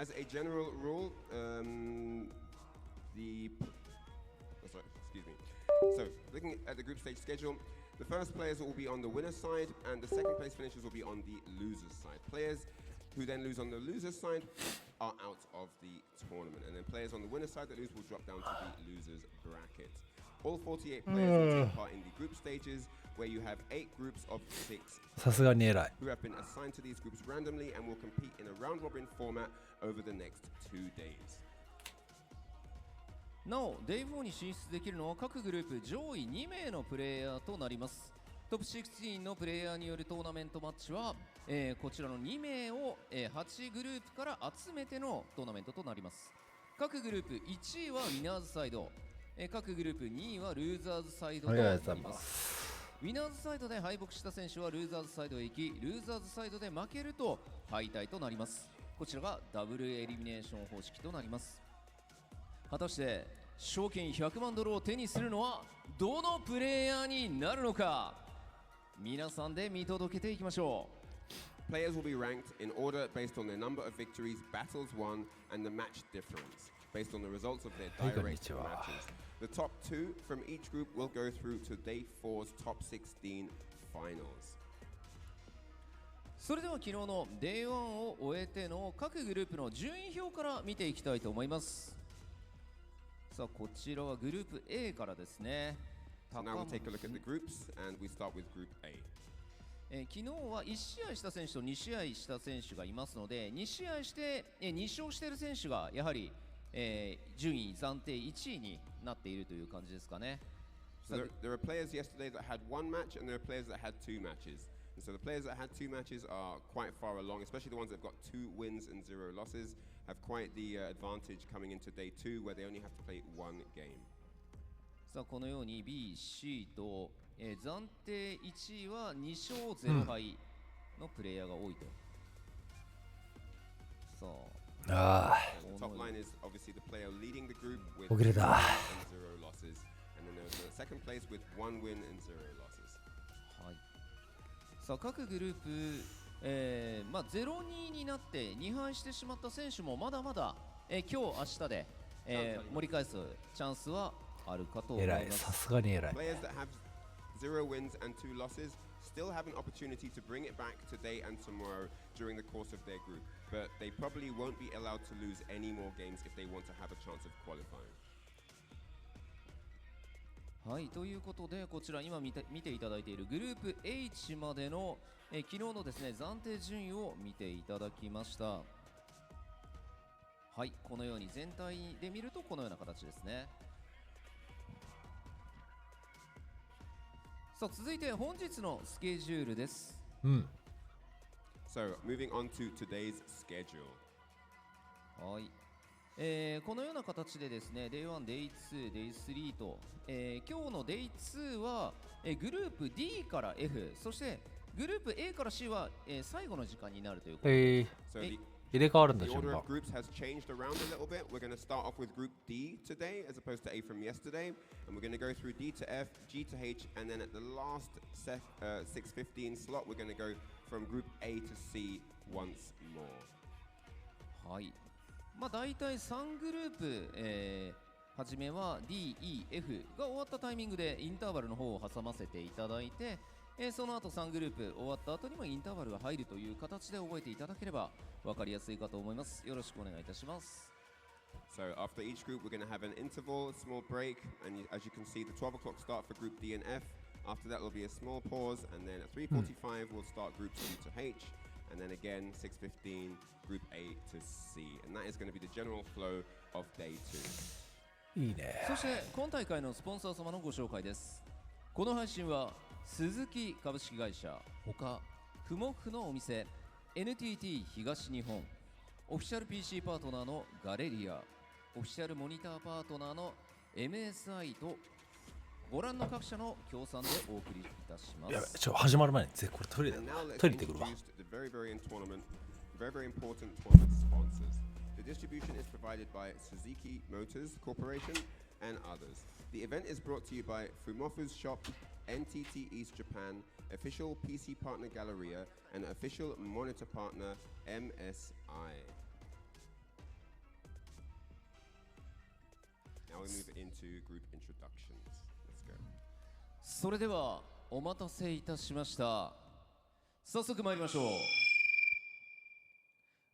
as a general rule, So, looking at the group stage schedule, the first players will be on the winner's side, and the second place finishers will be on the loser's side. Players who then lose on the loser's side are out of the tournament, and then players on the winner's side that lose will drop down to the loser's bracket. All 48 players will take part in the group stages, where you have 8 groups of 6 who have been assigned to these groups randomly and will compete in a round-robin format over the next 2 days. なお、day4 に進出できるのは各グループ上位2名のプレイヤーとなります。トップ16のプレイヤーによるトーナメントマッチは、こちらの2名を、8グループから集めてのトーナメントとなります。各グループ1位はウィナーズサイド、各グループ2位はルーザーズサイドとなります。ウィナーズサイドで敗北した選手はルーザーズサイドへ行き、ルーザーズサイドで負けると敗退となります。こちらがダブルエリミネーション方式となります。果たして賞金100万ドルを手にするのはどのプレイヤーになるのか、皆さんで見届けていきましょう。Players will be ranked in order based on their number of victories, battles won, and the match difference, based on the results of their direct matches. The top 2 from each group will go through to day 4's top 16 finals. それでは昨日の Day1 を終えての各グループの順位表から見ていきたいと思います。さあ、こちらはグループ A からですね。So now we'll take a look at the groups and we start with group A. 昨日は1試合した選手と2試合した選手がいますので、2試合して、2勝している選手がやはり、順位暫定1位になっているという感じですかね。So there are players yesterday that had 1 match and there are players that had 2 matches. And so the players that had 2 matches are quite far along, especially the ones that have got 2 wins and 0 losses, have quite the advantage coming into day 2 where they only have to play 1 game. さあ、このように B、C と、暫定1位は2勝0敗のプレイヤーが多いと。さあ、the top line is obviously the player leading the group with 遅れた。 0 losses, and then there's the second place with 1 win and 0 losses. はい。さあ、各グループ、0-2になって2敗してしまった選手もまだまだ、今日明日で、盛り返すチャンスはあるかと思います。さすがに偉い。Players that have 0 wins and 2 losses still have an opportunity to bring it back today and tomorrow during the course of their group, but they probably won't be allowed to lose any more games if they want to have a chance of qualifying. はい、ということでこちら今見ていただいているグループ H までの、昨日のですね暫定順位を見ていただきました。はい、このように全体で見るとこのような形ですね。さあ、続いて本日のスケジュールです。So, moving on to today's schedule. はい。このような形でですね Day1、Day2、Day3 と、今日の Day2 は、グループ D から F、 そしてグループ A から C は、最後の時間になるということで、入れ替わるんだ、 The 順 order 番。 of groups has changed around a little bit. We're going to start off with group D today as opposed to A from yesterday, and we're going to go through D to F, G to H, and then at the last 6:15 slot we're going to go from group A to C once more. はい。まあ大体3グループ、初めは D、E、F が終わったタイミングでインターバルの方を挟ませていただいて、その後3グループ終わった後にもインターバルが入るという形で覚えていただければ分かりやすいかと思います。よろしくお願いいたします。So after each group we're going to have an interval, a small break, and as you can see the 12 o'clock start for group D and F. After that there'll be a small pause, and then at 3:45 we'll start groups C to H, and then again 6:15 group A to C, and that is going to be the general flow of day 2. いいね。そして今大会のスポンサー様のご紹介です。この配信は鈴木株式会社ほかふもふのお店 NTT 東日本、オフィシャル PC パートナーのガレリア、オフィシャルモニターパートナーの MSI とご覧の各社の協賛でお送りいたします。やべ、始まる前にこれトイレ行ってくるわ。Very important tournament sponsors. The distribution is provided by Suzuki Motors Corporation and others. The event is brought to you by Fumofu's Shop, NTT East Japan, official PC partner Galleria, and official monitor partner MSI. into group introductions. Let's go. それではお待たせいたしました。早速参りましょう。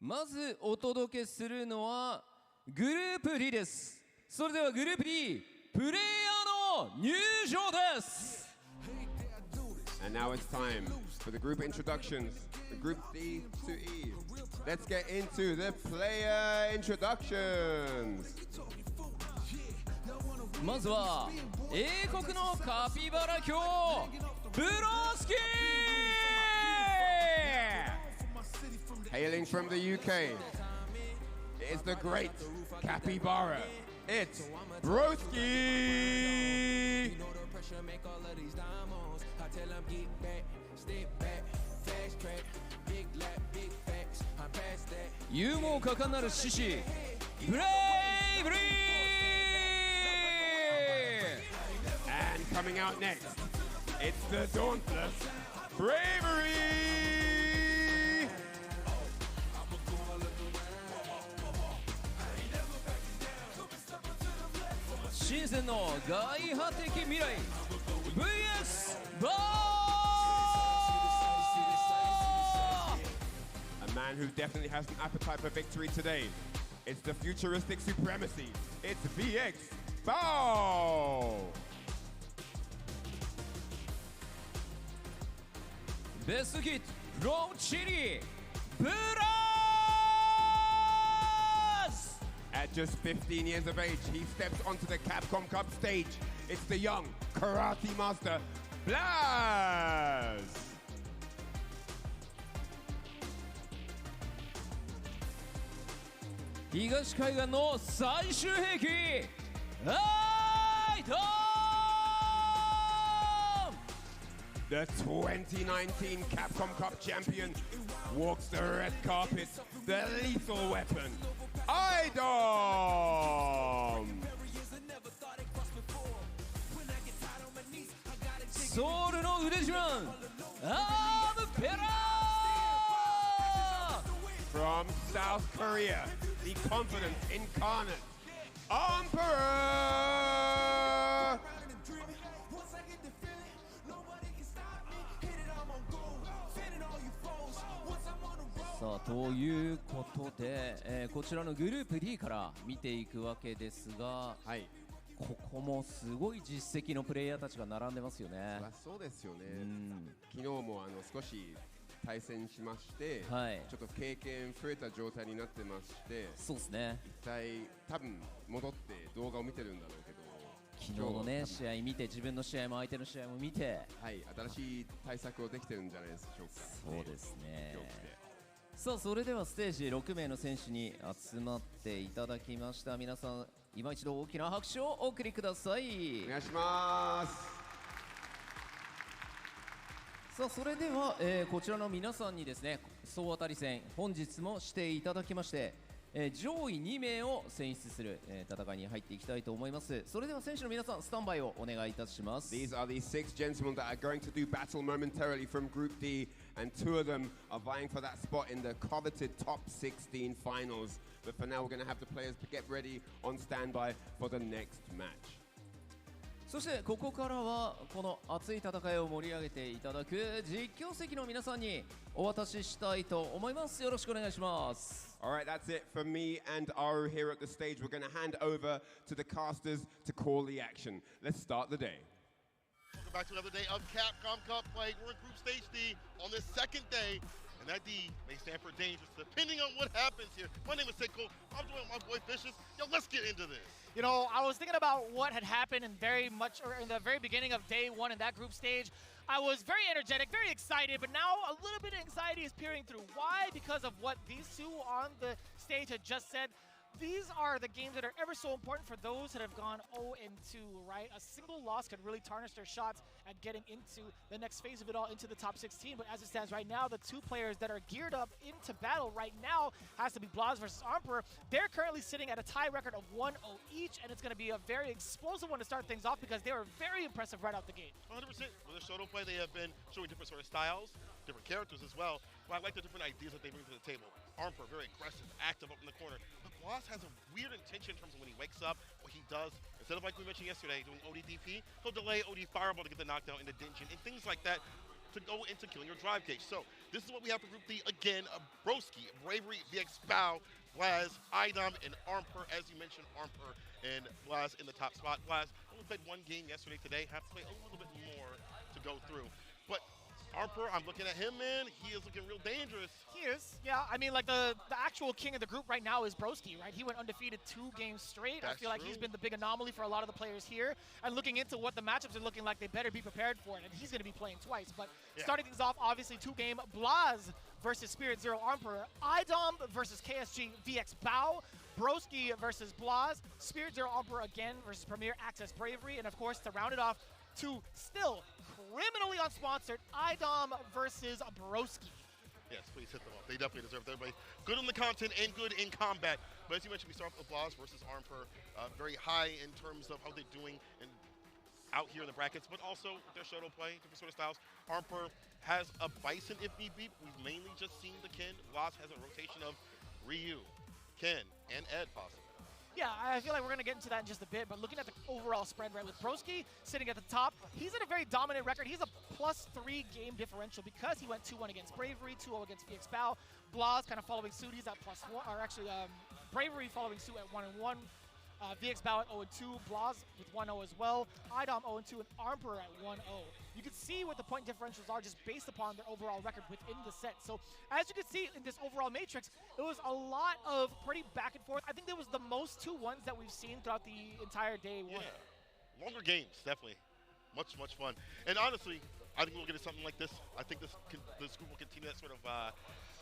まずお届けするのはグループ D です。それではグループ D プレイヤーの入場です。 And now it's time for the group introductions, the group D to E. Let's get into the player introductions. まずは英国のカピバラ卿ブロスキー Hailing from the UK, it is the great capybara. It's Broski. 勇猛果敢なる獅子ブレイブリー And coming out next, it's the dauntless Bravery. 新鮮の外派的未来 VS バー A man who definitely has an appetite for victory today. It's the futuristic supremacy. It's VX Bow. ベストキットローチリブラス At just 15 years of age, he steps onto the Capcom Cup stage. It's the young karate master, Blaz. 東海岸の最終兵器アイトン The 2019 Capcom Cup champion walks the red carpet, the lethal weapon, Idom! ソウルの腕自慢アームペラー From South Korea, the confidence incarnate, Emperor! さあということで、こちらのグループ D から見ていくわけですが、はい、ここもすごい実績のプレイヤーたちが並んでますよね。そうですよね。昨日も少し対戦しまして、はい、ちょっと経験増えた状態になってまして、そうですね。一体多分戻って動画を見てるんだろうけど、昨日のね試合見て、自分の試合も相手の試合も見て、はい、新しい対策をできてるんじゃないでしょうか。そうですね。さあそれではステージ6名の選手に集まっていただきました。皆さん今一度大きな拍手をお送りください。お願いします。さあそれでは、こちらの皆さんにですね総当たり戦本日もしていただきまして、上位2名を選出する、戦いに入っていきたいと思います。それでは選手の皆さんスタンバイをお願いいたします。 These are the 6 gentlemen that are going to do battle momentarily from Group D, and 2 of them are vying for that spot in the coveted top 16 finals. But for now we're going to have the players get ready on standby for the next match. そしてここからはこの熱い戦いを盛り上げていただく実況席の皆さんにお渡ししたいと思います。よろしくお願いします。 Alright, that's it for me and Aru here at the stage. We're going to hand over to the casters to call the action. Let's start the day. Welcome back to another day of Capcom Cup play. We're in Group Stage D on the second day. And that D may stand for dangerous, depending on what happens here. My name is Seiko. I'm doing my boy Vicious. Yo, let's get into this. You know, I was thinking about what had happened in the very beginning of day 1 in that group stage. I was very energetic, very excited, but now a little bit of anxiety is peering through. Why? Because of what these two on the stage had just said. These are the games that are ever so important for those that have gone 0-2, right? A single loss could really tarnish their shots at getting into the next phase of it all, into the top 16. But as it stands right now, the two players that are geared up into battle right now has to be Blaz versus Emperor. They're currently sitting at a tie record of 1-0 each, and it's going to be a very explosive one to start things off because they were very impressive right out the gate. 100%. For the Shoto play, they have been showing different sort of styles, different characters as well. But I like the different ideas that they bring to the table. Armper, very aggressive, active up in the corner. But Blas has a weird intention in terms of when he wakes up, what he does. Instead of, like we mentioned yesterday, doing ODDP, he'll delay OD Fireball to get the knockdown in the Dungeon and things like that to go into killing your drive gauge. So this is what we have for Group D. Again, Broski, Bravery, VX Bow, Blaz, Idom, and Armper. As you mentioned, Armper and Blaz in the top spot. Blaz only played one game yesterday. Today have to play a little bit more to go through. But Armper, I'm looking at him, man. He is looking real dangerous. He is, yeah. I mean, like the actual king of the group right now is Broski, right? He went undefeated 2 games straight. I feel like he's been the big anomaly for a lot of the players here. And looking into what the matchups are looking like, they better be prepared for it. And he's going to be playing twice. But starting things off, obviously 2-game Blaz versus Spirit Zero Armper, Idom versus KSG VX Bow, Broski versus Blaz, Spirit Zero Armper again versus Premier Access Bravery, and of course to round it off, 2 still criminally unsponsored Idom versus Broski. Yes, please hit them up. They definitely deserve it. Everybody good in the content and good in combat. But as you mentioned, we start off with Blaz versus Armper, very high in terms of how they're doing and out here in the brackets, but also their Shoto play, different sort of styles. Armper has a Bison if need be. We've mainly just seen the Ken. Blaz has a rotation of Ryu, Ken, and Ed possibly. Yeah, I feel like we're going to get into that in just a bit, but looking at the overall spread, right, with Broski sitting at the top, he's in a very dominant record. He's a +3 game differential because he went 2-1 against Bravery, 2-0 against VX Bow. Blaz kind of following suit. He's at +1, or actually Bravery following suit at 1-1. VX Bow at 0-2, Blaz with 1-0 as well, Idom 0-2, and Armper at 1-0. You can see what the point differentials are just based upon their overall record within the set. So as you can see in this overall matrix, it was a lot of pretty back and forth. I think there was the most 2-1s that we've seen throughout the entire day one. Yeah, longer games, definitely. Much fun. And honestly, I think we'll get to something like this. I think this group will continue that sort of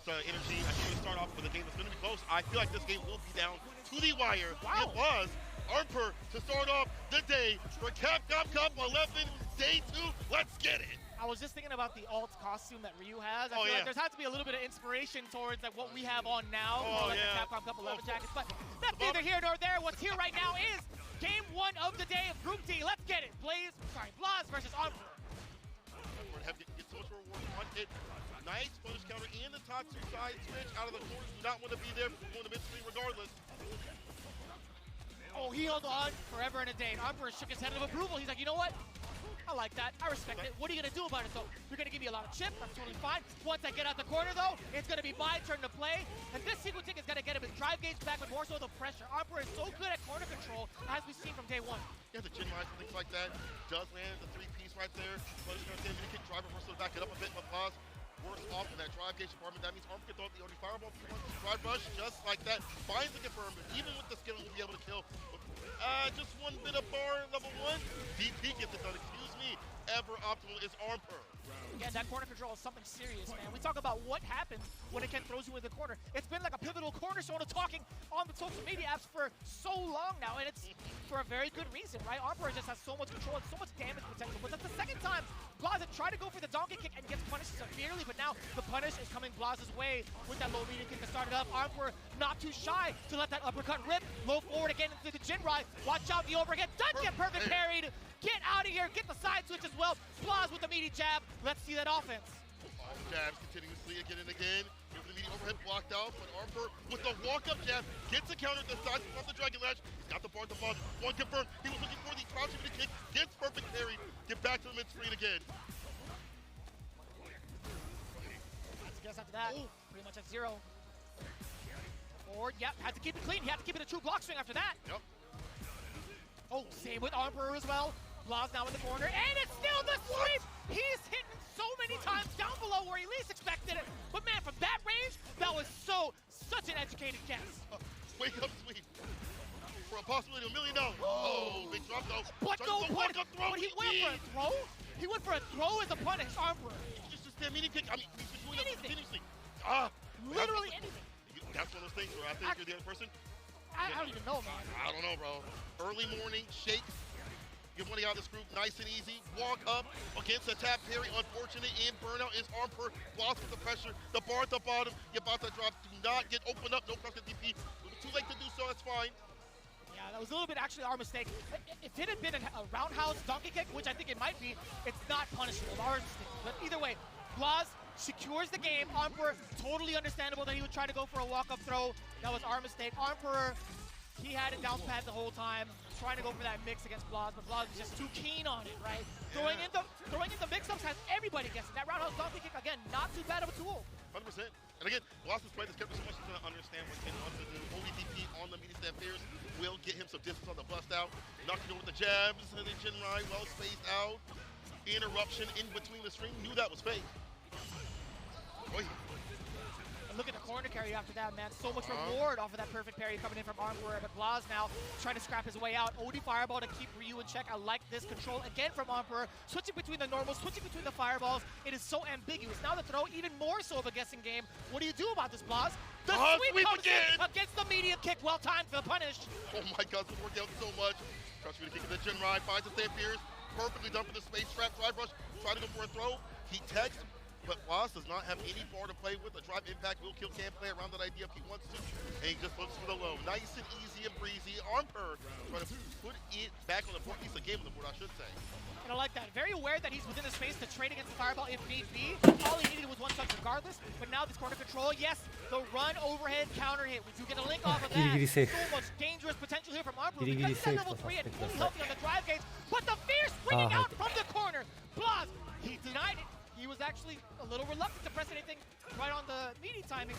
energy. I think we'll start off with a game that's going to be close. I feel like this game will be down to the wire. Wow. It was Armper to start off the day for Capcom Cup 11, day 2. Let's get it. I was just thinking about the alt costume that Ryu has. I feel like there's had to be a little bit of inspiration towards like what we have on now, like the Capcom Cup 11 jackets. But that's neither here nor there. What's here right now is game 1 of the day of Group D. Let's get it. Blaz versus Armper. Get so much reward, one hit. Nice punish counter and the Tatsu side switch out of the corners. Do not want to be there, but going to mid-screen regardless. Oh, he held on forever and a day. Armper shook his head of approval. He's like, you know what? I like that. I respect it. What are you going to do about it, though? You're going to give me a lot of chip. That's totally fine. Once I get out the corner, though, it's going to be my turn to play. And this sequencing is going to get him his drive gauge back with more so the pressure. Armper is so good at corner control, as we've seen from day 1. Yeah, the chin rise and things like that. Does land the 3-piece right there. But it's going to mini kick driver versus back it up a bit. But Blaz worse off in that drive gauge department. That means Armper can throw out the OD Fireball. Drive rush just like that. Finds the confirm. Even with the skill, he'll be able to kill. Just one bit of bar level 1. DP gets it done. Excuse me. Ever optimal is Armper. Yeah, that corner control is something serious, man. We talk about what happens when a Ken throws you in the corner. It's been like a pivotal cornerstone of talking on the social media apps for so long now, and it's for a very good reason, right? Armper just has so much control and so much damage potential. But that's the second time Blaz had tried to go for the donkey kick and gets punished severely, but now the punish is coming Blaz's way with that low medium kick to start it up. Armper not too shy to let that uppercut rip. Low forward again into the Jin ride. Watch out, the overhead does get perfect parried. Get out of here, get the side switch as well. Blaz with the meaty jab. Let's see that offense. Jabs continuously again and again. Here's the meaty overhead blocked out, but Armper with the walk-up jab gets a counter at the side from the Dragon Lash. He's got the bar at the bottom. One confirmed. He was looking for the crouching meaty kick. Gets perfect parry. Get back to the mid-screen again. Let's guess after that. Pretty much at 0. Forward, yep, had to keep it clean. He had to keep it a true block swing after that. Yep. Oh, same with Armper as well. Blaz now in the corner, and it's still the sweep! He's hitting so many times down below where he least expected it. But man, from that range, that was such an educated guess. Wake up sweep. For a possibility of $1 million. Oh, big drop though. But no, but he went for a throw? He went for a throw as a punish, Armper. Just a stand meaty kick. I mean, he's been doing that continuously. Literally anything. That's one of those things where I think you're the other person. I don't even know, man. I don't know, bro. Early morning shakes. Get one out of this group nice and easy. Walk up against a tap parry. Unfortunate in burnout is Armper. Blaz with the pressure. The bar at the bottom. You're about to drop. Do not get opened up. No cross the DP. Too late to do so. That's fine. Yeah, that was a little bit actually our mistake. If it had been a roundhouse donkey kick, which I think it might be, it's not punishable. Our mistake. But either way, Blaz secures the game. Emperor, totally understandable that he would try to go for a walk-up throw. That was our mistake. Emperor, he had it down pat the whole time, trying to go for that mix against Blaz, but Blaz was just too keen on it, right? Throwing in the mix-ups has everybody guessing. That roundhouse donkey kick, again, not too bad of a tool. 100%. And again, Blaz has played this character so much he's going to understand what Ken wants to do. ODDP on the media stand Fierce will get him some distance on the bust out. Knocking over the jabs, and then Jinrai well spaced out. Interruption in between the string, knew that was fake. Boy. And look at the corner carry after that, man. So much reward off of that perfect parry coming in from Emperor. But Blaz now trying to scrap his way out. OD Fireball to keep Ryu in check. I like this control again from Emperor. Switching between the normals, switching between the fireballs. It is so ambiguous. Now the throw, even more so of a guessing game. What do you do about this, Blaz? The sweep comes in against the medium kick. Well timed for the punish. Oh my God, it's worked out so much. Tries to kick at the Jinrai, finds the stand Fierce. Perfectly done for the space trap. Drive rush, try to go for a throw. He texts. But Blaz does not have any bar to play with. A drive impact will kill, can play around that idea if he wants to. And he just looks for the low. Nice and easy and breezy. Emperor trying to put it back on the board. Piece of game on the board, I should say. And I like that. Very aware that he's within the space to trade against the fireball if need be. All he needed was one touch regardless. But now this corner control, yes, the run overhead counter hit. We do get a link off of that. So much dangerous potential here from Emperor. Because he's at level 3 and fully healthy on the drive gates. But the Fierce swinging out from the corner. Blaz, he denied it. He was actually a little reluctant to press anything right on the meaty timing.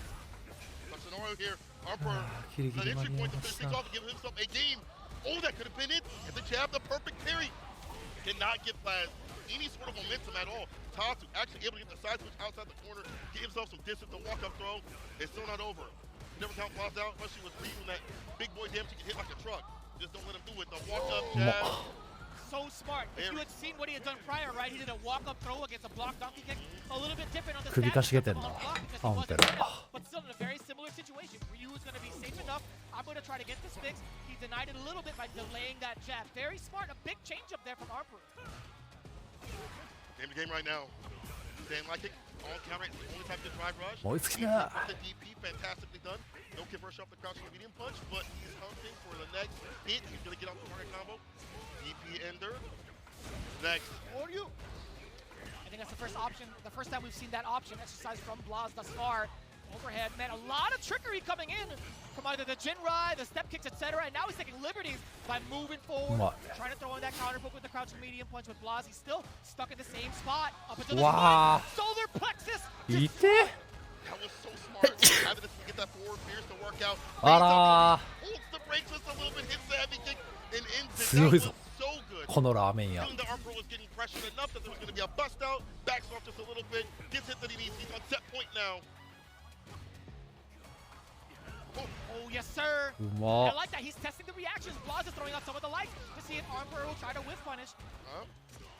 Scenario here, Emperor, the entry point to finish things off and give himself a game. Oh, that could have been it. And the jab, the perfect parry. Cannot give Blaz any sort of momentum at all. Tatsu actually able to get the side switch outside the corner, get himself some distance, the walk-up throw. It's still not over. Never count Blaz out, especially with Ryu and that big boy damage he can hit like a truck. Just don't let him do it. The walk-up jab. So smart. If you had seen what he had done prior, right? He did a walk-up throw against a block donkey kick. A little bit different on the stats on block because he wasn't in it, but still in a very similar situation. Ryu is going to be safe enough. I'm going to try to get this fixed. He denied it a little bit by delaying that jab. Very smart. A big change up there from Emperor. Game to game right now. Dan Light kick on counter. Only time to drive rush. The DP fantastically done. No conversion off the crouching medium punch, but he's hunting for the next hit. He's going to get off the target combo. DP ender. Next. Or you. I think that's the first option. The first time we've seen that option exercised from Blaz thus far. Overhead, man, a lot of trickery coming in from either the Jinrai, the step kicks, etc. And now he's taking liberties by moving forward, trying to throw in that counter poke with the crouching medium punch with Blaz. He's still stuck in the same spot up until the solar plexus. That was so smart. Having to get that forward Fierce to work out. Holds the brakes just a little bit, hits the heavy kick, and ends it. That was so good. Feeling the Emperor was getting pressured enough that there was going to be a bust out. Backs off just a little bit. Gets hit that he needs. He's on set point now. Oh, yes, sir. I like that. He's testing the reactions. Blaz is throwing out some of the lights to see if Emperor will try to whiff punish.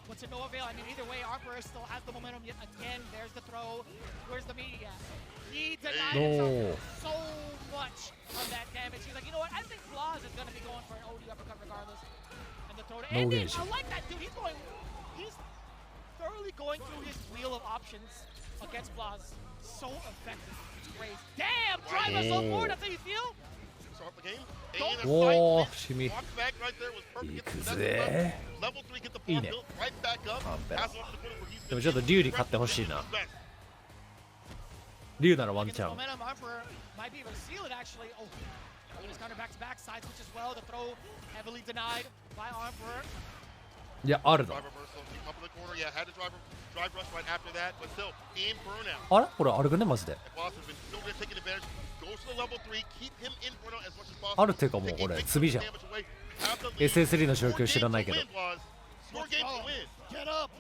But to no avail. I mean, either way, Emperor still has the momentum yet again. There's the throw. Where's the media? He denied himself so much of that damage. He's like, you know what? I think Blaz is going to be going for an OD uppercut regardless. And the throw to Andy. I like that, dude. He's thoroughly going through his wheel of options against Blaz. So effective. It's crazy. Damn! Drive us so forward. That's how you feel? Start the game. Oh, shimmy. Walk back right there was perfect. Level 3, get the ball built right back up. Pass off to the point where he's でもちょっと竜に勝ってほしいな。竜ならワンチャン。 Momentum, Emperor might be able to seal it actually. Oh, he's counter back to back, side switch as well. The throw heavily denied by Emperor. いや、あるの。 Drive reversal, keep him up in the corner. Yeah, had to drive rush right after that, but still in burnout. あれこれあるくねマジで。 Blaz has been still taking advantage. Goes to the level 3, keep him in burnout as much as possible. あるっていうかもうこれ罪じゃん。SS3 の状況知らないけど。 Your game to win. Get up.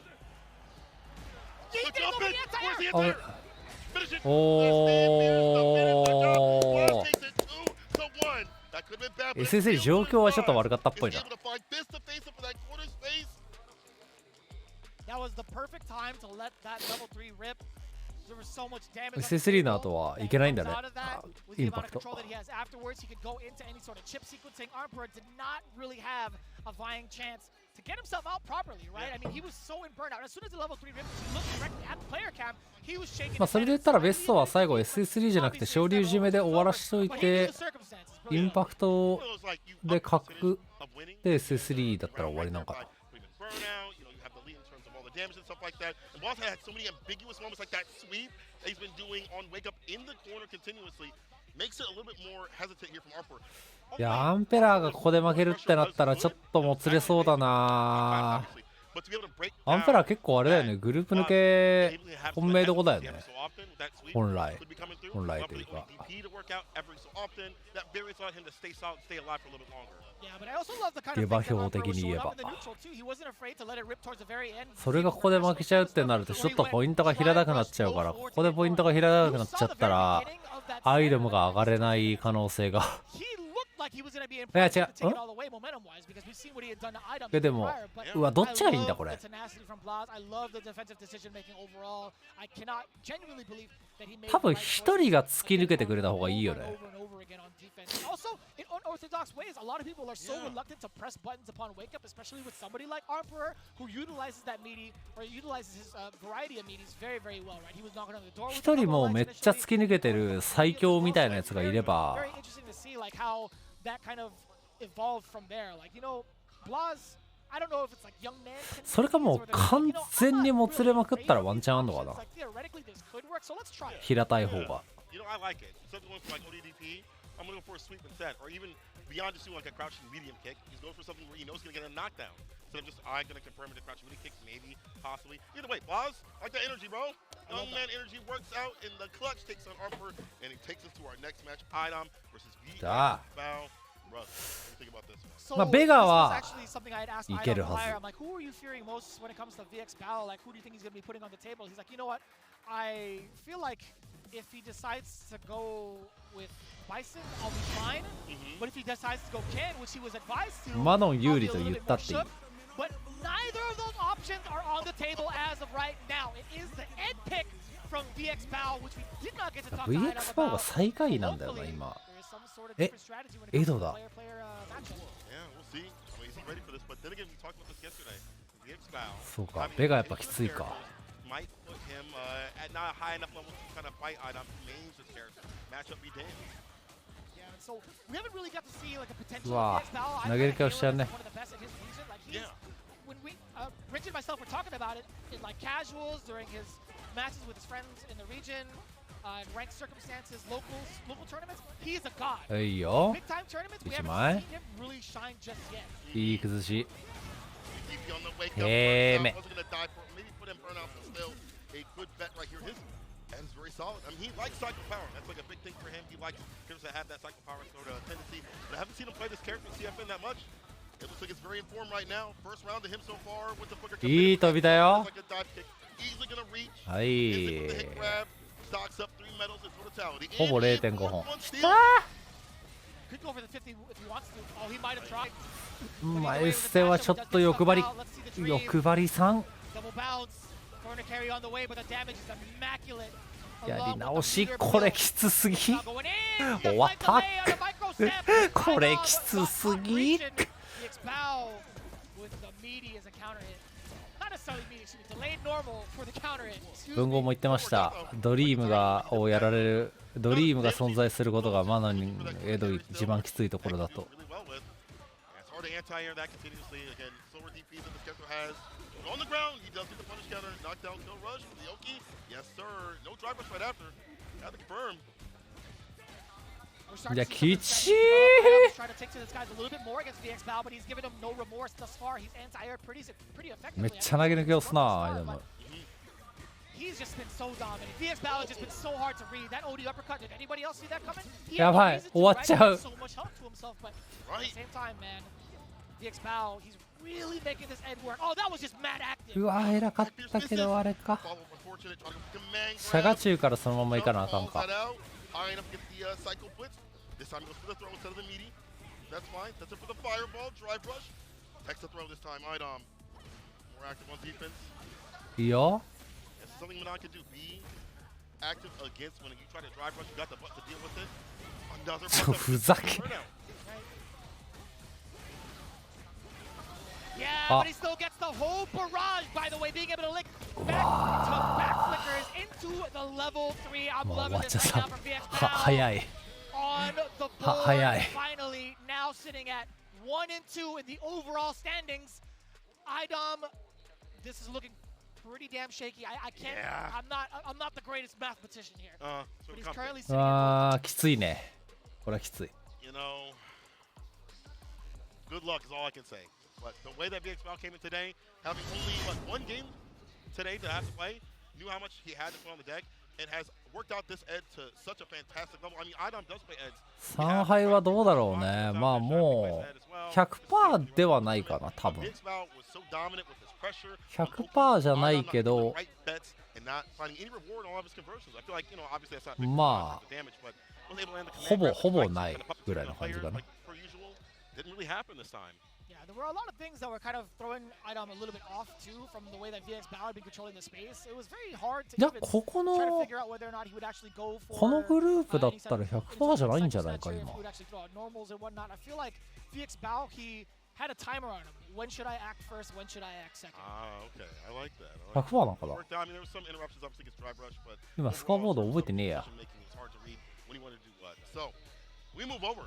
SS3 状況はちょっと悪かったっぽいな。 That was the perfect time to let that level 3 rip. There was so much damage. SS3 の後はいけないんだね。インパクト。 Afterwards, he could go into any sort of chip sequencing. Emperor did not really have a vying chance to get himself out properly, right? I mean, he was so in burnout. As soon as the level 3 ripped, he looked directly at the player cam. He was shaking. まあそれで言ったらベストは最後 SS3 じゃなくて昇竜締めで終わらしといてインパクトで角で SS3 だったら終わりなのかな。damage and stuff like that. And Boss had so many ambiguous moments like that sweep that he's been doing on Wake Up in the corner continuously. Makes it a little bit more hesitant here from Arper. いやアンペラーがここで負けるってなったらちょっともつれそうだな。アンペラー結構あれだよね、グループ抜け本命どこだよね、本来というか。下馬評的に言えばそれがここで負けちゃうってなるとちょっとポイントが平たくなっちゃうから、ここでポイントが平たくなっちゃったらアイテムが上がれない可能性がいや違う、でもうわどっちがいいんだこれ。多分一人が突き抜けてくれた方がいいよね。一人もうめっちゃ突き抜けてる最強みたいなやつがいれば。それかもう完全にもつれまくったらワンチャンあんのかな、平たい方が。Beyond just doing like a crouching medium kick, he's going for something where he knows he's going to get a knockdown. Instead of just, I'm going to confirm it to crouching medium kick, maybe, possibly. Either way, Boz, like that energy, bro. Young man energy works out in the clutch, takes on Arper, and he takes us to our next match, Idom versus VX Bow. Russ, what do you think about this one? まあベガはいけるはず。I'm like, who are you fearing most when it comes to VX Bow? Like, who do you think he's going to be putting on the table? He's like, you know what? I feel like if he decides to go with Bison, I'll be fine. But if he decides to go Ken, which he was advised to, マノン有利と言ったっていい。 But neither of those options are on the table as of right now. It is the end pick from VX Bow, which we did not get to talk to VX Bow が最下位なんだよな今。え、エドだ。そうか、ベガやっぱきついか。うわぁ、投げる気をしちゃうね。Rich and myself were talking about it in like casuals during his matches with his friends in the region, in ranked circumstances, local tournaments. He is a god. いいよ。 Big time tournaments, we 1 haven't 枚。 seen him really shine just yet. いい崩し。め。And it's very solid. I mean, he likes cycle power. That's like a big thing for him. He likes characters that have that cycle power sort of tendency. But I haven't seen him play this character in CFN that much. It looks like it's very informed right now. First round to him so far with the flicker. いい飛びだよ。 Like a dive kick. Easily gonna reach. はい。 With the hit grab. Stocks up 3 medals in totality. ほぼ 0.5 本。 Could go for the 50 if he wants to. Oh, he might have tried. マイステはちょっと欲張りさん。 Double bounce. Corner carry on the way, but the damage is immaculate. やり直し、これきつすぎ。終わった。これきつすぎ。文豪も言ってました。ドリームをやられる、ドリームが存在することがマナにエド一番きついところだと。On the ground, he does get the punish counter, knockdown, kill rush from the Oki. Yes, sir. No drive rush right after. Got the confirm. いや、きちー。めっちゃ投げ抜けをすな、アイドム。やばい、終わっちゃう。うわ、偉かったけどあれか。シャガ中からそのままいかなあかんか。いいよ。ふざけ。Yeah, but he still gets the whole barrage, by the way, being able to lick back flickers into the level 3. I'm loving this right now from VX Bow. On the board, finally, now sitting at 1 and 2 in the overall standings. Idom, this is looking pretty damn shaky. I can't. Yeah. I'm not the greatest mathematician here. So But he's come currently 5th. sitting at あーきついねこれはきつい You know, good luck is all I can say. But the way that VX Val came in today, having only one game today to have to play, knew how much he had to put on the deck, and has worked out this Ed to such a fantastic level. I mean, Idom does play Eds. 3敗はどうだろうねまあもう 100% ではないかな多分 VX Val was so dominant with his pressure. 100% じゃないけど Right bets and not finding any reward on all of his conversions. I feel like, you know, obviously that's not まあ the damage, but was able to land the ほぼ command grab ほぼ strikes ない and a puppet ぐらい to の the 感じ player, かな like per usual. Didn't really happen this time. Yeah, there were a lot of things that were kind of throwing Idom a little bit off too from the way that VX Bao had been controlling the space. It was very hard to いや even ここ try to の figure out whether or not he would actually go for このグループだったら any 100% じゃないんじゃないか snatcher, if 今 he would actually throw out normals and whatnot. I feel like VX Bao, he had a timer on him. When should I act first? When should I act second? Okay. I like that. I like 100% なのかな worked out. I mean, there was some interruptions obviously against Dry Brush, but 今スコアボード覚えてねえや decision making is hard to read when you want to do what. So, we move over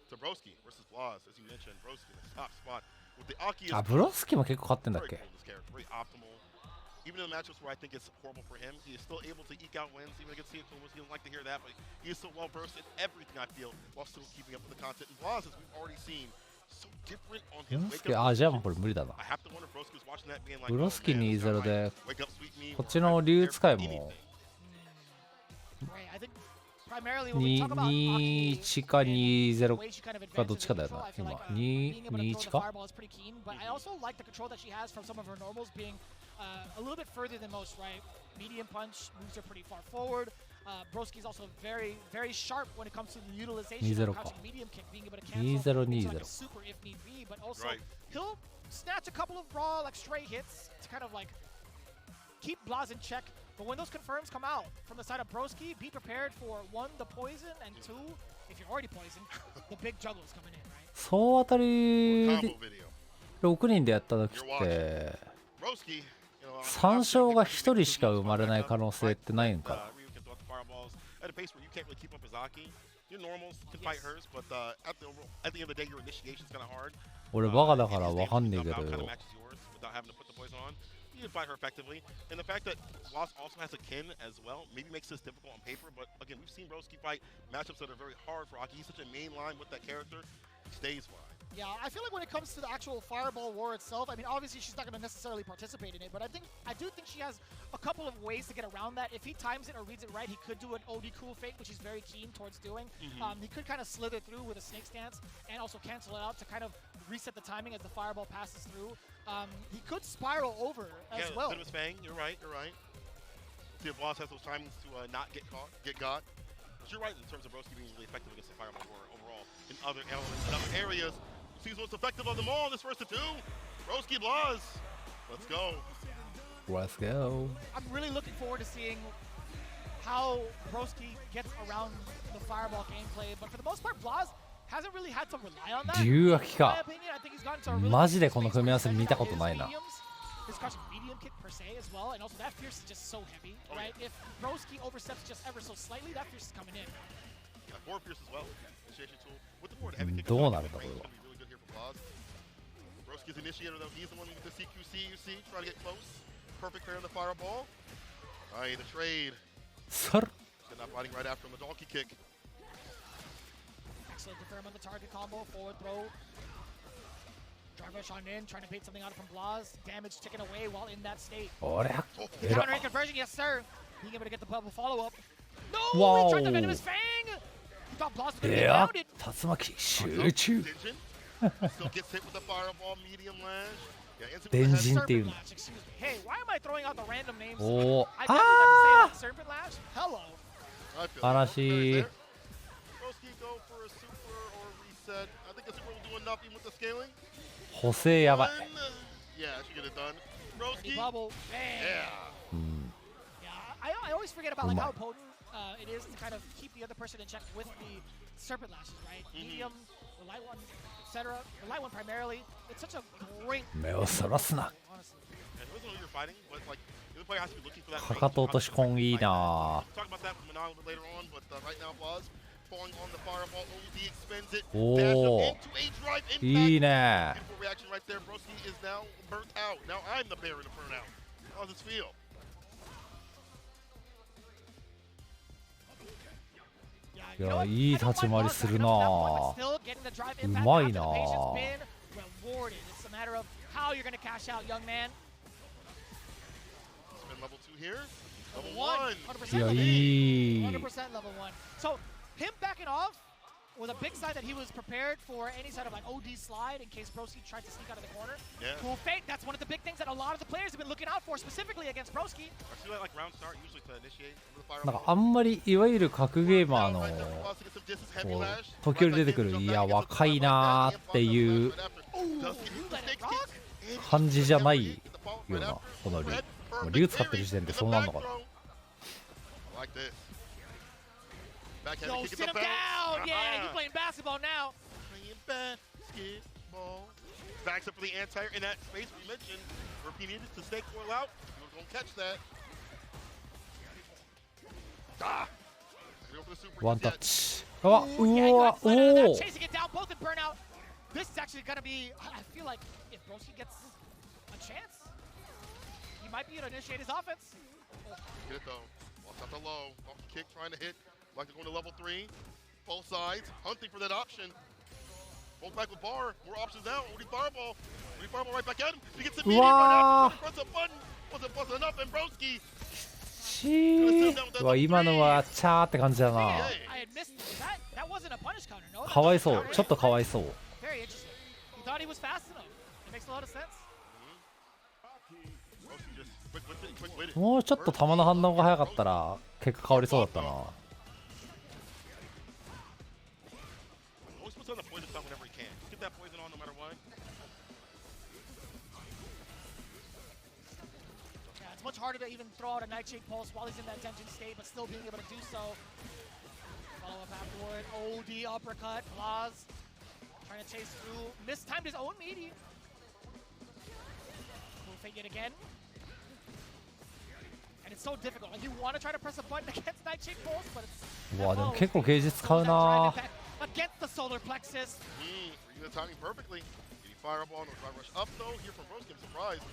to Broski versus Blaz, as you mentioned. Broski in the top spot with the Aki. あブロスキも結構勝ってんだっ Very け cool, this character, very optimal. Even in the matchups where I think it's horrible for him, he is still able to eke out wins. Even against Seakumas, he doesn't like to hear that, but he is so well versed in everything I feel, while still keeping up with the content. And Blaz, as we've already seen, so different on ブ his ロス wake キ up. あじゃあもうこれ無理だな I have to wonder if Broski was watching that, being like, ブロスキ oh, man, this guy 2-0 で might wake up, sweep me, こっ or ちの竜使い anything. も Right, I think primarily when we talk about Aki 2-1か and the 2-0 way she kind of かどっちかだよ advances な in control, I feel 今 like, being able to 2-1 throw the か fireball is pretty keen, but I also like the control that she has from some of her normals being a little bit further than most, right? Medium punch moves her pretty far forward. Broski's also very, very sharp when it comes to the utilization 2-0 of か crouching medium kick, being able to cancel 2-0 into like 2-0 a super if need be, but also Right. he'll snatch a couple of raw, like straight hits to kind of like keep Blaz in check. But when those confirms come out from the side of Broski, be prepared for one, the poison, and two, if you're already poisoned, the big juggles coming in, right? 総当たり Combo video. 6人でやった時って Broski, you know, 3勝が1人しか生まれない可能性ってないのか Ryu can throw out the fireballs at a pace where you can't really keep up his Aki. Your normals can fight hers, but at the end of the day, your initiation's kind of hard. 俺バカだから And わ his かんねえ name けど kind よ of matches yours without having to put the poison on. You can fight her effectively. And the fact that Lost also has a kin as well maybe makes this difficult on paper, but again, we've seen Broski fight matchups that are very hard for Aki. He's such a main line with that character. He stays fine. Yeah, I feel like when it comes to the actual Fireball war itself, I mean, obviously she's not going to necessarily participate in it, but I do think she has a couple of ways to get around that. If he times it or reads it right, he could do an OD cool fake, which he's very keen towards doing. He could kind of slither through with a snake stance and also cancel it out to kind of reset the timing as the Fireball passes through. He could spiral over as well. Bit of a Fang. You're right. See if Boss has those timings to not get got. But you're right in terms of Broski being really effective against the Fireball war overall in other elements, in other areas. Seems most effective of them all in this first of two. Broski Blaz. Let's go. Let's go I'm really looking forward to seeing how Broski gets around the Fireball gameplay, but for the most part, Blaz hasn't really had to rely on that. 竜秋 In my か opinion, I think he's gotten to a really マジで good この space 組み合わ where せ he's 見た got ことないな his crushing medium kick per se as well, and also that Fierce is just so heavy, right? If Broski oversteps just ever so slightly, that Fierce is coming in. Yeah, forward Pierce as well. Initiation tool with the forward heavy kick. どうなるんだこ Range れ is は gonna be really good here for Blaz. Broski's initiator though, he's the one with the CQC. You see, trying to get close. Perfect pair in the fireball. Alright, the trade. それ Still not fighting right after him. The donkey kick. Excellent confirm on the target combo, forward throw. Drive rush on in, trying to bait something out from Blaz. Damage taken away while in that state. おりゃ The えら counter hit conversion, yes sir. Being able to get the bubble follow up. No, Wow. he tried the venomous fang. He thought Blaz was going to い get や grounded. 竜巻集中 Dingin. Still gets hit with the fireball, medium lash. Yeah, instant with the Dingin. head. Team. Serpent lash, excuse me. Hey, why am I throwing out the random names? おー I definitely あ like to say that Serpent lash. Hello. I feel Arashi. that. Broski go for a super or reset. I think the super will do enough even with the scaling. 補正やばい One. Yeah, she get it done. Ready Broski. bubble. Bang. Yeah. Yeah, I always forget about like Uma. how potent it is to kind of keep the other person in check with the serpent lashes, right? Medium, the light one, etc. The light one primarily. It's such a great. 目をそらすな Honestly. And it wasn't who you're fighting, but like the other player has to be looking for that. かかと落とし込んいいな We'll talk about that from Manon a little bit later on, but right now Blaz falling on the fireball. OD expends it. Oh. Dash up into a drive impact. いいね Beautiful reaction right there. Broski is now burnt out. Now I'm the Baron of burnout. How's this feel?いや、いい立ち回りするなぁ。うまいなぁ。 rewarded. It's a matter of how you're going to cash out, young man. Spin level 2 here. Level 1. いや、いい。 100% level 1. So, him backing off was a big sign that he was prepared for any sort of like OD slide in case Broski tried to sneak out of the corner. Yeah. Cool fake. That's one of the big things that a lot of the players have been looking out for, specifically against Broski. I feel like round start usually to initiate the なんか fireball. あんまりいわゆる格ゲーマーのこう時折出てくるいや若いなーっていう感じじゃないようなこの竜使ってる時点でそうなんのかな。 Yo, sit him down! Yeah, he's playing basketball now. Playing basketball. Backs up for the anti-air in that space we mentioned. Where he needed to stay coil out. He was going to catch that. Ah! One touch. Oh, yeah, Ooh, got slid out of that, oh. chasing it down, both in burnout. This is actually going to be, I feel like if Broski gets a chance, he might be able to initiate his offense. Get it though. Lost out the low. Off the kick, trying to hit. Like to go to level 3. Both sides, hunting for that option. Both back with bar. More options now. Odi fireball. Odi fireball right back at him. He gets immediate burnout. Press a button. Wasn't busting enough, and Broski. うわ今のはチャーって感じだな。 I had missed that wasn't a punish counter, no? かわいそう、ちょっとかわいそう。 Very interesting. He thought he was fast enough. It makes a lot of sense. もうちょっと球の反応が早かったら結果変わりそうだったな。 Always puts on the poison stun whenever he can. Get that poison on no matter what. Yeah, it's much harder to even throw out a Nightshade Pulse while he's in that tension state, but still being able to do so. Follow up afterward. OD uppercut. Blaz trying to chase through. Mistimed his own meaty. Cool fake yet again. And it's so difficult. Like you want to try to press a button against Nightshade Pulse, but it's. うわでも結構ゲージ使うな。 Against the solar plexus. Reading the timing perfectly. Getting fireball, no drive rush up though. Here from Broski, I'm surprised.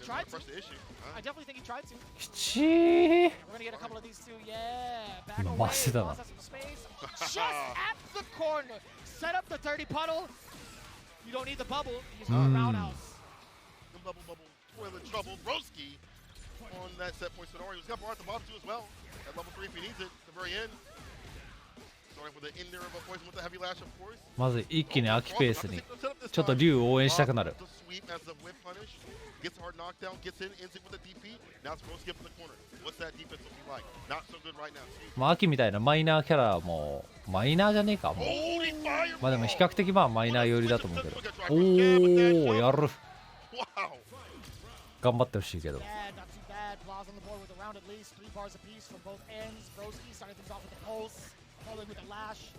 Tried to. Press the issue. I definitely think he tried to. きちー。 We're gonna get a couple of these too. Yeah. Back away. マジだな。 Lost some space. Just at the corner. Set up the dirty puddle. You don't need the bubble. You just need the roundhouse. Bubble, toilet trouble. Broski on that set point scenario. He's got bar at the bottom too as well. At level 3 if he needs it. At the very end. Starting with the in there of a poison with the heavy lash, of course. まず一気に秋ペースにちょっと竜を応援したくなる。 The sweep as the whip punish. Gets a hard knockdown, gets in, ends it with a DP. Now it's Broski up in the corner. What's that defense looking like? Not so good right now. まあ秋みたいなマイナーキャラもマイナーじゃねえかもう。 Holy fire! まあでも比較的まあマイナー寄りだと思うけど。おおやる。 Wow! 頑張ってほしいけど。 Yeah, not too bad. Blaz on the board with a round at least. 3 bars apiece from both ends. Broski starting things off with the pulse. Following with the lash.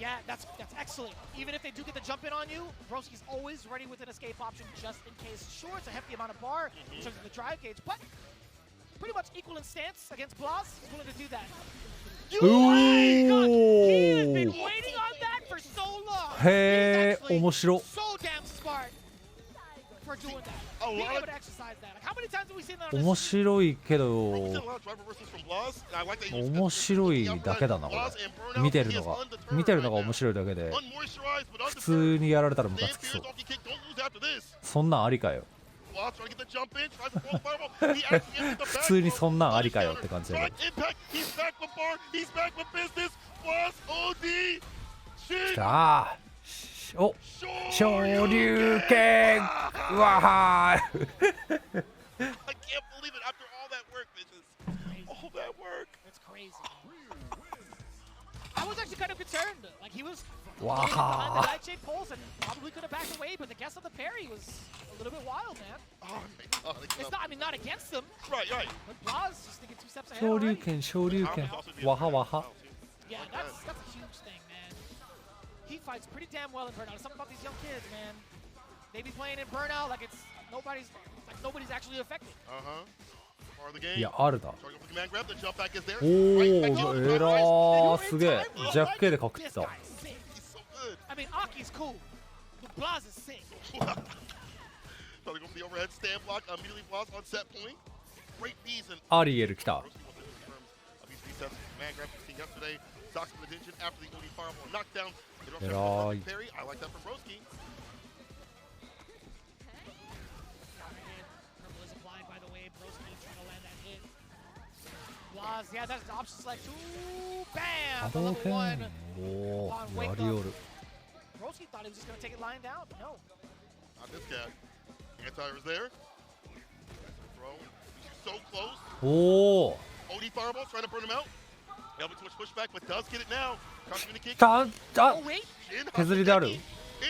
Yeah, that's excellent. Even if they do get the jump in on you, Broski's always ready with an escape option just in case. Sure, it's a hefty amount of bar in terms of the drive gauge, but pretty much equal in stance against Blaz. He's willing to do that. He has been waiting on that for so long. へえ面白。 So damn smart for doing that. Being able to exercise that. Like, how many times have we seen that on 面白いけど Broski's done a lot of driver versus from Blaz. I like that he was 面白いだけだなこれ。見てるのが面白いだけで unmoisturized, but 普通にやられたらムカ Dan つきそう。 Fear's off kick. Don't lose after this. そんなんありかよ。 Blaz trying to get the jump in, tries to pull the fireball. He actually emptied the 普通にそんなんありかよ back. って感じだ Drive けど。 impact. He's back with bar. He's back with business. Blaz OD. きたー。お昇竜拳うわはー I can't believe it after all that work, bitches. All that work. It's crazy. I was actually kind of concerned. Like he was Wow. behind the Nightshade Pulse and probably could have backed away, but the guess of the parry was a little bit wild, man. Oh my god. It's not, I mean, not against them, Right. but Blaz just thinking 2 steps ahead 昇竜 already. 拳昇竜拳わはわは Yeah, that's a huge thing, man. He fights pretty damn well in Burnout. Something about these young kids, man. They be playing in Burnout like it's nobody's actually affected. Part of the game. いやあるだ Starting with the command grab. The jump back is there. お Right back お to えら the ーすげえジャッケで隠って This た guy's sick. He's so good. I mean, Aki's cool, but Blaz is sick. Starting to go for the overhead stand block. Immediately Blaz on set point. great reason. アリエル来た。 Broski wants to confirm these resets. Man grab we've seen yesterday. Socks from the engine after the OD fireball knockdown. They don't have Right. to parry. I like that from Broski. Purple is applied, by the way. Broski trying to land that hit. Blaz, yeah, that's the option select. Ooh, bam! The level 1. おon お、 wake やりおる。 Broski thought he was just going to take it lying down, but no. Not this cat. Anti-air is there. Throw. He's so close. おお。 OD fireball trying to burn him out. That'll be too much pushback, but does get it now. Crouching in the kick. あ、 Oh, wait! 削りである。 It's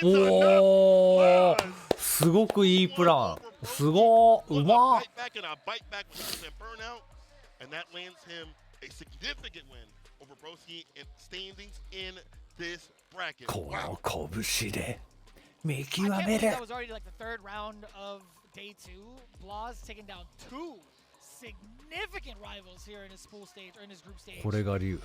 enough. おお。 Blaz. すごくいいプラン。すごー。うまっ。 Bite back and a bite back with burnout, and that lands him a significant win over Broski and standings in this bracket. こ Wow. の拳で見 I 極 can't め believe る that。was already like the third round of day 2. Blaz taking down 2 significant rivals here in his pool stage or in his group stage. これが竜。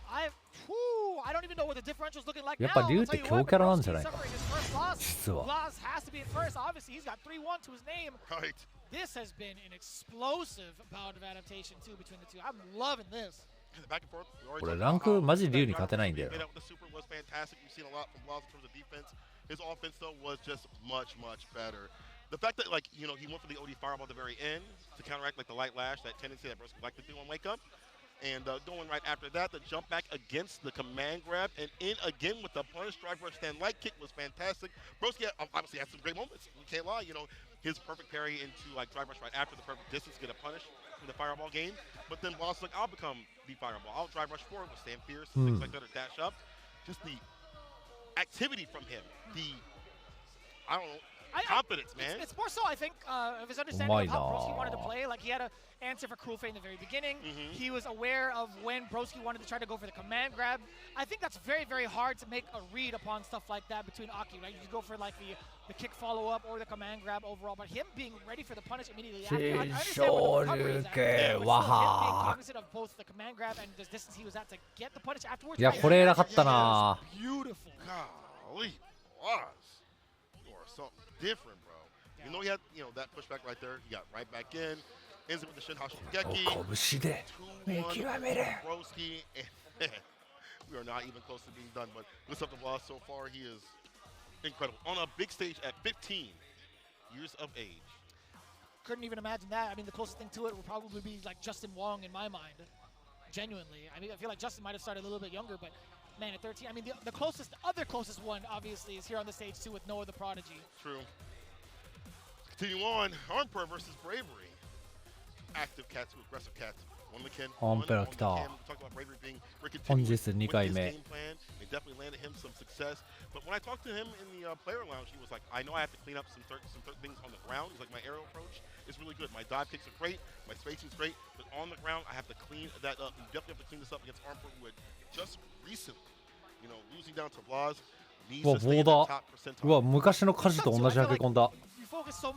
I don't even know what the differential's looking like や now. っぱ竜っ I'll て tell you 強 what, キャラなんじゃ Broski's ないか。 suffering his first loss. 実は。 Blaz has to be at first. Obviously, he's got 3-1 to his name. Right. This has been an explosive bout of adaptation too between the two. I'm loving this. Back and forth. We already これ talked ラン about ク how マジ that 竜に勝てないんだ driver よ made な。 out with the super was fantastic. We've seen a lot from Blaz in terms of defense. His offense though was just much better. The fact that like he went for the OD fireball at the very end to counteract like the light lash, that tendency that Broski like to do on wake up, and going right after that, the jump back against the command grab and in again with the punish drive rush stand light kick was fantastic. Broski obviously had some great moments. We can't lie, his perfect parry into like drive rush right after the perfect distance, get a punish from the fireball game. But then Blaz like, I'll become the fireball. I'll drive rush forward with stand fierce and things like that or dash up. Just the activity from him, I don't know. Confidence, man. It's more so, I think, of his understanding of how Why Broski wanted to not? play. Like, he had an answer for Cruel Fate in the very beginning. Mhm. He was aware of when Broski wanted to try to go for the command grab. I think that's very, very hard to make a read upon stuff like that between Aki, right? You go for, like, the kick follow-up or the command grab overall. But him being ready for the punish immediately after, I understand where the recovery is at. But still, him being わは cognizant of both the command grab and the distance he was at to get the punish afterwards. いや right? これ偉かったな。 Beautiful. Golly, Blaz, you are something different, bro. You know he had, that pushback right there. He got right back in. Ends it with the Shin Hashigeki. 拳で見極める。 Broski, and we are not even close to being done. But what's up to Blaz so far? He is incredible on a big stage at 15 years of age. Couldn't even imagine that. I mean, the closest thing to it would probably be like Justin Wong in my mind. Genuinely. I mean, I feel like Justin might have started a little bit younger, but man, at 13, I mean, the other closest one, obviously, is here on the stage too with Noah the Prodigy. True. Continue on. Armper versus Bravery. Active cats to aggressive cats. One McKin. Armper 来た。 Talk about Bravery being very 本 continuous 日2 with 回 his 目。 game plan. It definitely landed him some success. But when I talked to him in the player lounge, he was like, I know I have to clean up some things on the ground. He's like, my aerial approach is really good. My dive kicks are great. My spacing's great. But on the ground, I have to clean that up. You definitely have to clean this up against Armper, who had just recently, losing down to Blaz. うわ、棒だ。うわ、昔の火事と同じ駆け込んだ。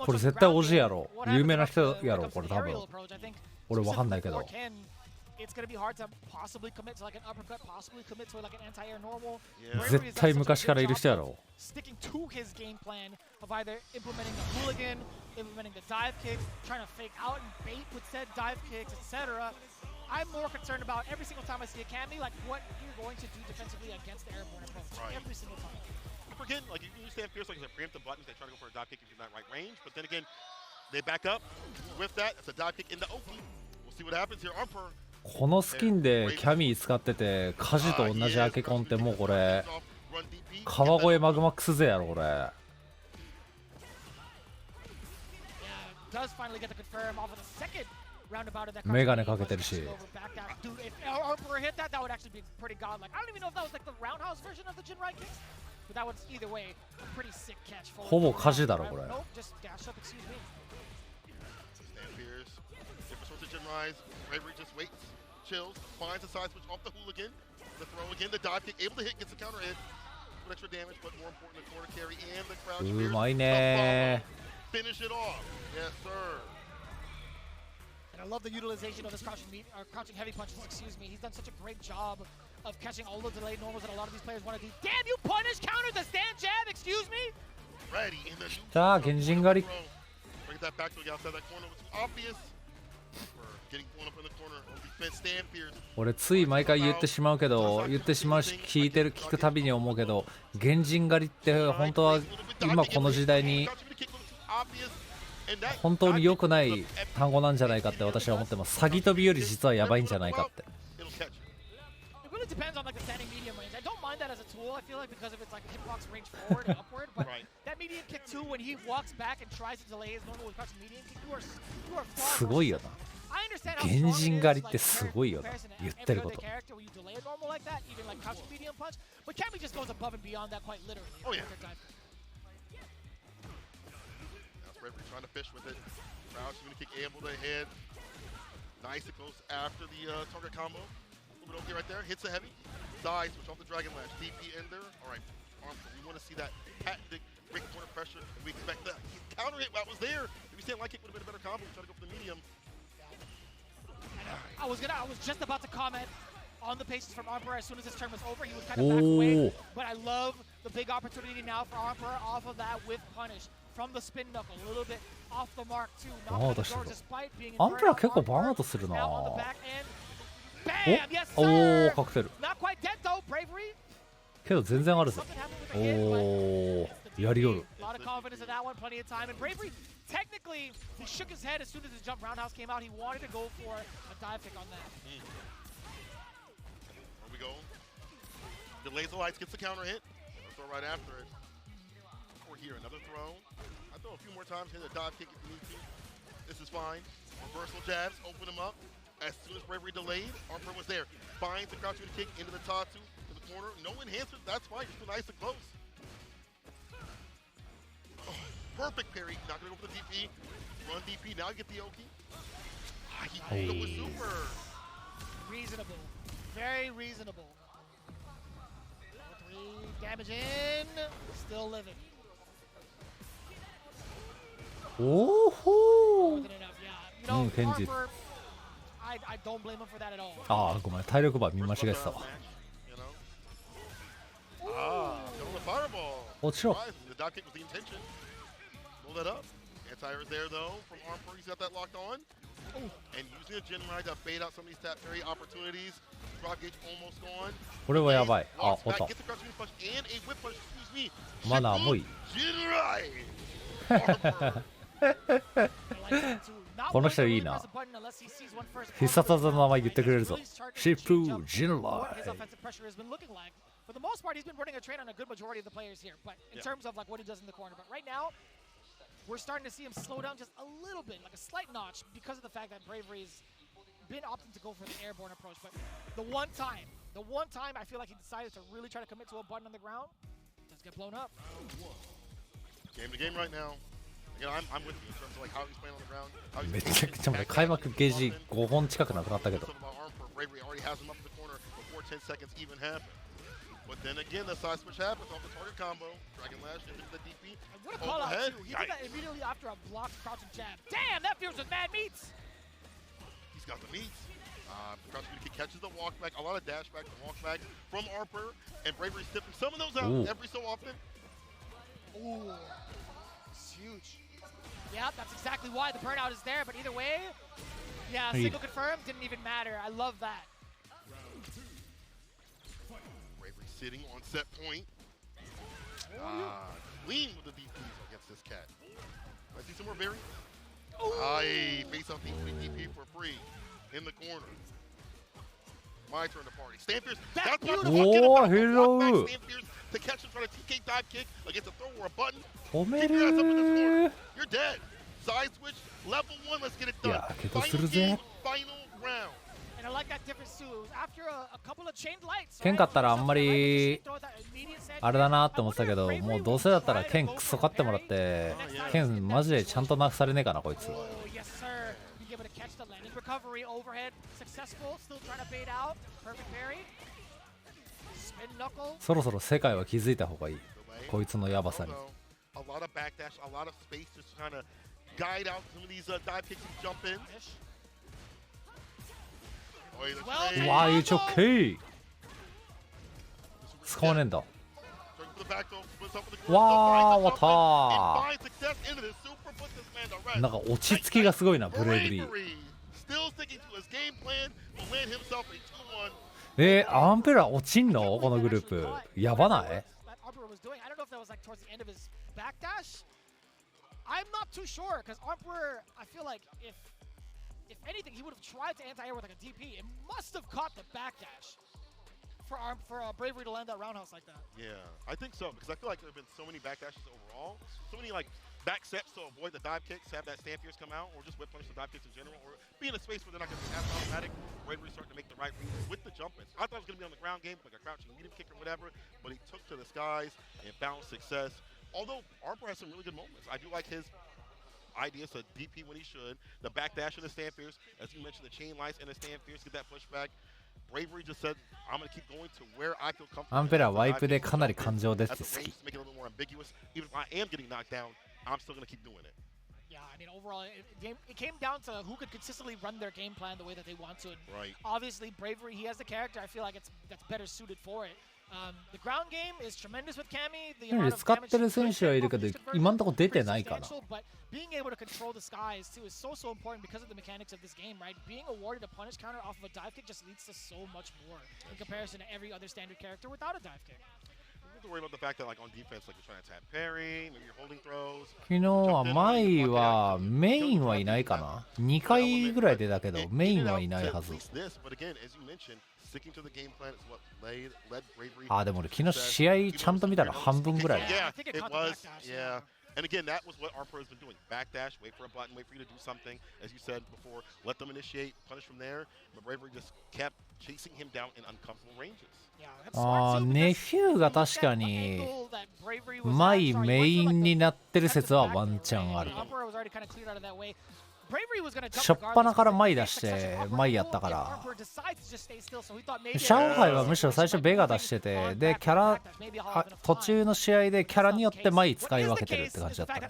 これ絶対おじやろ。有名な人やろ、これ多分。俺わかんないけど。 It's going to be hard to possibly commit to like an uppercut, possibly commit to like an anti-air normal. 絶対昔からいる人やろ。 Sticking to his game plan of either implementing the hooligan, implementing the dive kicks, trying to fake out and bait with said dive kicks, etc. I'm more concerned about every single time I see a Cammy, like what you're going to do defensively against the airborne approach. Right. Every single time. Again, like you stand fierce, like I said, preemptive buttons. They try to go for a dive kick if you're not right range. But then again, they back up with that. It's a dive kick into Oki. We'll see what happens here. Armper. このスキンでキャミー使ってて火事と同じアケコンってもうこれ川越マグマックス勢やろこれ。 Yeah, does finally get the confirm off of the second roundabout of that. メガネかけてるし。 Dude, if Armper hit that, that would actually be pretty godlike. I don't even know if that was like the roundhouse version of the Jinrai kicks, but that was either way a pretty sick catch. ほぼ火事だろこれ。 Nope, just dash up, excuse me. Stand fierce. Different sorts of Jinrais. Bravery just waits, chills, finds a side switch off the hooligan. The throw again, the dive kick, able to hit, gets a counter hit. With extra damage, but more important, the corner carry and the crouch. うまいね。 Finish it off. Yes, sir. And I love the utilization of his crouching heavy punches, excuse me. He's done such a great job of catching all the delayed normals that a lot of these players want to do. Damn, you punish counter the stand jab, excuse me? Ready in the さあ、原人狩り。 Bring that back to the outside that corner, which is obvious. For Getting blown up in the corner on defense. Stand Pierce. 俺つい毎回言ってしまうけど言ってしまうし聞くたびに思うけど原人狩りって本当は今この時代に本当に良くない単語なんじゃないかって私は思ってます。詐欺飛びより実はやばいんじゃないかって。It depends on like the standing medium range. I don't mind that as a tool. I feel like because of its like hitbox range forward and upward, but that medium kick too, when he walks back and tries to delay his normal with crouching medium kick, you are far. すごいよな。 I understand how 原 strong 人 it 狩 is りってすごいよな。言ってること。 every other character when you delay a normal like that, even like crouching medium punch, but Cammy just goes above and beyond that quite literally. Oh yeah. That's right. We're trying to fish with it. Crouch, going to kick able to head. Nice. It goes after the target combo. A little bit okay right there. Hits the heavy. Dies. Switch off the Dragon Lash. DP in there. All right. We want to see that patented break corner pressure. We expect that counter hit that was there. If you stand light kick would have been a better combo. We try to go for the medium. I was just about to comment on the paces from Emperor as soon as his turn was over. He was kind of back away, but I love the big opportunity now for Emperor off of that with punish from the spin knuckle, a little bit off the mark too. Not despite being Emperor 結構バーンアウトするな。 now on the back end. Bam! Yes, お sir. お、カクテル。 Not quite dead though. Bravery. けど全然あるぞ。 Something happened with the hit, おお、やりよる。 A lot of confidence in that one, plenty of time. And Bravery, technically, he shook his head as soon as his jump roundhouse came out. He wanted to go for a dive kick on that. There we go. Delays the lights, gets the counter hit. Throw right after it. We're here, another throw. I throw a few more times, hit a dive kick if you need to. This is fine. Reversal jabs, open him up. As soon as Bravery delayed, Emperor was there. Finds the crouch kick into the Tatsu, to the corner. No enhancers, that's fine. You're still nice and close. Perfect parry. Not going to go for the DP. Run DP. Now you get the Oki. He goes with super. Reasonable. Very reasonable. 3 damage in. Still living. Oh ho. More than enough, yeah. You know, Harper, I don't blame him for that at all. ああ、ごめん。体力バー見間違えてたわ。落ちろ。 The dot kick was the intention. Pull that up. Anti-air is there though from Emperor. He's got that locked on. And using a Gen Ride to bait out some of these tap parry opportunities. Drop gauge almost gone. これはやばい。あ、おった。 Gets the crouch punch and a whip punch. Excuse me. まだ重い。 Gen Ride. この人いいな。必殺技の名前言ってくれるぞ。シップジェネラル。 For the most part, he's been running a train on a good majority of the players here. But in terms of like what he does in the corner, but right now, we're starting to see him slow down just a little bit, like a slight notch, because of the fact that Bravery's been opting to go for the airborne approach. But the one time I feel like he decided to really try to commit to a button on the ground, does get blown up. Game to game right now. Again, I'm with you in terms of like how he's playing on the ground. めちゃくちゃ前開幕ゲージ5本近くなくなったけど。 Bravery already has him up in the corner before 10 seconds even happen. But then again, the side switch happens off the target combo. Dragon Lash into the DP. What a call out too. He did that immediately after a blocked crouching jab. Damn, that feels with mad meats. He's got the meats. Crouching kick catches the walk back. A lot of dash back and walk back from Emperor. And Bravery stiffing some of those out every so often. Ooh, it's huge. Yeah, that's exactly why the burnout is there. But either way, yeah, single confirmed didn't even matter. I love that. Sitting on set point. Clean with the DPs against this cat. I see some more Barry. Face off the DP for free in the corner. My turn to party. Stampers. That's what I'm talking about. Hello. Stampers to catch him trying to TK dive kick against a throw or a button. Keep your ass up in this corner. You're dead. Side switch. Level 1. Let's get it done. Final game. Final round. I like that difference too. After a couple of chained lights. 剣勝ったらあんまりあれだなって思ってたけど、もうどうせだったら剣クソ勝ってもらって、剣マジでちゃんとなくされねえかなこいつ。そろそろ世界は気づいた方がいい。こいつのヤバさに。わあ、一応 K 使わねえんだ。わあ、終わったー。なんか落ち着きがすごいな、ブレイブリー。get himself a 2-1. アンペラ落ちんのこのグループ。やばない？ I don't know if that was like towards the end of his backdash. I'm not too sure because Emperor, I feel like if anything, he would have tried to anti-air with like a DP. It must have caught the backdash for Bravery to land that roundhouse like that. Yeah, I think so because I feel like there have been so many backdashes overall, so many like back steps to avoid the dive kicks, have that stand fierce come out, or just whip punish the dive kicks in general, or be in a space where they're not going to be as automatic. Bravery starting to make the right reads with the jump ins. I thought it was going to be on the ground game, like a crouching medium kick or whatever, but he took to the skies and found success. Although Arper has some really good moments. I do like his ideas to DP when he should, the backdash and the stand fierce, as you mentioned, the chain lights and the stand fierce, get that pushback. Bravery just said, I'm going to keep going to where I feel comfortable. アンペラワイプでかなり感情出て好 That's the き range to make it a little more ambiguous. Even if I am getting knocked down, I'm still going to keep doing it. Yeah, I mean, overall, it came down to who could consistently run their game plan the way that they want to. And Right. obviously, Bravery, he has the character. I feel like that's better suited for it. The ground game is tremendous with Cammy. The amount of 使ってる選手はいるけど今んとこ出てないかな。 But being able to control the skies too is so important because of the mechanics of this game, right? Being awarded a punish counter off of a dive kick just leads to so much more in comparison to every other standard character without a dive kick. You have to worry about the fact that, like, on defense, like, you're trying to tap parry, maybe you're holding throws. 昨日は前はメインはいないかな。2回ぐらい出たけどメインはいないはず。 あ、でも俺昨日試合ちゃんと見たら半分ぐらい。 Yeah, it was. Yeah. And again, that was what Arper has been doing. Backdash, wait for a button, wait for you to do something. As you said before, let them initiate, punish from there. But Bravery just kept chasing him down in uncomfortable ranges. あー、ネフューが確かに前メインになってる説はワンチャンある。しょっぱなから前出して前やったから。上海はむしろ最初ベガ出してて、でキャラ途中の試合でキャラによって前使い分けてるって感じだったね。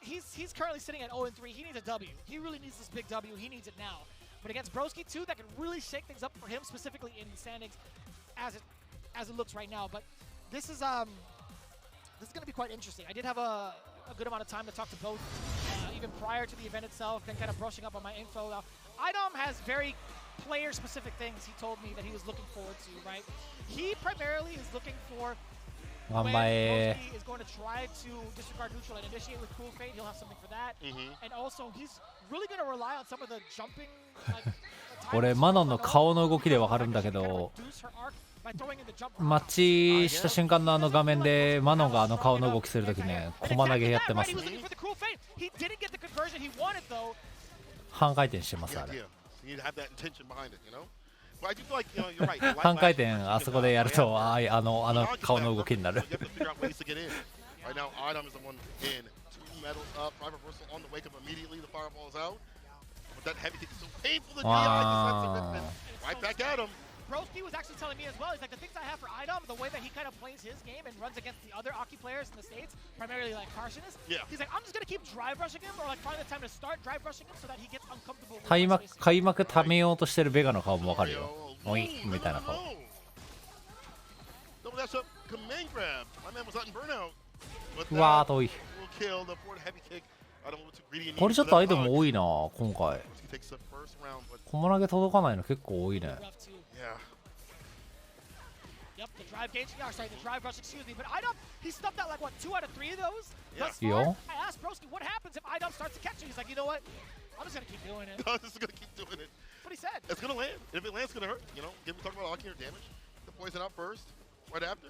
He's currently sitting at 0-3. He needs a W. He really needs this big W. He needs it now. But against Broski too, that could really shake things up for him, specifically in the standings, as it looks right now. But this is going to be quite interesting. I did have a good amount of time to talk to both, even prior to the event itself, then kind of brushing up on my info. Now, Idom has very player-specific things he told me that he was looking forward to, right? He primarily is looking for when Broski is going to try to disregard neutral and initiate with Cool Fate, he'll have something for that. And also, he's really going to rely on some of the jumping. 俺マノンの顔の動きでわかるんだけど、マッチした瞬間のあの画面でマノンがあの顔の動きするときね、駒投げやってますね。半回転してますあれ。半回転あそこでやるとあの顔の動きになる。Broski was actually telling me as well, he's like, the things I have for Idom, the way that he kind of plays his game and runs against the other Aki players in the States, primarily like Carsonist, he's like, I'm just going to keep drive rushing him or like find the time to start drive rushing him so that he gets uncomfortable with my space. 開幕ためようとしてるベガの顔もわかるよ。おいみたいな顔。うわー遠い。これちょっとアイドム多いな今回。駒投げ届かないの結構多いね。Yep, the drive gauge. Yeah, sorry, the drive rush. Excuse me, but Idom, he stuffed out like what 2 out of 3 of those. Thus far. I asked Broski, what happens if Idom starts to catch him? He's like, you know what? I'm just gonna keep doing it. I'm just gonna keep doing it. That's what he said. It's gonna land. If it lands, it's gonna hurt. You know, again, we talk about Aki or damage. The poison out first, right after.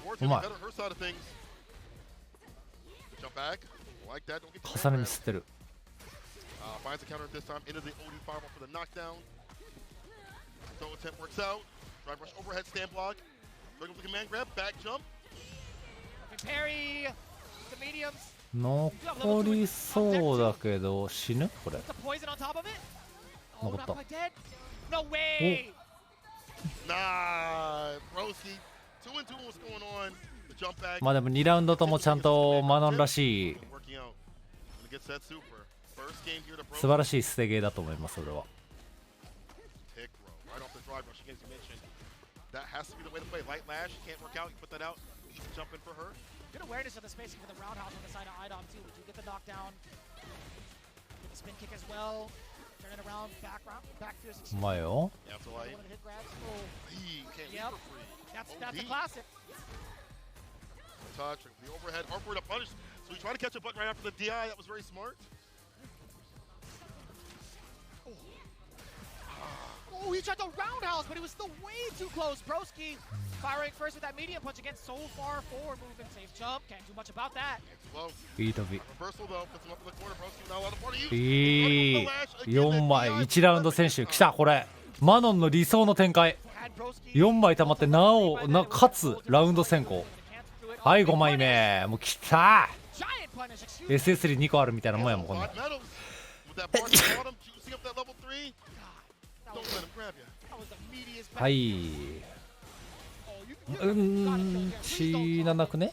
Or it's gonna be better on her side of things. Jump back. Like that. Don't get the 重ねミスってる。Finds the counter this time into the OD fireball for the knockdown. Throw attempt works out. Drive rush overhead stand block. Regular command grab, back jump. Parry. The mediums. 残りそうだけど死ぬこれ。残った。No way. Nah, Broski. 2-2 what's going on. The jump back. まあでも2ラウンドともちゃんとマノンらしい素晴らしい捨てゲーだと思います俺は。That has to be the way to play. Light lash, can't work out. You put that out. Jump in for her. Good awareness of the spacing for the roundhouse on the side of IDOM too. You get the knockdown, get the spin kick as well. Turn it around, back to his. うまいよ。 Yeah, so like, One of the hit grabs. Oh, he can't Yep. leave for free. that's a OD. classic. Touch, the overhead, upward, a punish. So he tried to catch a button right after the DI. That was very smart. Oh, he tried the roundhouse, but he was still way too close. Broski firing first with that medium punch again. So far forward movement, safe jump. Can't do much about that. Well, いい飛び。 reversal though, puts him up in the corner. Broski now out of part of use. いい。4枚、1ラウンド選手。来た、これ。マノンの理想の展開。4枚溜まってかつラウンド先行。はい、5枚目。もう来た。SS32 個あるみたいなもんやもん、こんな。はい。死ななくね。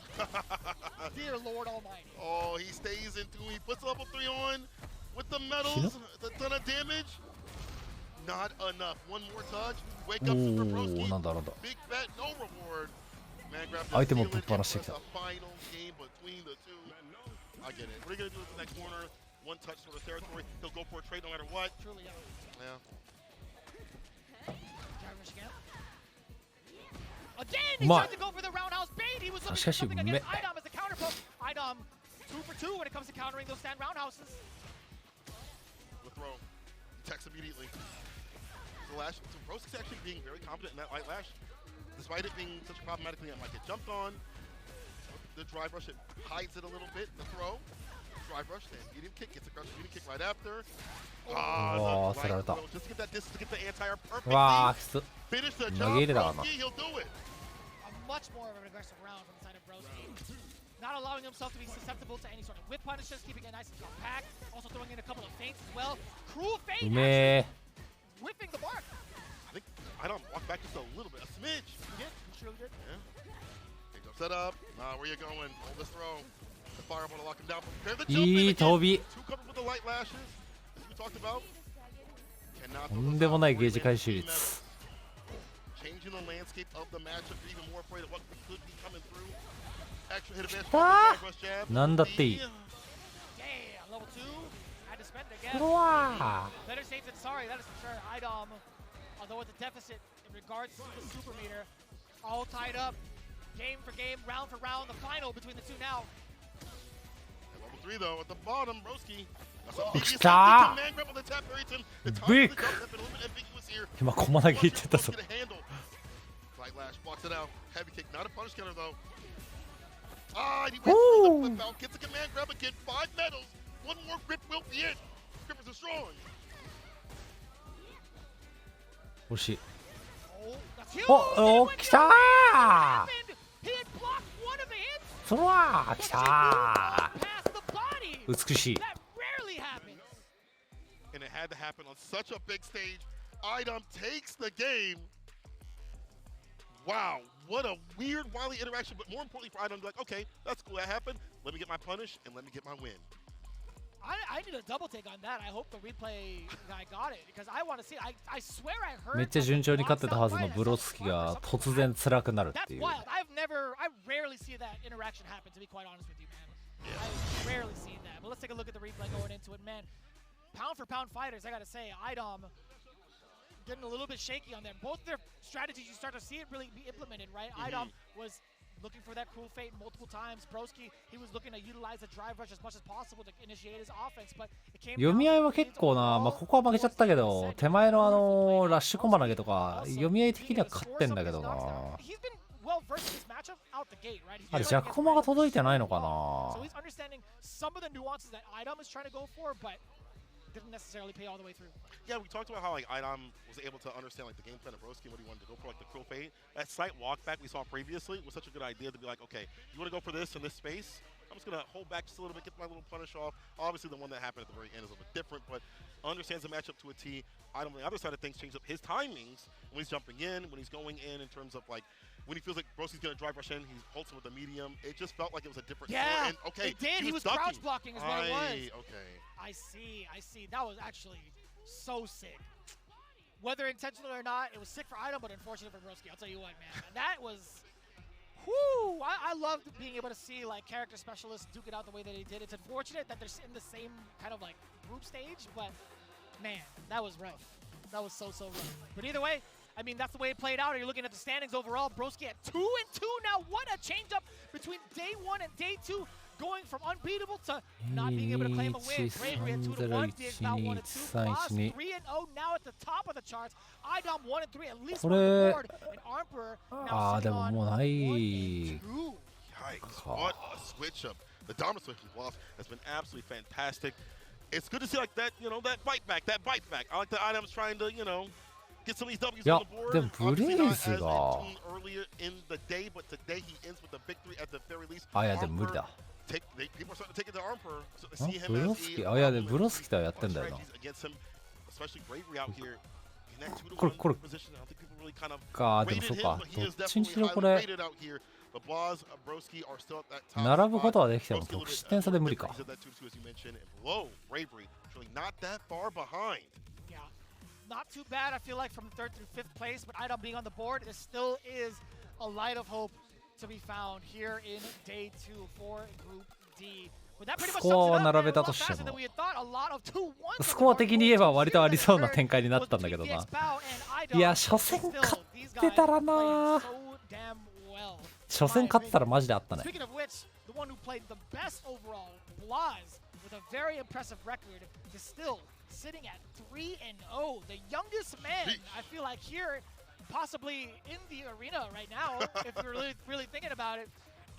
Oh, he stays in two. He puts level 3 on with the medals. A ton of damage. Not enough. One more touch. Wake up Super Broski. なんだなんだ。 Big bet, no reward. Man, grab 相手もぶっ放してきた。 a final game between the two. I get it. What are you gonna do with the next corner? One touch sort of territory. He'll go for a trade no matter what. Truly, yeah. Yeah. Again, he tried to go for the roundhouse bait. He was looking for something against IDOM as a counter poke. IDOM 2 for 2 when it comes to countering those stand roundhouses. The throw. Attacks immediately. The lash. So Broski's actually being very confident in that light lash. Despite it being such a problematic thing, it might get jumped on. The drive rush, it hides it a little bit. The throw. Drive rush, then medium kick. Gets a crush medium kick right after. Oh, the light throw. Just to get that distance, to get the anti-air perfectly. わあ、きつ。 Finish the 投 job, げ入れたかな。 Broski. He'll do it. Much more of an aggressive round from the side of Broski. Not allowing himself to be susceptible to any sort of whip punishes, keeping it nice and compact. Also throwing in a couple of feints as well. Cruel feint うめえ。 whipping the mark. I think I don't walk back just a little bit, a smidge. He did. He surely did. Yeah. Big jump set up. Where you going? Hold this throw. The fireball to lock him down. Prepare the jump. いい飛び。 Two covered with the light lashes, as we talked about. Cannot とんでもないゲージ回収率。 Changing the landscape of the matchup. You're even more afraid of what could be coming through. Extra hit advantage. なんだっていい。 Damn, level 2. Had to spend again. うわ Better safe than sorry, that is for sure. IDOM, although with the deficit in regards to the super meter, all tied up, game for game, round for round, the final between the two now. Level 3 though, at the bottom, Broski. 来た The Big. time of the jump has been a little bit ambiguous here. 今駒投げいってたぞ。 Get a handle. Light lash blocks it out. Heavy kick, not a punish counter though. He waits for the flip out. Gets a command grab again. 5 medals. One more grip will be it. Grippers are strong. 惜しい。 Oh, that's huge! お、来たー He had blocked one of the hits! そら来た Past the body! ー美しい。 That rarely happens! And it had to happen on such a big stage. IDOM takes the game. Wow, what a weird, wily interaction. But more importantly for IDOM to be like, okay, that's cool, that happened. Let me get my punish and let me get my win. I did a double take on that. I hope the replay guy got it because I want to see. I swear I heard. めっちゃ順調に勝ってたはずのブロスキが突然辛くなるっていう。 That's wild. I rarely see that interaction happen. To be quite honest with you, man. I rarely see that. But let's take a look at the replay going into it, man. Pound for pound fighters, I gotta say, IDOM getting a little bit shaky on them. Both their strategies, you start to see it really be implemented, right? IDOM was looking for that cruel fate multiple times. Broski, he was looking to utilize the drive rush as much as possible to initiate his offense, but it came 読み合いは結構な、まあ、ここは負けちゃったけど、手前のラッシュコマ投げとか、読み合い的には勝ってんだけどな。あれ、ジャックコマが届いてないのかな。 didn't necessarily pay all the way through. Yeah, we talked about how like IDOM was able to understand like the game plan of Broski and what he wanted to go for, like the cruel fate. That slight walk back we saw previously was such a good idea to be like, okay, you want to go for this in this space? I'm just gonna hold back just a little bit, get my little punish off. Obviously, the one that happened at the very end is a little bit different, but understands the matchup to a T. IDOM on the other side of things changed up his timings when he's jumping in, when he's going in terms of like. When he feels like Broski's gonna drive rush in, he holds him with the medium. It just felt like it was a different. Yeah, and, okay, it did. He was ducking. crouch blocking is what it was. Okay. I see. That was actually so sick. Whether intentional or not, it was sick for IDOM, but unfortunate for Broski. I'll tell you what, man. That was. Whew, I loved being able to see like character specialists duke it out the way that they did. It's unfortunate that they're in the same kind of like group stage, but man, that was rough. That was so rough. But either way, I mean, that's the way it played out. You're looking at the standings overall. Broski at 2-2 now. What a change up between day 1 and day 2, going from unbeatable to not being able to claim a win. Bravery at 2-1, Diggs now 1-2, Boss 3-0 now at the top of the charts. IDOM 1-3, at least on the board, and Armper now sitting on 1-2. Yikes, what a switch up. The dominant switch of Lost has been absolutely fantastic. It's good to see like that, that bite back. I like the IDOM's trying to, get some of these W's on the board. でもブレイズが earlier in the day, but today he ends with a victory at the very least. あ、いやでも無理だ。 People are starting to take it to Armper. So they see him ブロスキあ、いやでもブロスキとはやってんだよな。 especially Bravery out here in that 2-1 position. I don't think people really kind of か、でも rated そう him, か。 but he ど is っちにし definitely ろこ highly れ rated out here. But Blaz, Broski are still at that top 並ぶことは spot. できても Broski a little 得 bit, 失点差で無理か。 different. He's at that 2-2 as you mentioned. And below, Bravery, really not that far behind. Yeah, not too bad, I feel like, from 3rd through 5th place, but IDOM being on the board, there still is a light of hope to be found here in day 2 for Group D. But that pretty much スコアを sums it up, 並べ man. た A と lot して faster も than we had thought. A lot of 2-1. スコア的に言えば割とありそうな展開になったんだけどな。いや、初戦勝ってたらな。初戦勝ってたらマジであったね。 Speaking of which, the one who played the best overall, Blaz, with a very impressive record, is still sitting at 3-0, the youngest man. I feel like here, possibly in the arena right now, if you're really thinking about it.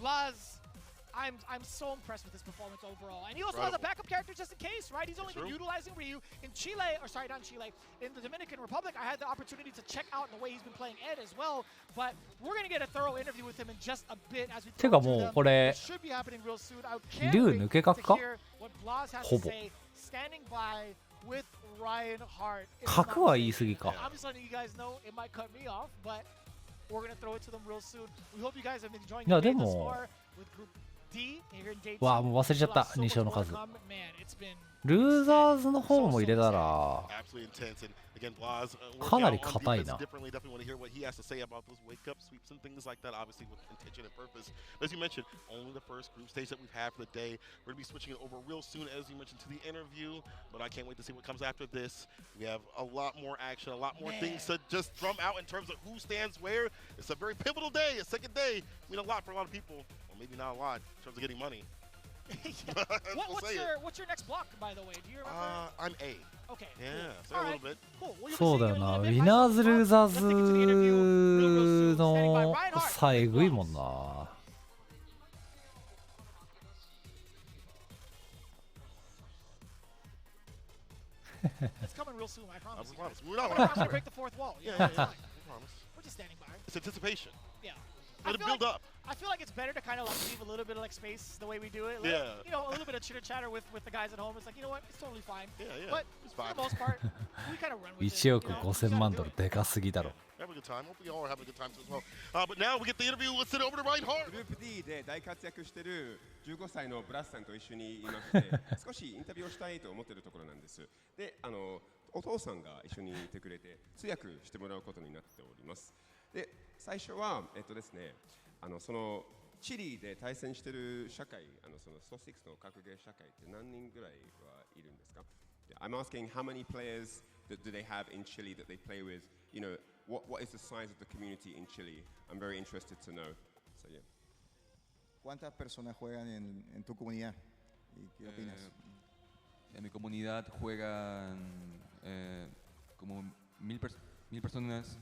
Blaz, I'm so impressed with his performance overall. And he also has a backup character just in case, right? He's only been utilizing Ryu in Chile, or sorry, not in Chile, in the Dominican Republic. I had the opportunity to check out the way he's been playing Ed as well. But we're going to get a thorough interview with him in just a bit as we てかもうこれ should be happening real soon. I can't 竜 wait 抜け角か to hear what Blaz has ほ to ぼ say, standing by with Ryan Hart. 角は言い過ぎか。 I'm just letting you guys know it might cut me off, but we're going to throw it to them real soon. We hope you guys have been enjoying いや the で day thus も far with Group D here in day 2. わあ、もう忘れちゃった。 So 2勝の much more 数 to。come. Man, it's been ルーザーズの方も入れたら Absolutely intense. And again, Blaz, かなり working out on 硬い defense な。 differently. Definitely want to hear what he has to say about those wake-up sweeps and things like that, obviously with intention and purpose. But as you mentioned, only the first group stage that we've had for the day. We're going to be switching it over real soon, as you mentioned, to the interview. But I can't wait to see what comes after this. We have a lot more action, a lot more things to just drum out in terms of who stands where. It's a very pivotal day, a second day. I mean, a lot for a lot of people. Well, maybe not a lot in terms of getting money. what's your next block, by the way? Do you remember? I'm A. Okay. Yeah, cool. so a All little right. bit. Cool. Well, you'll be そうだ seeing よ it a な。 little ウ bit ィ by ナーズ・ some ルーザー Let's get to the interview real, real soon. ズ Standing by の Ryan Hart. 差えぐいもんな。 It's coming real soon, I promise. I promise. I'm gonna break the fourth wall. Yeah, It's yeah. fine. I promise. We're just standing by. It's anticipation. Yeah. Let it build up. I feel like it's better to kind of like leave a little bit of like space the way we do it. Like, Yeah. You know, a little bit of chitter chatter with the guys at home. It's like, you know what? It's totally fine. Yeah, yeah. But It's for fine. the most part, we kind of run with it. 1億 you know? 5000 We 万 gotta ド do ル it. でかすぎだろ。 Have a good time. Hopefully you all are having a good time as well. But now we get the interview. Let's send it over to Ryan Hart. グループ D で大活躍している15歳のブラスさんと一緒にいまして少しインタビューをしたいと思っているところなんです。で、お父さんが一緒にいてくれて通訳してもらうことになっております。で、最初はですね、そのチリで対戦している社会、そのスト6の格ゲー社会って何人ぐらいはいるんですか？ I'm asking how many players do they have in Chile that they play with? You know, what is the size of the community in Chile? I'm very interested to know. So yeah. ¿Cuántas personas juegan en tu comunidad? ¿Y qué opinas? En mi comunidad juegan como 1000 personas.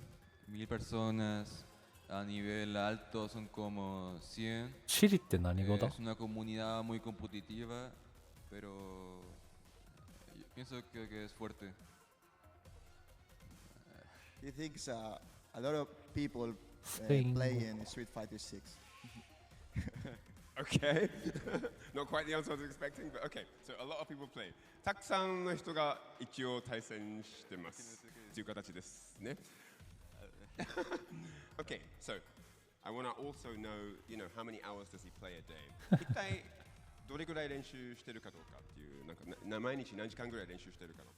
A nivel alto son como 100. チリって何語だ？ Es una comunidad muy competitiva, pero yo pienso que es fuerte. He thinks a lot of people Spain. play in Street Fighter 6. Okay. Not quite the answer I was expecting, but okay. So a lot of people play. たくさんの人が一応対戦してますという形ですね。Okay, so I want to also know, you know, how many hours does he play a day? 一体どれぐらい練習してるかどうかっていうなんか毎日何時間ぐらい練習してるかの。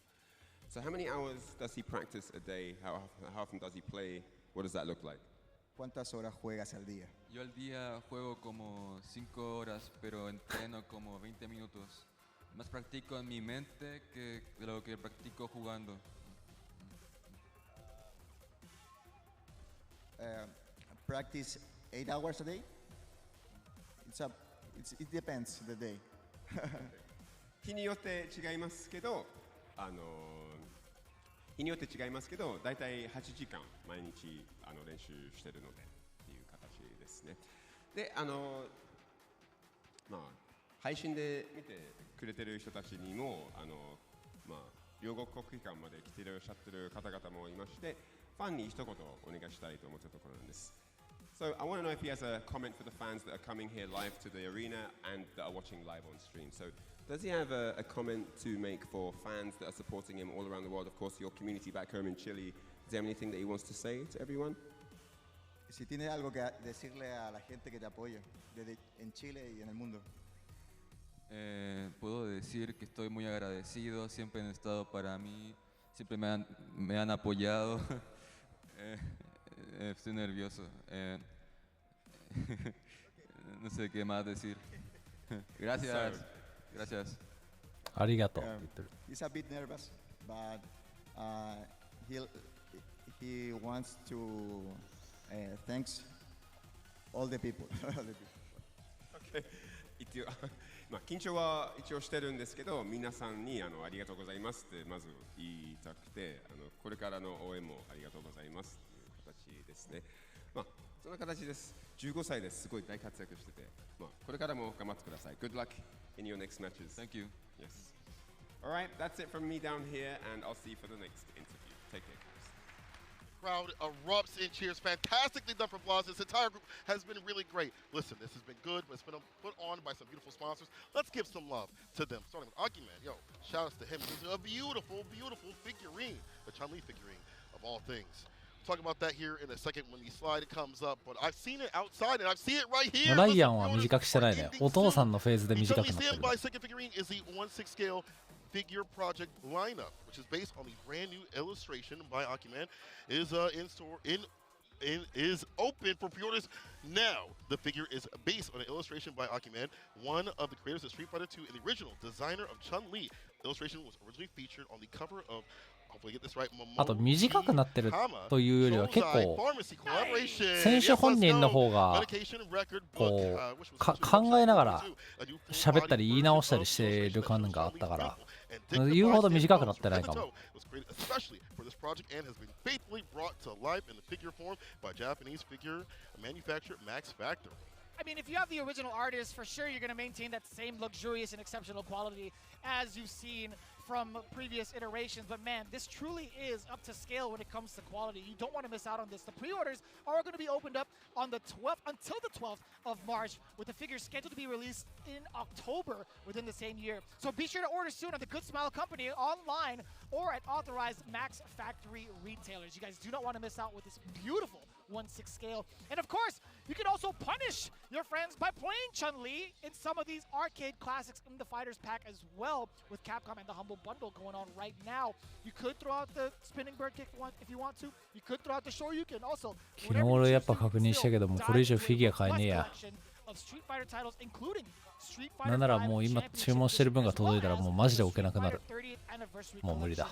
So how many hours does he practice a day? How often does he play? What does that look like? ¿Cuántas horas juegas al día? Yo al día juego como 5 horas, pero entreno como 20 minutos. Más practico en mi mente que lo que practico jugando. Practice 8 hours a day? It depends the day. 日によって違いますけど、日によって違いますけど、だいたい8時間毎日練習してるのでっていう形ですね。で、まあ配信で見てくれてる人たちにもまあ両国国技館まで来ていらっしゃってる方々もいまして、ファンに一言お願いしたいと思ってるところなんです。So I want to know if he has a comment for the fans that are coming here live to the arena and that are watching live on stream. So does he have a comment to make for fans that are supporting him all around the world? Of course, your community back home in Chile. Is there anything that he wants to say to everyone? Si tiene algo que decirle a la gente que te apoya en Chile y en el mundo. Puedo decir que estoy muy agradecido, siempre han estado para mí, siempre me han apoyado. Estoy nervioso. No sé qué más decir. Gracias. Gracias. Arigato. He's a bit nervous, but he wants to thanks all the people. Okay. まあ緊張は一応してるんですけど、皆さんにありがとうございますってまず言いたくて、これからの応援もありがとうございますっていう形ですね。まあそんな形です。15歳ですごい大活躍してて、まあこれからも頑張ってください。Good luck in your next matches. Thank you. Yes. All right, that's it from me down here, and I'll see you for the next interview. Take care, guys. Crowd erupts in cheers. Fantastically done from Blas. This entire group has been really great. Listen, this has been good, but it's been put on by some beautiful sponsors. Let's give some love to them. Starting with Aki Man. Yo, shout outs to him. He's a beautiful, beautiful figurine. The Chun-Li figurine of all things. We'll talk about that here in a second when the slide comes up, but I've seen it outside and I've seen it right here. ライアンは短くしてないね。お父さんのフェーズで短くなってる。The Chun-Li standby second figurine is the 1/6 scale figure project lineup, which is based on the brand new illustration by Akiman, is in store is open for pre-orders now. The figure is based on an illustration by Akiman, one of the creators of Street Fighter 2 and the original designer of Chun-Li. Illustration was originally featured on the cover of, hopefully get this right, あと短くなってるというよりは結構選手本人の方がこう考えながら喋ったり言い直したりしている感があったから言うほど短くなってないかも。I mean, if you have the original artist, for sure you're going to maintain that same luxurious and exceptional quality as you've seen from previous iterations. But man, this truly is up to scale when it comes to quality. You don't want to miss out on this. The pre-orders are going to be opened up on the 12th until the 12th of March, with the figure scheduled to be released in October within the same year. So be sure to order soon at the Good Smile Company online or at authorized Max Factory retailers. You guys do not want to miss out with this beautiful 1/6 scale. And of course, you can also punish your friends by playing Chun-Li in some of these arcade classics in the Fighters Pack as well, with Capcom and the Humble Bundle going on right now. You could throw out the spinning bird kick if you want to. You could throw out the Shoryuken also. 昨日俺やっぱ確認したけどもこれ以上フィギュア買えねえや。なんならもう今注文してる分が届いたらもうマジで置けなくなる。もう無理だ。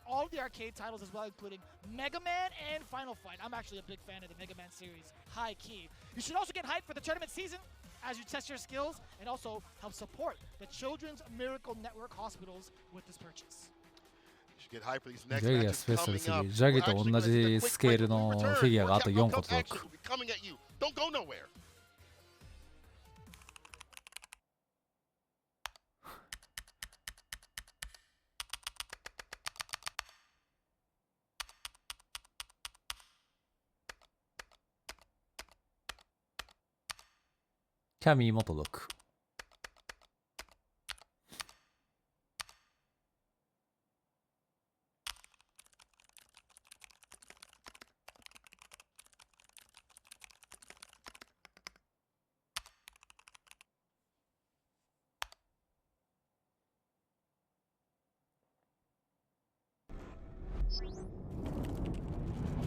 All the arcade titles as well, including Mega Man and Final Fight. I'm actually a big fan of the Mega Man series, high key. You should also get hyped for the tournament season as you test your skills and also help support the Children's Miracle Network hospitals with this purchase. ジャギがスペースですぎ、ジャギと同じスケールのフィギュアがあと4個届く。キャミーも届く。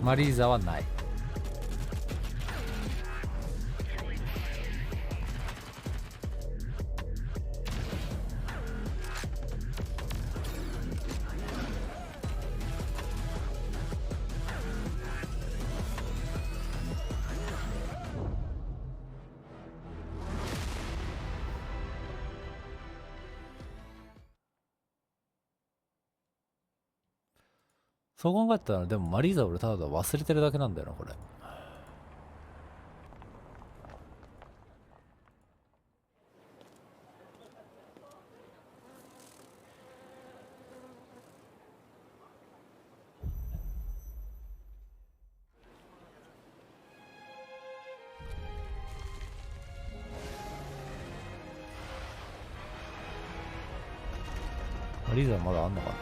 マリーザはない。そう考えたらでもマリーザ俺ただ忘れてるだけなんだよなこれ。マリーザまだあんのかな。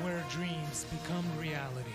Where dreams become reality.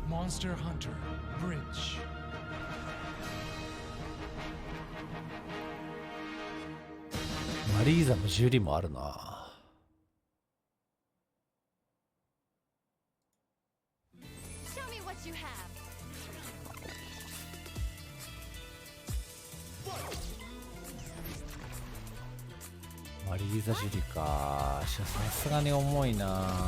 Monster Hunter Bridge. マリーザもジュリもあるな。Show me what you have. マリーザジュリか。さすがに重いな。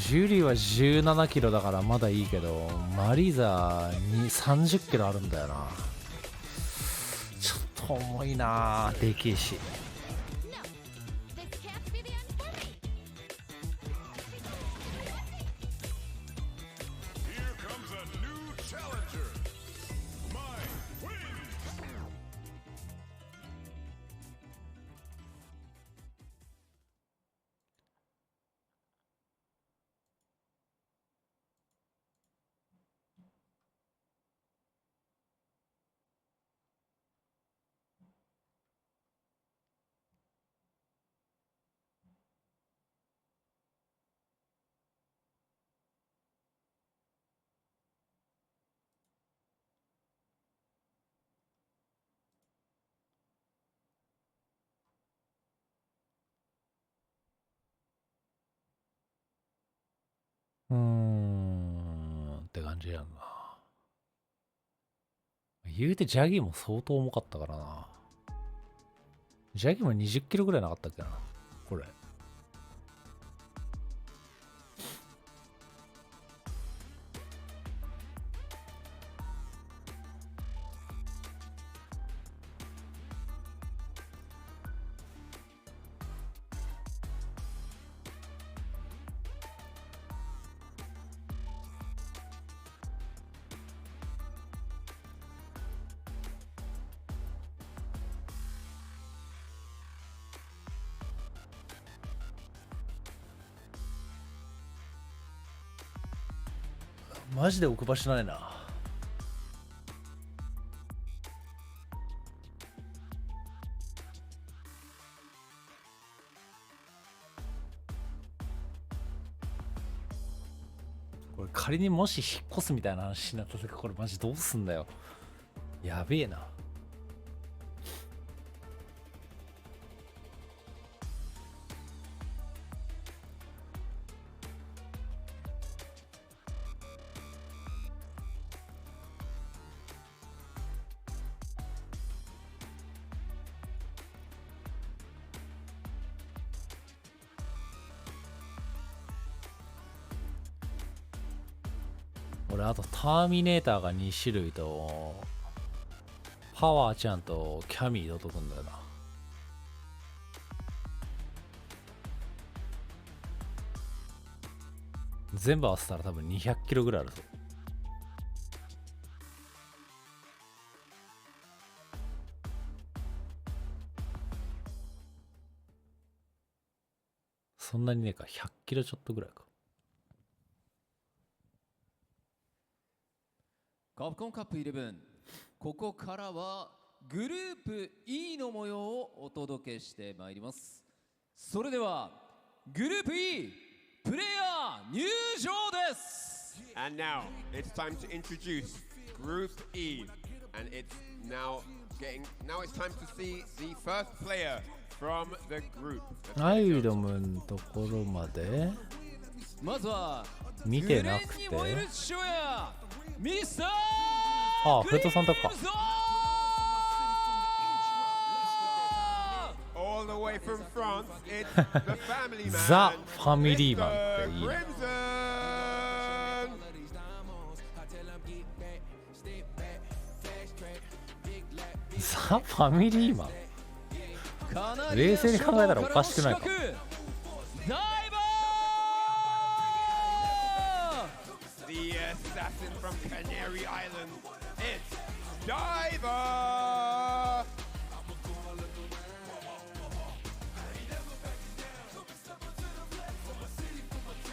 ジュリは17キロだからまだいいけど、マリーザに30キロあるんだよな。ちょっと重いな。でけえし。って感じやんな。言うてジャギも相当重かったからな。ジャギも20キロぐらいなかったっけなこれ。マジで置く場所ないな。これ仮にもし引っ越すみたいな話になった時これマジどうすんだよ。やべえな。俺あとターミネーターが2種類とパワーちゃんとキャミー入れとくんだよな。全部合わせたら多分200キロぐらいあるぞ。そんなにねえか、100キロちょっとぐらいか。カプコンカップ11、ここからはグループ E の模様をお届けしてまいります。それではグループ E プレイヤー入場です。 And now it's time to introduce Group E, and it's now time to see the first player from the group. アイロムのところまでまずは見てなくて、グレンに燃える父親ミスターあ、フレットさんとか。All the way from France, it's the family man. ザ・ファミリーマンっていいな。ザ・ファミリーマン、冷静に考えたらおかしくないか。The assassin from Canary Island, it's Diver!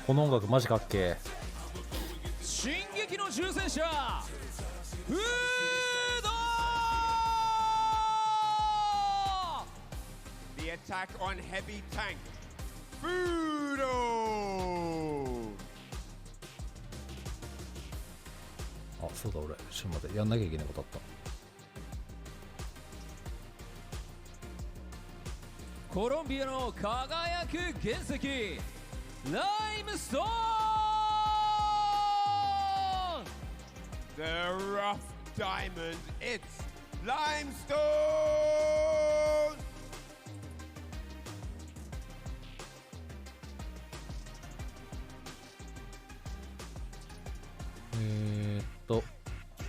この音楽マジかっけー。進撃の重戦車フード The attack on heavy tank, Fudo! あ、そうだ、俺ちょっと待って、やんなきゃいけないことあった。コロンビアの輝く原石ライムストーン The rough diamond, it's limestone!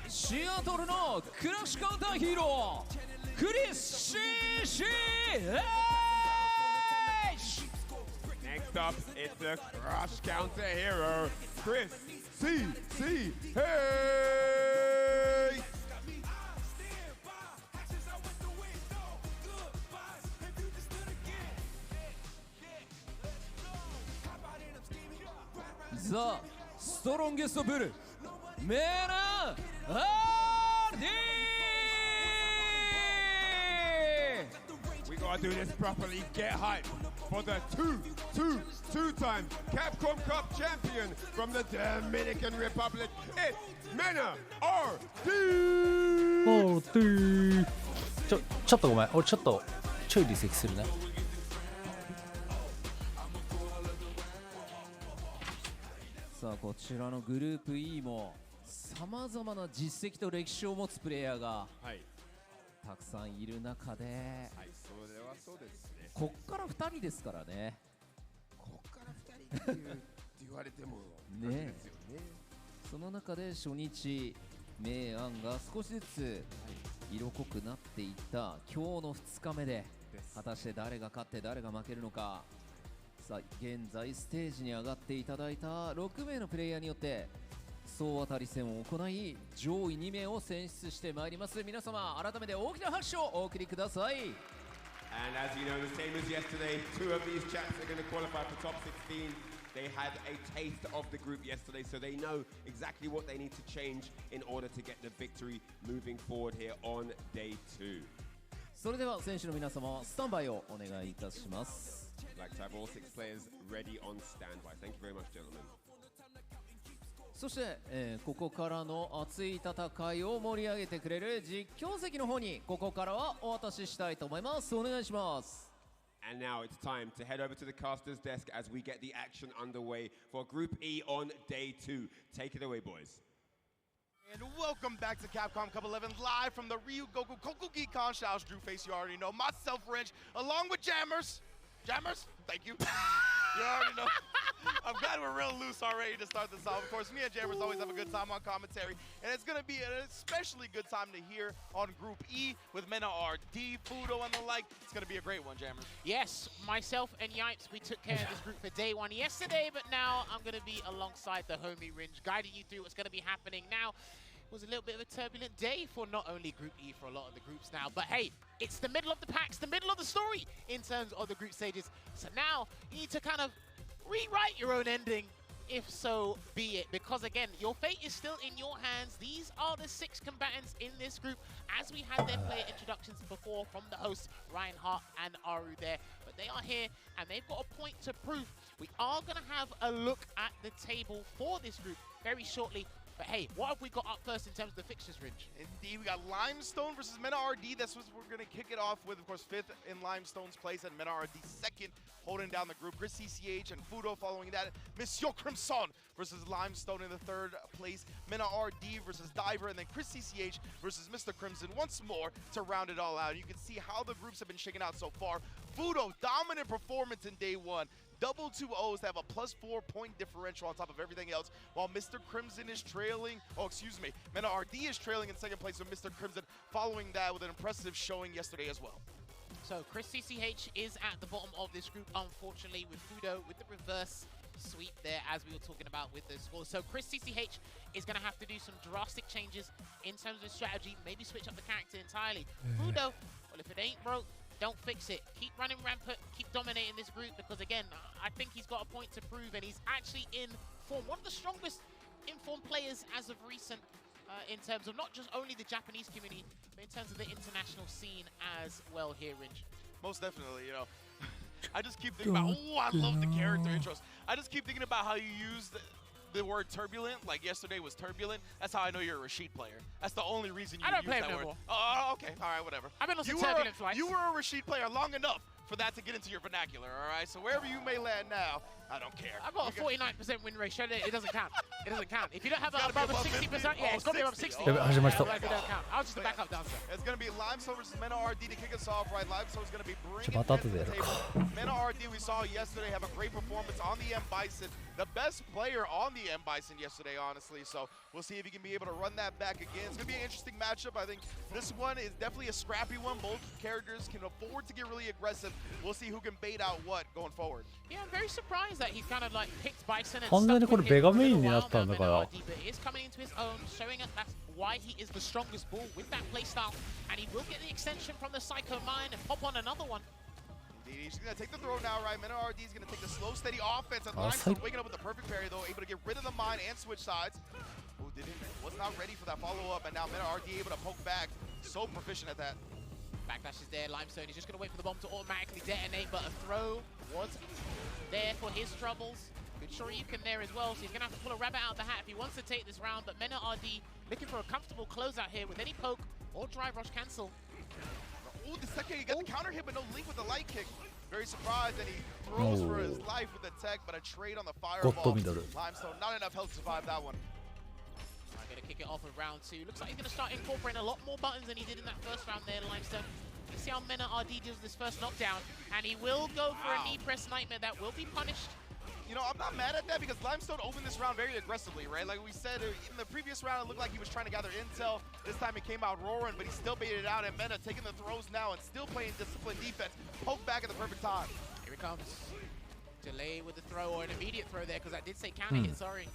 シアトルのクラッシュカウンターヒーロークリス CCH! Next up, it's the crush counter hero, Chris CC. Hey! ザ・ストロンゲストブルメナアーディ We gotta do this properly, get hype for the two-time Capcom Cup champion from the Dominican Republic. It's Mena RD! ちょっとごめん、俺ちょっとちょい離席するね。さあこちらのグループ E もさまざまな実績と歴史を持つプレイヤーがたくさんいる中で、そうですね。こっから2人ですからね。こっから2人って言われてもねですよね。その中で初日明暗が少しずつ色濃くなっていった今日の2日目で果たして誰が勝って誰が負けるのか。さあ現在ステージに上がっていただいた6名のプレイヤーによって総当たり戦を行い上位2名を選出してまいります。皆様改めて大きな拍手をお送りください。 And as you know, the same as yesterday, 2 of these chaps are going to qualify for top 16. They had a taste of the group yesterday, so they know exactly what they need to change in order to get the victory moving forward here on day 2. それでは選手の皆様スタンバイをお願いいたします。 I'd like to have all 6 players ready on standby. Thank you very much, gentlemen. そして、ここからの熱い戦いを盛り上げてくれる実況席の方にここからはお渡ししたいと思います。お願いします。 And now it's time to head over to the caster's desk as we get the action underway for Group E on day 2. Take it away, boys. And welcome back to Capcom Cup 11 live from the Ryugoku Kokugi Kanshao's Drew Face. You already know myself, Wrench, along with Jammers. Jammers, thank you. You already know. I'm glad we're real loose already to start this off. Of course, me and Jammers always have a good time on commentary, and it's going to be an especially good time to hear on Group E with Mena RD, Fudo, and the like. It's going to be a great one, Jammers. Yes, myself and Yipes, we took care of this group for day 1 yesterday, but now I'm going to be alongside the homie Ringe, guiding you through what's going to be happening now. was a little bit of a turbulent day for not only Group E for a lot of the groups now, but hey, it's the middle of the packs, the middle of the story in terms of the group stages. So now you need to kind of rewrite your own ending, if so be it, because again, your fate is still in your hands. These are the 6 combatants in this group, as we had their player introductions before from the hosts, Ryan Hart and Aru there. But they are here, and they've got a point to prove. We are going to have a look at the table for this group very shortly. But hey, what have we got up first in terms of the fixtures, Ridge? Indeed, we got Limestone versus Mena RD. That's what we're going to kick it off with. Of course, 5th in Limestone's place and Mena RD 2nd, holding down the group. Chris CCH and Fudo following that. Monsieur Crimson versus Limestone in the 3rd place. Mena RD versus Diver, and then Chris CCH versus Mr. Crimson once more to round it all out. You can see how the groups have been shaking out so far. Fudo, dominant performance in day 1. Double 2 O's to have a +4 point differential on top of everything else, while Mr. Crimson is trailing, Mena RD is trailing in 2nd place with Mr. Crimson, following that with an impressive showing yesterday as well. So Chris CCH is at the bottom of this group, unfortunately, with Fudo with the reverse sweep there, as we were talking about with the scores. So Chris CCH is going to have to do some drastic changes in terms of strategy, maybe switch up the character entirely. Fudo, well, if it ain't broke, don't fix it. Keep running rampant, keep dominating this group, because again, I think he's got a point to prove, and he's actually in form. One of the strongest informed players as of recent, in terms of not just only the Japanese community, but in terms of the international scene as well here, Ringe. Most definitely, you know. I just keep thinking about, I love the character intros. I just keep thinking about how you use the word turbulent, like yesterday was turbulent. That's how I know you're a Rashid player. That's the only reason you use that word. Oh, okay. All right, whatever. I've been listening to turbulent twice. You were a Rashid player long enough for that to get into your vernacular, all right? So wherever you may land now, I don't care. I've got a 49% win ratio. It doesn't count. It doesn't count. If you don't have above 60%, yeah, it's got to be above 60. Otherwise, it don't count. I'll just back up dancer. It's going to be Limestone versus Mena RD to kick us off, right? Limestone's going to be bringing it to the table. Mena RD, we saw yesterday, have a great performance on the M Bison. The best player on the M Bison yesterday, honestly. So we'll see if he can be able to run that back again. It's going to be an interesting matchup. I think this one is definitely a scrappy one. Both characters can afford to get really aggressive. We'll see who can bait out what going forward. Yeah, I'm very surprised that he's kind of like picked Bison and 完全にこれベガメインになったんだから but he is coming into his own, showing us that's why he is the strongest bull with that playstyle, and he will get the extension from the Psycho Mine and pop on another one. Indeed, he's going to take the throw now, right? Mena RD is going to take the slow, steady offense, and Limestone waking up with the perfect parry, though, able to get rid of the mine and switch sides. Oh, was not ready for that follow-up, and now Mena RD able to poke back. So proficient at that. Backdash is there, Limestone. He's just going to wait for the bomb to automatically detonate, but a throw was there for his troubles. Good Shoryuken there as well, so he's going to have to pull a rabbit out of the hat if he wants to take this round, but Mena RD looking for a comfortable closeout here with any poke or drive rush cancel. Oh, the second he got the counter hit, but no link with the light kick. Very surprised that he throws for his life with the tech, but a trade on the fireball. Limestone, not enough health to survive that one. I'm going to kick it off with round 2. Looks like he's going to start incorporating a lot more buttons than he did in that first round there, Limestone. Let's see how Mena RD deals with this first knockdown, and he will go for a knee press nightmare that will be punished. You know, I'm not mad at that because Limestone opened this round very aggressively, right? Like we said, in the previous round, it looked like he was trying to gather intel. This time it came out roaring, but he still baited it out, and Mena taking the throws now and still playing disciplined defense. Poke back at the perfect time. Here it comes. Delay with the throw, or an immediate throw there, because I did say counter hit, sorry.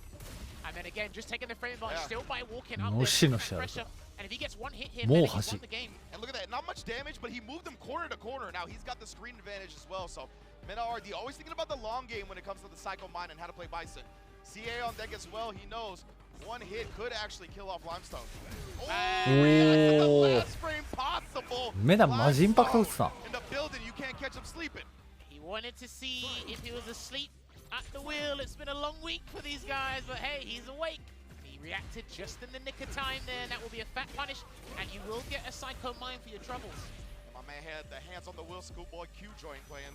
And then again, just taking the frame advantage, still by walking up there, pressure. And if he gets one hit here, Mena, he's won the game. And look at that, not much damage, but he moved him corner to corner. Now he's got the screen advantage as well, so Mena RD always thinking about the long game when it comes to the Psycho Mine and how to play Bison. CA on deck as well, he knows one hit could actually kill off Limestone. The last frame possible. 目だマジインパクト打ってた In the building, you can't catch him sleeping. He wanted to see if he was asleep at the wheel. It's been a long week for these guys, but hey, he's awake. He reacted just in the nick of time there, and that will be a fat punish, and you will get a Psycho Mine for your troubles. My man had the hands on the wheel schoolboy Q joint playing.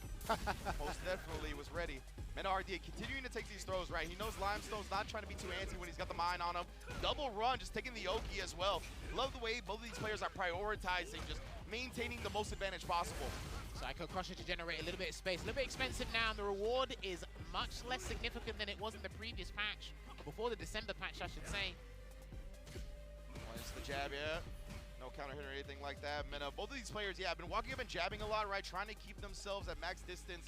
Most definitely was ready. Mena RD continuing to take these throws, right? He knows Limestone's not trying to be too antsy when he's got the mine on him. Double run, just taking the Oki as well. Love the way both of these players are prioritizing, just maintaining the most advantage possible. Psycho Crusher to generate a little bit of space. A little bit expensive now, and the reward is much less significant than it was in the previous patch. Or before the December patch, I should say. Once the jab, yeah. No counter hit or anything like that. Mena, both of these players, yeah, have been walking up and jabbing a lot, right? Trying to keep themselves at max distance.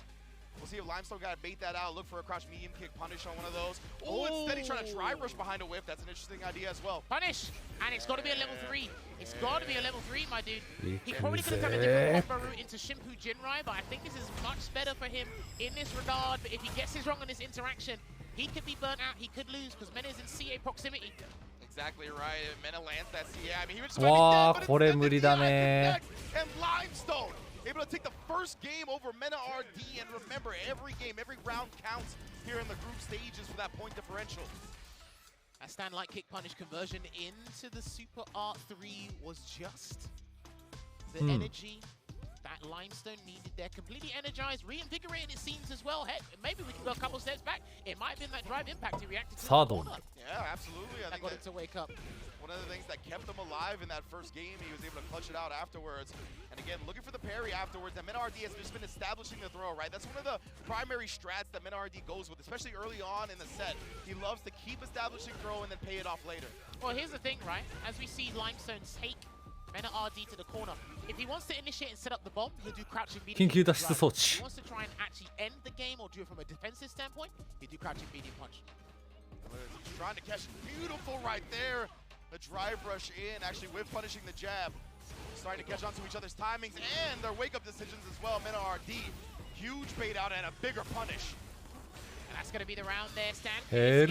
We'll see if Limestone got to bait that out, look for a crouch medium kick, punish on one of those. Oh, instead he's trying to drive rush behind a whip. That's an interesting idea as well. Punish! And it's got to be a level 3. It's got to be a level 3, my dude. He probably could have done a different combo route into Shimpu Jinrai, but I think this is much better for him in this regard. But if he gets this wrong in this interaction, he could be burnt out, he could lose, because Mena is in CA proximity. Exactly right. Mena lands that CA. I mean, he was Wow, これ無理だね。 And Limestone able to take the first game over Mena RD. And remember, every game, every round counts here in the group stages for that point differential. That stand light kick punish conversion into the Super Art 3 was just the energy that Limestone needed there. Completely energized, reinvigorated it seems as well. Heck, maybe we can go a couple steps back. It might have been that drive impact he reacted to. Yeah, absolutely. I think got him to wake up. One of the things that kept him alive in that first game, he was able to clutch it out afterwards. And again, looking for the parry afterwards. And Mena RD has just been establishing the throw, right? That's one of the primary strats that Mena RD goes with, especially early on in the set. He loves to keep establishing throw and then pay it off later. Well, here's the thing, right? As we see Limestone take Mena RD to the corner, if he wants to initiate and set up the bomb, he'll do crouching medium. 緊急脱出装 If he 置 wants to try and actually end the game or do it from a defensive standpoint, he'll do crouching medium punch. He's trying to catch beautiful right there. The drive rush in, actually with punishing the jab. Starting to catch on to each other's timings and their wake-up decisions as well. Mena RD, huge bait out and a bigger punish. And that's going to be the round there, Stan. Yeah.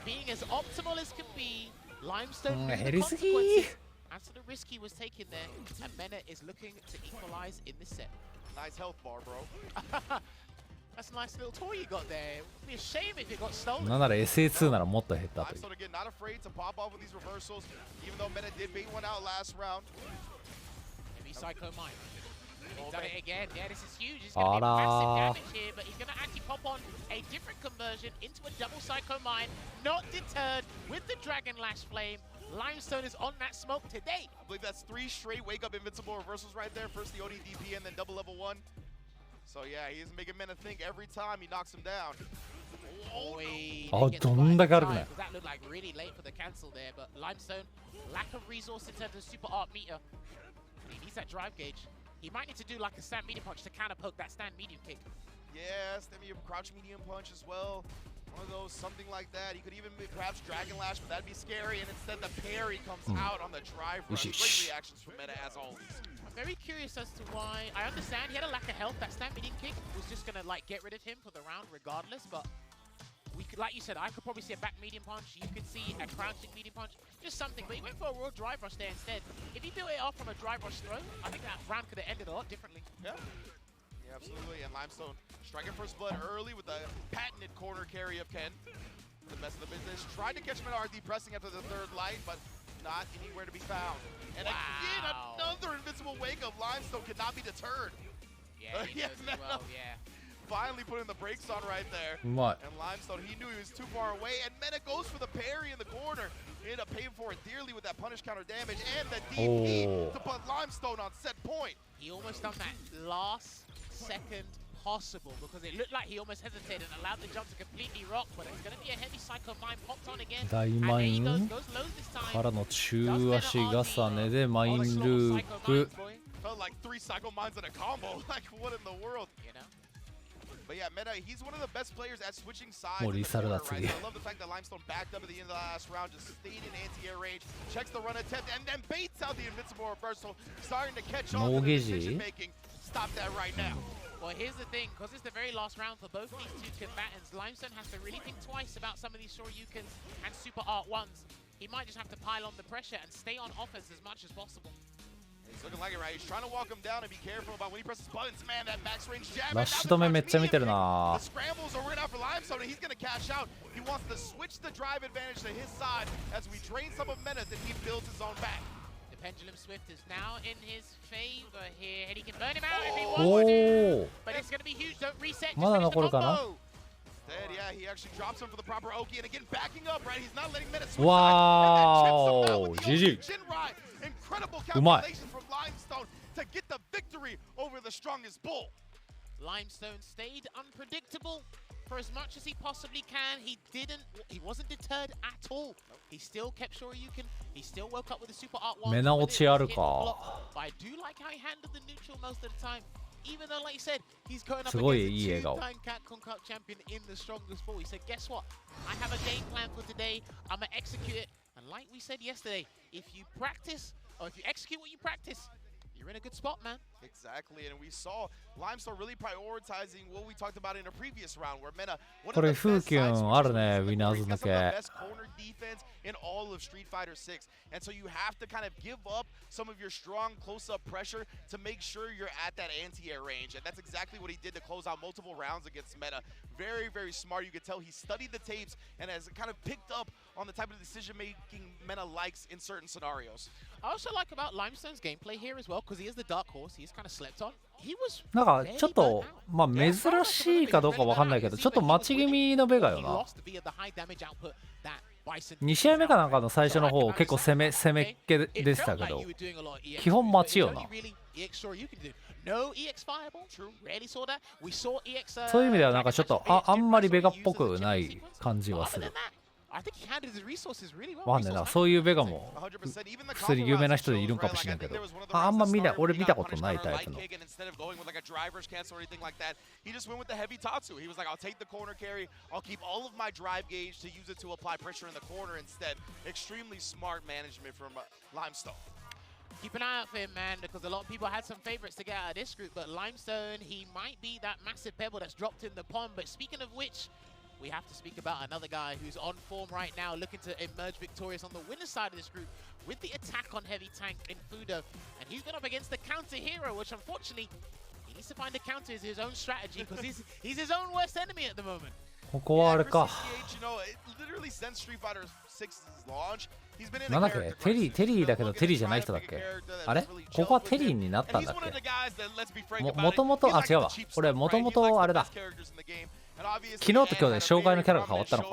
Being as optimal as can be, Limestone knew the 減りすぎ consequences. After the risk he was taking there, and Mena is looking to equalize in this set. Nice health bar, bro. That's a nice little toy you got there. It would be a shame if it got stolen. なんなら SA2 ならもっと減ったという Limestone again, not afraid to pop off with these reversals, even though Mena did bait one out last round. Maybe Psycho Mine. He's done it again. Yeah, this is huge. It's going to be massive damage here, but he's going to actually pop on a different conversion into a double Psycho Mine. Not deterred with the Dragon Lash Flame. Limestone is on that smoke today. I believe that's 3 straight wake-up invincible reversals right there. First the ODDP and then double level 1. So yeah, he is making Mena think every time he knocks him down. Oh, どんだけ悪くない That looked like really late for the cancel there, but Limestone, lack of resource in terms of super art meter. He needs that drive gauge. He might need to do like a stand medium punch to counter poke that stand medium kick. Yeah, stand medium crouch medium punch as well. One of those, something like that. He could even perhaps Dragon Lash, but that'd be scary. And instead the parry comes out on the drive rush. Great reactions from Mena as always. I'm very curious as to why. I understand he had a lack of health. That stand medium kick was just gonna like get rid of him for the round regardless, but we could, like you said, I could probably see a back medium punch. You could see a crouching medium punch, just something. But he went for a raw drive rush there instead. If he built it off from a drive rush throw, I think that round could have ended a lot differently. Yeah. Yeah, absolutely. And Limestone striking first blood early with the patented corner carry of Ken. The best of the business. Tried to catch him at RD pressing after the third light, but not anywhere to be found. And again, another invincible wake of Limestone cannot be deterred. Yeah, he knows it well, yeah. Finally putting the brakes on right there. What? And Limestone, he knew he was too far away. And Mena goes for the parry in the corner. He ended up paying for it dearly with that punish counter damage and the DP to put Limestone on set point. He almost done that last second possible because it looked like he almost hesitated and allowed the jump to completely rock, but it's going to be a heavy Psycho Mine popped on again. 大マイン Goes low this time. からの中足重ねでマインループ Felt like 3 Psycho Mines in a combo. Like, what in the world? You know? But yeah, Mena, he's one of the best players at switching sides. もうリサルだ Right? 次 So I love the fact that Limestone backed up at the end of the last round, just stayed in anti-air range, checks the run attempt, and then baits out the invincible reversal, starting to catch on to the decision making. Stop that right now. Well, here's the thing, because it's the very last round for both these two combatants, Limestone has to really think twice about some of these Shoryukens and Super Art 1s. He might just have to pile on the pressure and stay on offense as much as possible. He's looking like it, right? He's trying to walk him down and be careful about when he presses buttons. Man, that max range jab. ラッシュ止めめっちゃ見てるな The scrambles are working out for Limestone, and he's going to cash out. He wants to switch the drive advantage to his side as we drain some of Mena's and he builds his own back. The Pendulum Swift is now in his favor here, and he can burn him out if he wants to. But it's going to be huge. Don't reset. Just まだ finish the 残るかな combo. Instead, yeah, he actually drops him for the proper Oki, and again, backing up, right? He's not letting Mena switch Wow, sides. And that chips him out with the GG. Oki Jinrai. Incredible うまい calculations from Limestone to get the victory over the strongest bull. Limestone stayed unpredictable for as much as he possibly can. He wasn't deterred at all. He still kept Shoryuken. He still woke up with a Super Art 1. 目直しあるか But I do like how he handled the neutral most of the time. even though, like you said, he's going up すごい against いい a 笑顔。 two-time Capcom Cup champion in the strongest ball, he said, guess what? I have a game plan for today. I'm going to execute it. And like we said yesterday, if you practice, or if you execute what you practice, you're in a good spot, man. Exactly, and we saw Limestone really prioritizing what we talked about in a previous round, where Mena, one こ of れ the 風 best 景 side ある switchers ね、 in ウィ the ナー court. ズ He's だ got some of the け。 best corner defense in all of Street Fighter 6, and so you have to kind of give up some of your strong close-up pressure to make sure you're at that anti-air range, and that's exactly what he did to close out multiple rounds against Mena. Very, very smart. You could tell he studied the tapes and has kind of picked up on the type of decision-making Mena likes in certain scenarios. I also like about Limestone's gameplay here as well, because he is the dark horse. He's kind of slept on. He was なんかちょっと、まあ珍しいかどうかわかんないけど、ちょっと待ち気味のベガよな。 lost via the high damage output that Bison 2試合目かなんかの最初の方結構攻めっ気でしたけど、基本待ちよな。 No EX fireball. True. Rarely saw that. We saw EX. そういう意味ではなんかちょっとあんまりベガっぽくない感じはする。 I think he handled his resources really well. わかんねえな、そういうベガも普通に有名な人でいるんかもしれんけど、あんま俺見たことないタイプの。 He just went with the heavy Tatsu. He was like, I'll take the corner carry. I'll keep all of my drive gauge to use it to apply pressure in the corner instead. Extremely smart management from Limestone. Keep an eye out for him, man, because a lot of people had some favorites to get out of this group, but Limestone, he might be that massive pebble that's dropped in the pond. But speaking of which, we have to speak about another guy who's on form right now, looking to emerge victorious on the winner's side of this group with the attack on heavy tank in Fudo. And he's gone up against the counter hero, which unfortunately, he needs to find a counter as his own strategy, because he's his own worst enemy at the moment. ここはあれか。 なんだっけ、テリーだけどテリーじゃない人だっけ。あれここはテリーになったんだっけ。もともと、あ、違うわ。俺もともとあれだ。昨日と今日で障害のキャラが変わったのか。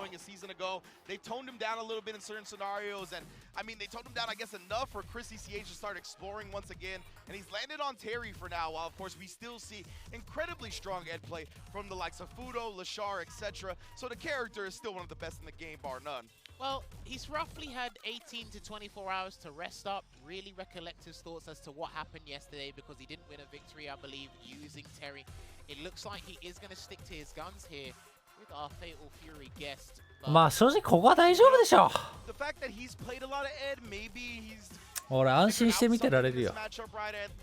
They toned him down a little bit in certain scenarios, and I mean, they toned him down, I guess, enough for Chris CCH to start exploring once again. And he's landed on Terry for now, while of course we still see incredibly strong ed play from the likes of Fudo, Lashar, etc. So the character is still one of the best in the game, bar none. Well, he's roughly had 18 to 24 hours to rest up, really recollect his thoughts as to what happened yesterday, because he didn't win a victory, I believe, using Terry. It looks like he is going to stick to his guns here with our Fatal Fury guest. まあ正直ここは大丈夫でしょ。 The fact that he's played a lot of ed, maybe he's 俺安心して見てられるよ。 At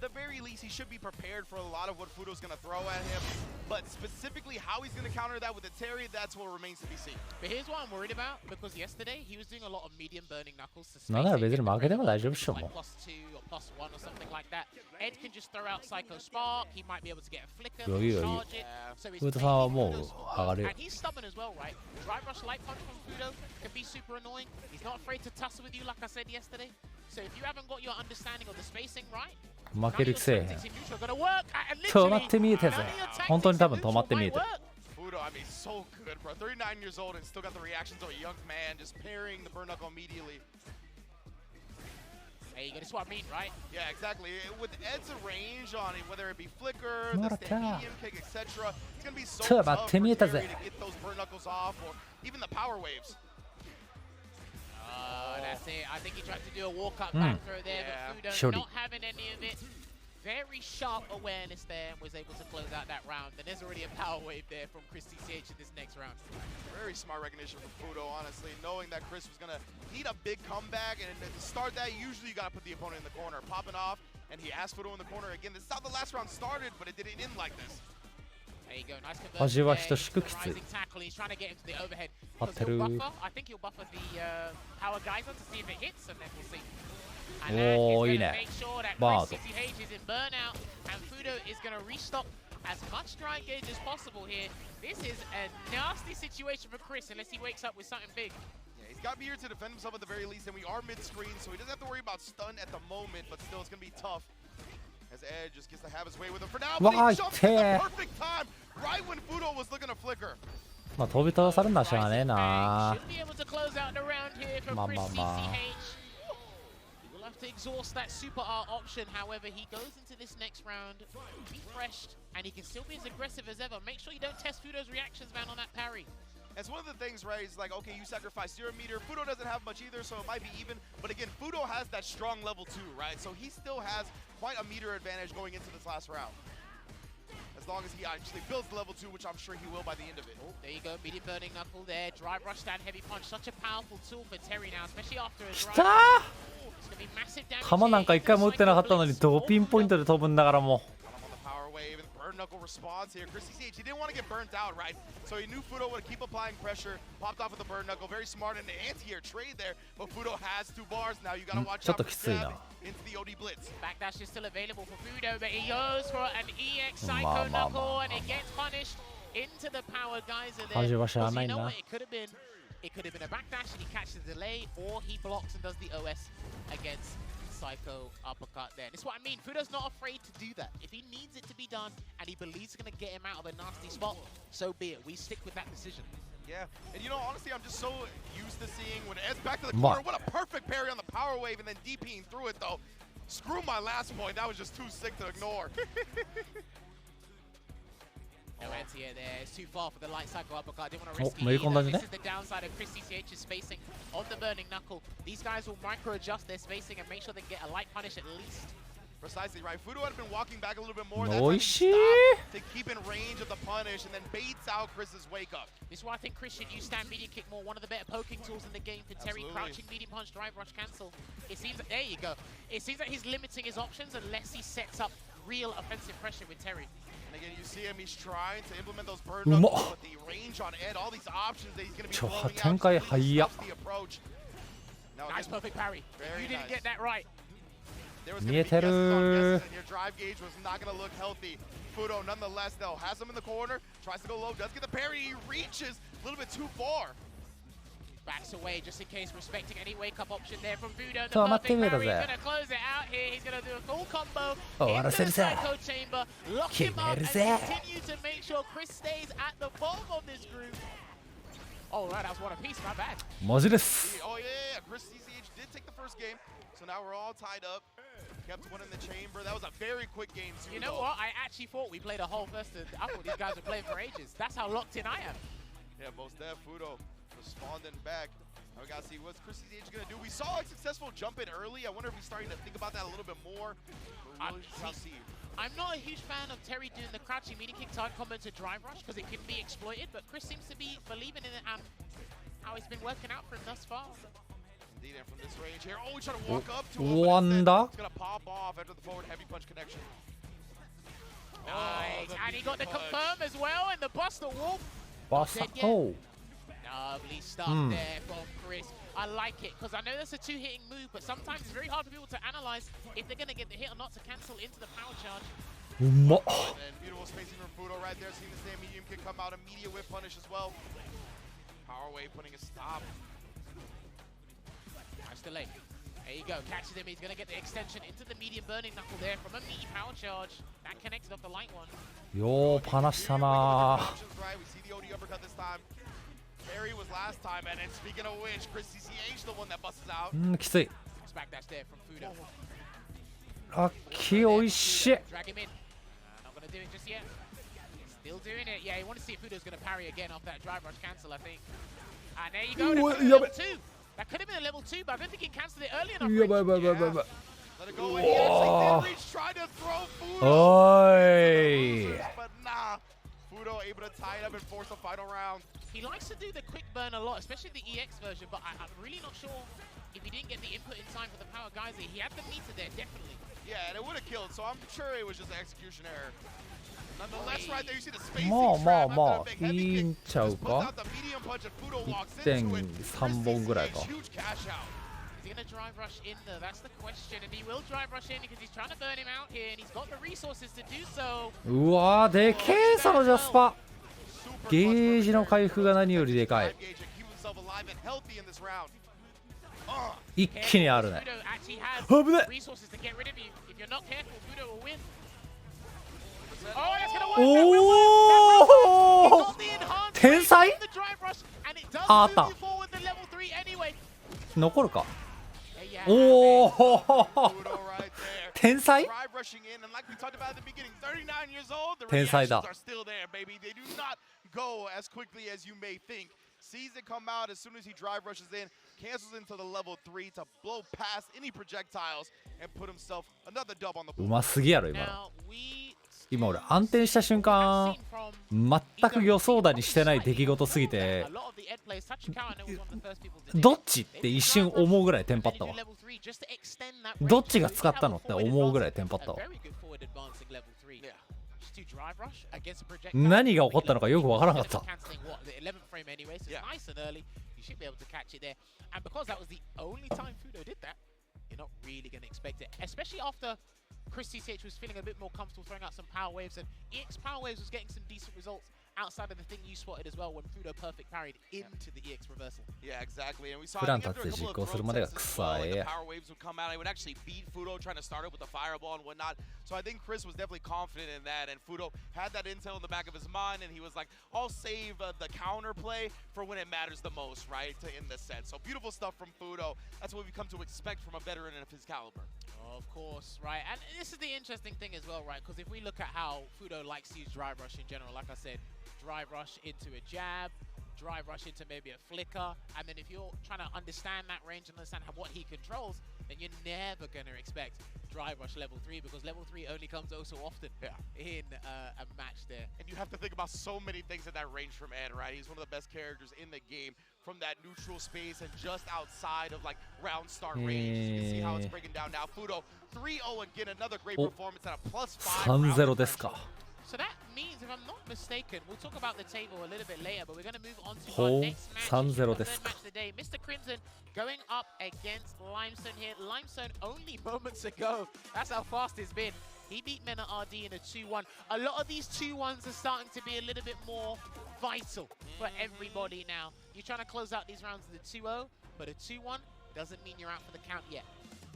the very least, he should be prepared for a lot of what Fudo's going to throw at him. But specifically how he's going to counter that with a Terry, that's what remains to be seen. But here's what I'm worried about, because yesterday he was doing a lot of medium burning knuckles to space. なんなら別に負けても大丈夫っしょもう。 +2 or +1 or something like that. Ed can just throw out Psycho Spark. He might be able to get a flicker, charge it. So he's フードさんはもう上がるよ。 and he's stubborn as well, right? Drive rush light punch from Fudo can be super annoying. He's not afraid to tussle with you, like I said yesterday. So if you haven't got your understanding of the spacing right, 負けるくせえへん。 gonna work. 止まって見えてぜ。本当に多分止まって見えてる。 Fudo, I mean, so good, bro. 39 years old and still got the reactions of a young man, just parrying the burn knuckle immediately. Hey, that's what I mean, right? Yeah, exactly. With Ed's range on it, whether it be flicker, the stand medium kick, etc., it's gonna be so tough for Terry to get those burn knuckles off, or even the power waves. That's it. I think he tried to do a walk-up back throw there, but Fudo not having any of it. Very sharp awareness there and was able to close out that round. And there's already a power wave there from Chris CCH in this next round. Very smart recognition from Fudo, honestly, knowing that Chris was going to need a big comeback. And to start that, usually you got to put the opponent in the corner. Popping off, and he asked Fudo in the corner again. This is how the last round started, but it didn't end like this. There you go, nice 味は等しくきつい。 rising tackle. He's trying to get into the overhead. Because he'll buffer. I think he'll buffer the power geyser to see if it hits, and then we'll see. And Oh, he'sいいね。 make sure that バー Chris ド。 CCH is in burnout, and Fudo is going to restock as much drive gauge as possible here. This is a nasty situation for Chris unless he wakes up with something big. Yeah, he's got Meteor to defend himself at the very least, and we are mid-screen, so he doesn't have to worry about stun at the moment, but still it's going to be tough. As Ed just gets to have his way with him for now, but he jumps at the perfect time, right when Fudo was looking to flicker. まあ飛び飛ばされるのはしゃあねえな。 Should be able to close out the round here for まあ Chris まあまあ。 CCH. He will have to exhaust that super art option. However, he goes into this next round refreshed, and he can still be as aggressive as ever. Make sure you don't test Fudo's reactions, man, on that parry. That's one of the things, right? It's like, okay, you sacrifice 0 meter. Fudo doesn't have much either, so it might be even. But again, Fudo has that strong level 2, right? So he still has quite a meter advantage going into this last round. long as he actually builds the level 2, which I'm sure he will by the end of it. Oh, there you go, medium burning knuckle there. Drive rush, stand heavy punch. Such a powerful tool for Terry now, especially after a drive. 球なんか一回も打ってなかったのにどうピンポイントで飛ぶんだからもう。Burn knuckle response here. Chris CCH, he didn't want to get burnt out, right? So he knew Fudo would keep applying pressure, popped off with the burn knuckle. Very smart in the anti-air trade there, but Fudo has 2 bars now. You gotta watch out for jab into the OD blitz. Backdash is still available for Fudo, but he goes for an EX Psycho knuckle, and it gets punished into the power geyser there. You know what? It could have been a backdash, and he catches the delay, or he blocks and does the OS against Psycho uppercut there. And it's what I mean. Fudo's not afraid to do that. If he needs it to be done and he believes it's going to get him out of a nasty spot, so be it. We stick with that decision. Yeah, and you know, honestly, I'm just so used to seeing when Ed's back to the corner. What a perfect parry on the power wave and then DPing through it, though. Screw my last point. That was just too sick to ignore. No anti-air there. It's too far for the light cycle uppercut. I didn't want to risk it. This is the downside of Chris CCH's spacing on the burning knuckle. These guys will micro-adjust their spacing and make sure they get a light punish at least. Precisely right. Fudo had been walking back a little bit more. Nice. To keep in range of the punish and then baits out Chris's wake up. This is why I think Chris should use stand medium kick more. One of the better poking tools in the game for Terry. Crouching medium punch, drive rush, cancel. It seems that, there you go. It seems that he's limiting his options unless he sets up real offensive pressure with Terry. And again, you see him, he's trying to implement those burn knuckles, but the range on Ed, all these options that he's going to be blowing out, the approach. Nice perfect parry. You didn't get that right. There was going to be guesses on guesses, and your drive gauge was not going to look healthy. Fudo, nonetheless, though, has him in the corner, tries to go low, does get the parry, he reaches a little bit too far. Backs away just in case, respecting any wake-up option there from Fudo. The perfect parry, he's going to close it out here. He's going to do a full combo into the Psycho Chamber, lock him up, and continue to make sure Chris stays at the bottom of this group. Oh, right, that was one apiece, my bad. Oh, yeah, Chris CCH did take the first game, so now we're all tied up. Kept one in the chamber. That was a very quick game, too. You know what? I actually thought we played a whole first. I thought these guys were playing for ages. That's how locked in I am. Yeah, most def, Fudo responding back. Now we gotta see what's Chris CCH gonna do. We saw a successful jump in early. I wonder if he's starting to think about that a little bit more. I'm not a huge fan of Terry doing the crouching medium kick time combo to drive rush because it can be exploited, but Chris seems to be believing in it and how it's been working out for him thus far. Indeed, and from this range here, oh, he's trying to walk up to him. It's gonna pop off after the forward heavy punch connection. Nice, and he got the confirm as well, and the Buster Wolf. Lovely stuff there from Chris. I like it because I know that's a 2-hitting move, but sometimes it's very hard for people to analyze if they're going to get the hit or not to cancel into the power charge. And beautiful spacing from Fudo right there. Seeing the same medium kick come out. Immediate whip punish as well. Power wave putting a stop. Nice delay. There you go. Catches him. He's going to get the extension into the medium burning knuckle there from a meaty power charge. That connected off the light one. Yo, panashita na. We see the OD uppercut this time. Terry was last time, and then speaking of which, Chris CCH the one that busts out. Backdash there from Fudo. Lucky, oishii. Drag him in. Not gonna do it just yet. Still doing it. Yeah, you want to see if Fudo's gonna parry again off that drive rush cancel, I think. And there you go. Level 2. That could have been a level 2, but I don't think he cancelled it early enough. Let it go. And he actually did reach, tried to throw Fudo. But nah. Fudo able to tie it up and force the final round. He likes to do the quick burn a lot, especially the EX version, but I'm really not sure if he didn't get the input in time for the power geyser. He had the meter there, definitely. Yeah, and it would have killed, so I'm sure it was just an exexecution error. Nonetheless, right there, you see the spacing trap after the big heavy kick. Just puts out the medium punch and Fudo walks into it. Huge cash out. Is he going to drive rush in there? That's the question. And he will drive rush in because he's trying to burn him out here, and he's got the resources to do so. うわー、でけえそのジャスパ。ゲージの回復が何よりでかい。一気にあるね。危ね。おお。天才？あった。残るか。おお。天才？天才だ。Go as quickly as you may think. Sees it come out as soon as he drive rushes in, cancels into the level 3 to blow past any projectiles and put himself another dub on the board. うますぎやろ今の。Now we 今俺安定した瞬間全く予想だにしてない出来事すぎてどっちって一瞬思うぐらいテンパったわ。どっちが使ったのって思うぐらいテンパったわ。何が起こったのかよくわからなかった。Chris CCH was feeling a bit more comfortable throwing out some power waves, and EX power waves was getting some decent results outside of the thing you spotted as well when Fudo perfect parried into the EX reversal. Yeah, exactly. And we saw プラン立てて実行するまでが臭い。 the power waves would come out. It would actually beat Fudo trying to start it with a fireball and whatnot. So I think Chris was definitely confident in that, and Fudo had that intel in the back of his mind, and he was like, I'll save the counter play for when it matters the most, right? In the set. So beautiful stuff from Fudo. That's what we've come to expect from a veteran of his caliber. Of course, right? And this is the interesting thing as well, right? Because if we look at how Fudo likes to use drive rush in general, like I said, drive rush into a jab, drive rush into maybe a flicker, and then if you're trying to understand that range and understand what he controls, then you're never going to expect drive rush level 3, because level 3 only comes oh so often in a match there. And you have to think about so many things at that range from Ed, right? He's one of the best characters in the game from that neutral space and just outside of like round start range. You can see how it's breaking down now. Fudo 3-0 again, another great performance at a +5. 3-0 ですか。 So that means, if I'm not mistaken, we'll talk about the table a little bit later, but we're going to move on to our next match. 3-0 The です third か。 match of the day. Mr. Crimson going up against Limestone here. Limestone only moments ago. That's how fast it's been. He beat Mena RD in a 2-1. A lot of these 2-1s are starting to be a little bit more vital for everybody now. You're trying to close out these rounds with a 2-0, but a 2-1 doesn't mean you're out for the count yet.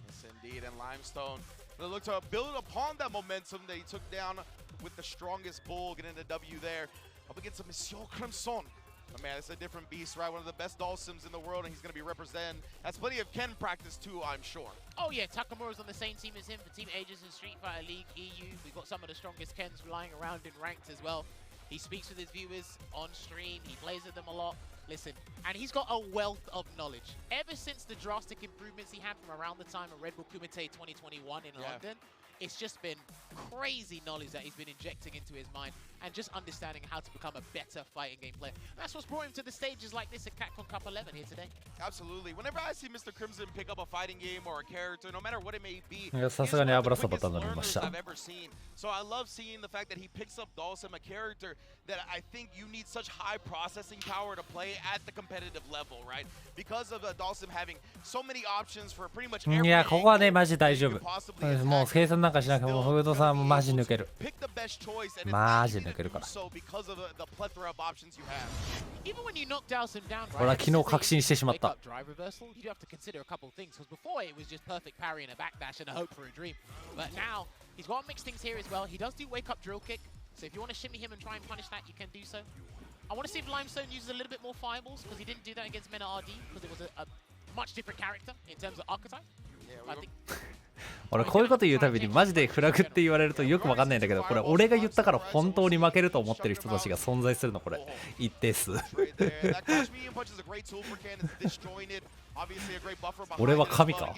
Yes, indeed. And Limestone will look to build upon that momentum that he took down with the strongest bull, getting the W there. Up against a Monsieur Crimson. Oh, man, it's a different beast, right? One of the best Dawsons in the world, and he's going to be representing. That's plenty of Ken practice, too, I'm sure. Oh, yeah, Takamura's on the same team as him for Team Aegis in Street Fighter League EU. We've got some of the strongest Kens lying around in ranked as well. He speaks with his viewers on stream. He plays with them a lot. Listen, and he's got a wealth of knowledge. Ever since the drastic improvements he had from around the time of Red Bull Kumite 2021 in London, it's just been crazy knowledge that he's been injecting into his mind and just understanding how to become a better fighting game player. And that's what's brought him to the stages like this at CatCon Cup 11 here today. Absolutely. Whenever I see Mr. Crimson pick up a fighting game or a character, no matter what it may be, さすがに油そば quickest 頼みま learners した。 I've ever seen. So I love seeing the fact that he picks up Dawson, a character that I think you need such high processing power to play at the competitive level, right? Because of Dawson having so many options for pretty much every いや、ここはね、マジ大丈夫。 possibly もう計算なんかしなくても、フードさんもマジ抜ける。 pick the best choice, and it's マ easy ジ to 抜ける do から。 so because of the plethora of options you have. Even when you knock Dawson down, right? 俺は昨日確信してしまった。 Drive reversal, you do have to consider a couple of things, because before it was just perfect parry and a backdash and a hope for a dream. But now he's got mixed things here as well. He does do wake up drill kick, so if you want to shimmy him and try and punish that, you can do so. I want to see if Limestone uses a little bit more fireballs, because he didn't do that against Mena RD, because it was a much different character in terms of archetype. I think 俺こういうこと言うたびにマジでフラグって言われるとよくわかんないんだけど、これ俺が言ったから本当に負けると思ってる人たちが存在するの、これ一定数。俺は神か。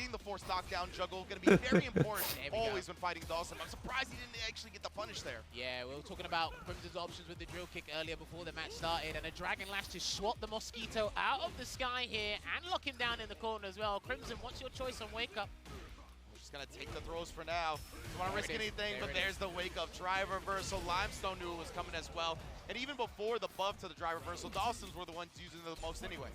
Yeah, we were talking about Crimson's options with the drill kick earlier before the match started, and a Dragon Lash to swat the Mosquito out of the sky here and lock him down in the corner as well. Crimson, what's your choice on Wake Up? Just gonna take the throws for now. Don't want to risk anything, but there's the wake up drive reversal. Limestone knew it was coming as well. And even before the buff to the drive reversal, Dawson's were the ones using it the most anyway.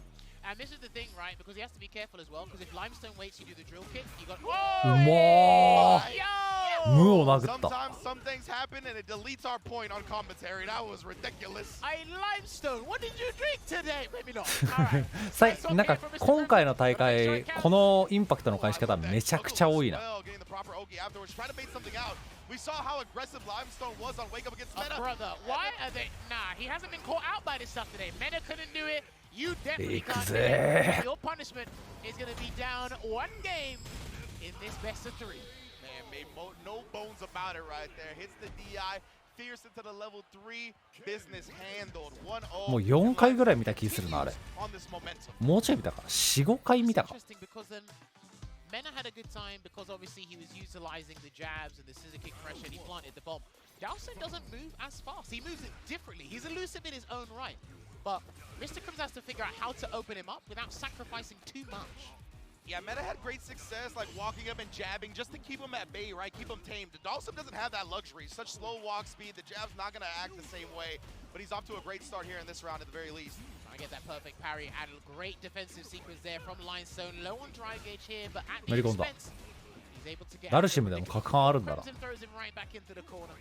And this is the thing, right? Because he has to be careful as well. Because if Limestone waits, you do the drill kick. You got. うまー。無を殴った。 Sometimes some things happen and it deletes our point on commentary. That was ridiculous. Hey, Limestone, what did you drink today? Maybe not. All right. なんか今回の大会このインパクトの返し方めちゃくちゃ多いな。 We saw how aggressive Limestone was on Wake Up against Mena. Brother, why are they? Nah, he hasn't been caught out by this stuff today. Mena couldn't do it. You definitely can't do it. Your punishment is going to be down one game in this best of 3. Man, made no bones about it right there. Hits the DI. Fierce into the level 3. Business handled. 1-0. もう4回ぐらい見た気するな、あれ。もうちょい見たか。4、5回見たか。 Mena had a good time because obviously he was utilizing the jabs and the scissor kick pressure and he planted the bomb. Dowson doesn't move as fast. He moves it differently. He's elusive in his own right. But Mr. Crimson has to figure out how to open him up without sacrificing too much. Yeah, Meta had great success, like walking up and jabbing just to keep him at bay, right? Keep him tamed. Dawson doesn't have that luxury. Such slow walk speed, the jab's not going to act the same way. But he's off to a great start here in this round at the very least. Trying to get that perfect parry and a great defensive sequence there from Limestone. Low on drive gauge here, but at the expense, he's able to get... ダルシムでも果敢あるんだな。 Crimson throws him right back into the corner.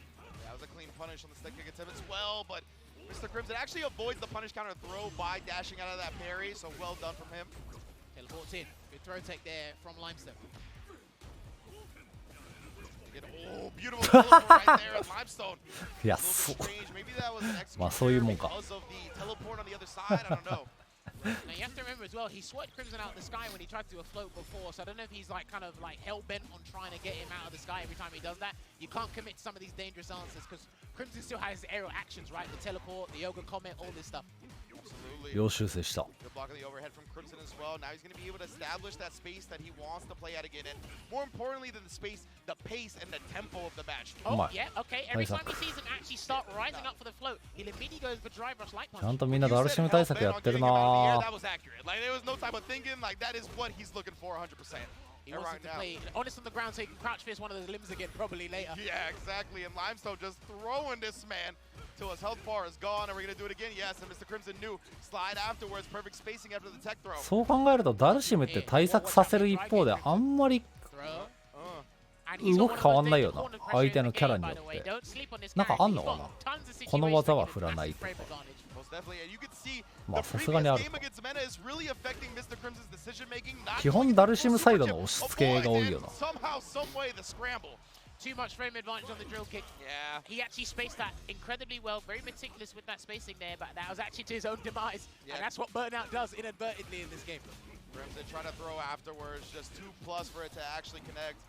That was a clean punish on the stick kick attempt as well, but Mr. Crimson actually avoids the punish counter throw by dashing out of that parry, so well done from him. Teleports in. Good throw tech there from Limestone. Oh, beautiful teleport right there at Limestone. いや、 A little bit strange. Maybe that was an まあそういうもんか。 because of the teleport on the other side. I don't know. Now you have to remember as well, he swiped Crimson out of the sky when he tried to do a float before, so I don't know if he's like kind of like hell-bent on trying to get him out of the sky every time he does that. You can't commit to some of these dangerous answers because Crimson still has aerial actions, right? The teleport, the yoga comment, all this stuff. Absolutely. 要修正した。 Good block of the overhead from Crimson as well. Now he's going to be able to establish that space that he wants to play at again. And more importantly than the space, the pace and the tempo of the match. Oh, yeah, okay. Every time he sees him actually start rising up for the float, he immediately goes for drive rush light punch. ちゃんとみんなダルシム対策やってるな。 That was accurate. Like, there was no type of thinking. Like, that is what he's looking for 100%. He wants him to play honest on the ground so he can crouch fist one of those limbs again probably later. Yeah, exactly. And Limestone just throwing this man till his health bar is gone. And we're going to do it again. Yes, and Mr. Crimson knew. Slide afterwards. Perfect spacing after the tech throw. そう考えるとダルシムって対策させる一方であんまり動き変わんないよな。相手のキャラによって。なんかあんのかな。この技は振らないとか。まあさすがにある。基本ダルシムサイドの押し付けが多いよな。 Too much frame advantage on the drill kick. Yeah. He actually spaced that incredibly well, very meticulous with that spacing there, but that was actually to his own demise. Yeah. And that's what Burnout does inadvertently in this game. Crimson trying to throw afterwards, just 2+ for it to actually connect.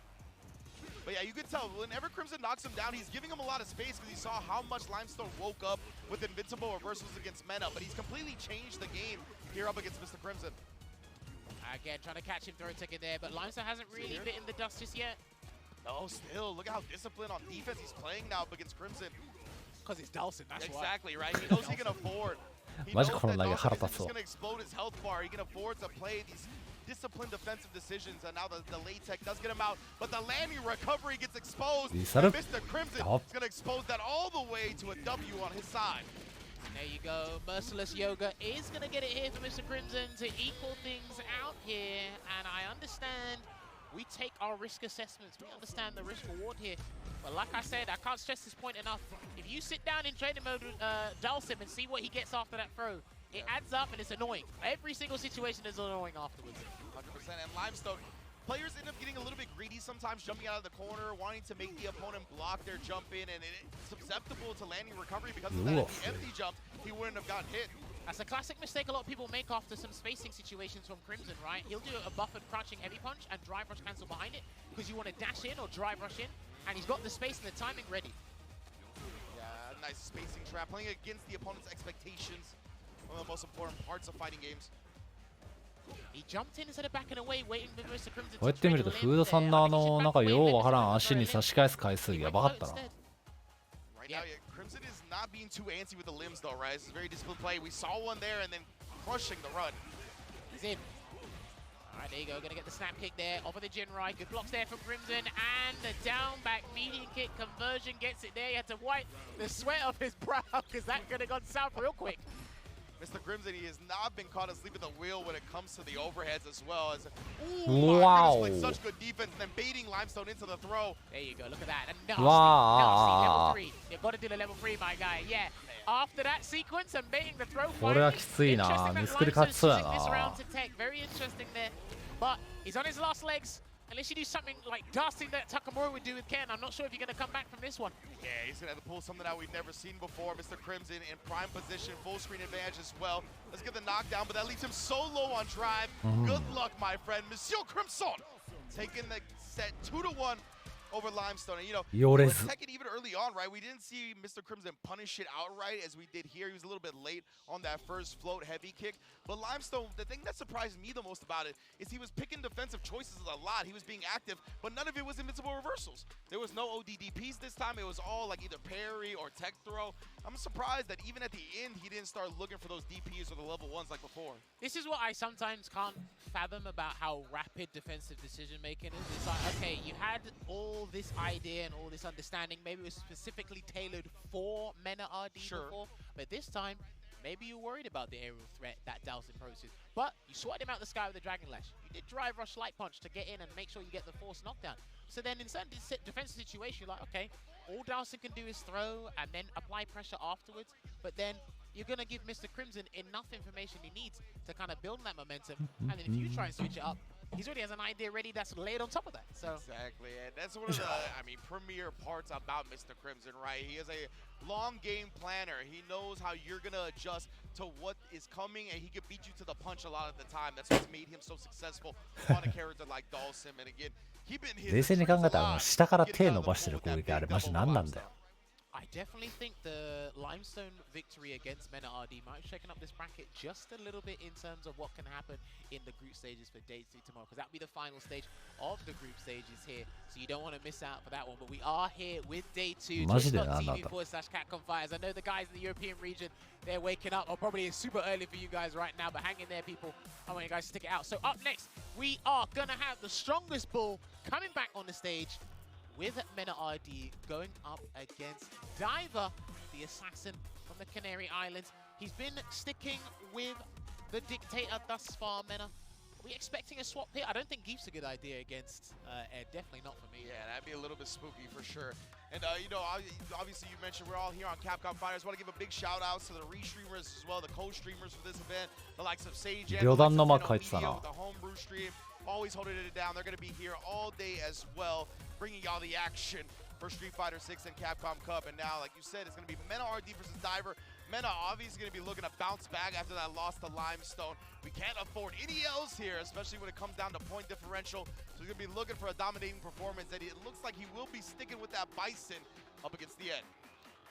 But yeah, you can tell, whenever Crimson knocks him down, he's giving him a lot of space because he saw how much Limestone woke up with invincible reversals against Mena, but he's completely changed the game here up against Mr. Crimson. Again, trying to catch him, throw a ticket there, but Limestone hasn't really bitten the dust just yet. No, still, look at how disciplined on defense he's playing now against Crimson. Because it's Dawson, that's exactly right. He knows he can afford. He knows that Dawson is going to explode his health bar. He can afford to play these disciplined defensive decisions, and now the late tech does get him out, but the landing recovery gets exposed. Mr. Crimson is going to expose that all the way to a W on his side. There you go. Merciless Yoga is going to get it here for Mr. Crimson to equal things out here, and I understand we take our risk assessments. We understand the risk reward here. But like I said, I can't stress this point enough. If you sit down in training mode with Dalsim and see what he gets after that throw, it adds up and it's annoying. Every single situation is annoying afterwards. 100%. And Limestone, players end up getting a little bit greedy sometimes, jumping out of the corner, wanting to make the opponent block their jump in, and it's susceptible to landing recovery because of that. If he empty jumped, he wouldn't have gotten hit. That's a classic mistake a lot of people make after some spacing situations from Crimson, right? He'll do a buffered crouching heavy punch and drive rush cancel behind it because you want to dash in or drive rush in, and he's got the space and the timing ready. Yeah, nice spacing trap, playing against the opponent's expectations. One of the most important parts of fighting games. He jumped in instead of backing away, waiting for Mr. Crimson to こうやって見るとフードさんのなんかようわからん足に差し返す回数やばかったな。 Right now, Crimson is not being too antsy with the limbs though, right? This is very disciplined play. We saw one there and then crushing the run. He's in. All right, there you go. Gonna get the snap kick there. Off of the Jinrai. Good blocks there from Crimson. And the down back median kick conversion gets it there. He had to wipe the sweat off his brow because that could have gone south real quick. Mr. Crimson, he has not been caught asleep at the wheel when it comes to the overheads as well. As wow. Played such good defense and then baiting Limestone into the throw. There you go, look at that. And nasty, wow. nasty, level 3. You've got to do the level 3, my guy. Yeah. After that sequence and baiting the throw, これはきついな。ミスクリ勝ちそうやな。 this round to take. Very interesting there. But he's on his last legs. Unless you do something like Darcy that Takamura would do with Ken, I'm not sure if you're going to come back from this one. Yeah, he's going to have to pull something out we've never seen before. Mr. Crimson in prime position, full screen advantage as well. Let's get the knockdown, but that leaves him so low on drive. Good luck, my friend. Monsieur Crimson taking the set 2-1 over Limestone. And, you know, よれ with ず Tekken, even early on, right, we didn't see Mr. Crimson punish it outright as we did here. He was a little bit late on that first float heavy kick. But Limestone, the thing that surprised me the most about it is he was picking defensive choices a lot. He was being active, but none of it was invincible reversals. There was no ODDPs this time. It was all like either parry or tech throw. I'm surprised that even at the end, he didn't start looking for those DPs or the level 1s like before. This is what I sometimes can't fathom about how rapid defensive decision making is. It's like, okay, you had all this idea and all this understanding. Maybe it was specifically tailored for Mena RD before, but this time, maybe you're worried about the aerial threat that Dowson poses. But you swatted him out the sky with the Dragon Lash. You did drive rush light punch to get in and make sure you get the force knockdown. So then in certain defensive situations, you're like, okay, all Dowson can do is throw and then apply pressure afterwards. But then you're going to give Mr. Crimson enough information he needs to kind of build that momentum. And then if you try and switch it up, he already has an idea ready that's laid on top of that. So Exactly, and that's one of the, premier parts about Mr. Crimson, right? He is a long game planner. He knows how you're going to adjust to what is coming, and he can beat you to the punch a lot of the time. That's what's made him so successful on a character like Dawson. And again, he's been hitting 冷静に考えたら下から手伸ばしてる攻撃あれマジ何なんだよ。 I definitely think the Limestone victory against Mena RD might have shaken up this bracket just a little bit in terms of what can happen in the group stages for day 2 tomorrow, because that'll be the final stage of the group stages here, so you don't want to miss out for that one. But we are here with day 2, twitch.tv/CapcomFighters. I know the guys in the European region, they're waking up, or probably it's super early for you guys right now, but hang in there, people. I want you guys to stick it out. So up next, we are going to have the strongest bull coming back on the stage, with Mena RD going up against Diver, the assassin from the Canary Islands. He's been sticking with the Dictator thus far, Mena. Are we expecting a swap here? I don't think Geef's a good idea against Ed. Definitely not for me. Yeah, that'd be a little bit spooky for sure. And, obviously you mentioned we're all here on Capcom Fighters. Want to give a big shout out to the re-streamers as well, the co-streamers for this event, the likes of Sage and the homebrew stream. Always holding it down. They're going to be here all day as well, bringing y'all the action for Street Fighter 6 and Capcom Cup. And now, like you said, it's going to be Mena RD versus Diver. Mena obviously going to be looking to bounce back after that loss to Limestone. We can't afford any L's here, especially when it comes down to point differential. So he's going to be looking for a dominating performance, and it looks like he will be sticking with that Bison up against the end.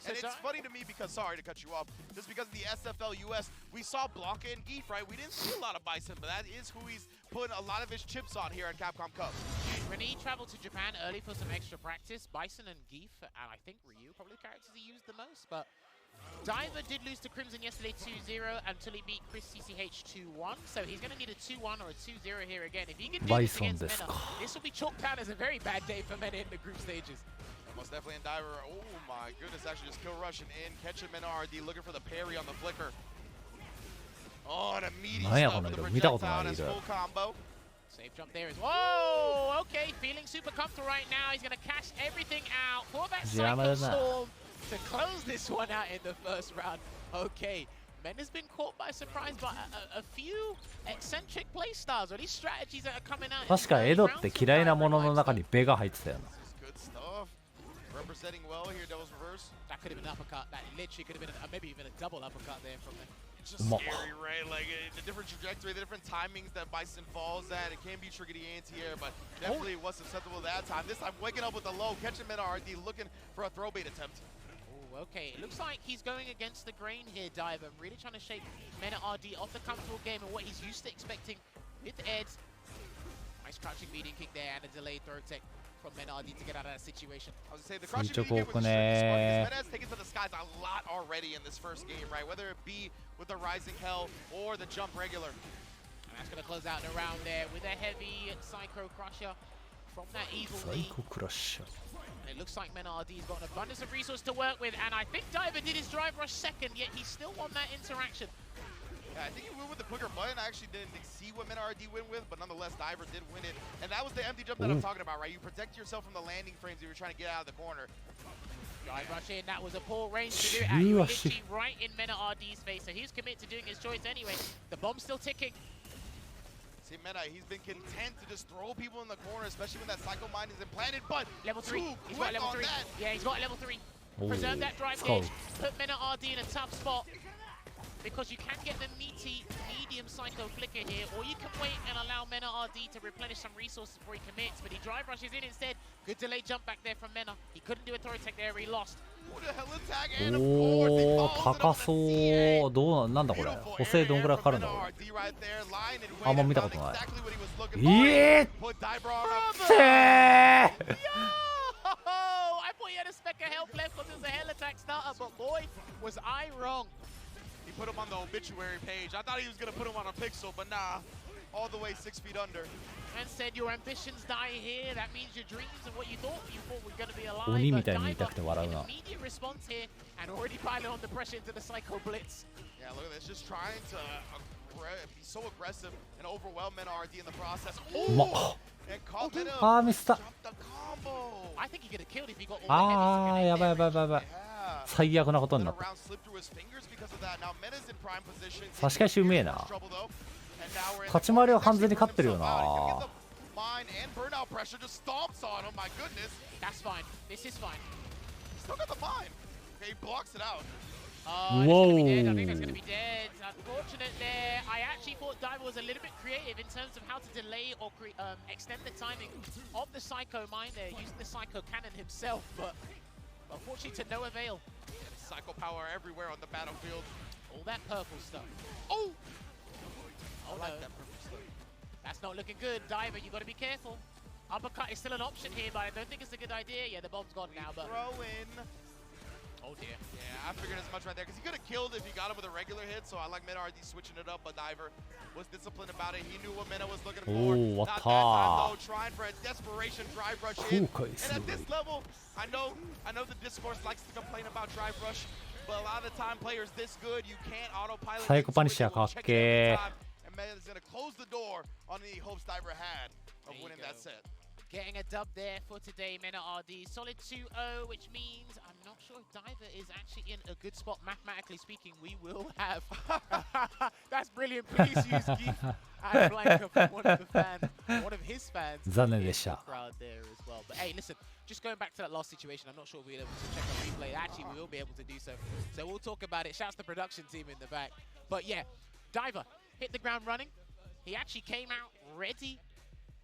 And it's funny to me because, sorry to cut you off, just because of the SFL US, we saw Blanca and Geef, right? We didn't see a lot of Bison, but that is who he's putting a lot of his chips on here at Capcom Cup. When he traveled to Japan early for some extra practice, Bison and Geef, and I think Ryu, probably the characters he used the most, but Diver did lose to Crimson yesterday 2-0 until he beat Chris CCH 2-1, so he's going to need a 2-1 or a 2-0 here again. If he can do this against Mena, this will be chalked out as a very bad day for Mena in the group stages. Most definitely in Diver. Oh my goodness, actually just kill rushing in, catching Mena RD, looking for the parry on the flicker. Oh, and a meaty stuff with the projectile as full combo. Safe jump there as well. Whoa, okay, feeling super comfortable right now. He's going to cash everything out for that Psycho Storm to close this one out in the first round. Okay, Mena's been caught by surprise by a few eccentric play styles, or these strategies that are coming out. 確かエドって嫌いなものの中にベが入ってたよな。 Good stuff. Representing well here, Devil's Reverse. That could have been an uppercut. That literally could have been maybe even a double uppercut there from there. It's just scary, right? Like the different trajectory, the different timings that Bison falls at. It can be tricky to anti-air, but definitely was susceptible that time. This time, waking up with the low, catching Mena RD, looking for a throw bait attempt. Oh, okay. It looks like he's going against the grain here, Diver. Really trying to shake Mena RD off the comfortable game and what he's used to expecting with Ed. Nice crouching medium kick there and a delayed throw tech from Mena RD to get out of that situation. I was going to say, the crouching medium kick was strictly smart because Mena has taken to the skies a lot already in this first game, right? Whether it be with the Rising Hell or the jump regular. And that's going to close out the round there with a heavy Psycho Crusher from that Evil Knee. Psycho Crusher. And it looks like Mena RD's got an abundance of resources to work with, and I think Diver did his drive rush second, yet he still won that interaction. Yeah, I think he went with the quicker button. I actually didn't see what Mena RD went with, but nonetheless, Diver did win it. And that was the empty jump that I'm talking about, right? You protect yourself from the landing frames if you're trying to get out of the corner. Drive rush in, that was a poor range to do it, and you were literally right in Mena RD's face, so he's committed to doing his choice anyway. The bomb's still ticking. See, Mena, he's been content to just throw people in the corner, especially when that Psycho Mind is implanted, but level 3. He's got level 3. Yeah, he's got level 3. Preserve that drive gauge, put Mena RD in a tough spot, because you can get the meaty medium Psycho flicker here, or you can wait and allow Mena RD to replenish some resources before he commits, but he drive rushes in instead, Good delay jump back there from Mena. He couldn't do a Tori tech there, he lost. おー、高そう。どうなんだこれ。補正どんぐらいかかるんだこれ。あんま見たことない。えーってー I thought he had a speck of health left because it was a hell attack starter, but boy, was I wrong. He put him on the obituary page. I thought he was going to put him on a pixel, but nah. All the way 6 feet under. And said your ambitions die here. That means your dreams and what you thought were going to be alive. 鬼みたいに見たくて笑うな。 Immediate response here and already piling on the pressure into the Psycho Blitz. Yeah, look at this. Just trying to be so aggressive and overwhelm NRD in the process. Oh! And caught Mena. あー、ミスった。 Jumped the combo. I think he could have killed if he got all the あー、やばいやばいやばいやばい。最悪なことになった。差し返しうめえな。勝ち回りは完全に勝ってるよな。Whoa. I think that's going to be dead. Unfortunate there. I actually thought Diver was a little bit creative in terms of how to delay or extend the timing of the Psycho Mine there, using the Psycho Cannon himself, but unfortunately to no avail. Psycho power everywhere on the battlefield. All that purple stuff. Oh! Oh, I like that purple stuff. That's not looking good. Diver, you got to be careful. Uppercut is still an option here, but I don't think it's a good idea. Yeah, the bomb's gone now, but... Throw in. Oh, dear. Yeah, I figured as much right there, because he could have killed if he got him with a regular hit, so I like Mena RD switching it up, but Diver was disciplined about it. He knew what Mena was looking for. Not that time, though, trying for a desperation drive rush in. And at this level, I know the discourse likes to complain about drive rush, but a lot of the time, players this good, you can't autopilot. サイコパニッシャーかっけー。 And Mena's going to close the door on any hopes Diver had of winning that set. Getting a dub there for today, Mena RD. Solid 2-0, which means I'm not sure if Diver is actually in a good spot. Mathematically speaking, we will have. That's brilliant. Please use Geek and Blanca from one of his fans. 残念でした。 Crowd there as well. But hey, listen, just going back to that last situation, I'm not sure if we'll be able to check our replay. Actually, we will be able to do so. So we'll talk about it. Shouts to the production team in the back. But yeah, Diver hit the ground running. He actually came out ready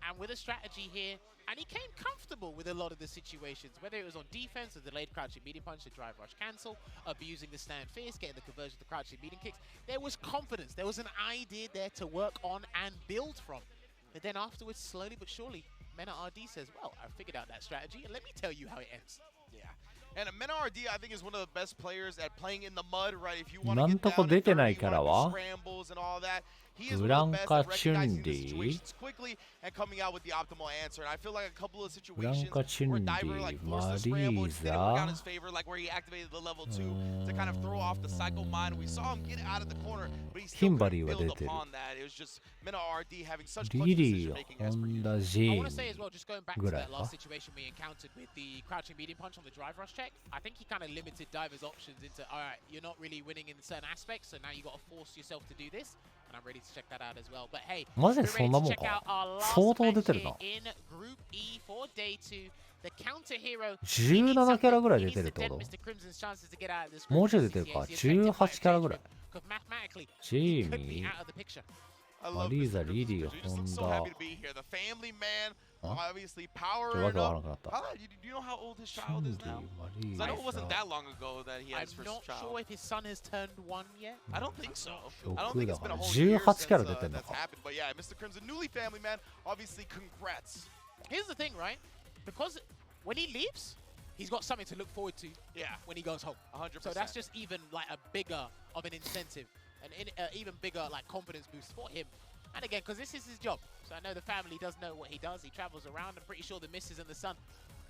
and with a strategy here. And he came comfortable with a lot of the situations, whether it was on defense, a delayed crouching medium punch, a drive rush cancel, abusing the stand fierce, getting the conversion to crouching medium kicks. There was confidence. There was an idea there to work on and build from. But then afterwards, slowly but surely, Mena RD says, well, I figured out that strategy, and let me tell you how it ends. Yeah. And Mena RD, I think, is one of the best players at playing in the mud, right? If you want to get down and dirty, you want to scrambles and all that. He is one of the best at recognizing the situations quickly and coming out with the optimal answer. And I feel like a couple of situations where Diver like forced the scramble, it didn't work out in his favor, like where he activated the level 2 to kind of throw off the Psycho Mine. We saw him get out of the corner, but he still couldn't build upon that. It was just Mena RD having such clutch decision making as per usual. I want to say as well, just going back to that last situation we encountered with the crouching medium punch on the drive rush check, I think he kind of limited Diver's options into, all right, you're not really winning in certain aspects, so now you got to force yourself to do this. And I'm ready to check that out as well. But hey, we're ready to check out our last match here in Group E for day 2. The counter hero. 17キャラぐらい出てるってこと？もうちょい出てるか。18キャラぐらい。ジェイミー、アリーザ、リリー、ホンダ。Obviously, power. Do you know how old his child is now? I know it wasn't that long ago that he had his first child. I'm not sure if his son has turned 1 yet. I don't think so. I don't think it's been a whole year since that's happened. But yeah, Mr. Crimson, newly family man. Obviously, congrats. Here's the thing, right? Because when he leaves, he's got something to look forward to. Yeah. When he goes home. 100%. So that's just even like a bigger of an incentive, and even bigger like confidence boost for him. And again, because this is his job, so I know the family does know what he does. He travels around. I'm pretty sure the missus and the son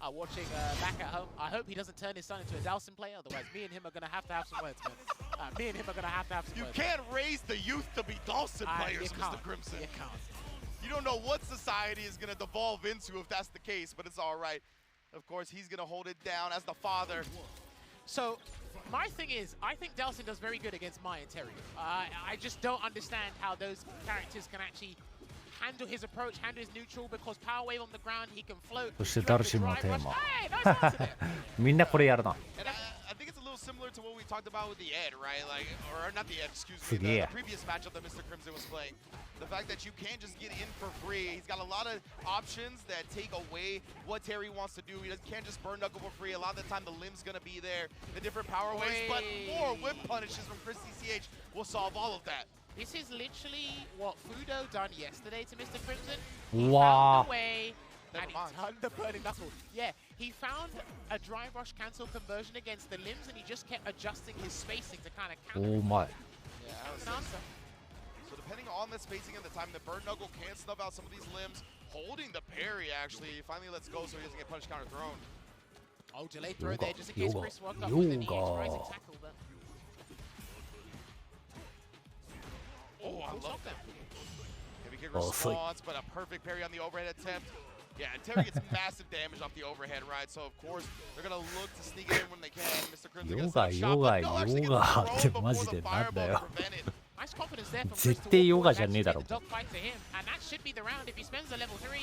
are watching back at home. I hope he doesn't turn his son into a Dowson player. Otherwise, me and him are going to have some words, man. Me and him are going to have some words. You can't raise the youth to be Dawson players, Mr. Crimson. You can't. You don't know what society is going to devolve into if that's the case, but it's all right. Of course, he's going to hold it down as the father. So, my thing is, I think Delson does very good against Mai and Terry. I just don't understand how those characters can actually handle his approach, handle his neutral, because Power Wave on the ground, he can float. そしてダルシムのテーマ。みんなこれやるな。And I think it's a little similar to what we talked about with the Ed, right? Like, or not the Ed, excuse me, the previous matchup that Mr. Crimson was playing. The fact that you can't just get in for free. He's got a lot of options that take away what Terry wants to do. He can't just burn Knuckle for free. A lot of the time the limb's gonna be there, the different power waves, but more whip punishes from Chris CCH will solve all of that. This is literally what Fudo done yesterday to Mr. Crimson. Wow. Found the way, and he done the burning knuckle. Yeah, he found a drive rush cancel conversion against the limbs, and he just kept adjusting his spacing to kind of counter. Oh my. Yeah, so depending on the spacing and the time, the burn knuckle can snub out some of these limbs. Holding the parry, actually, he finally lets go so he doesn't get punish counter thrown. Oh, delayed throw there just in case Chris woke up with an rising tackle. But oh, I love that. Heavy kick response, but a perfect parry on the overhead attempt. Yeah, and Terry gets massive damage off the overhead, right? So, of course, they're going to look to sneak it in when they can. Mr. Crimson gets a shot, but they'll actually get thrown before the fireball to prevent it. Nice confidence there from Chris to walk forward and actually take the dogfight to him. And that should be the round if he spends the level 3.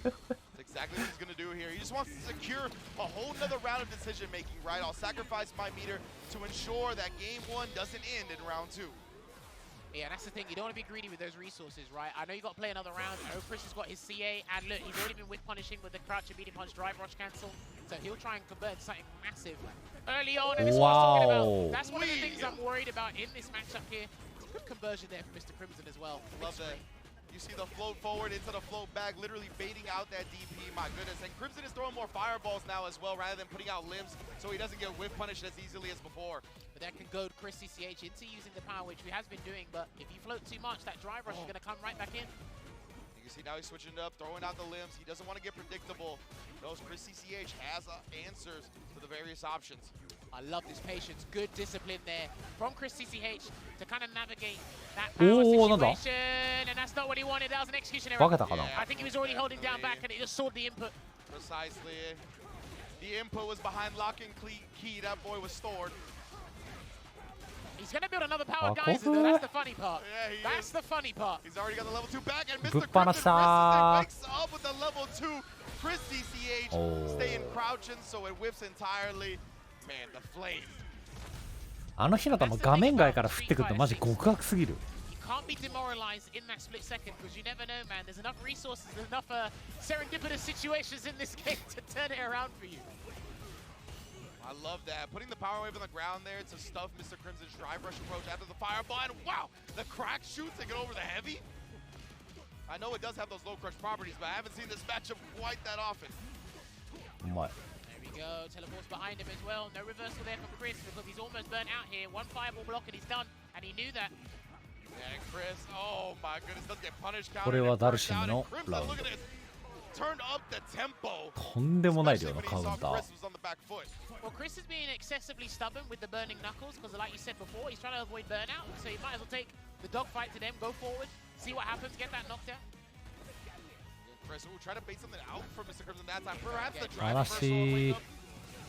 That's exactly what he's going to do here. He just wants to secure a whole nother round of decision-making, right? I'll sacrifice my meter to ensure that game 1 doesn't end in round 2. Yeah, that's the thing. You don't want to be greedy with those resources, right? I know you got to play another round. I know Chris has got his CA, and look, he's already been whip punishing with the crouch and medium punch drive rush cancel. So he'll try and convert something massive early on. And this is what I was talking about. That's one of the things I'm worried about in this matchup here. Good conversion there for Mr. Crimson as well. Love that. You see the float forward into the float back, literally baiting out that DP. My goodness. And Crimson is throwing more fireballs now as well, rather than putting out limbs, so he doesn't get whip punished as easily as before. But that can goad Chris CCH into using the power, which he has been doing. But if you float too much, that drive rush is going to come right back in. You can see now he's switching it up, throwing out the limbs. He doesn't want to get predictable. Knows Chris CCH has answers to the various options. I love this patience. Good discipline there from Chris CCH to kind of navigate that power situation. And that's not what he wanted. That was an execution error. I think he was already holding down back and he just sawed the input. Precisely. The input was behind lock and key. That boy was stored. He's going to build another power geyser though. That's the funny part. Yeah, that's the funny part. He's already got the level 2 back, and Mr. Crimson wakes up with the level 2. Chris CCH staying crouching, so it whips entirely. Man, the flame. あの日の球画面外から降ってくるとマジ極悪すぎる。 You can't be demoralized in that split second because you never know, man. There's enough resources, there's enough serendipitous situations in this game to turn it around for you. I love that. Putting the power wave on the ground there to stuff Mr. Crimson's drive rush approach after the fireball. And wow, the crack shoots to get over the heavy. I know it does have those low crush properties, but I haven't seen this matchup quite that often. What? There we go. Teleports behind him as well. No reversal there from Chris because he's almost burnt out here. One fireball block and he's done. And he knew that. Yeah, Chris. Oh my goodness, doesn't get punished. これはダルシムのラウンド。 Turned up the tempo. とんでもない量のカウンター。 Well, Chris is being excessively stubborn with the burning knuckles because, like you said before, he's trying to avoid burnout. So he might as well take the dogfight to them, go forward, see what happens, get that knockdown. Chris will try to bait something out for Mr. Crimson that time. Perhaps the drive reversal will wake up.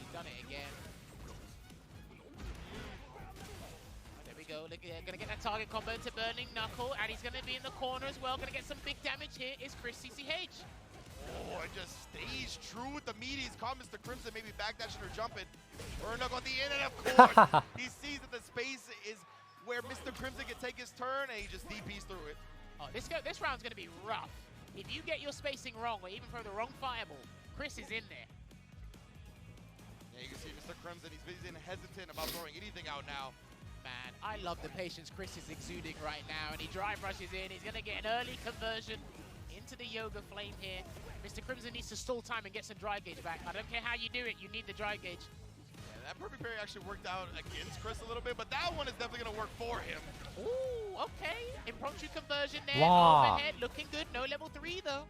He's done it again. There we go. Look, gonna get that target combo to burning knuckle, and he's gonna be in the corner as well. Gonna get some big damage here. Is Chris CCH? Oh, and just stays true with the meaties. Caught Mr. Crimson maybe backdashing or jumping. Burn knuckle at the end, and of course, he sees that the space is where Mr. Crimson can take his turn, and he just DPs through it. Oh, this round's gonna be rough. If you get your spacing wrong, or even throw the wrong fireball, Chris is in there. Yeah, you can see Mr. Crimson, he's hesitant about throwing anything out now. Man, I love the patience Chris is exuding right now, and he drive rushes in. He's gonna get an early conversion into the Yoga Flame here. Mr. Crimson needs to stall time and get some dry gauge back. I don't care how you do it, you need the dry gauge. Yeah, that perfect parry actually worked out against Chris a little bit, but that one is definitely going to work for him. Ooh, okay. Impromptu conversion there. Overhead, looking good. No level 3, though.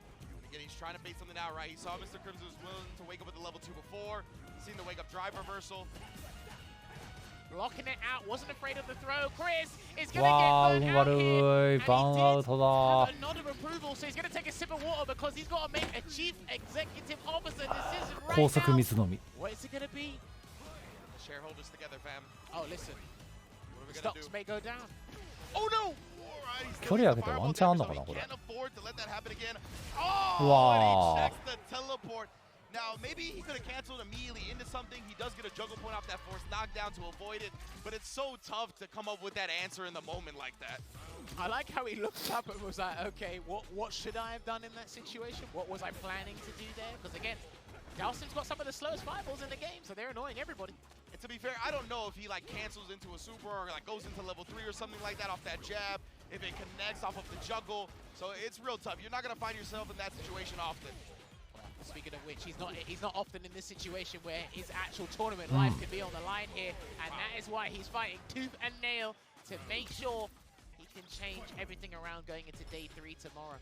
Again, he's trying to bait something out, right? He saw Mr. Crimson was willing to wake up with the level 2 before. He's seen the wake up drive reversal. Blocking it out, wasn't afraid of the throw. Chris is going to get burned out here. And he did have a nod of approval, so he's going to take a sip of water because he's got to make a chief executive officer decision right now. What is it going to be? The shareholders together, fam. Oh, listen. Stocks may go down. Oh, no! 距離上げてワンチャンあんのかなこれ。Oh, and he checks the teleport. Now, maybe he could have canceled immediately into something. He does get a juggle point off that forced knockdown to avoid it, but it's so tough to come up with that answer in the moment like that. I like how he looked up and was like, okay, what should I have done in that situation? What was I planning to do there? Because again, Dalsim's got some of the slowest fireballs in the game, so they're annoying everybody. And to be fair, I don't know if he like cancels into a super or like goes into level 3 or something like that off that jab, if it connects off of the juggle. So it's real tough. You're not gonna find yourself in that situation often. Well, speaking of which, he's not often in this situation where his actual tournament life could be on the line here, and that is why he's fighting tooth and nail to make sure he can change everything around going into day 3 tomorrow.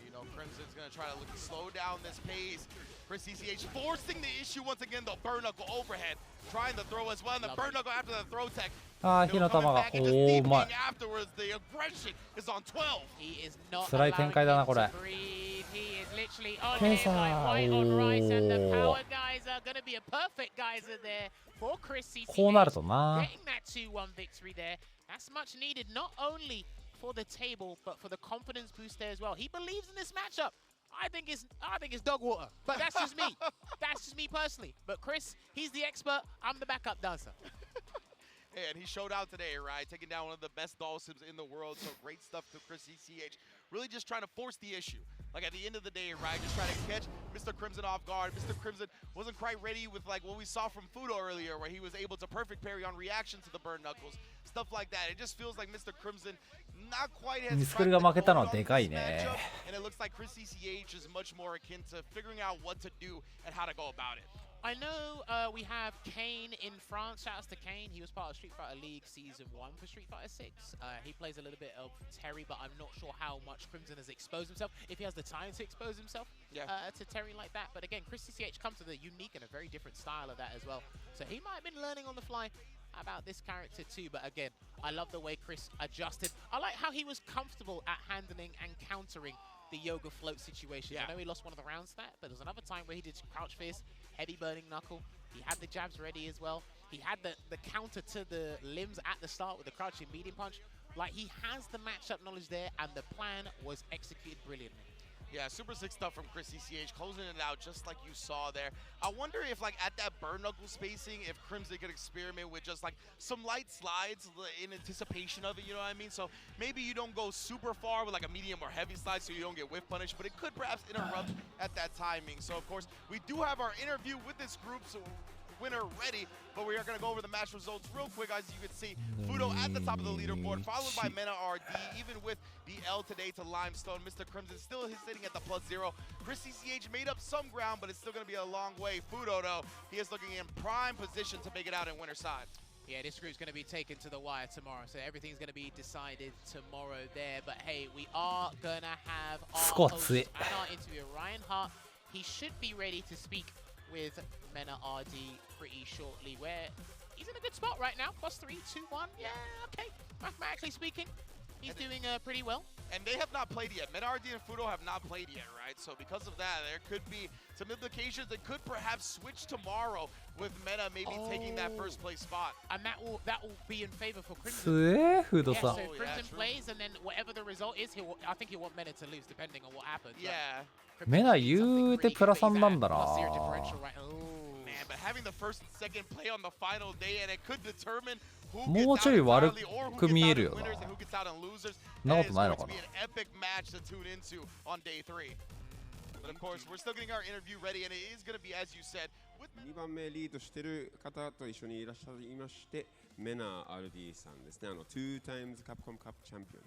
You know, Crimson's gonna try to slow down this pace. Chris CCH forcing the issue once again, the burn knuckle overhead, trying to throw as well, and the burn knuckle after the throw tech. 火の玉が、おー、うまい。 Afterwards, the aggression is on 12. He is not 辛い展開だな、これ。 He is literally on ケン him さ like ん、 white on rice, and the お power ー。 geyser gonna be a perfect geyser there for Chris CCH. こうなるとな。 Getting that 2-1 victory there. That's much needed, not only for the table, but for the confidence boost there as well. He believes in this matchup. I think it's dog water, but that's just me. That's just me personally. But Chris, he's the expert. I'm the backup dancer. Hey, and he showed out today, right? Taking down one of the best Dalsims in the world. So great stuff to Chris CCH. Really just trying to force the issue. Like at the end of the day, right? Just trying to catch Mr. Crimson off guard. Mr. Crimson wasn't quite ready with like what we saw from Fudo earlier, where he was able to perfect parry on reaction to the burn knuckles. Stuff like that. It just feels like Mr. Crimson not quite has ミスクルが負けたのはでかいね。 and it looks like Chris CCH is much more akin to figuring out what to do and how to go about it. I know we have Kane in France. Shoutouts to Kane. He was part of Street Fighter League Season 1 for Street Fighter 6. He plays a little bit of Terry, but I'm not sure how much Crimson has exposed himself, if he has the time to expose himself to Terry like that. But again, Chris CCH comes with a unique and a very different style of that as well. So he might have been learning on the fly about this character too. But again, I love the way Chris adjusted. I like how he was comfortable at handling and countering the yoga float situation. I know he lost one of the rounds to that, but there was another time where he did crouch fist, heavy burning knuckle. He had the jabs ready as well. He had the counter to the limbs at the start with the crouching medium punch. Like, he has the matchup knowledge there, and the plan was executed brilliantly. Yeah, super sick stuff from Chris CCH, closing it out just like you saw there. I wonder if, like, at that burn knuckle spacing, if Crimson could experiment with just, like, some light slides in anticipation of it, you know what I mean? So maybe you don't go super far with, like, a medium or heavy slide so you don't get whiff punished, but it could perhaps interrupt at that timing. So, of course, we do have our interview with this group, so winner ready, but we are going to go over the match results real quick. As you can see, Fudo at the top of the leaderboard, followed by Mena RD, even with the L today to Limestone. Mr. Crimson still sitting at the +0. Chris CCH made up some ground, but it's still going to be a long way. Fudo, though, he is looking in prime position to make it out in winner's side. Yeah, this group's going to be taken to the wire tomorrow, so everything's going to be decided tomorrow there. But hey, we are going to have our host and our interviewer, Ryan Hart. He should be ready to speak with Mena RD pretty shortly, where he's in a good spot right now. +3, 2-1. Yeah, okay. Mathematically speaking, he's doing pretty well. And they have not played yet. Mena RD and Fudo have not played yet, right? So because of that, there could be some implications. They could perhaps switch tomorrow with Mena maybe taking that first place spot. And that will be in favor for Crimson. Yeah, so Crimson plays, and then whatever the result is, I think he'll want Mena to lose, depending on what happens. Yeah. メナ言うてプラ3なんだな。 Man, but having the first and second play on the final day, and it could determine who もう gets ちょ out い悪 entirely or who く見え gets る out よ in な。 winners and who gets out in losers. そんな That こ is とないの going か to な。 be an epic match to tune into on day 3. But of course, we're still getting our interview ready, and it is going to be, as you said, with 2番目リードしてる方と一緒にいらっしゃいまして、メナ RD さんですね。2 times Capcom Cup champion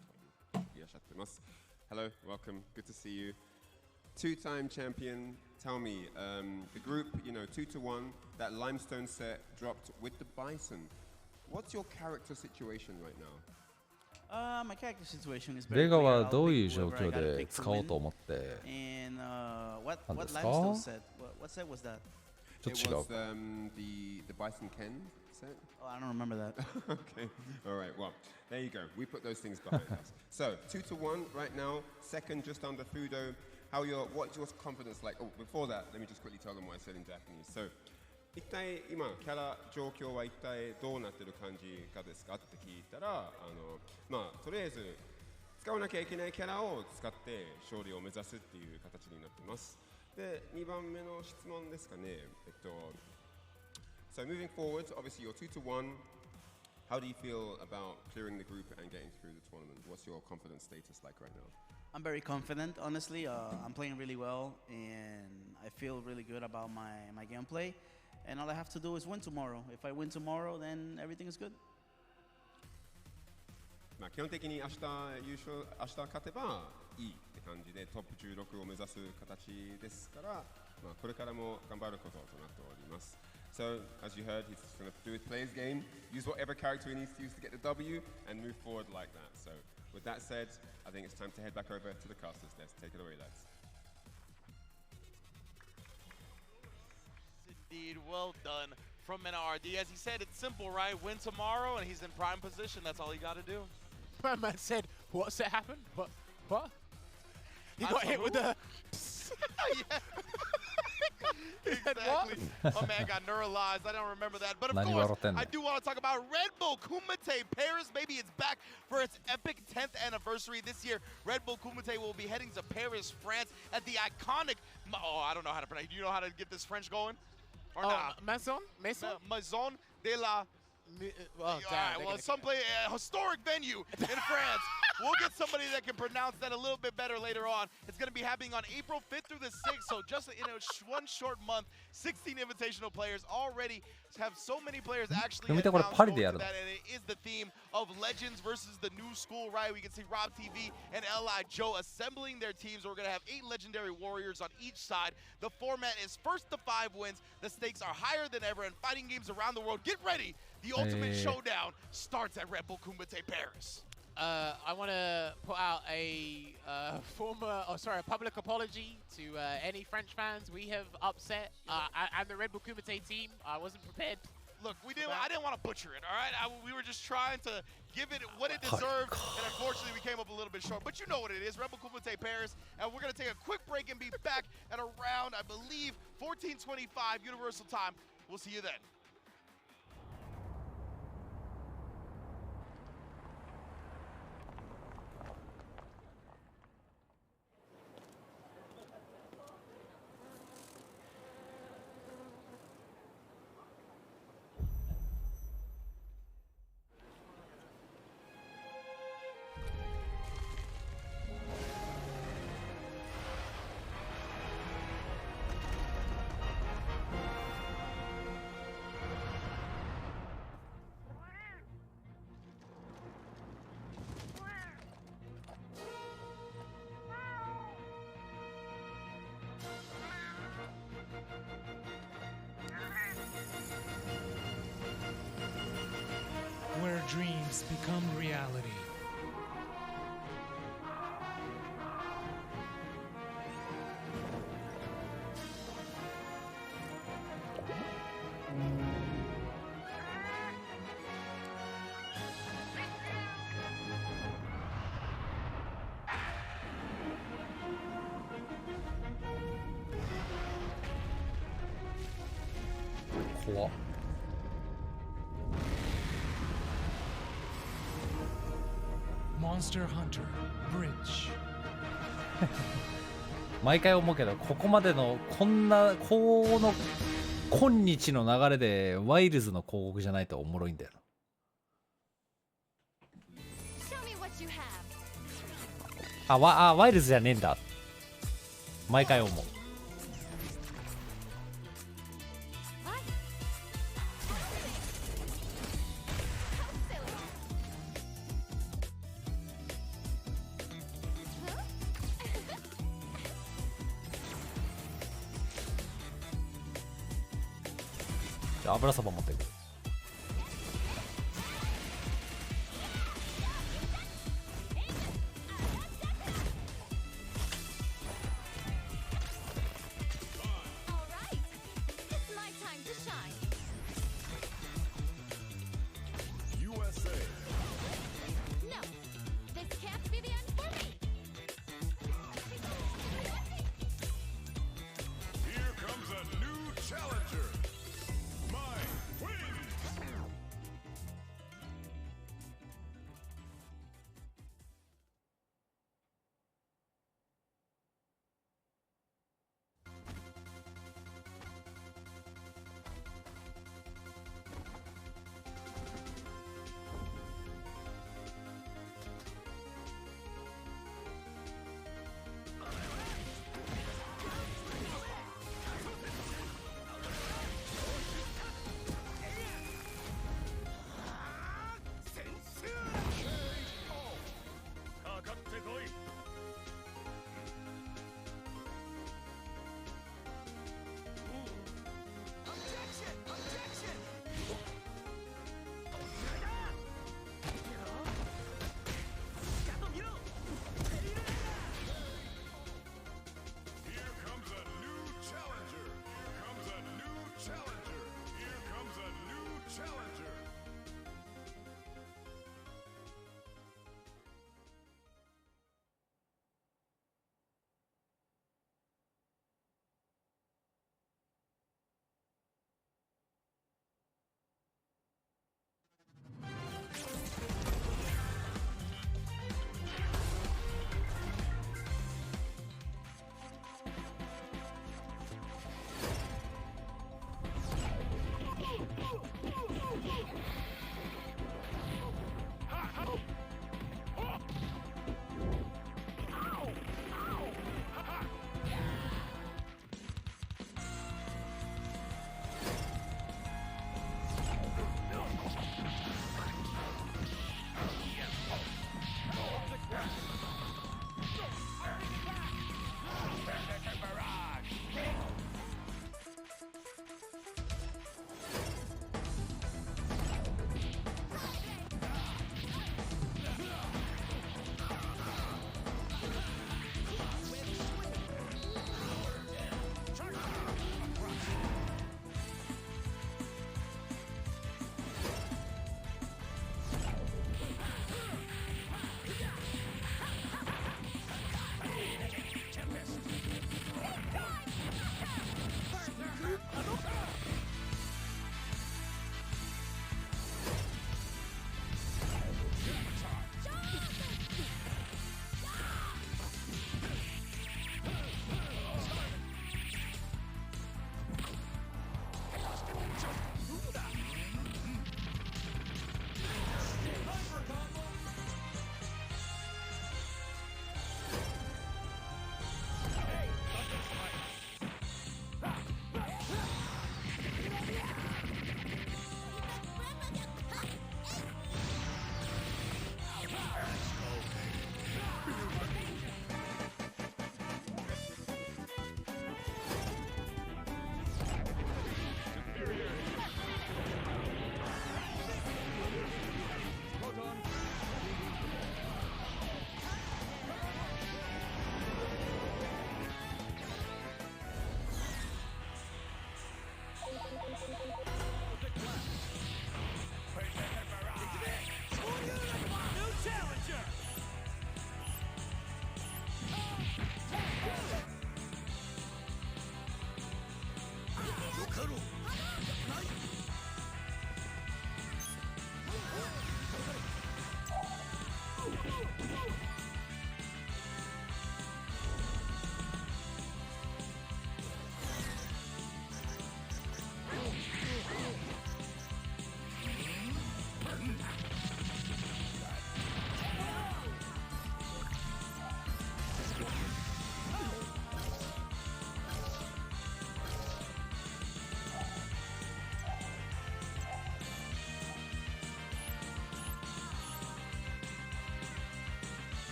といらっしゃってます。Hello, welcome, good to see you. 2-time champion, tell me, the group, 2-1, that Limestone set dropped with the Bison. What's your character situation right now? My character situation is ベ very ガ clear. は I'll どう pick いう状 whoever I 況 gotta で pick to 使おう win. と思って And what なんですか？ Limestone said? What set was that? ちょっ It と違う was the Bison Ken set. Oh, I don't remember that. Okay, all right, well, there you go. We put those things behind us. So, 2-1 right now, second just under Fudo. What's your confidence like? Oh, before that, let me just quickly tell them what I said in Japanese. So, 一体今キャラ状況は一体どうなってる感じかですかって聞いたら、とりあえず使わなきゃいけないキャラを使って勝利を目指すっていう形になってます。で、2番目の質問ですかね。So moving forward, obviously you're 2-1. How do you feel about clearing the group and getting through the tournament? What's your confidence status like right now? I'm very confident, honestly. I'm playing really well, and I feel really good about my gameplay. And all I have to do is win tomorrow. If I win tomorrow, then everything is good. まあ基本的に明日勝てばいいって感じでトップ16を目指す形ですから、まあこれからも頑張ることとなっております。So, as you heard, he's going to do his player's game, use whatever character he needs to use to get the W, and move forward like that. So, with that said, I think it's time to head back over to the casters desk. Take it away, lads. Indeed, well done from NRD. As he said, it's simple, right? Win tomorrow, and he's in prime position. That's all you got to do. My man said, what's that happened? What? He got hit with the... Yeah. Exactly. My man got neuralized. I don't remember that. But of course, I do want to talk about Red Bull Kumite Paris. Maybe it's back for its epic 10th anniversary this year. Red Bull Kumite will be heading to Paris, France at the iconic... Oh, I don't know how to pronounce it. Do you know how to get this French going? Or not? Maison Maison de la... Well, some historic venue in France. We'll get somebody that can pronounce that a little bit better later on. It's going to be happening on April 5th through the 6th, so just in one short month, 16 invitational players already have so many players actually announced going to that, and it is the theme of Legends versus the new school, right? We can see Rob TV and L.I. Joe assembling their teams. We're going to have 8 legendary warriors on each side. The format is first to 5 wins. The stakes are higher than ever, and fighting games around the world. Get ready. The ultimate showdown starts at Red Bull Kumite Paris. I want to put out a public apology to any French fans we have upset. And the Red Bull Kumite team. I wasn't prepared. Look, I didn't want to butcher it, all right? We were just trying to give it what it deserved, and unfortunately we came up a little bit short. But you know what it is, Red Bull Kumite Paris, and we're going to take a quick break and be back at around, I believe, 14:25 Universal Time. We'll see you then. Where dreams become reality. Cool. Monster Hunter Bridge. 毎回思うけど、ここまでのこの今日の流れでワイルズの広告じゃないとおもろいんだよな。ワイルズじゃねえんだ。毎回思う。油そば持ってくる。Here comes a new challenger. My win.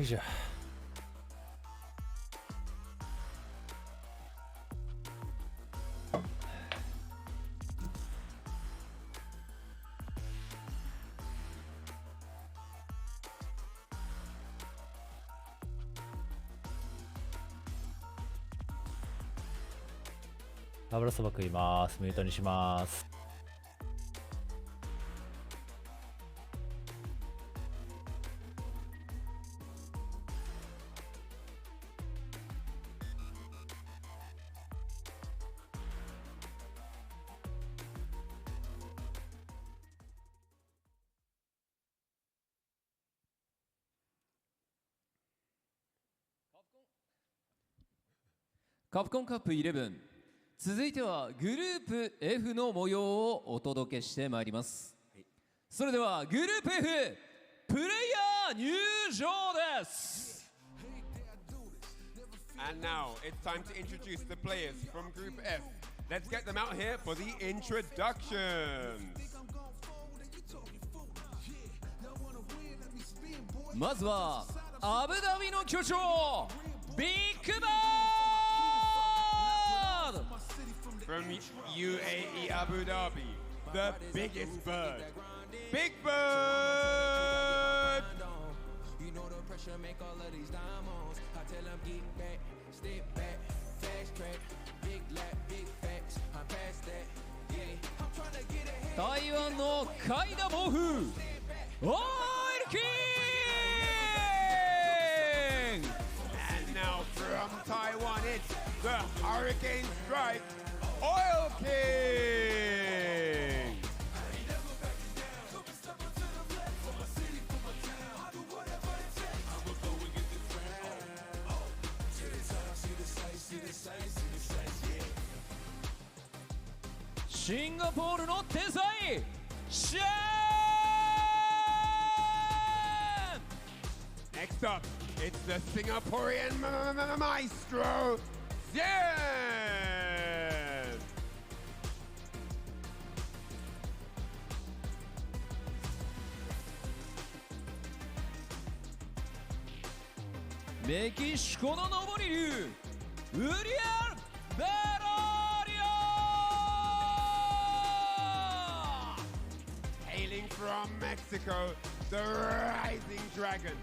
いしょ。油そば食います。ミュートにします。カプコンカップ11、続いてはグループ F の模様をお届けしてまいります。それではグループ F プレイヤー入場です。 And now it's time to introduce the players from Group F. Let's get them out here for the introductions. まずはアブダビの巨匠ビッグバード From UAE Abu Dhabi, the biggest bird, Big Bird! You know the pressure make all of these diamonds. I tell them get back, step back, fast track, big lap, big facts. I'm past that, yeah. I'm trying to get ahead. 台湾のカイダ暴風オイルキング And now from Taiwan, it's the Hurricane Strike Oil King! Singapore の天才シャン Next up, it's the Singaporean maestro, Zen! メキシコの登り竜ウリアル・ベロリオ Hailing from Mexico, the rising dragon,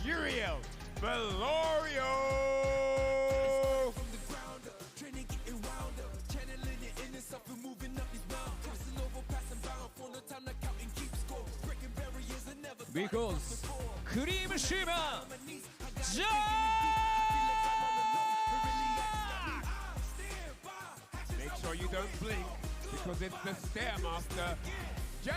Uriel Velorio! Because クリームシーマンジャー Make sure you don't blink, because it's the Stairmaster, Jack!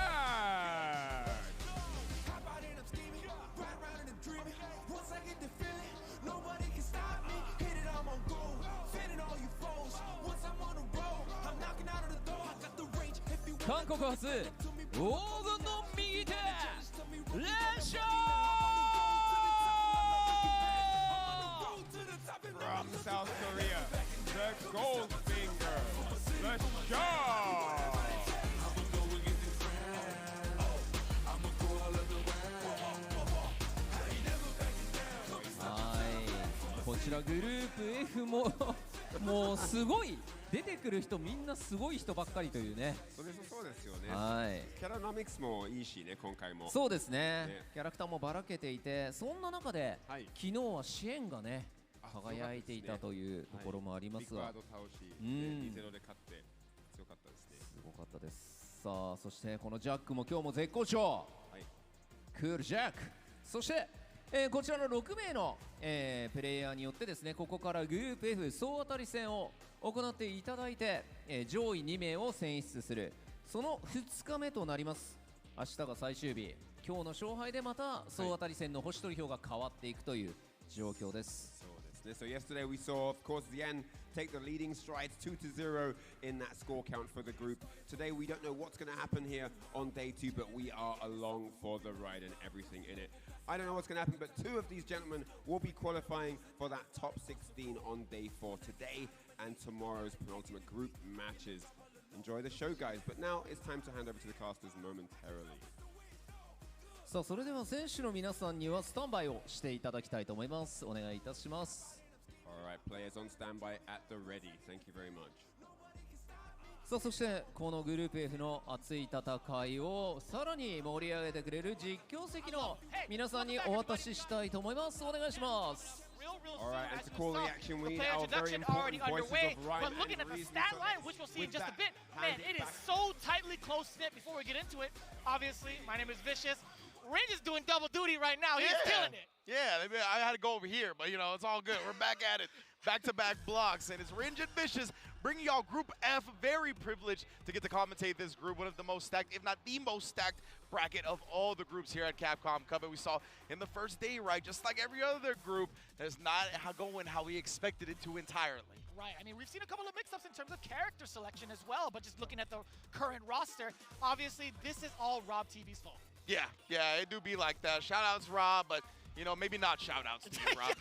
Nobody can stop me. Hit it, I'm on goal. Fending all you foes. Once I'm on the road, I'm knocking out of the door. I got the range. If you 韓国初黄金の右手連勝 From South Korea, the Goldfinger, the Shaw! こちらグループ F ももうすごい出てくる人みんなすごい人ばっかりというね。そうですよね。はい。キャラノミクスもいいしね、今回も。そうですね。キャラクターもばらけていて、そんな中で、昨日は支援がね輝いていたというところもありますが、ビッグバード倒し、2-0で勝って強かったですね。すごかったです。さあ、そしてこのジャックも今日も絶好調。クールジャック。そしてこちらの6名の、プレイヤーによってですね、ここからグループ F 総当たり戦を行っていただいて、上位2名を選出する、その2日目となります。明日が最終日、今日の勝敗でまた総当たり戦の星取り票が変わっていくという状況です。So yesterday we saw, of course, Yen take the leading strides 2-0 in that score count for the group. Today we don't know what's going to happen here on day 2, but we are along for the ride and everything in it. I don't know what's going to happen, but 2 of these gentlemen will be qualifying for that top 16 on day 4 today and tomorrow's penultimate group matches. Enjoy the show, guys. But now it's time to hand over to the casters momentarily. さあそれでは選手の皆さんにはスタンバイをしていただきたいと思います。お願いいたします。 Alright, players on standby at the ready. Thank you very much. さあそしてこのグループ F の熱い戦いをさらに盛り上げてくれる実況席の皆さんにお渡ししたいと思います。お願いします。 Alright, and to call the action, we need our very important voices of Ryan But looking and at the Reese. stat line, which we'll see in just a bit, man, it is so tightly close-knit. Before we get into it, obviously, my name is Vicious. Range is doing double duty right now. He's killing it. Yeah, I had to go over here, but it's all good. We're back at it. Back-to-back blocks, and it's Ringe and Vicious bringing y'all Group F. Very privileged to get to commentate this group, one of the most stacked, if not the most stacked bracket of all the groups here at Capcom Cup. And we saw in the first day, right, just like every other group, that's not going how we expected it to entirely. Right, I mean, we've seen a couple of mix-ups in terms of character selection as well, but just looking at the current roster, obviously this is all Rob TV's fault. Yeah, it do be like that. Shout-outs, Rob, but maybe not shout-outs to you, Rob.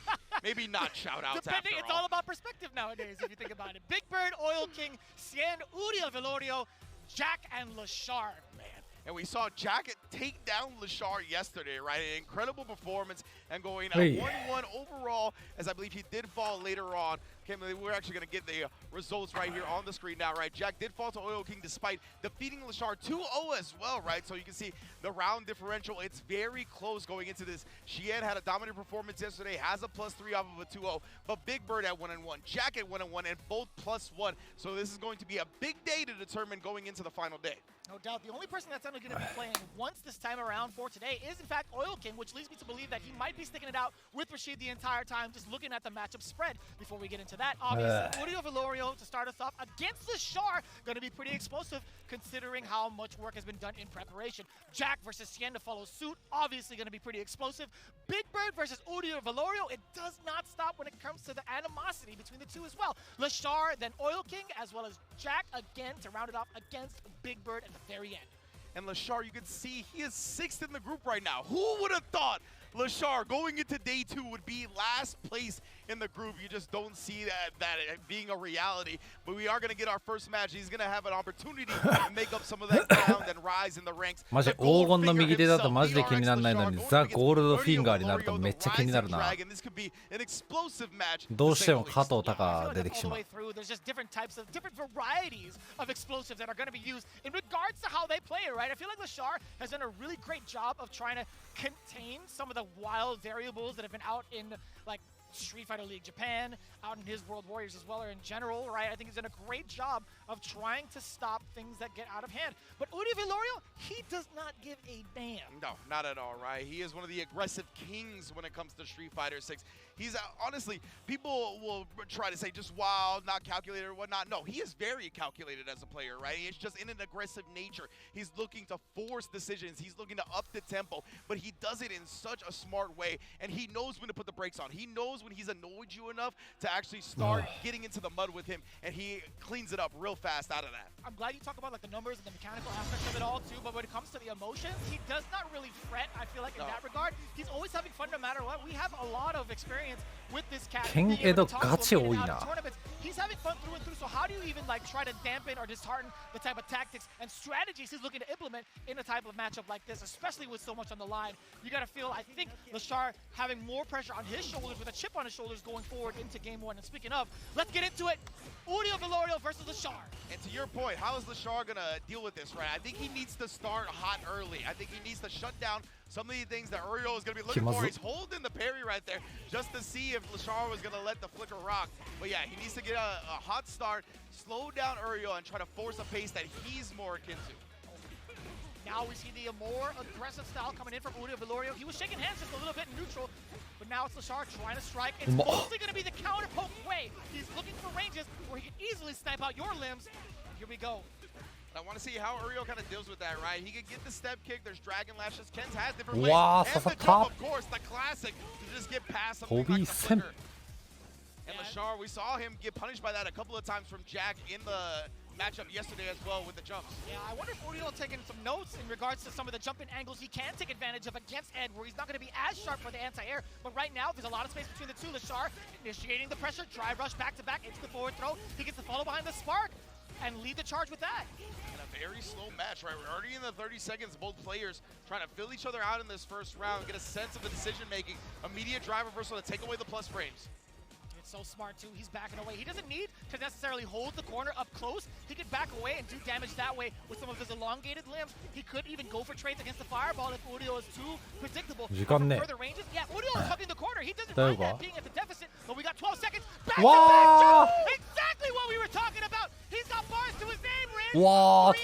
Maybe not shout-outs Depending, after it's all about perspective nowadays, if you think about it. Big Bird, Oil King, Cien, Uriel Velorio, Jack, and Lashar, man. And we saw Jack take down Lashar yesterday, right? An incredible performance and going 1-1 overall, as I believe he did fall later on. We're actually going to get the results right here on the screen now, right? Jack did fall to Oil King despite defeating Lashar 2-0 as well, right? So you can see the round differential. It's very close going into this. Shien had a dominant performance yesterday, has a +3 off of a 2-0, but Big Bird at 1-1, Jack at 1-1, and both +1. So this is going to be a big day to determine going into the final day. No doubt. The only person that's only going to be playing once this time around for today is, in fact, Oil King, which leads me to believe that he might be sticking it out with Rashid the entire time, just looking at the matchup spread before we get into that. Obviously, Uriel Velorio to start us off against Lashar, going to be pretty explosive considering how much work has been done in preparation. Jack versus Cien to follow suit, obviously going to be pretty explosive. Big Bird versus Uriel Velorio, it does not stop when it comes to the animosity between the two as well. Lashar, then Oil King, as well as Jack again to round it off against Big Bird at the very end. And Lashar, you can see he is 6th in the group right now. Who would have thought Lashar going into day 2 would be last place in the group? You just don't see that being a reality. But we are going to get our first match. He's going to have an opportunity to make up some of that ground and rise in the ranks. マジ黄金の右手だとマジで気にならないのにザ・ゴールドフィンガーになるとめっちゃ気になるな。どうしても加藤隆出てきてしまう。There's just different varieties of explosives that are going to be used in regards to how they play it, right? I feel like Lashar has done a really great job of trying to contain some of the wild variables that have been out in like Street Fighter League Japan, out in his World Warriors as well, or in general, right? I think he's done a great job of trying to stop things that get out of hand. But Uriel Velorio, he does not give a damn. No, not at all, right? He is one of the aggressive kings when it comes to Street Fighter 6. He's honestly, people will try to say just wild, not calculated or whatnot. No, he is very calculated as a player, right? It's just in an aggressive nature. He's looking to force decisions. He's looking to up the tempo, but he does it in such a smart way, and he knows when to put the brakes on. He knows when he's annoyed you enough to actually start getting into the mud with him, and he cleans it up real fast out of that. I'm glad you talk about like the numbers and the mechanical aspects of it all too, but when it comes to the emotions, he does not really fret. I feel like in that regard, he's always having fun no matter what. We have a lot of experience with this cat. Ken Edo ガチ多いな。 He's having fun through and through, so how do you even like try to dampen or dishearten the type of tactics and strategies he's looking to implement in a type of matchup like this, especially with so much on the line? You gotta feel, I think, Lashar having more pressure on his shoulders with a chip on his shoulders going forward into game 1. And speaking of, let's get into it. Uriel Velorio versus Lashar. And to your point, how is Lashar gonna deal with this, right? I think he needs to start hot early. I think he needs to shut down some of the things that Uriel is going to be looking for. He's holding the parry right there just to see if Lashar was going to let the flicker rock. But yeah, he needs to get a hot start, slow down Uriel, and try to force a pace that he's more akin to. Now we see the more aggressive style coming in from Uriel Velorio. He was shaking hands just a little bit neutral, but now it's Lashar trying to strike. It's mostly going to be the counter poke way. He's looking for ranges where he can easily snipe out your limbs. Here we go. I want to see how Uriel kind of deals with that, right? He could get the step kick. There's Dragon Lashes. Ken's has different ways. And the jump, of course, the classic to just get past something like the flicker. And Lashar, we saw him get punished by that a couple of times from Jack in the matchup yesterday as well with the jumps. Yeah, I wonder if Uriel taking some notes in regards to some of the jumping angles he can take advantage of against Ed, where he's not going to be as sharp for the anti-air. But right now, there's a lot of space between the two. Lashar initiating the pressure, drive rush back to back into the forward throw. He gets the follow behind the spark. and lead the charge with that. And a very slow match, right? We're already in the 30 seconds. Both players trying to fill each other out in this first round, get a sense of the decision making. Immediate drive reversal to take away the plus frames. It's so smart too. He's backing away. He doesn't need to necessarily hold the corner up close. He could back away and do damage that way with some of his elongated limbs. He could even go for trades against the fireball if Urio is too predictable. Further ranges, yeah, Urio is hugging the corner. He doesn't mind that being at the deficit, but we got 12 seconds. Back to back jump! Exactly what we were talking about. He's got bars to his name, Riz. Wow, all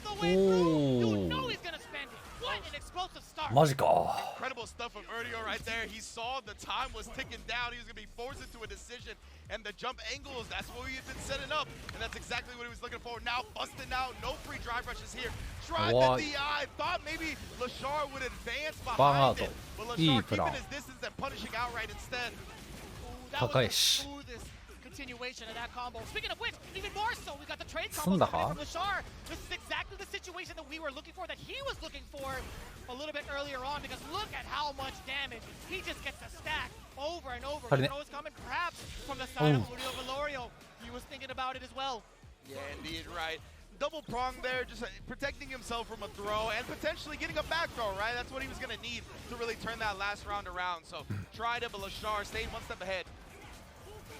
the way through. You know he's gonna spend it. What an explosive start. マジか。 Incredible stuff from Urio right there. He saw the time was ticking down. He was going to be forced into a decision. And the jump angles, that's what we had been setting up. And that's exactly what he was looking for. Now busting out. No free drive rushes here. Tried the DI. Thought maybe Lashar would advance behind it. But Lashar keeping his distance and punishing outright instead. That was the smoothest continuation of that combo. Speaking of which, even more so, we got the trade combo coming from Lashar. This is exactly the situation that we were looking for, that he was looking for a little bit earlier on, because look at how much damage he just gets to stack over and over. You know it's coming perhaps from the side of Urio Valorio. He was thinking about it as well. Yeah, indeed, right. Double prong there, just protecting himself from a throw and potentially getting a back throw, right? That's what he was going to need to really turn that last round around. So tried it, but Lashar stayed one step ahead.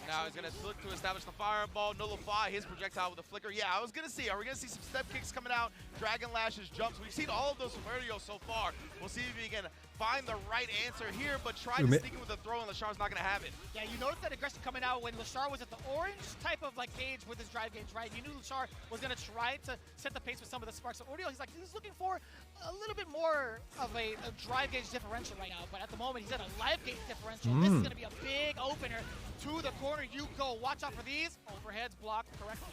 Now he's going to look to establish the fireball, nullify his projectile with a flicker. Yeah, I was going to see, are we going to see some step kicks coming out, dragon lashes, jumps? We've seen all of those from Urio so far. We'll see if he can find the right answer here, but try to sneak in with a throw, and Lashar's not going to have it. Yeah, you noticed that aggression coming out when Lashar was at the orange type of like gauge with his drive gauge, right? You knew Lashar was going to try to set the pace with some of the sparks. So Urio, he's looking for a little bit more of a drive gauge differential right now, but at the moment he's at a live gauge differential. This is going to be a big opener to the corner. You go. Watch out for these. Overheads blocked correctly.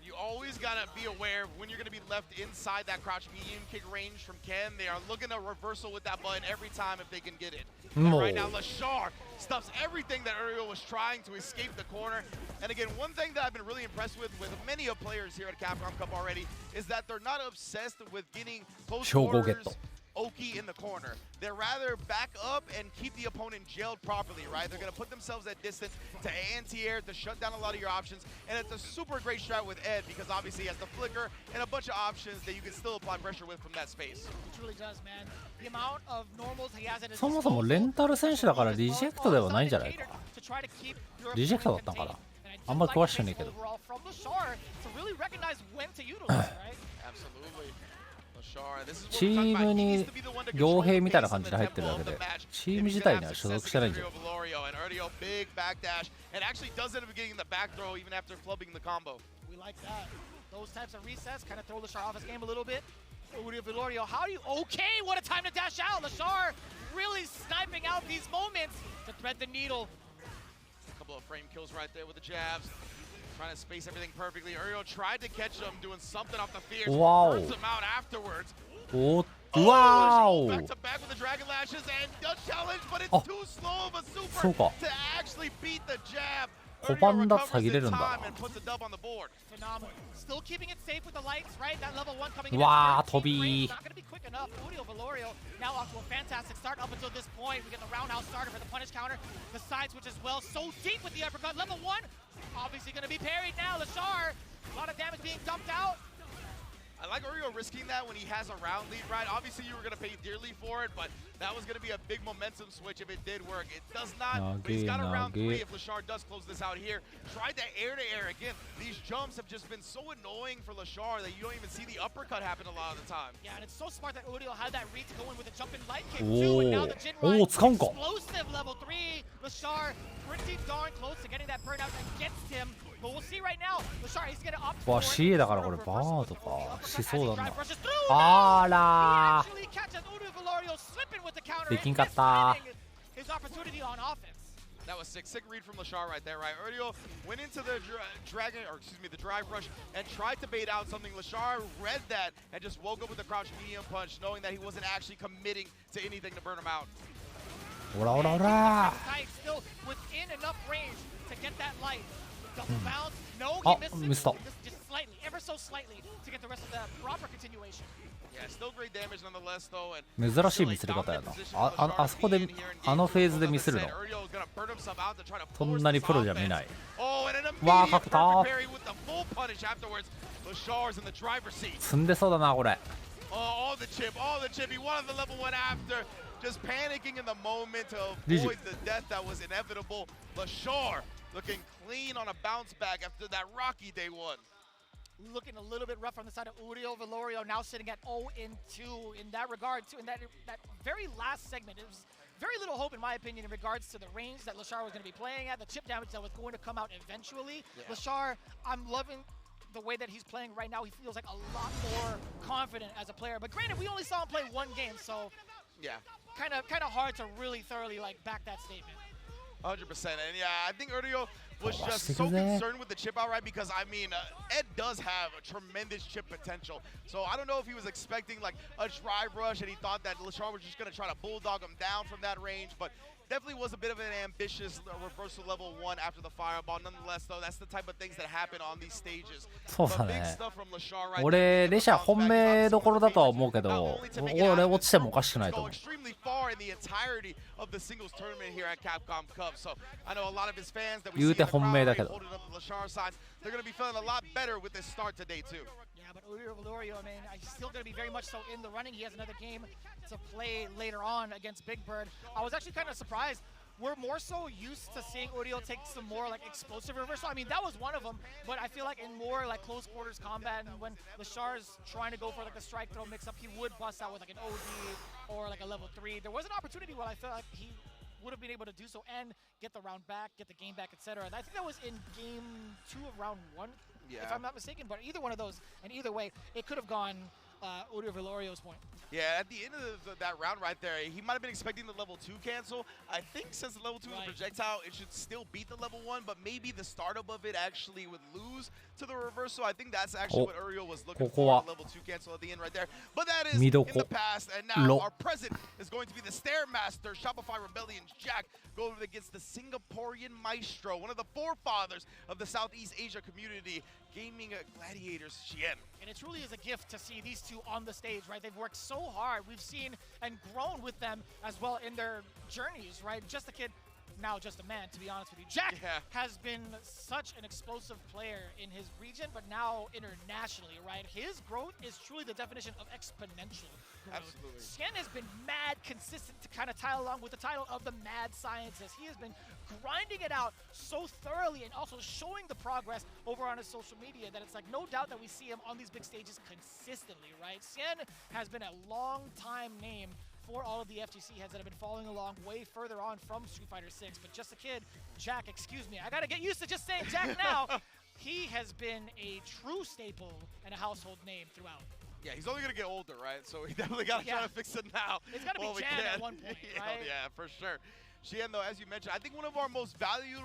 You always got to be aware when you're going to be left inside that crouch medium kick range from Ken. They are looking to reversal with that button every time if they can get it. And right now, Lashar stuffs everything that Urio was trying to escape the corner. And again, one thing that I've been really impressed with many of players here at Capcom Cup already is that they're not obsessed with getting close quarters Oki in the corner. They'd rather back up and keep the opponent jailed properly, right? They're going to put themselves at distance to anti-air, to shut down a lot of your options. And it's a super great strat with Ed because obviously he has the flicker and a bunch of options that you can still apply pressure with from that space. It really does, man. The amount of normals he has at his そもそもレンタル選手だからリジェクトではないんじゃないか。リジェクトだったんかな。あんまり詳しくないけど。チームに傭兵みたいな感じで入ってるだけで、チーム自体には所属してないんじゃない。We like that. Those types of resets kind of throw Lashar off his game a little bit. Urio Valorio, how do you? Okay, what a time to dash out. Lashar really sniping out these moments to thread the needle. A couple of frame kills right there with the jabs. Trying to space everything perfectly. Urio tried to catch him, doing something off the fierce. Burns him out afterwards. Wow! Back to back with the dragon lashes and does challenge, but it's too slow of a super to actually beat the jab. 小パンダ下げれるんだ。Phenomenal. Still keeping it safe with the lights, right? That level 1 coming in. わあ、飛び。 Not going to be quick enough. Urio Valorio now off to a fantastic start up until this point. We get the roundhouse starter for the punish counter. The side switch as well. So deep with the uppercut. Level 1. Obviously going to be parried now. Lashar. A lot of damage being dumped out. I like Urio risking that when he has a round lead, right? Obviously, you were going to pay dearly for it, but that was going to be a big momentum switch if it did work. It does not, but he's got a round 3 if Lashar does close this out here. Tried the air-to-air again. These jumps have just been so annoying for Lashar that you don't even see the uppercut happen a lot of the time. Yeah, and it's so smart that Urio had that read to go in with a jumping light kick too, and now the Jinrai explosive level 3. Lashar pretty darn close to getting that burnout against him. But we'll see right now. Lashar, he's going to opt for シエだからこれバーとかしそうだな。あらー。できんかった。That was sick read from Lashar right there, right? Urio went into the the drive rush and tried to bait out something. Lashar read that and just woke up with a crouch medium punch, knowing that he wasn't actually committing to anything to burn him out. オラオラオラ。 Still within enough range to get that light. Double bounce. No, Oh, he misses. missed up. Just slightly, ever so slightly, to get the rest of the proper continuation. Yeah, still great damage nonetheless though. And 珍しいミスり方やな。あそこであのフェーズでミスるの。そんなにプロじゃ見ない。わあ、かけた。積んでそうだな、これ。all the chip. He wanted the level 1 after. Just panicking in the moment to avoid the death that was inevitable. Lashar looking clean on a bounce back after that rocky day 1. Looking a little bit rough on the side of Uriel Velorio, now sitting at 0-2 in that regard too. In that very last segment, it was very little hope in my opinion in regards to the range that Lashar was going to be playing at, the chip damage that was going to come out eventually. Yeah. Lashar, I'm loving the way that he's playing right now. He feels like a lot more confident as a player. But granted, we only saw him play one game, so yeah, kind of hard to really thoroughly like back that statement. 100%. And yeah, I think Uriel was just so concerned with the chip outright because, I mean, Ed does have a tremendous chip potential. So I don't know if he was expecting like a drive rush and he thought that Lashar was just going to try to bulldog him down from that range. But definitely was a bit of an ambitious reversal level 1 after the fireball. Nonetheless, though, that's the type of things that happen on these stages. そうだね。俺、レシャ本命どころだとは思うけど、俺落ちてもおかしくないと思う。言うて本命だけど。They're going to be feeling a lot better with this start to day 2. Yeah, but Uriel Velorio, I mean, he's still going to be very much so in the running. He has another game to play later on against Big Bird. I was actually kind of surprised. We're more so used to seeing Uriel take some more like explosive reversal. I mean, that was one of them, but I feel like in more like close quarters combat and when Lashar's trying to go for like a strike throw mix up, he would bust out with like an OD or like a level 3. There was an opportunity where I felt like he would have been able to do so and get the round back, get the game back, etc. And I think that was in game 2 of round 1, if I'm not mistaken. But either one of those, and either way, it could have gone Uriel Velorio's point. Yeah, at the end of that round right there, he might have been expecting the level 2 cancel. I think since the level 2 is a projectile, it should still beat the level 1, but maybe the startup of it actually would lose to the reversal. I think that's actually what Uriel was looking for, the level 2 cancel at the end right there. But that is in the past, and now our present is going to be the Stairmaster, Shopify Rebellion's Jack, going against the Singaporean Maestro, one of the forefathers of the Southeast Asia community, gaming gladiators, Xian. And it truly is a gift to see these two on the stage, right? They've worked so hard. We've seen and grown with them as well in their journeys, right? Just a kid, now just a man, to be honest with you. Jack has been such an explosive player in his region, but now internationally, right? His growth is truly the definition of exponential growth. Absolutely. Xian has been mad consistent to kind of tie along with the title of the Mad Scientist. He has been grinding it out so thoroughly and also showing the progress over on his social media that it's like no doubt that we see him on these big stages consistently, right? Xian has been a long time name for all of the FGC heads that have been following along way further on from Street Fighter 6. But just a kid, Jack, excuse me, I gotta get used to just saying Jack now. He has been a true staple and a household name throughout. Yeah, he's only gonna get older, right? So we definitely gotta try to fix it now. It's gotta be Jan at one point, right? Yeah, for sure. Xian, though, as you mentioned, I think one of our most valued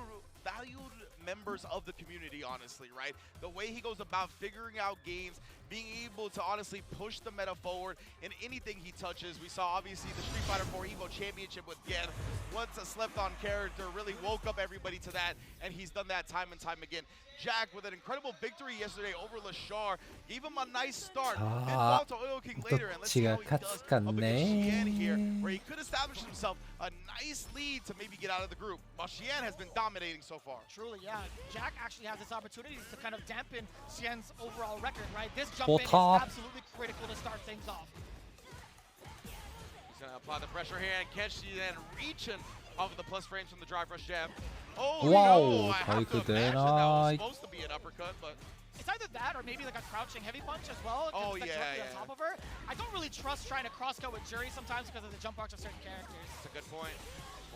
members of the community, honestly, right? The way he goes about figuring out games, being able to honestly push the meta forward in anything he touches. We saw, obviously, the Street Fighter 4 Evo Championship with Gen. Once a slept-on character, really woke up everybody to that, and he's done that time and time again. Jack, with an incredible victory yesterday over Lashar, gave him a nice start. Then fall to Oil King later, and let's see how he does up against Xian here, where he could establish himself a nice lead to maybe get out of the group. While Xian has been dominating so far. Truly, yeah. Jack actually has this opportunity to kind of dampen Xian's overall record, right? This jump in is absolutely critical to start things off. He's going to apply the pressure here, and Kenshi then reaching off of the plus frames from the drive rush jab. Oh, wow, no, I have to imagine that was supposed to be an uppercut, but... It's either that or maybe like a crouching heavy punch as well. Oh, yeah, on top of her. I don't really trust trying to cross-cut with Jury sometimes because of the jump arcs of certain characters. That's a good point.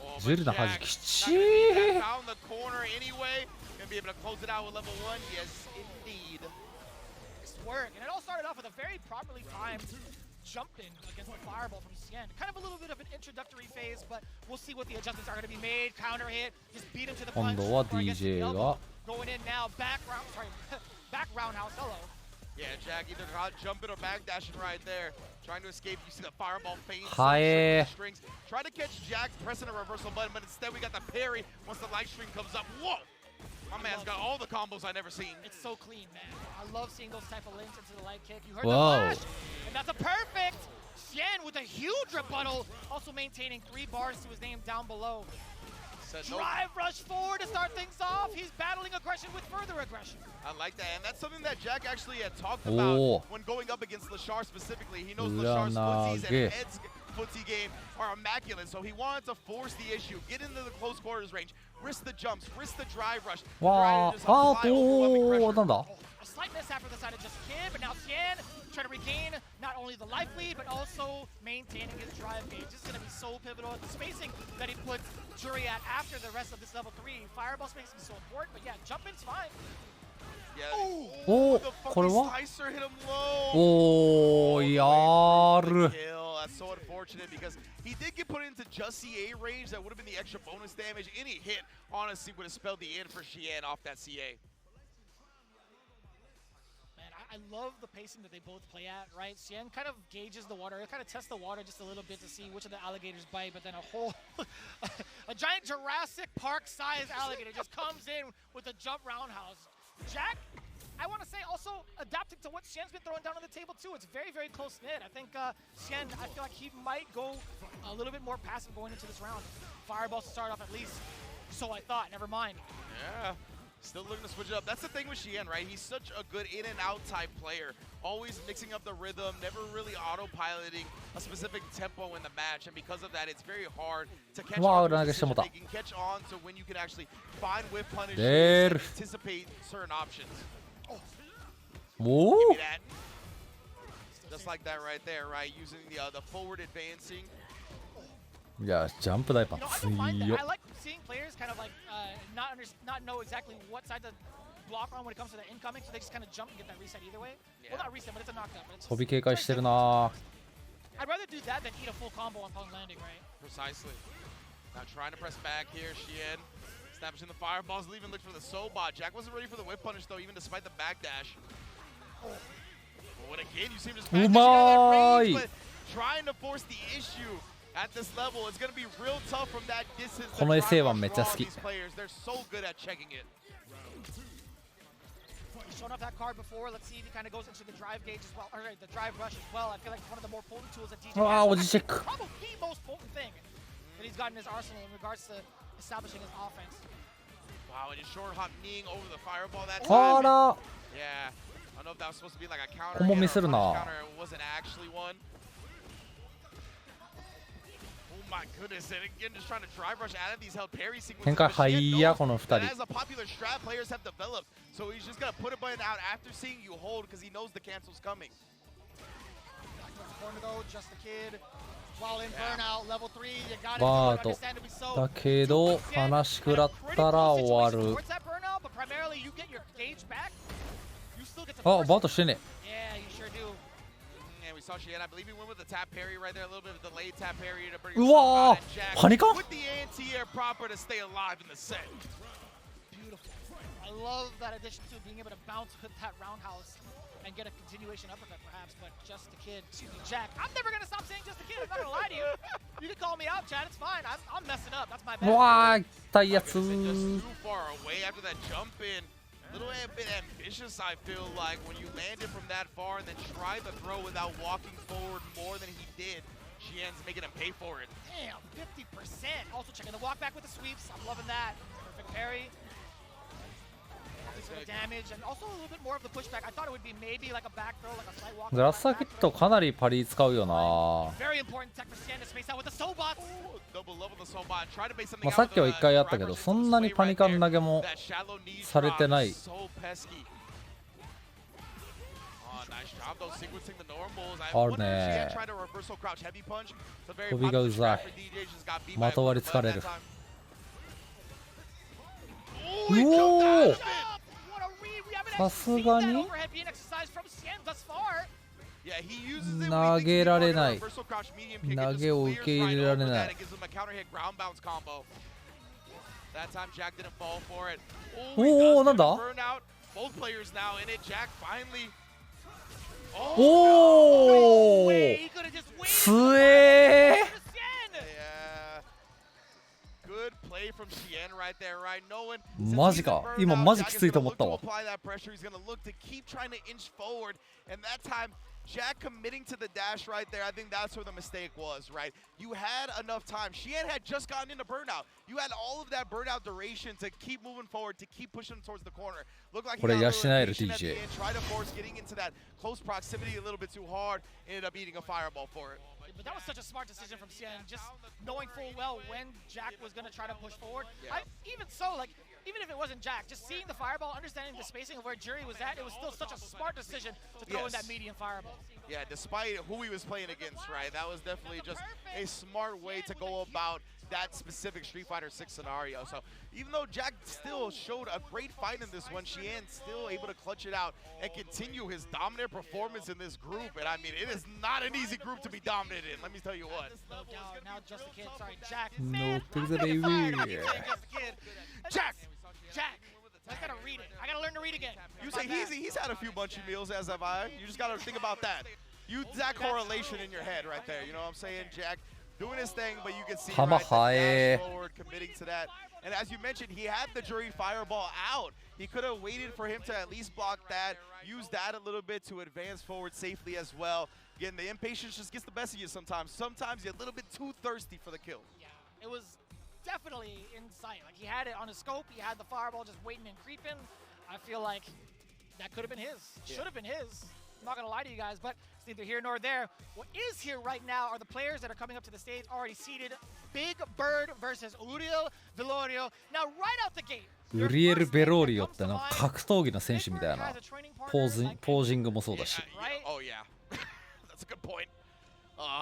Oh, Jury の弾きちー。Found the corner anyway. Gonna be able to close it out with level 1. Yes, indeed. Nice work. And it all started off with a very properly timed jump in against the fireball from Xian. Kind of a little bit of an introductory phase, but we'll see what the adjustments are going to be made. Counter hit, just beat him to the punch. 今度は DJ が going in now, back roundhouse, hello. Yeah, Jack either jumping or back dashing right there. Trying to escape. You see the fireball feint. Strings. Try to catch Jack pressing a reversal button, but instead we got the parry once the light stream comes up. Whoa! My man's got all the combos I've never seen. It's so clean, man. I love seeing those type of links into the light kick. You heard Whoa. the flash, and that's a perfect. Xian with a huge rebuttal, also maintaining 3 bars to his name down below. Drive rush forward to start things off. He's battling aggression with further aggression. I like that, and that's something that Jack actually had talked about when going up against Lashar specifically. He knows Lashar's footsies and Ed's footsie game are immaculate, so he wanted to force the issue, get into the close quarters range, risk the jumps, risk the drive rush. わあ、なんだ A slight miss after the side of just Kid, but now Xian trying to regain not only the life lead, but also maintaining his drive gauge. This is going to be so pivotal. The spacing that he puts Jury at after the rest of this level 3. Fireball spacing is so important, but yeah, jumping's fine. Yeah. Oh, theこれは slicer hit him low. おー、やる That's so unfortunate because he did get put into just CA range. That would have been the extra bonus damage. Any hit, honestly, would have spelled the end for Xian off that CA. I love the pacing that they both play at, right? Xian kind of gauges the water, kind of tests the water just a little bit to see which of the alligators bite, but then a giant Jurassic Park-sized alligator just comes in with a jump roundhouse. Jack, I want to say also adapting to what Xian's been throwing down on the table too. It's very, very close-knit. I think Xian, I feel like he might go a little bit more passive going into this round. Fireballs to start off at least, so I thought, never mind. Yeah. Still looking to switch it up. That's the thing with Xian, right? He's such a good in and out type player. Always mixing up the rhythm, never really autopiloting a specific tempo in the match. And because of that, it's very hard to catch on to decision-making, catch on to when you can actually find whiff punishes and anticipate certain options. Give me that. Just like that right there, right? Using the forward advancing. いや、ジャンプダイパー強い。 I like seeing players kind of like not know exactly what side to block on when it comes to the incoming, so they just kind of jump and get that reset either way. Well, not reset, but it's a knockdown. But it's 飛び警戒してるな。 I'd rather do that than eat a full combo upon landing, right? Precisely. Now trying to press back here, Xian. Establishing the fireballs, leaving look for the Sobot. Jack wasn't ready for the whip punish though, even despite the backdash. But again, you seem to just backdash that range, but trying to force the issue. At this level, it's going to be real tough from that distance. この SA はめっちゃ好き。 They're so good at checking it. He's shown off that card before. Let's see if he kind of goes into the drive gauge as well, or the drive rush as well. I feel like it's one of the more potent tools that DJ has. Probably the most potent thing that he's got in his arsenal in regards to establishing his offense. Wow, and just short hop kneeing over the fireball that time. Yeah, I don't know if that was supposed to be like a counter. ここもミスるな。 It wasn't actually one. My goodness, and again, just trying to drive rush out of these held parry sequences. 展開早いこの2人。 As a popular strat players have developed, so he's just gonna put a button out after seeing you hold because he knows the cancel's coming. Back towards the corner though, just a kid. While in burnout, level 3, you got it. バートだけど悲しくなったら終わる。あ、バートしてね。 Yeah, you sure do. And we saw Xian, I believe he went with the tap parry right there, a little bit of delayed tap parry to bring うわー、ハニカ with the anti-air proper to stay alive in the set. Beautiful. I love that addition to being able to bounce with that roundhouse and get a continuation uppercut perhaps, but just a kid, excuse me, Jack. I'm never gonna stop saying just a kid, I'm not gonna lie to you. You can call me out, Chad, it's fine. I'm messing up, that's my bad. うわー、痛いやつ。 Just too far away after that jump in. A little bit ambitious, I feel like, when you landed from that far and then try the throw without walking forward more than he did. Xian's making him pay for it. Damn, 50%. Also checking the walk back with the sweeps. I'm loving that. Perfect parry. For the damage and also a little bit more of the pushback. I thought it would be maybe like a back throw, like a slight walk. グラスサーキットかなりパリ使うよな。 Very important tech for Xian to space out with the Sobot. Double level the Sobot. Try to base something まあさっきは1回あったけど、そんなにパニカン投げもされてない。 あるね。飛びがうざい。まとわりつかれる。 うおー、さすがに投げられない。投げを受け入れられない。おお、なんだ。おお、つえー。 Good play from Xian right there, right? Knowing マジか。今マジきついと思ったわ。 Apply that pressure. He's going to look to keep trying to inch forward, and that time Jack committing to the dash right there, I think that's where the mistake was, right? You had enough time. Sheehan had just gotten into burnout. You had all of that burnout duration to keep moving forward, to keep pushing towards the corner. Looked like he got a little impatient at the end, tried to force getting into that close proximity a little bit too hard, ended up eating a fireball for it. But that was such a smart decision from Shiehan, just knowing full well when Jack was going to try to push forward. Yeah. Even so, like, even if it wasn't Jack, just seeing the fireball, understanding the spacing of where Jury was at, it was still such a smart decision to throw in that medium fireball. Yeah, despite who he was playing against, right? That was definitely just a smart way to go about that specific Street Fighter 6 scenario. So even though Jack still showed a great fight in this one, Shiehan still able to clutch it out and continue his dominant performance in this group. And I mean, it is not an easy group to be dominated in, let me tell you what. No doubt. Now Just the Kid, sorry, Jack. No, Man, to I'm the getting fired up. baby. He's saying Just the Kid. Jack. I gotta read it. I gotta learn to read again. You say he's had a few munchy meals, as have I. You just gotta think about that. That correlation in your head right there. You know what I'm saying? Jack doing his thing, but you can see right, the dash forward, committing to that. And as you mentioned, he had the Jury fireball out. He could have waited for him to at least block that, use that a little bit to advance forward safely as well. Again, the impatience just gets the best of you sometimes. Sometimes you're a little bit too thirsty for the kill. Yeah, it was definitely in sight. Like, he had it on his scope. He had the fireball just waiting and creeping. I feel like that could have been his. Should have been his. I'm not going to lie to you guys, but it's neither here nor there. What is here right now are the players that are coming up to the stage already seated. Big Bird versus Uriel Velorio. Now, right out the gate. ウリエル・ベローリオって格闘技の選手みたいなポージングもそうだし Oh yeah, that's a good point.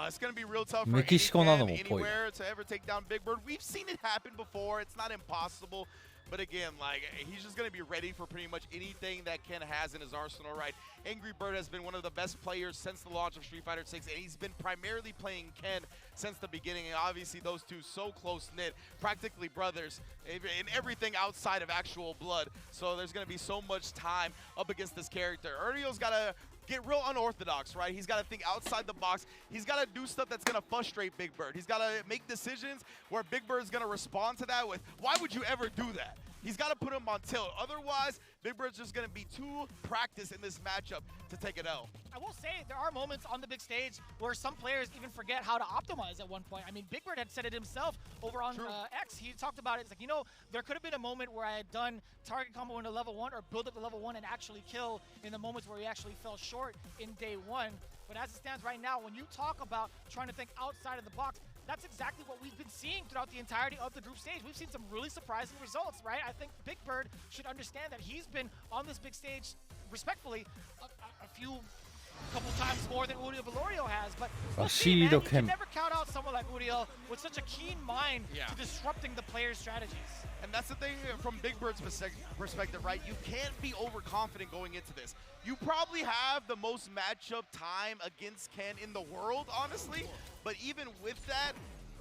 It's going to be real tough for メキシコなのもぽい anywhere to ever take down Big Bird. We've seen it happen before. It's not impossible. But again, like, he's just going to be ready for pretty much anything that Ken has in his arsenal, right? Angry Bird has been one of the best players since the launch of Street Fighter 6, and he's been primarily playing Ken since the beginning. And obviously, those two so close-knit, practically brothers in everything outside of actual blood. So there's going to be so much time up against this character. Uriel's got to get real unorthodox, right? He's got to think outside the box. He's got to do stuff that's going to frustrate Big Bird. He's got to make decisions where Big Bird's going to respond to that with, why would you ever do that? He's got to put him on tilt. Otherwise, Big Bird's just going to be too practiced in this matchup to take an L. I will say, there are moments on the big stage where some players even forget how to optimize at one point. I mean, Big Bird had said it himself over on X. He talked about it. It's like, you know, there could have been a moment where I had done target combo into level 1 or build up to level 1 and actually kill in the moments where he actually fell short in day 1. But as it stands right now, when you talk about trying to think outside of the box, that's exactly what we've been seeing throughout the entirety of the group stage. We've seen some really surprising results, right? I think Big Bird should understand that he's been on this big stage, respectfully, a couple times more than Uriel Velorio has. But we'll see, man, you can never count out someone like Uriel with such a keen mind to disrupting the players' strategies. And that's the thing from Big Bird's perspective, right? You can't be overconfident going into this. You probably have the most matchup time against Ken in the world, honestly. But even with that,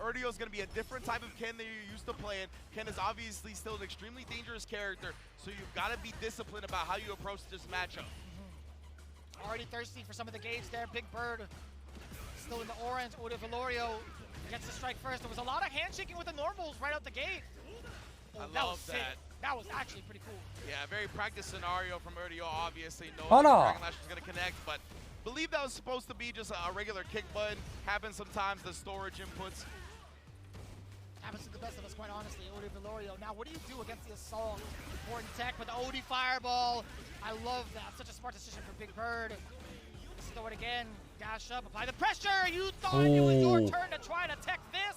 Uriel's going to be a different type of Ken than you're used to playing. Ken is obviously still an extremely dangerous character, so you've got to be disciplined about how you approach this matchup. Already thirsty for some of the gauge there. Big Bird still in the orange. Uriel Velorio gets the strike first. There was a lot of handshaking with the normals right out the gate. I love that. That was actually pretty cool. Yeah, very practiced scenario from Uriel, obviously. No Oh, no. Dragon Lash was going to connect, but believe that was supposed to be just a regular kick button. Happens sometimes, the storage inputs. Happens to the best of us, quite honestly. Uriel Velorio. Now, what do you do against the assault? Important tech with the OD fireball. I love that. Such a smart decision for Big Bird. Let's throw it again. Dash up, apply the pressure. You thought it was your turn to try to tech this.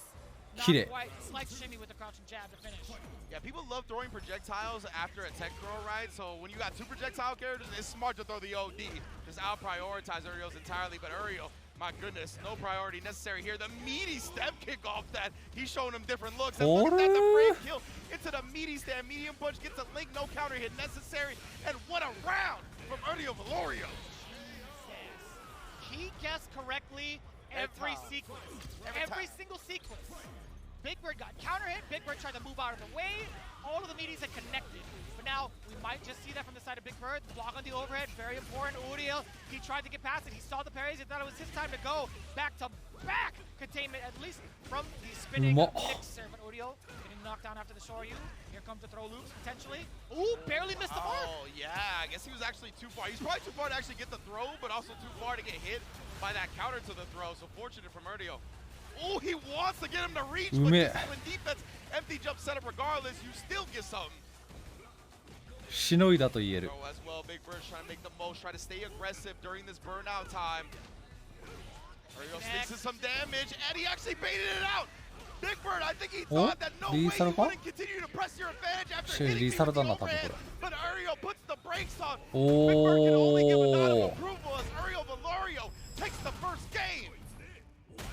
Not quite. Slight shimmy with the crouching jab to finish. Yeah, people love throwing projectiles after a tech throw, right? So when you got two projectile characters, it's smart to throw the OD. Just out-prioritize Uriel's entirely, but Uriel, my goodness, no priority necessary here. The meaty step kick off that. He's showing him different looks. And look at that, the frame kill into the meaty stand. Medium punch gets a link, no counter hit necessary. And what a round from Uriel Velorio. He guessed correctly every sequence. Every single sequence. Big Bird got counter hit. Big Bird tried to move out of the way. All of the meaties had connected. But But now, we might just see that from the side of Big Bird. Block on the overhead, very important. Uriel, he tried to get past it. He saw the parries. He thought it was his time to go. Back to back containment, at least from the spinning mixer. But Uriel getting knocked down after the Shoryu. Here comes the throw loops, potentially. Ooh, barely missed the mark. Oh, yeah. I guess he was actually too far. He's probably too far to actually get the throw, but also too far to get hit by that counter to the throw. So fortunate from Uriel. Oh, he wants to get him to reach, but when defense empty jump setup regardless, you still get something. しのいだと言える。 As well, Big Bird's trying to make the most, try to stay aggressive during this burnout time. Uriel sneaks in some damage, and he actually baited it out. Big Bird, I think he thought that no way you wouldn't continue to press your advantage after hitting the overhead, but Uriel puts the brakes on. Big Bird can only give a nod of approval as Uriel Valorio takes the first game.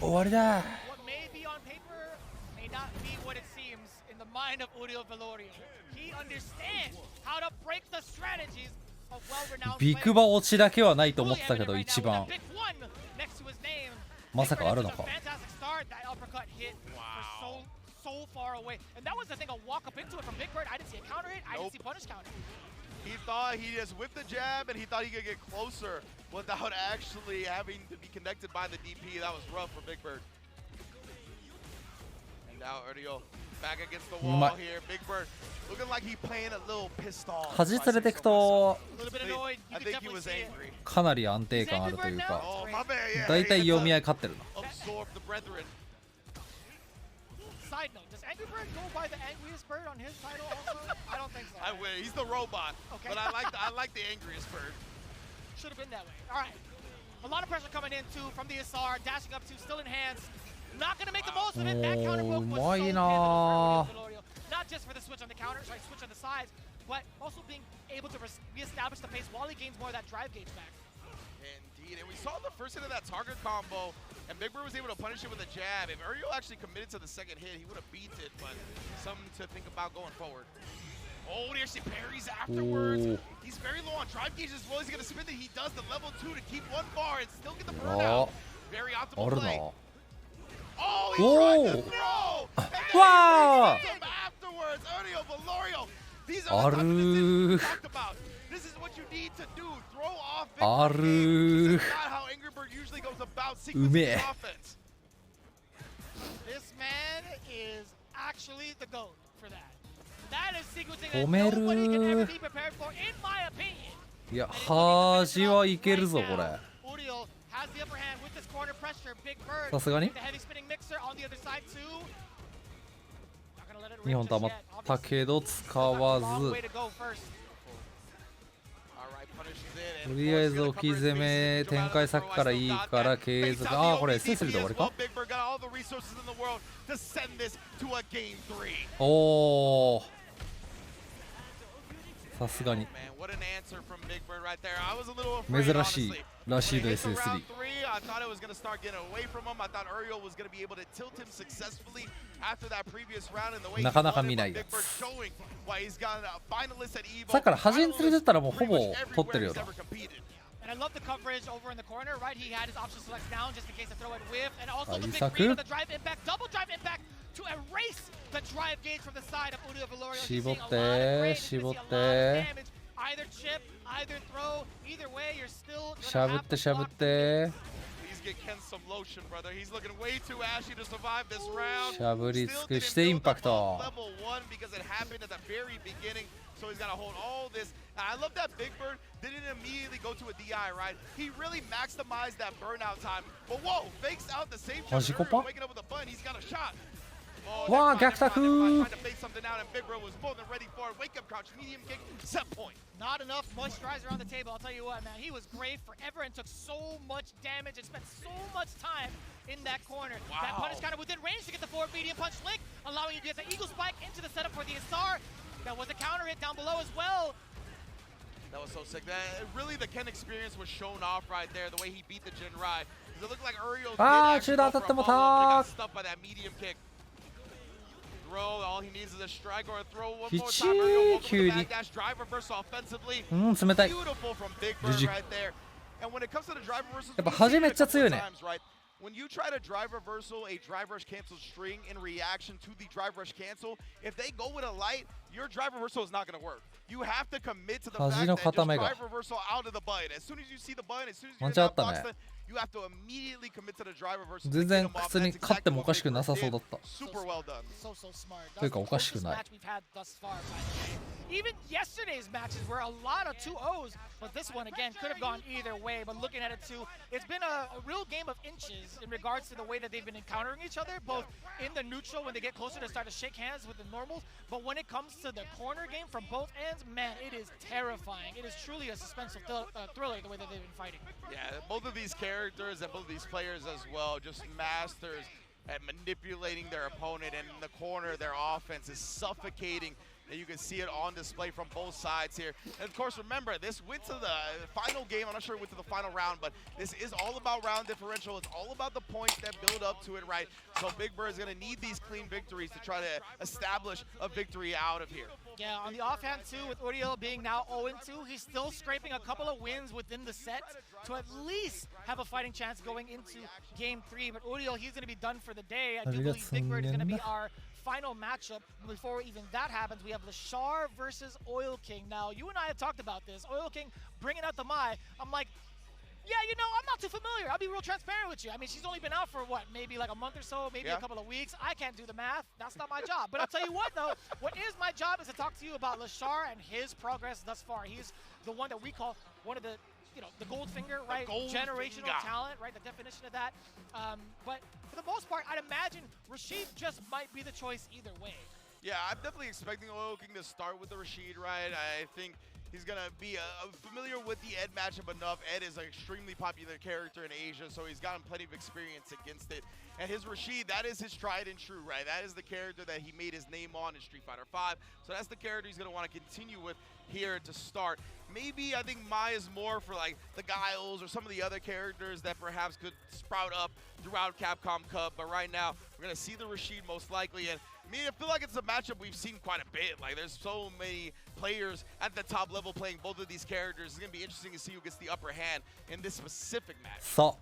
終わりだ。 What may be on paper may not be what it seems in the mind of Uriel Valorio. He understands how to break the strategies of well-renowned ビッグバ落ちだけはないと思ってたけど一番。まさかあるのか。 So far away, and that was the thing. A walk up into it from Big Bird. I didn't see a counter hit. I didn't see punish counter. He thought he just whipped the jab, and he thought he could get closer without actually having to be connected by the DP. That was rough for Big Bird. And now Uriel back against the wall here. Big Bird looking like he playing a little pissed off. 端連れてくと I think he was angry. かなり安定感あるというか、だいたい読み合い勝ってるな。 Absorb the brethren. Side note, does Angry Bird go by the angriest bird on his title also? I don't think so. I win. He's the robot. Okay. But I like the angriest bird. Should have been that way. All right. A lot of pressure coming in too from the SR, dashing up to, still in hands. Not going to make the most of it. That counter broke was so pivotal for Valorio. Not just for the switch on the counter, sorry, switch on the sides, but also being able to reestablish the pace while he gains more of that drive gauge back. Indeed, and we saw the first hit of that target combo, and Big Bird was able to punish it with a jab. If Uriel actually committed to the second hit, he would have beat it, but something to think about going forward. Oh, he actually parries afterwards. He's very low on drive gauge as well. He's going to spin it. He does the level 2 to keep one bar and still get the burnout. Very optimal play. Oh, he tried to throw! Wow! Afterwards, Uriel Valorio. These are the type of decisions we talked about. This is what you need to do. Throw off victory. This is not how Angry Bird usually goes about sequencing offense. This man is actually the GOAT for that. That is sequencing that nobody can ever be prepared for, in my opinion. いや、端はいけるぞこれ。 Uriel has the upper hand with this corner pressure. Big Bird. さすがに The heavy spinning mixer on the other side too. 2本溜まったけど使わず。とりあえず置き攻め展開先からいいから継続。ああ、これ SS で終わりか。おお。さすがに。珍しいらしいの SS3。 I thought it was going to start getting away from him. I thought Uriel was going to be able to tilt him successfully after that previous round in the way なかなか見ないやつ。さっきから端に連れてったらもうほぼ取ってるよな。 And I love the coverage over in the corner, right? He had his option select down just in case the throw and whiff, and also the big read of the drive impact, double drive impact to erase the drive gauge from the side of Uriel Valorio. He's seeing a lot of great, he's seeing a lot of damage. Either chip, either throw, either way, you're still gonna have to block the Please get Ken some lotion, brother. He's looking way too ashy to survive this round. しゃぶり尽くしてインパクト。 Level 1 because it happened at the very beginning. So he's got to hold all this. And I love that Big Bird didn't immediately go to a DI, right? He really maximized that burnout time. But whoa, fakes out the same jump, waking up with a button. He's got a shot. Oh, わあ、逆策。 trying to fake something out, and Big Bird was more than ready for it. Wake up crouch, medium kick, set point. Not enough moisturizer on the table. I'll tell you what, man. He was great forever and took so much damage and spent so much time in that corner. Wow. That punish kind of within range to get the forward medium punch link, allowing you to get the eagle spike into the setup for the SR. That was a counter hit down below as well. That was so sick. That really, the Ken experience was shown off right there. The way he beat the Jin Rai. It looked like Uriel did actually go for a follow-up, but got stuck by that medium kick. Throw. All he needs is a strike or a throw. One more time. Uriel welcome to the backdash drive reversal offensively. Beautiful from Big Bird right there. And when it comes to the drive reversals, やっぱ端めっちゃ強いね。when you try to drive reversal a drive rush cancel string in reaction to the drive rush cancel, if they go with a light, your drive reversal is not going to work. You have to commit to the fact that just drive reversal out of the button. As soon as you see the button, as soon as you get that box, you have to immediately commit to the drive reversal. 全然普通に勝ってもおかしくなさそうだった。 Super well done. So smart. というかおかしくない。 Even yesterday's matches were a lot of 2-0s, but this one again could have gone either way. But looking at it too, it's been a real game of inches in regards to the way that they've been encountering each other, both in the neutral when they get closer to start to shake hands with the normals, but when it comes to the corner game from both ends, man, it is terrifying. It is truly a suspenseful thriller the way that they've been fighting. Yeah, both of these characters and both of these players as well, just masters at manipulating their opponent, and in the corner their offense is suffocating. And you can see it on display from both sides here. And of course, remember, this went to the final game. I'm not sure it went to the final round, but this is all about round differential. It's all about the points that build up to it, right? So Big Bird is going to need these clean victories to try to establish a victory out of here. Yeah, on the offhand too, with Uriel being now 0-2, he's still scraping a couple of wins within the set to at least have a fighting chance going into Game 3. But Uriel, he's going to be done for the day. I do believe Big Bird is going to be our final matchup. Before even that happens, we have Lashar versus Oil King. Now, you and I have talked about this. Oil King bringing out the Mai. I'm like, yeah, you know, I'm not too familiar. I'll be real transparent with you. I mean, she's only been out for what, maybe like a month or so, maybe a couple of weeks. I can't do the math. That's not my job. But I'll tell you what, though, what is my job is to talk to you about Lashar and his progress thus far. He's the one that we call one of the, you know, the Goldfinger, right? Generational talent, right? The definition of that. But for the most part, I'd imagine Rashid just might be the choice either way. Yeah, I'm definitely expecting Oil King to start with the Rashid, right? I think he's going to be familiar with the Ed matchup enough. Ed is an extremely popular character in Asia, so he's gotten plenty of experience against it. And his Rashid, that is his tried and true, right? That is the character that he made his name on in Street Fighter V. So that's the character he's going to want to continue with here to start. Maybe I think Mai is more for like the Guiles or some of the other characters that perhaps could sprout up throughout Capcom Cup. But right now, we're going to see the Rashid most likely. And I mean, I feel like it's a matchup we've seen quite a bit. Like, there's so many players at the top level playing both of these characters. It's going to be interesting to see who gets the upper hand in this specific match. So.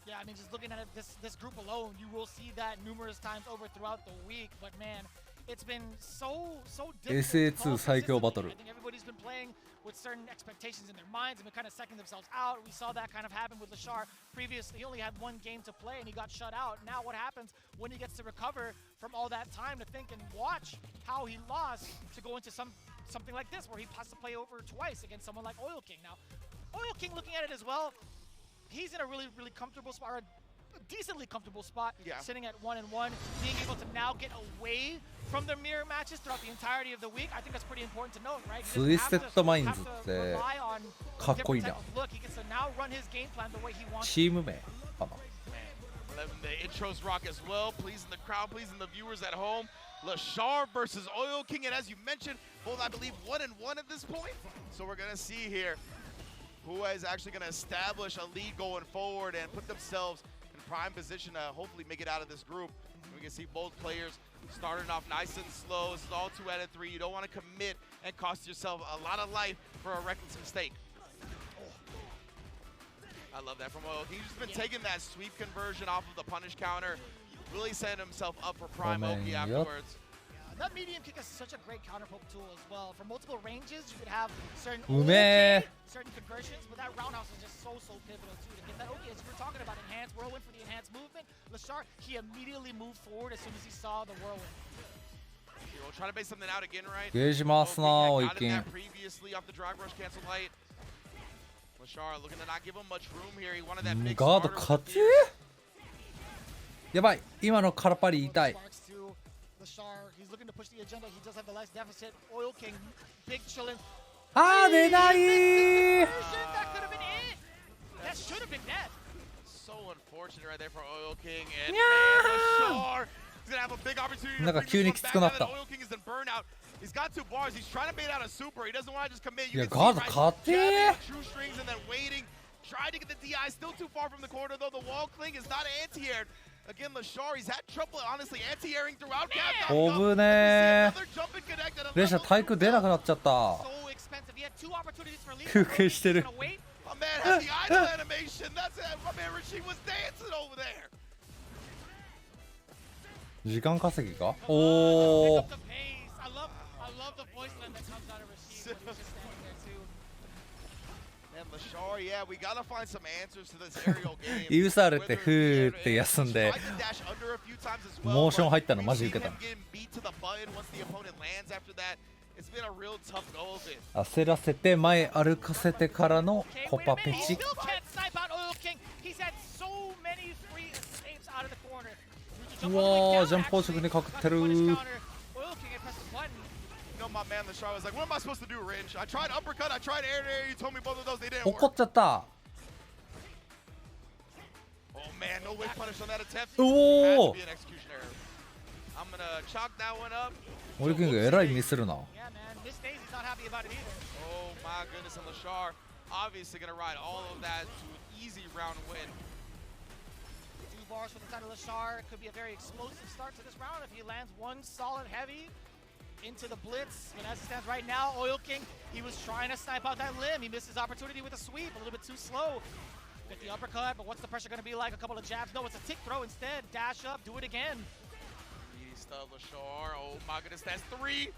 Yeah, I mean, just looking at it, this group alone, you will see that numerous times over throughout the week. But man, it's been so difficult. I think everybody's been playing with certain expectations in their minds and been kind of second themselves out. We saw that kind of happen with Lashar previously. He only had one game to play and he got shut out. Now what happens when he gets to recover from all that time to think and watch how he lost to go into something like this where he has to play over twice against someone like Oil King. Now, Oil King, looking at it as well, he's in a really comfortable spot, or a decently comfortable spot, sitting at 1-1, being able to now get away from the mirror matches throughout the entirety of the week. I think that's pretty important to note, right? He doesn't have to rely on different type of look. He gets to now run his game plan the way he wants. チーム名かな。 The intros rock as well, pleasing the crowd, pleasing the viewers at home. Lashar versus Oil King, and as you mentioned, both I believe 1-1 at this point. So we're gonna see here who is actually gonna establish a lead going forward and put themselves in prime position to hopefully make it out of this group. We can see both players starting off nice and slow. This is all 2 out of 3. You don't want to commit and cost yourself a lot of life for a reckless mistake. I love that from Oil. He's just been taking that sweep conversion off of the punish counter, really setting himself up for prime Oki afterwards. That medium kick is such a great counter poke tool as well. For multiple ranges, you could have certain certain conversions, but that roundhouse is just so pivotal too to get that Oki. As we were talking about enhanced whirlwind for the enhanced movement, Lashar, he immediately moved forward as soon as he saw the whirlwind. We'll try to base something out again, right? ゲージ回すな、Oil King. Previously off the drive rush cancel light. Lashar looking to not give him much room here. He wanted that big ガード勝ち。やばい、今のカラパリ痛い。 Lashar, he's looking to push the agenda. He does have the less deficit. Oil King, big chillin'. あー、出ない。 That could have been it. That should have been dead. So unfortunate right there for Oil King. And man, Lashar, he's gonna have a big opportunity. なんか急にきつくなった。 Oil King is in burnout. He's got 2 bars. He's trying to bait out a super. He doesn't want to just commit. You can see, right? Jabbing true strings and then waiting. Trying to get the DI. Still too far from the corner though. The wall cling is not anti-aired. Again, Lashar, he's had trouble, honestly, anti-airing throughout Capcom. 危ねー。レシャ対空出なくなっちゃった。休憩してる。Oh man, man had the idle animation. That's it. My man Rashid was dancing over there. 時間稼ぎか。おお。 I love the voice line that comes out of Rashid when he's just standing there too. And Lashar, yeah, we gotta find some answers to this aerial game. イウサルってふーって休んで Tried to dash under a few times as well, モーション but 入ったのマ we've ジ seen 受けた him getting beat to the button once the opponent lands after that. It's been a real tough go of it. 焦らせて前歩かせてからの Okay, コ wait パ a ペ minute. He チ still can't snipe out Oil King. He's had so many free escapes out of the corner. うわージャンプ法則にかかってる Oil King had pressed the button. You know, my man Lashar was like, what am I supposed to do, Ringe? I tried uppercut, I tried air to air. You told me both of those, they didn't 怒 work. っちゃった Oh man, no way punish on that attempt. Oh. Had to be an execution error. I'm gonna chalk that one up. オリキングえらいミスるな Yeah, man. Miss Daisy's not happy about it either. Oh my goodness, and Lashar obviously gonna ride all of that to an easy round win. 2 bars for the side of Lashar. Could be a very explosive start to this round if he lands one solid heavy into the blitz. And as it stands right now, Oil King, he was trying to snipe out that limb. He missed his opportunity with a sweep, a little bit too slow. Get the uppercut, but what's the pressure going to be like? A couple of jabs? No, it's a tick throw instead. Dash up, do it again. East of Lashar. Oh my goodness, that's 3.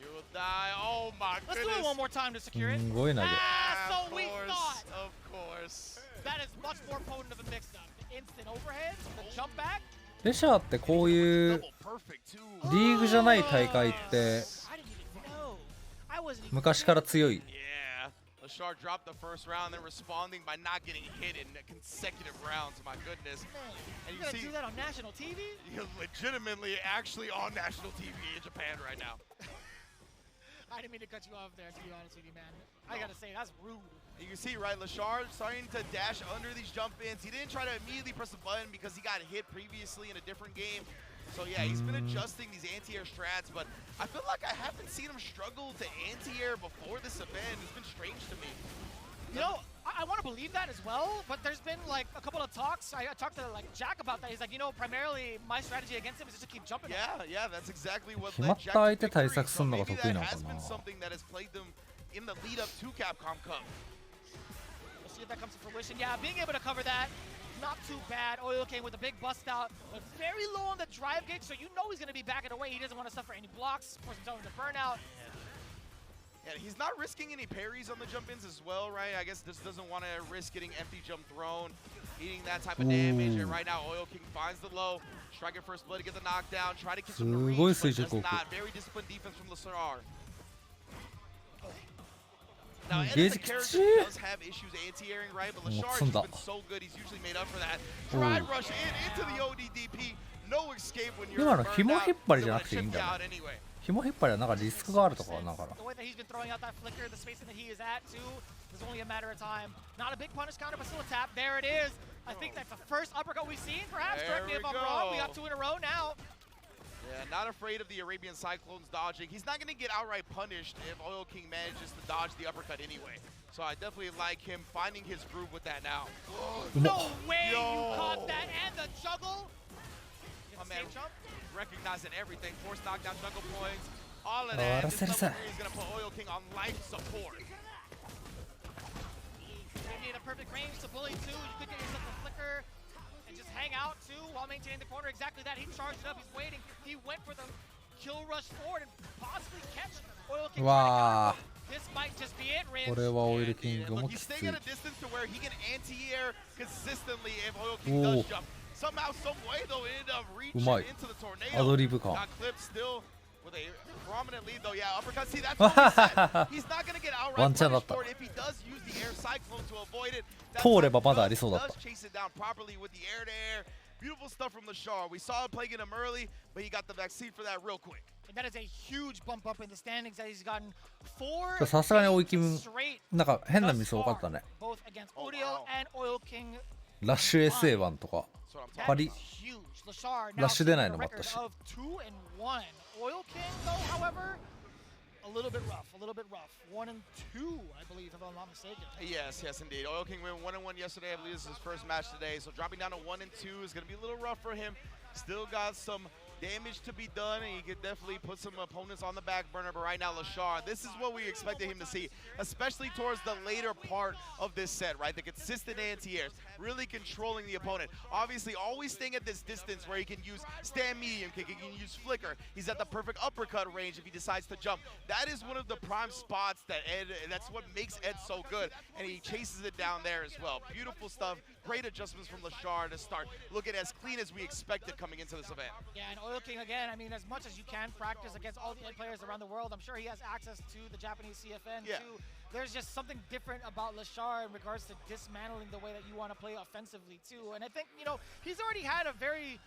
You'll die. Oh my Let's goodness. do it one more time to secure it. すごい投げ Ah, so we Of thought. course, of course. That is much more potent of a mix-up. The instant overhead, the jump back. レシャーってこういう Double perfect too. リーグじゃない大会って I didn't even know. I wasn't even 昔から強い Yeah, Lashar dropped the first round, then responding by not getting hit in consecutive rounds. My goodness. And You're you gonna see, do that on national TV? you're legitimately actually on national TV in Japan right now. I didn't mean to cut you off there, to be honest with you, man. I gotta say, that's rude. You can see, right, Lashar starting to dash under these jump ins. He didn't try to immediately press the button because he got hit previously in a different game. So yeah, he's been adjusting these anti-air strats, but I feel like I haven't seen him struggle to anti-air before this event. It's been strange to me. You know, I want to believe that as well, but there's been like a couple of talks. I talked to like Jack about that. He's like, you know, primarily my strategy against him is just to keep jumping. Yeah, that's exactly what 決ま led った Jack 相 to 手対 victory. 策す So るのが maybe 得意 that なのか has な been something that has plagued them in the lead up to Capcom Cup. We'll see if that comes to fruition. Yeah, being able to cover that, not too bad. Oil King with a big bust out, but very low on the drive gauge, so you know he's going to be backing away. He doesn't want to suffer any blocks, force himself into burnout. Yeah, he's not risking any parries on the jump ins as well, right? I guess this doesn't want to risk getting empty jump thrown, eating that type of damage. And right now, Oil King finds the low, striking first blood to get the knockdown, try to get some reach, but just not. Very disciplined defense from Lashar. Now, Ed as a character does have issues anti-airing, right? But Lashar has been so good, he's usually made up for that. Try rush into the ODDP. No escape when you're 今の burned 紐 out. 引っ張りじ Still ゃな gonna くていいん chip だ you よ out anyway. 紐引っ張りはなんかリスクがあるとかなんか The way that he's been throwing out that flicker, the spacing that he is at too, is only a matter of time. Not a big punish counter, but still a tap. There it is. I think that's the first uppercut we've seen, perhaps. There Correct me if we I'm wrong. We go. got 2 in a row now. Yeah, not afraid of the Arabian Cyclones dodging. He's not going to get outright punished if Oil King manages to dodge the uppercut anyway. So I definitely like him finding his groove with that now. No way you caught that and the juggle. My man recognizing everything. Force knockdown, juggle points, all of that. This level 3 is going to put Oil King on life support. You need a perfect range to bully too. You could get yourself a flicker and just hang out too while maintaining the corner. Exactly that. He charged it up. He's waiting. He went for the kill rush forward and possibly catch Oil King. わあ This might just be it, Ridge. これはオイルキング Look, も he's きつい staying at a distance to where he can anti-air consistently if Oil King does jump. Somehow, some way, though, it ended up reaching うまい into the アド tornado. リブ感 Got clipped still with a prominent lead, though. Yeah, uppercut. See, that's what he said. He's not going to get outright ワンチャンだっ punished た for it if he does use the air cyclone to avoid it. That 通れば time まだありそうだった does chase it down properly with the air-to-air. Beautiful stuff from Lashar. We saw it plaguing him early, but he got the vaccine for that real quick. And that is a huge bump up in the standings that he's gotten 4さすがに追いキム straight なんか変なミス多かったね both against Uriel and Oil King. ラッシュ SA1 とか That パリ is huge. Lashar ラッ now シュ出ない sitting の at も a あった record し of 2-1. Oil King, though, however, a little bit rough. A little bit rough. 1-2, I believe, if I'm not mistaken. Yes, indeed. Oil King went 1-1 yesterday. I believe this is his first match today. So dropping down to 1-2 is going to be a little rough for him. Still got some damage to be done, and he could definitely put some opponents on the back burner. But right now, Lashar, this is what we expected him to see, especially towards the later part of this set, right? The consistent anti-airs, really controlling the opponent. Obviously, always staying at this distance where he can use stand medium kick, he can use flicker. He's at the perfect uppercut range if he decides to jump. That is one of the prime spots that that's what makes Ed so good, and he chases it down there as well. Beautiful stuff. Great adjustments from Lashar to start looking as clean as we expected coming into this event. Yeah, and Oil King again, I mean, as much as you can practice against all the Ed players around the world, I'm sure he has access to the Japanese CFN too. There's just something different about Lashar in regards to dismantling the way that you want to play offensively too. And I think, you know, he's already had a very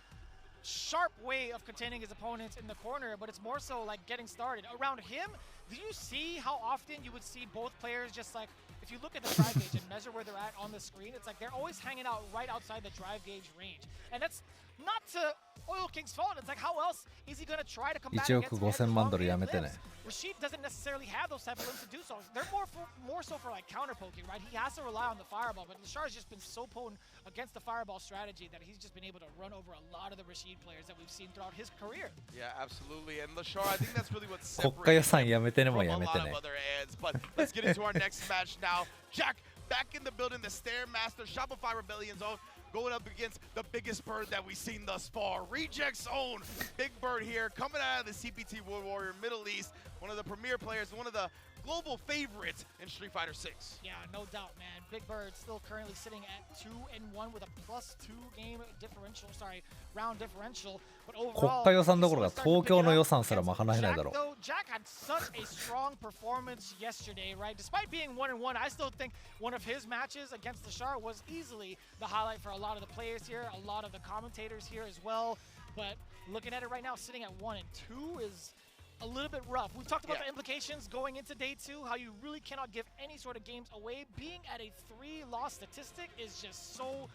sharp way of containing his opponents in the corner, but it's more so like getting started. Around him, do you see how often you would see both players just like, if you look at the drive gauge and measure where they're at on the screen, it's like they're always hanging out right outside the drive gauge range. And that's not to Oil King's fault. It's like, how else is he going to try to combat against Rashid doesn't necessarily have those type of limbs to do so. They're more so for like counter poking, right? He has to rely on the fireball, but Lashar's just been so potent against the fireball strategy that he's just been able to run over a lot of the Rashid players that we've seen throughout his career. Yeah, absolutely. And Lashar, I think that's really what separates him from a lot of other ads. But let's get into our next match now. Jack back in the building, the Stairmaster, Shopify Rebellion Zone, going up against the biggest bird that we've seen thus far. Reject's own Big Bird here, coming out of the CPT World Warrior Middle East, one of the premier players, one of the global favorites in Street Fighter 6. Yeah, no doubt, man. Big Bird still currently sitting at 2-1 with a +2 game differential, round differential. But overall, 国家予算どころか東京の予算すら賄えないだろう。 Jack had such a strong performance yesterday, right? Despite being 1-1, I still think one of his matches against Lashar was easily the highlight for a lot of the players here, a lot of the commentators here as well. But looking at it right now, sitting at 1-2 is a little bit rough. We've talked about the implications going into day 2, how you really cannot give any sort of games away. Being at a 3-loss statistic is just so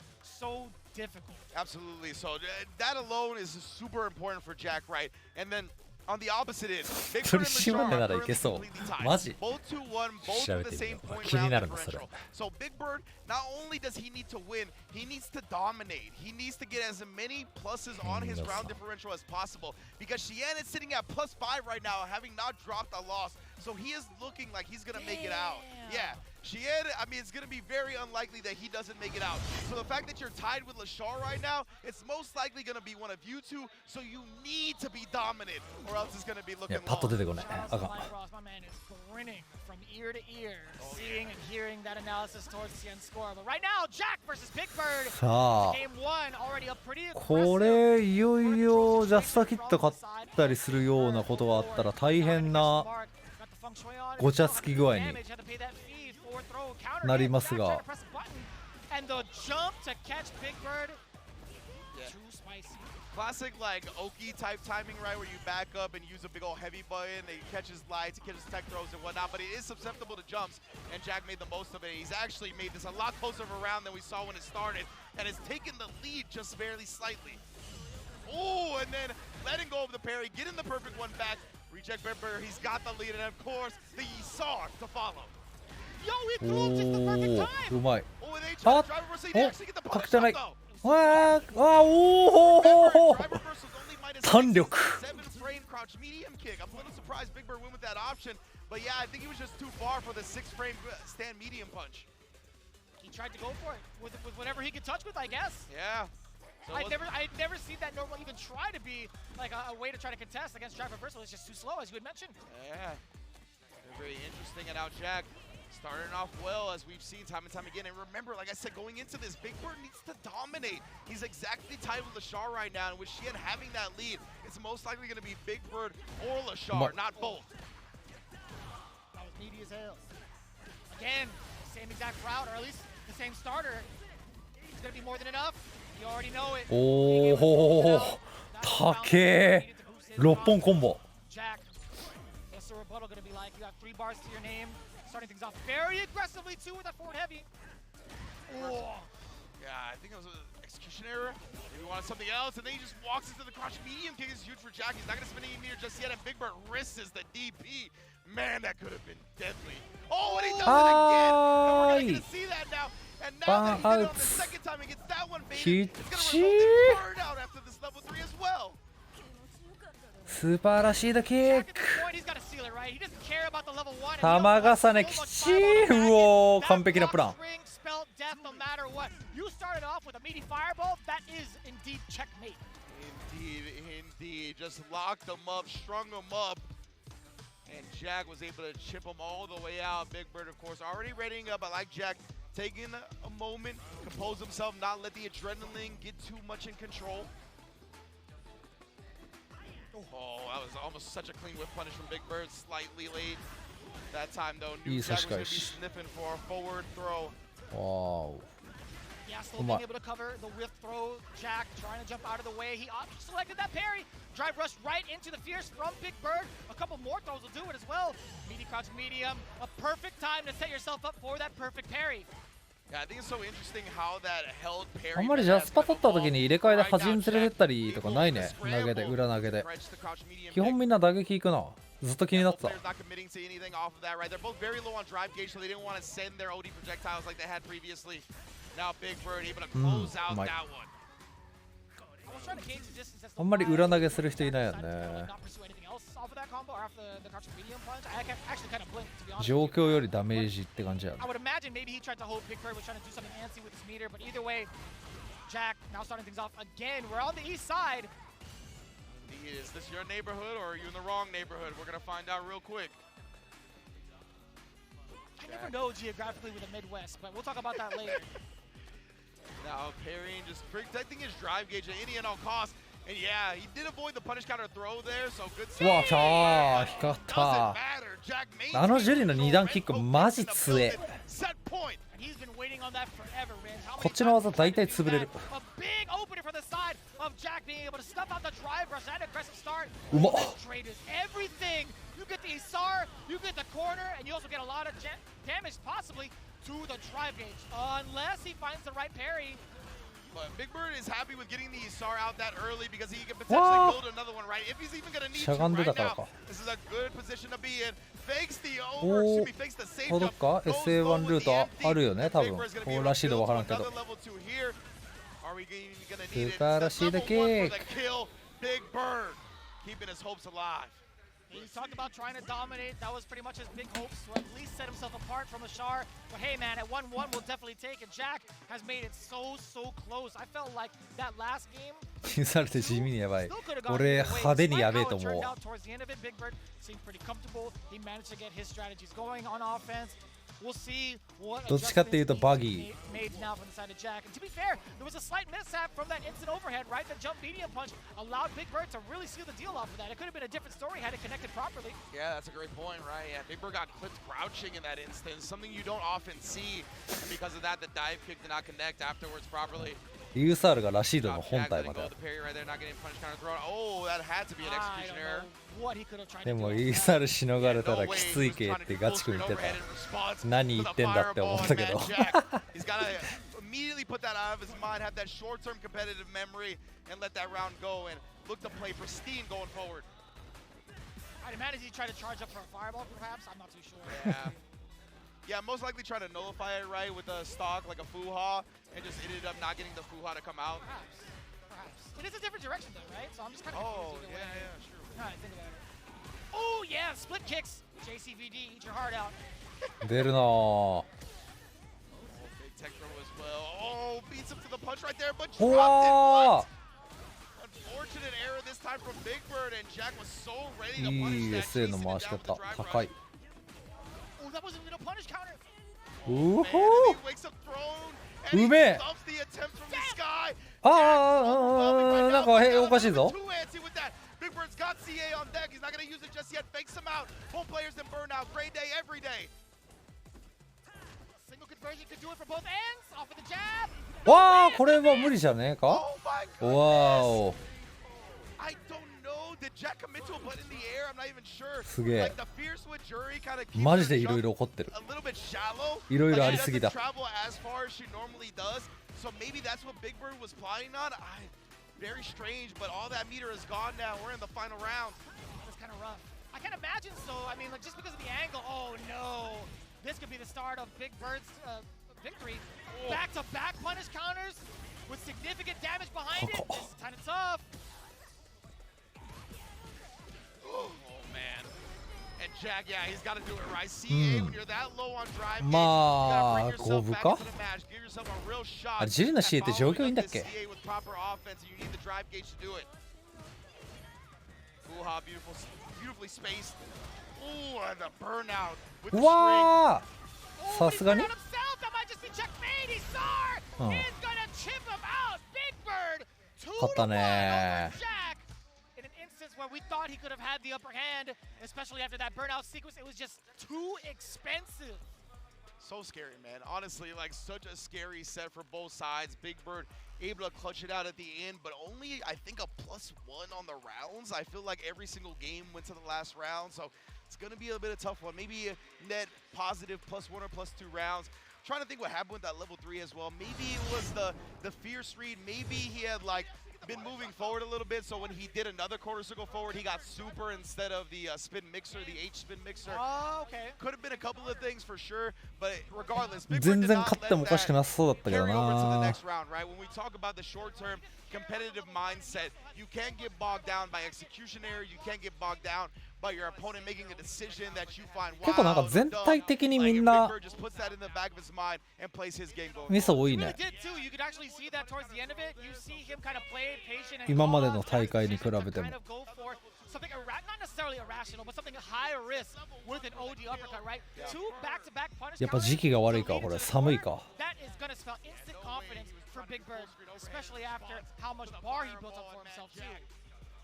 difficult. Absolutely. So that alone is super important for Jack, right? And then on the opposite end, Big Bird and Lashar are completely tied. Both 2-1, both with the same point round differential. So Big Bird, not only does he need to win, he needs to dominate. He needs to get as many pluses on his round differential as possible, because Xian is sitting at +5 right now, having not dropped a loss. So he is looking like he's going to make it out. Yeah. Xian, I mean, it's going to be very unlikely that he doesn't make it out. So the fact that you're tied with Lashar right now, it's most likely going to be one of you two, so you need to be dominant, or else it's going to be looking long. My man is grinning from ear to ear, seeing and hearing that analysis towards Xian's score. But right now, Jack versus Big Bird. Game 1 already a pretty aggressive. これいよいよジャスタキット買ったりするようなことがあったら大変なごちゃつき具合になりますが。 And the jump to catch Big Bird. Too spicy. Classic like Oki type timing, right, where you back up and use a big old heavy button, and he catches lights, he catches tech throws and whatnot, but it is susceptible to jumps, and Jack made the most of it. He's actually made this a lot closer of a round than we saw when it started, and has taken the lead just barely slightly. Oh, and then letting go of the parry, getting the perfect one back. Reject Big Bird, he's got the lead, and of course, the Yisar to follow. Yo, he threw just the perfect time! うまい。Oh, and they tried to drive reversal, he didn't actually get the punish up, though. わー、おお、弾力。 7-frame crouch medium kick. I'm a little surprised Big Bird went with that option, but yeah, I think he was just too far for the 6-frame stand medium punch. He tried to go for it with whatever he could touch with, I guess. Yeah. So I'd never seen that normal even try to be like a way to try to contest against drive reversal. It's just too slow, as you had mentioned. Yeah. Very interesting. And now Jack starting off well, as we've seen time and time again. And remember, like I said, going into this, Big Bird needs to dominate. He's exactly tied with Lashar right now, and with Xian having that lead, it's most likely going to be Big Bird or Lashar, not both. That was needy as hell. Again, same exact route, or at least the same starter. It's going to be more than enough. You already know it. おお、高え。6本コンボ。 Jack, what's the rebuttal going to be like? You got 3 bars to your name. Starting things off very aggressively too with that forward heavy. Oh. Yeah, I think it was an execution error. Maybe he wanted something else, and then he just walks into the crotch. Medium kick is huge for Jack. He's not going to spin any meter just yet, and Big Bird risks the DP. Man, that could have been deadly. Oh, and he does it again. And we're going to see that now. And now that he did it on the second time, he gets that one, baby. It's going to result in burn out after this level 3 as well. スーパーらしいだキック Point, he's got to seal it, right? He doesn't care about the level 1. 玉重ねきっちりうおー完璧なプラン Ring spelled death no matter what. You started off with a meaty fireball. That is indeed checkmate. Indeed. Just locked him up, strung him up. And Jack was able to chip him all the way out. Big Bird, of course, already readying up. I like Jack taking a moment, compose himself, not let the adrenaline get too much in control. Oh, that was almost such a clean whip punish from Big Bird. Slightly late that time, though. Knew Jack was going to be sniffing for a forward throw. Wow. Yeah, still being able to cover the whiff throw. Jack trying to jump out of the way. He selected that parry. Drive rush right into the fierce from Big Bird. A couple more throws will do it as well. Meaty crouch medium. A perfect time to set yourself up for that perfect parry. Yeah, I think it's so interesting how that held parry. あんまりジャスパ取った時に入れ替えで端に連れてったりとかないね。投げで裏投げで。基本みんな打撃いくな。ずっと気になってた。They're both very low on drive gauge, so they didn't want to send their OD projectiles like they had previously. Now Big Bird able to close out that one. あんまり裏投げする人いないよね。状況よりダメージって感じやね。I would imagine maybe he tried to hold Big Bird, was trying to do something antsy with his meter, but either way, Jack now starting things off again. We're on the east side. Is this your neighborhood or are you in the wrong neighborhood? We're going to find out real quick. I never know geographically with the Midwest, but we'll talk about that later. Now parrying, just protecting his drive gauge at any and all costs. And yeah, he did avoid the punish counter throw there, so good save. うわ、きゃー、光った。あのジュリの2段キックマジ強え。こっちの技大体潰れる。うまっ。You get the Isar, you get the corner, and you also get a lot of damage possibly to the drive gauge, unless he finds the right parry. But Big Bird is happy with getting the Isar out that early because he can potentially build another one, right? If he's even going to need to right now, this is a good position to be in. Fakes the over, excuse me, fakes the safe jump. SA1 ルートあるよね、多分。こうらしいのわからんけど。スーパーらしいだけ。Big Bird keeping his hopes alive. He talked about trying to dominate. That was pretty much his big hopes to at least set himself apart from Ashar. But hey, man, at 1-1, we'll definitely take it. Jack has made it so close. I felt like that last game. されて地味にやばい。俺派手にやべえと思う。Towards the end of it, Big Bird seemed pretty comfortable. He managed to get his strategies going on offense. We'll see what どっちかっていうとバギー。made now from the side of Jack. And to be fair, there was a slight mishap from that instant overhead, right? The jump medium punch allowed Big Bird to really seal the deal off of that. It could have been a different story had it connected properly. Yeah, that's a great point, right? Yeah, Big Bird got clipped crouching in that instance, something you don't often see. And because of that, the dive kick did not connect afterwards properly. USR がラシードの本体まで。でも USR しのがれたらきつい系ってガチ君言ってた。何言ってんだって思ったけど。Immediately put that out of his mind, have that short-term competitive memory, and let that round go and look to play pristine going forward. I'd imagine he tried to charge up for a fireball, perhaps. I'm not too sure. Yeah. Yeah, most likely try to nullify it right with a stock like a Fuha and just ended up not getting the Fuha to come out. Perhaps. It is a different direction though, right? So I'm just kind of confused either way. Yeah, sure. Alright, think about it. Oh yeah, split kicks. JCVD, eat your heart out. 出るなぁ。Big tech throw as well. Oh, beats him to the punch right there, but dropped it. Unfortunate error this time from Big Bird, and Jack was so ready to punish that. いい SA の回し方高い。That wasn't even a punish counter. うほー。うめえ。ああ、なんかおかしいぞ。Big Bird's got CA on deck. He's not going to use it just yet. Fakes him out. Full players in burnout. Great day every day. Single conversion could do it for both ends. Off of the jab. わあ、これは無理じゃねえか。わお。I don't know. Did Jack commit to a button in the air? I'm not even sure. すげえ。Like the fierce with Jury kind of マジでいろいろ起こってる。いろいろありすぎだ。Travel as far as she normally does. So maybe that's what Big Bird was planning on. Very strange, but all that meter is gone now. We're in the final round. That's kind of rough. I can imagine so. I mean, like just because of the angle. Oh no. This could be the start of Big Bird's victory. Back-to-back punish counters with significant damage behind it. This is kind of tough. And Jack, yeah, he's got to do it right. CA, when you're that low on drive, まあ五分か give yourself a real shot あれジルの CA って状況いいんだっ at け CA with proper offense, and you need the drive gauge to do it. Fuha, beautifully spaced. Ooh, and the burnout with the う string. わーさすがに Himself, that might just be checkmate. He saw. He's gonna chip him out. Big Bird, 2 to 1 over Jack. In an instance where we thought he could have had the upper hand, especially after that burnout sequence, it was just too expensive. So scary, man. Honestly, like such a scary set for both sides. Big Bird able to clutch it out at the end, but only I think a +1 on the rounds. I feel like every single game went to the last round, so it's gonna be a bit of a tough one. Maybe a net positive +1 or +2 rounds. Trying to think what happened with that level 3 as well. Maybe it was the fierce read. Maybe he had like been moving forward a little bit, so when he did another quarter circle forward, he got super instead of the spin mixer, the H spin mixer. Oh, okay. Could have been a couple of things for sure, but regardless, Big Bird 全 did 然 not 勝ってもお let かしく that なさそうだったけど carry over to the な next round, right? When we talk about the short-term competitive mindset, you can't get bogged down by execution error. You can't get bogged down by your opponent making a decision that you find 結構なんか wild or 全 dumb. 体的にみ Like, ん if な Big Bird just puts that in the back of his mind and plays his game going ミス forward. 多い He really ね did too. You could actually see that towards the end of it. You see him kind of play it patient and 今までの call 大会に out 比べても kind of go for something not necessarily irrational, but something high risk with an OD uppercut, right? Two back-to-back punish やっぱ時期が悪いかこれ寒いか That is going to spell instant confidence for Big Bird, especially after how much bar he built up for himself too.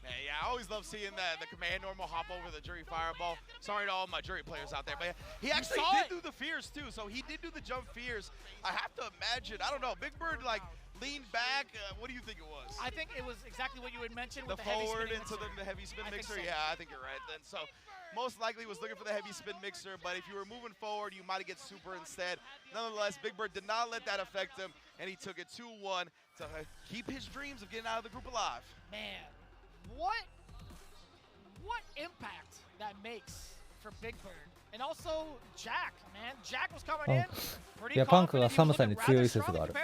Yeah, I always love seeing the command normal hop over the jury fireball. Sorry to all my jury players out there, but he actually did do the fears too. So he did do the jump fears. I have to imagine, I don't know, Big Bird like leaned back. What do you think it was? I think it was exactly what you had mentioned The with the heavy forward spinning into mixer. the heavy spin I think mixer? so. Yeah, I think you're right then. So most likely was looking for the heavy spin mixer, but if you were moving forward, you might get super instead. Nonetheless, Big Bird did not let that affect him, and he took it 2-1 to keep his dreams of getting out of the group alive. Man, what impact that makes for Big Bird. And also Jack, man. Jack was coming in. いやパンクが寒さに強い説がある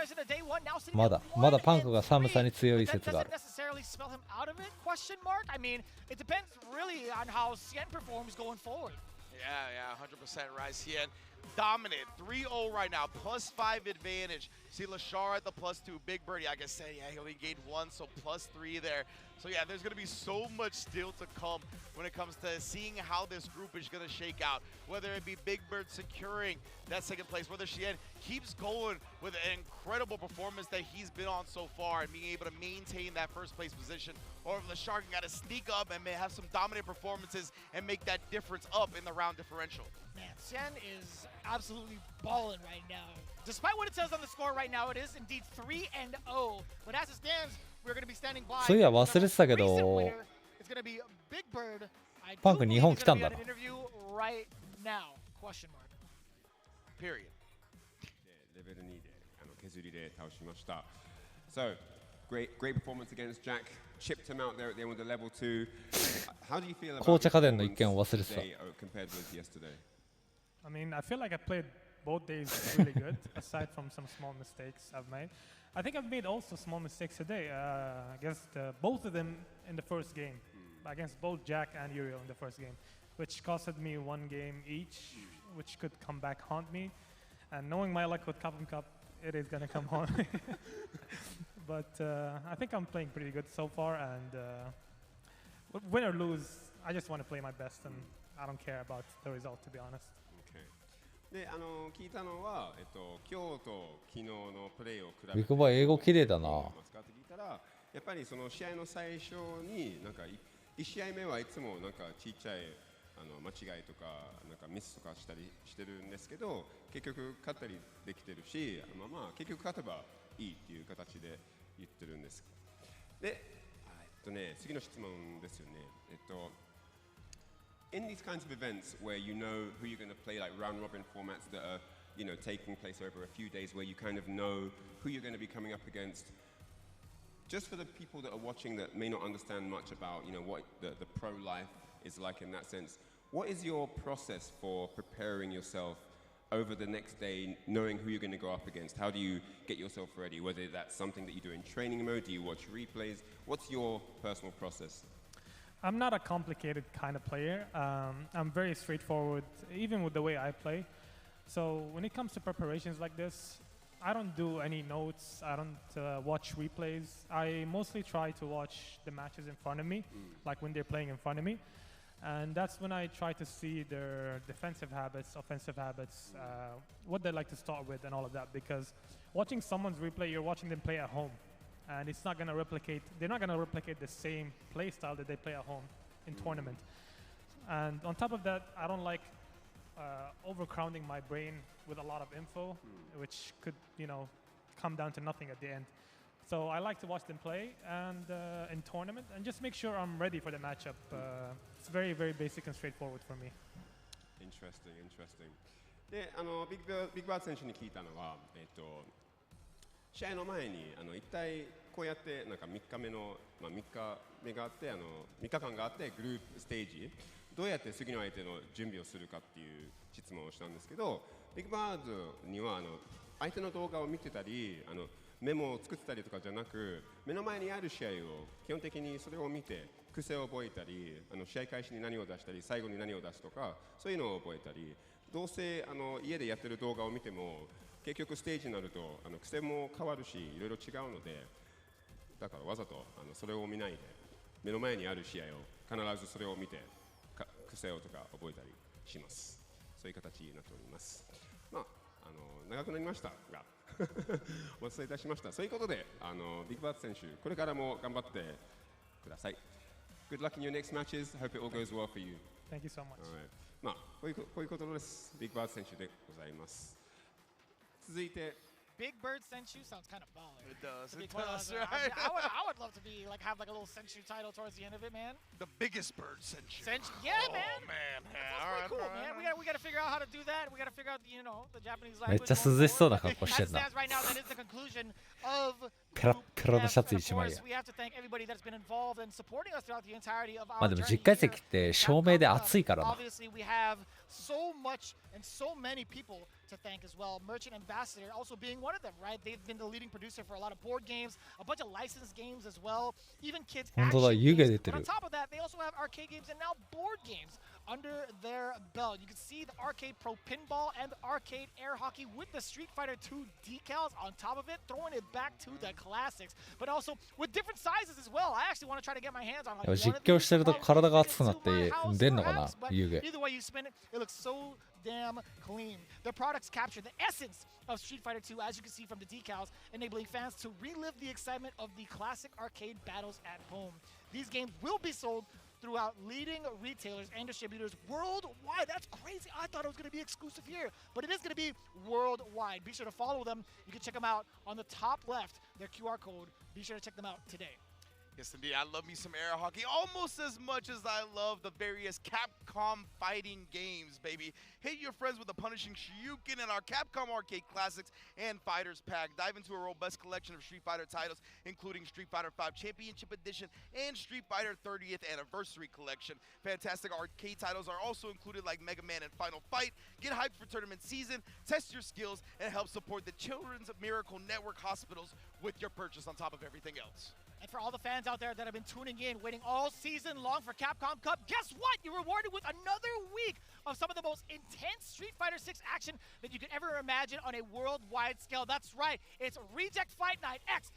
まだパンクが寒さに強い説がある necessarily spell him out of it? Question mark? I mean, it depends really on how Cien performs going forward. Yeah, 100% right. Cien dominant, 3-0 right now, +5 advantage. See Lashar at the +2, Big Bird, like I said, yeah, he only gained 1, so +3 there. So yeah, there's going to be so much still to come when it comes to seeing how this group is going to shake out. Whether it be Big Bird securing that second place, whether Cien keeps going with an incredible performance that he's been on so far and being able to maintain that first place position, or if Lashar can got to sneak up and may have some dominant performances and make that difference up in the round differential. Man, Cien is absolutely balling right now. Despite what it says on the score right now, it is indeed 3-0. But as it stands, we're going to be standing by. そういや忘れてたけど It's going to be Big Bird. I do パンク日本来たんだ believe he's な gonna be at an interview right now. Question mark. Period. レベル2で削りで倒しました。So, great performance against Jack. Chipped him out there at the end with the level 2. How do you feel about 紅茶家電の一件を忘れてた today compared with yesterday? I mean, I feel like I played both days really good, aside from some small mistakes I've made. I think I've made also small mistakes today against both of them in the first game, against both Jack and Uriel in the first game, which costed me 1 game each, which could come back haunt me. And knowing my luck with Capcom Cup, it is going to come haunt me. But I think I'm playing pretty good so far, and win or lose, I just want to play my best, and I don't care about the result, to be honest. で聞いたのは、今日と昨日のプレーを比べてビクバ英語綺麗だな使って聞いたら、やっぱりその試合の最初になんか1試合目はいつもなんかちっちゃい間違いとかなんかミスとかしたりしてるんですけど、結局勝ったりできてるし、まあ結局勝てばいいっていう形で言ってるんです。で、次の質問ですよね。In these kinds of events where you know who you're going to play, like round robin formats that are, taking place over a few days, where you kind of know who you're going to be coming up against, just for the people that are watching that may not understand much about, what the pro life is like in that sense, what is your process for preparing yourself over the next day, knowing who you're going to go up against? How do you get yourself ready? Whether that's something that you do in training mode, do you watch replays? What's your personal process? I'm not a complicated kind of player. I'm very straightforward, even with the way I play. So when it comes to preparations like this, I don't do any notes. I don't watch replays. I mostly try to watch the matches in front of me, like when they're playing in front of me. And that's when I try to see their defensive habits, offensive habits, what they like to start with and all of that. Because watching someone's replay, you're watching them play at home. And it's not going to replicate, they're not going to replicate the same play style that they play at home in tournament. And on top of that, I don't like overcrowding my brain with a lot of info, which could, come down to nothing at the end. So I like to watch them play and in tournament and just make sure I'm ready for the matchup. It's very, very basic and straightforward for me. Interesting. で、ビッグバード選手に聞いたのは、試合の前に一体こうやってなんか3日目の、3日目があって3日間があってグループステージどうやって次の相手の準備をするかっていう質問をしたんですけど、ビッグバードには相手の動画を見てたりメモを作ってたりとかじゃなく、目の前にある試合を基本的にそれを見て癖を覚えたり、試合開始に何を出したり最後に何を出すとかそういうのを覚えたり、どうせ家でやってる動画を見ても結局ステージになると癖も変わるしいろいろ違うので、だからわざとそれを見ないで目の前にある試合を必ずそれを見て癖をとか覚えたりします。そういう形になっております。長くなりましたがお伝えいたしました。そういうことでビッグバード選手これからも頑張ってください。Good luck in your next matches. Hope it all goes well for you. Thank you so much. こういうことです。ビッグバード選手でございます。続いて Big Bird Senchu sounds kind of baller. It does. To be It quite does, honest, right? I would love to be have like a little Senchu title towards the end of it, man. The biggest bird Senchu. Yeah, man. Oh, man. That's pretty cool, man. We got to figure out how to do that. We got to figure out the Japanese めっ language. ちゃ涼しそうな格好してん As it な。 stands right now, that is the conclusion of ペラッペラのシャツ And 一 of 枚や course, we have to thank everybody that's been involved and supporting us throughout the entirety of ま our あでも journey 実階 here 席って照明で暑いからな。 Obviously, we have so much and so many people to thank as well. Merchant Ambassador also being one of them, right? They've been the leading producer for a lot of board games, a bunch of licensed games as well, even kids 本当だ、 action 湯気 games. 出て But on る。 top of that, they also have arcade games and now board games under their belt. You can see the Arcade Pro Pinball and the Arcade Air Hockey with the Street Fighter 2 decals on top of it, throwing it back to the classics, but also with different sizes as well. I actually want to try to get my hands on でも one 実 of 況 these. してると Probably 体が fit 熱くなっ into my て house 出んのかな perhaps, but 湯気。 either way you spin it, it looks so damn clean. The products capture the essence of Street Fighter 2, as you can see from the decals, enabling fans to relive the excitement of the classic arcade battles at home. These games will be sold throughout leading retailers and distributors worldwide. That's crazy. I thought it was going to be exclusive here, but it is going to be worldwide. Be sure to follow them. You can check them out on the top left, their QR code. Be sure to check them out today. Yes, indeed. I love me some air hockey almost as much as I love the various Capcom fighting games, baby. Hit your friends with the punishing Shoryuken and our Capcom Arcade Classics and Fighters Pack. Dive into a robust collection of Street Fighter titles, including Street Fighter V Championship Edition and Street Fighter 30th Anniversary Collection. Fantastic arcade titles are also included like Mega Man and Final Fight. Get hyped for tournament season, test your skills, and help support the Children's Miracle Network hospitals with your purchase on top of everything else. And for all the fans out there that have been tuning in, waiting all season long for Capcom Cup, guess what? You're rewarded with another week of some of the most intense Street Fighter 6 action that you could ever imagine on a worldwide scale. That's right, it's Reject Fight Night X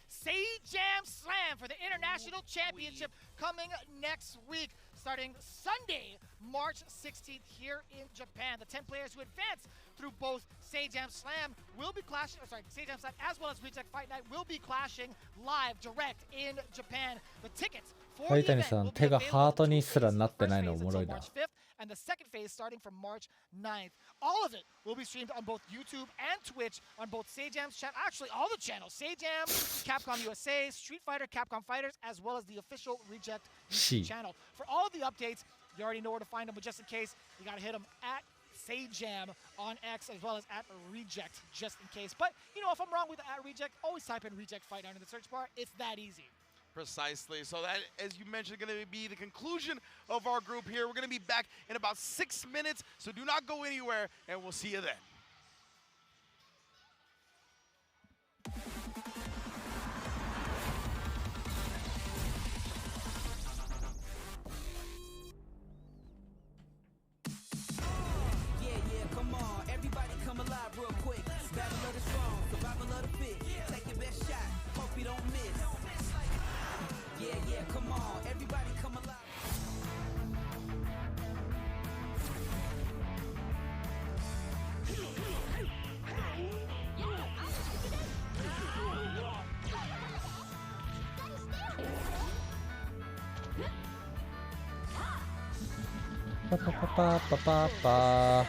Jam Slam for the International Championship coming next week, starting Sunday, March 16th here in Japan. The 10 players who advance through both Jam Slam will be clashing, Jam Slam as well as Reject Fight Night will be clashing live, direct in Japan. The tickets for the 灰谷 event さ will ん be 手が available ハー in ト two にすら phases. なっ The てない first のお phase も is ろ on いな。 March 5th, and the second phase starting from March 9th. All of it will be streamed on both YouTube and Twitch on both Jam's channel, actually all the channels, Jam, Capcom USA, Street Fighter, Capcom Fighters, as well as the official Reject YouTube channel. For all of the updates, you already know where to find them, but just in case, you gotta hit them at Jam on X as well as at Reject, just in case. But, you know, if I'm wrong with at Reject, always type in Reject Fight under the search bar. It's that easy. Precisely. So that, as you mentioned, going to be the conclusion of our group here. We're going to be back in about 6 minutes, so do not go anywhere, and we'll see you then. パパパパパパパ。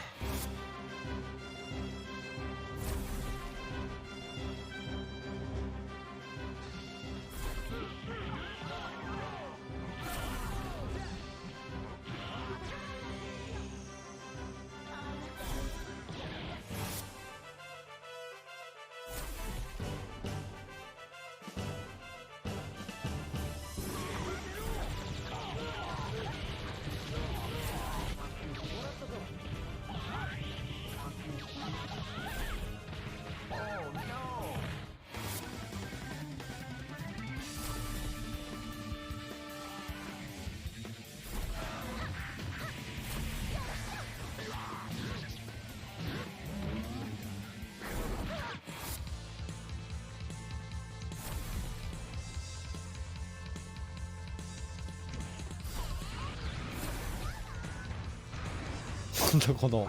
なんだこの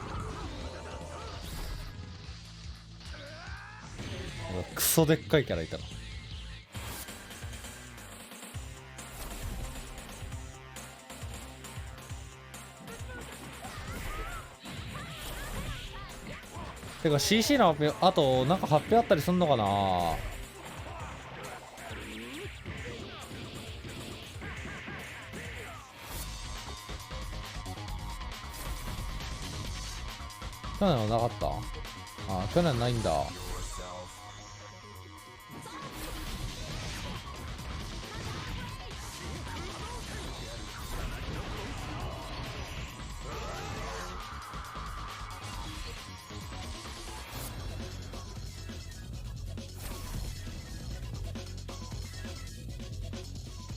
クソでっかいキャラいたの。てか CC の発表、あとなんか発表あったりすんのかな。去年はなかった。あ、去年ないんだ。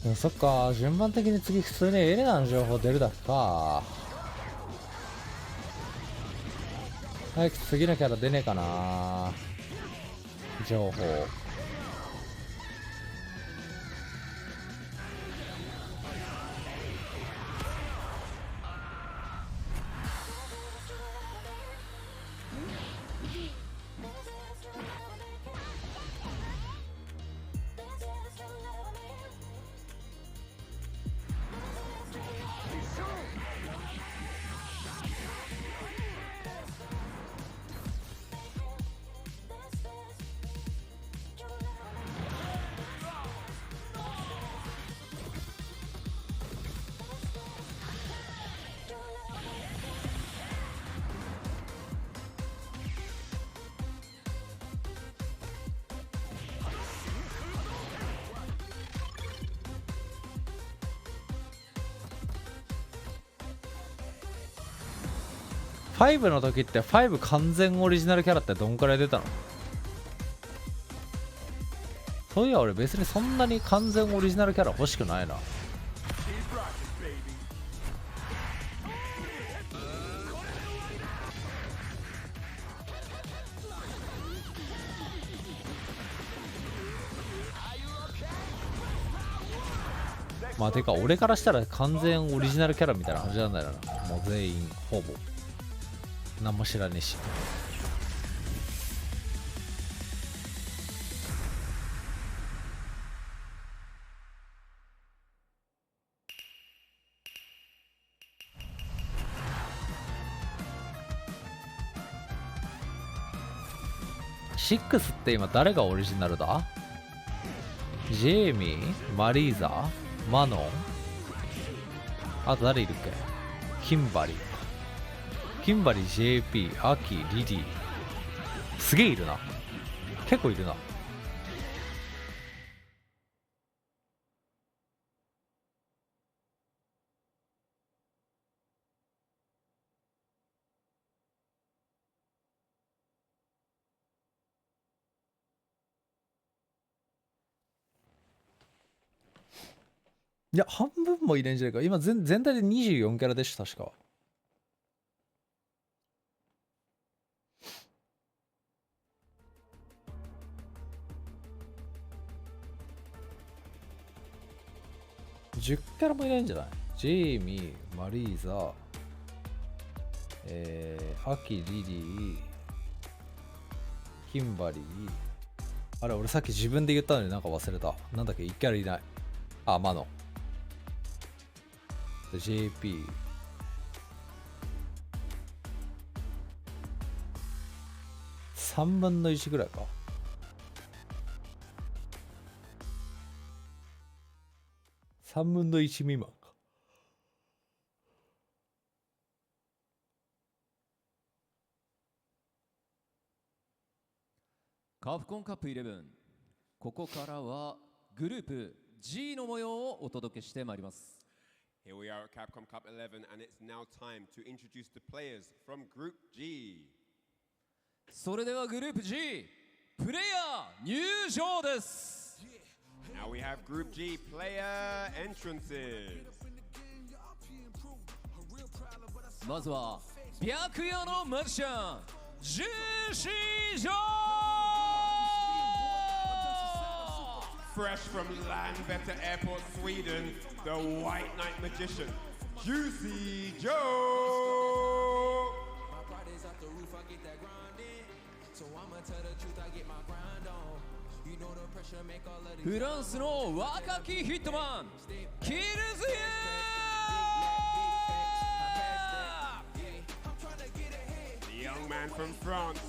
でもそっか、順番的に次普通にエレナの情報出るだけか。早く次のキャラ出ねえかな、情報。5の時って5完全オリジナルキャラってどんくらい出たの？そういや俺別にそんなに完全オリジナルキャラ欲しくないな。まあてか俺からしたら完全オリジナルキャラみたいな感じなんだよな。もう全員ほぼ何も知らねえし。6って今誰がオリジナルだ？ジェイミー、マリーザ、マノン、あと誰いるっけ？キンバリー、JP、アキ、リディ。すげえいるな。結構いるな。いや、半分も入れんじゃないか。今全体で24キャラでした、確か。10キャラもいないんじゃない？ジェイミー、マリーザ、アキ、リリー、キンバリー。あれ、俺さっき自分で言ったのになんか忘れた。なんだっけ、1キャラいない。あ、マノ。JP。3分の1ぐらいか。3分の1未満か。カプコンカップ11、ここからはグループ G の模様をお届けしてまいります。Here we are at Capcom Cup 11 and it's now time to introduce the players from Group G. それではグループ G プレイヤー入場です。 Now we have Group G player entrances. まずは白夜のマジシャンジェシージョー。 Fresh from Landvetter Airport, Sweden, the White Knight Magician, Juicy Joe! フランスの若きヒットマンキルズユThe young man from France,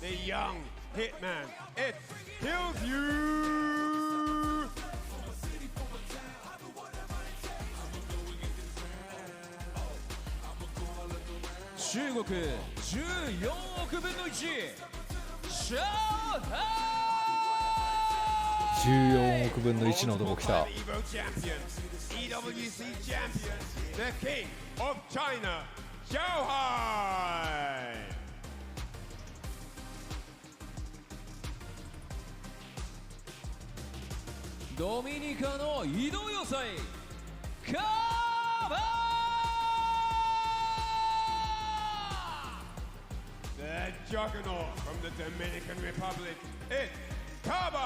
the young hitman, it's Kills You! 中国14億分の1シャオハ14億分の1の男来た。 EWC champion, the king of China, Shanghai! ドミニカの移動要塞カバー The juggernaut from the Dominican Republic, it's Kaba!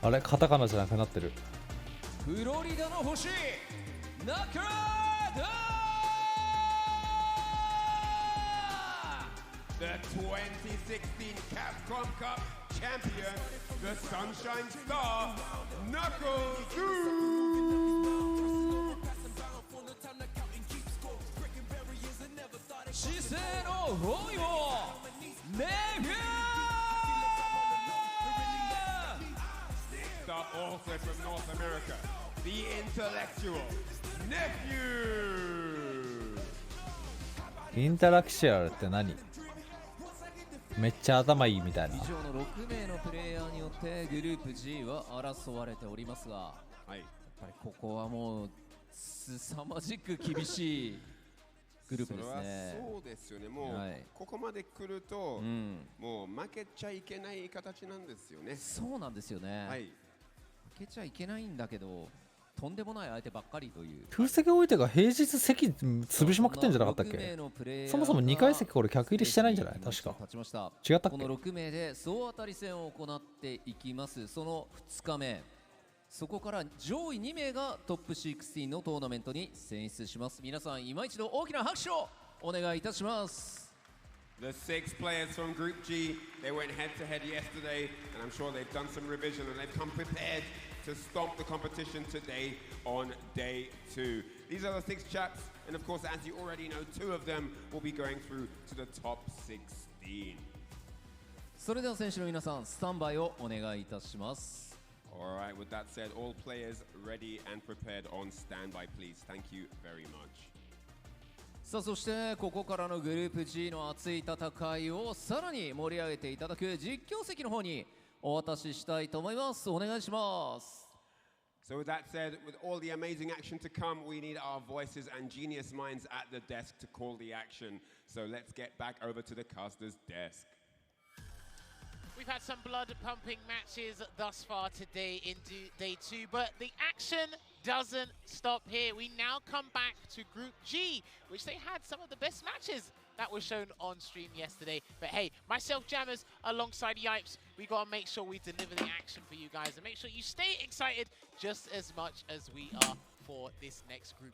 あれ、カタカナじゃなくなってる。フロリダの星ナクラダ The 2016 Capcom Cup champion, the Sunshine Star, Knuckles! 姿勢の本位をネフュー Star also from North America, the intellectual Nephew! インタラクシアルって何？めっちゃ頭いいみたいな。以上の6名のプレイヤーによってグループ G は争われておりますが、はい、やっぱりここはもう凄まじく厳しいグループですね。そうですよね。もう、はい、ここまで来ると、もう負けちゃいけない形なんですよね。そうなんですよね。はい、負けちゃいけないんだけど、とんでもない相手ばっかりという。空席置いてが平日席潰しまくってんじゃなかったっけ？そもそも2階席これ客入りしてないんじゃない？確か。違ったっけ？この6名で総当たり戦を行っていきます。その2日目。そこから上位2名がトップ16のトーナメントに選出します。皆さん今一度大きな拍手をお願いいたします。 The 6 players from Group G, they went head to head yesterday and I'm sure they've done some revision and they've come prepared to stomp the competition today on day 2. These are the 6 chaps and of course as you already know 2 of them will be going through to the top 16. それでは選手の皆さんスタンバイをお願いいたします。 Alright, with that said, all players ready and prepared on standby, please. Thank you very much. さあそしてここからのグループ G の熱い戦いをさらに盛り上げていただく実況席の方にお渡ししたいと思います。お願いします。 So with that said, with all the amazing action to come, we need our voices and genius minds at the desk to call the action. So let's get back over to the caster's desk. We've had some blood-pumping matches thus far today in day 2, but the action doesn't stop here. We now come back to Group G, which they had some of the best matches that was shown on stream yesterday. But hey, myself, Jammers, alongside Yipes, we got to make sure we deliver the action for you guys and make sure you stay excited just as much as we are for this next group.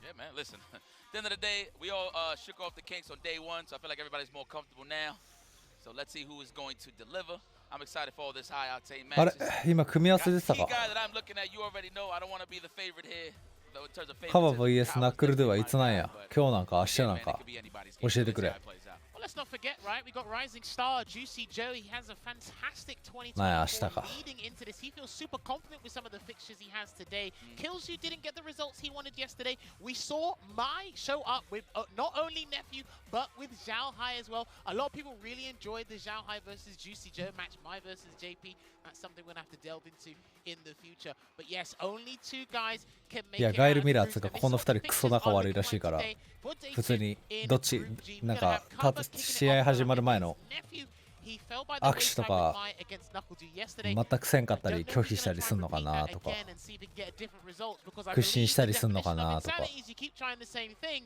Yeah, man, listen. At the end of the day, we all shook off the kinks on day one, so I feel like everybody's more comfortable now. So let's see who is going to deliver. I'm excited for all this high-octane あれ matches. 今組み合わせでした Key か guy that I'm looking at, you already know. I don't want to be the favorite here. Though in terms of カバ favoritism, vs ナックルドゥはいつなんや今日なんか明日なんか教えてくれ Well, let's not forget, right? We got Rising Star, Juicy Joe. He has a fantastic 2024 なんや明日か leading into this. He feels super confident with some of the fixtures he has today. Kills you didn't get the results he wanted yesterday. We saw Mai show up with not only Nephew, but with Zhao Hai as well. A lot of people really enjoyed the Zhao Hai versus Juicy Joe match, Mai versus JP. That's something we're going to have to delve into in the future. But yes, only two guys can make いや it ガイ out ル of ミ the ラー group. つうか And こ this この is what 2 the 人クソ fixtures 仲 are 悪い looking らしい like から today. For day 普通 two に in どっち Group G, なん we're か gonna have Kaba 試 kicking it 合 off 始まる前 against の Nephew. He fell by the 握手と wayside か with Mai against Knuckle Dew yesterday. 全くせんかったり I don't know 拒 if 否 he's した gonna り try すんの and か repeat な that とか again and see if he can get different results, because I 屈伸 believe した the りすんのか definition of なとか insanity is you keep trying the same thing,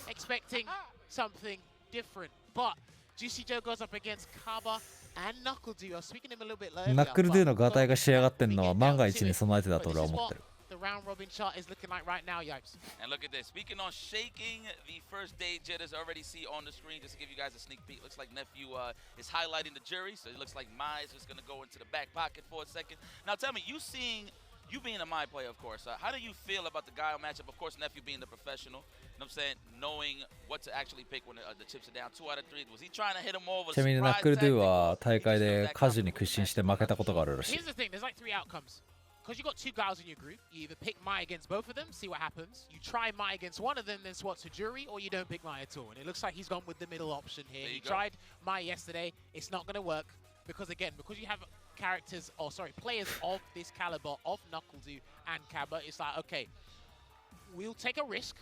expecting something different. But Juicy Joe goes up against Kaba and Knuckle Dew. I was speaking to him a little bit earlier. ナックルドゥの but ガタイが仕上がってんのは we get 万 down が to 一に it. 備えてだ But と this 俺は is 思っ what てる the round robin chart is looking like right now, Yipes. And look at this. Speaking on shaking, the first day jitters already see on the screen. Just to give you guys a sneak peek, looks like Nephew is highlighting the jury, so it looks like Mai is just going to go into the back pocket for a second. Now tell me, you being a Mai player, of course, how do you feel about the Guile matchup? Of course, Nephew being the professional, you know what I'm saying, knowing what to actually pick when the chips are down 2 out of 3. Was he trying to hit him over? ちなみにナックルドゥは大会でカジに屈伸して負けたことがあるらしい Here's the thing, there's like 3 outcomes. Because you've got 2 guys in your group, you either pick Mai against both of them, see what happens. You try Mai against one of them, then swap to jury, or you don't pick Mai at all. And it looks like he's gone with the middle option here. He tried Mai yesterday, it's not going to work. Because again, because you have players of this caliber, of Knuckle Dew and Kaba, it's like, okay, we'll take a risk.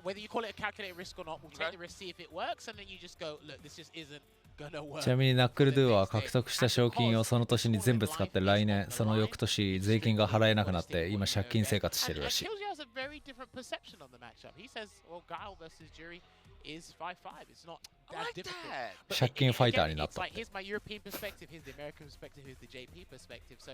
Whether you call it a calculated risk or not, we'll take the risk, see if it works, and then you just go, look, this just isn't gonna work. ちなみにナックルドゥは獲得した賞金をその年に全部使って来年その翌年税金が払えなくなって今借金生活してるらしい And Killjoy has a very different perception on the matchup. He says, well, Guile versus Jury is 5-5. It's not that difficult. 借金ファイターになっ It's た like, here's my European perspective, here's the American perspective, here's the JP perspective. So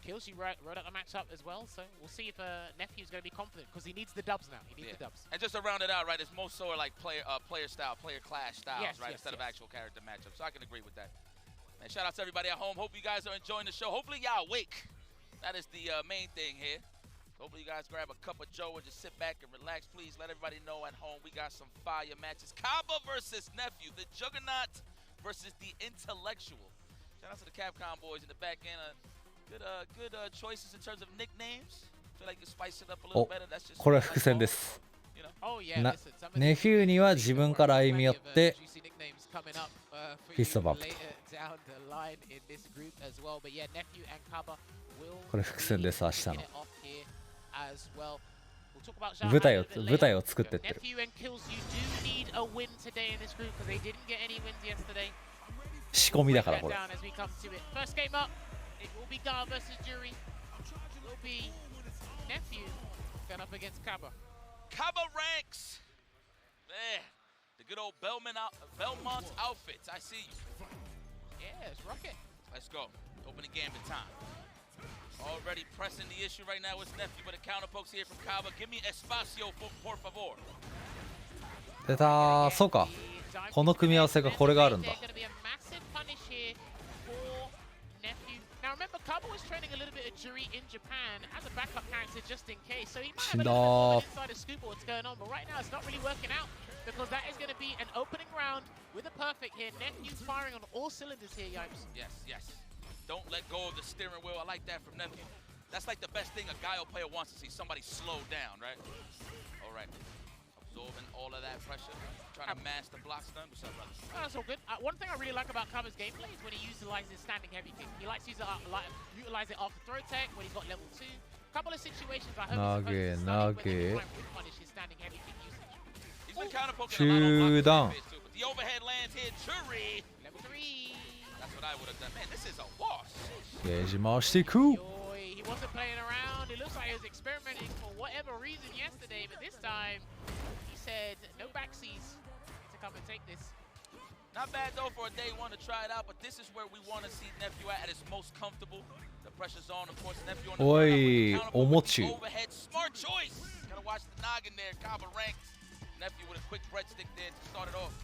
Killjoy wrote out the matchup as well. So we'll see if Nephew's going to be confident, because he needs the dubs now. He needs the dubs. And just to round it out, right, it's more so like player style, player clash styles, right, instead of actual character matchups. So I can agree with that. And shout out to everybody at home. Hope you guys are enjoying the show. Hopefully y'all awake. That is the main thing here. Hopefully you guys grab a cup of Joe and just sit back and relax. Please let everybody know at home we got some fire matches. Kaba versus Nephew, the Juggernaut versus the Intellectual. Shout out to the Capcom boys in the back end. Good choices in terms of nicknames. Feel like you spice it up a little better. That's just これは伏線です Oh, yeah, な listen, some of ネフューには自分から歩み寄って juicy nicknames coming up for フィスト you バンプ later down the line in this group as well. But yeah, Nephew and Kaba will これ伏線です明日の get it off here as well. We'll talk about Shaka 舞台 a を little bit 舞台 later. を作ってってる Nephew and Kills, you do need a win today in this group because they didn't get any wins yesterday. 仕込みだから Break こ that れ down as we come to it. First game up, it will be Gar versus Jury. It will be Nephew going up against Kaba. Kaba ranks. There. The good old Belmont outfits. I see you. Yeah, it's rocket. Let's go. Opening gambit time. Already pressing the issue right now is Nephew, but a counter pokes here from Kaba. Give me espacio, por favor. 出たそうかこの組み合わせがこれがあるんだ Now remember, Kaba was training a little bit of Jury in Japan as a backup character just in case. So he might have a little bit inside of scoop of what's going on. But right now, it's not really working out because that is going to be an opening round with a perfect here. Nephew firing on all cylinders here, Yipes. Yes, yes. Don't let go of the steering wheel. I like that from Nephew. That's like the best thing a Guile player wants to see. Somebody slow down, right? All right. Absorbing all of that pressure. Trying to mash the block stun. What's up, brother? Oh, that's all good. One thing I really like about Kaba's gameplay is when he utilizes standing heavy kick. He likes to utilize it after throw tech when he's got level 2. Couple of situations I hope he's supposed to punish his standing heavy kick usage. He's been counter poking a lot on block too, but the overhead lands here. Jury. Level 3. That's what I would have done. Man, this is a wash. ゲージ回していく He wasn't playing around. It looks like he was experimenting for whatever reason yesterday, but this time he said no backsies to come and take this. Not bad though for a day one to try it out, but this is where we want to see Nephew at his most comfortable. The pressure's on, of course. Nephew on the overhead. Smart choice. Gotta watch the noggin there. Kaba ranked. Nephew with a quick breadstick there to start it off.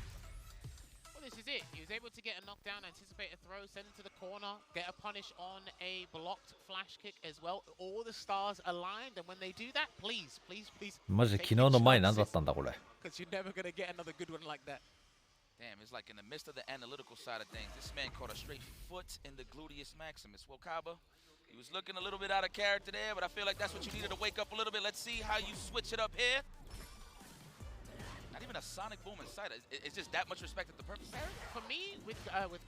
Well, this is it. He was able to get a knockdown, anticipate a throw, send him to the corner, get a punish on a blocked flash kick as well. All the stars aligned, and when they do that, please, please, please. マジで昨日の前何だったんだこれ。 Because you're never gonna get another good one like that. Damn, it's like in the midst of the analytical side of things, this man caught a straight foot in the gluteus maximus. Well, Kaba, he was looking a little bit out of character there, but I feel like that's what you needed to wake up a little bit. Let's see how you switch it up here. Not even a sonic boom in sight. It's just that much respect at the perfect parry. For me, with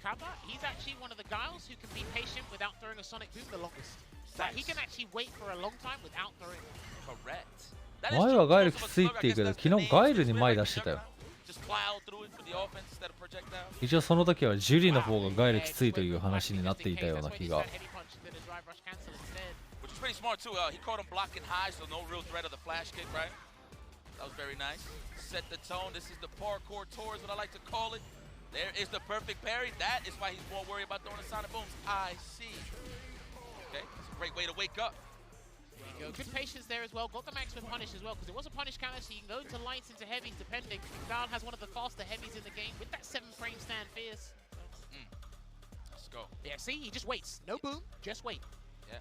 Kaba, he's actually one of the guys who can be patient without throwing a sonic boom the longest. Like, he can actually wait for a long time without throwing. Correct. 前はガイルきついって言うけど、昨日ガイルに前出してたよ。一応その時はジュリの方がガイルきついという話になっていたような気が。Which is pretty smart too. He caught him blocking high, so no real threat of the flash kick, right? That was very nice. Set the tone. This is the parkour tour, is what I like to call it. There is the perfect parry. That is why he's more worried about throwing the sonic booms. I see. Okay, that's a great way to wake up. There you go. Good patience there as well. Got the maximum punish as well, because it was a punish counter, so you can go into lights, into heavies, depending. Gal has one of the faster heavies in the game with that 7-frame stand fierce. Let's go. Yeah, see, he just waits. No boom, just wait. Yeah,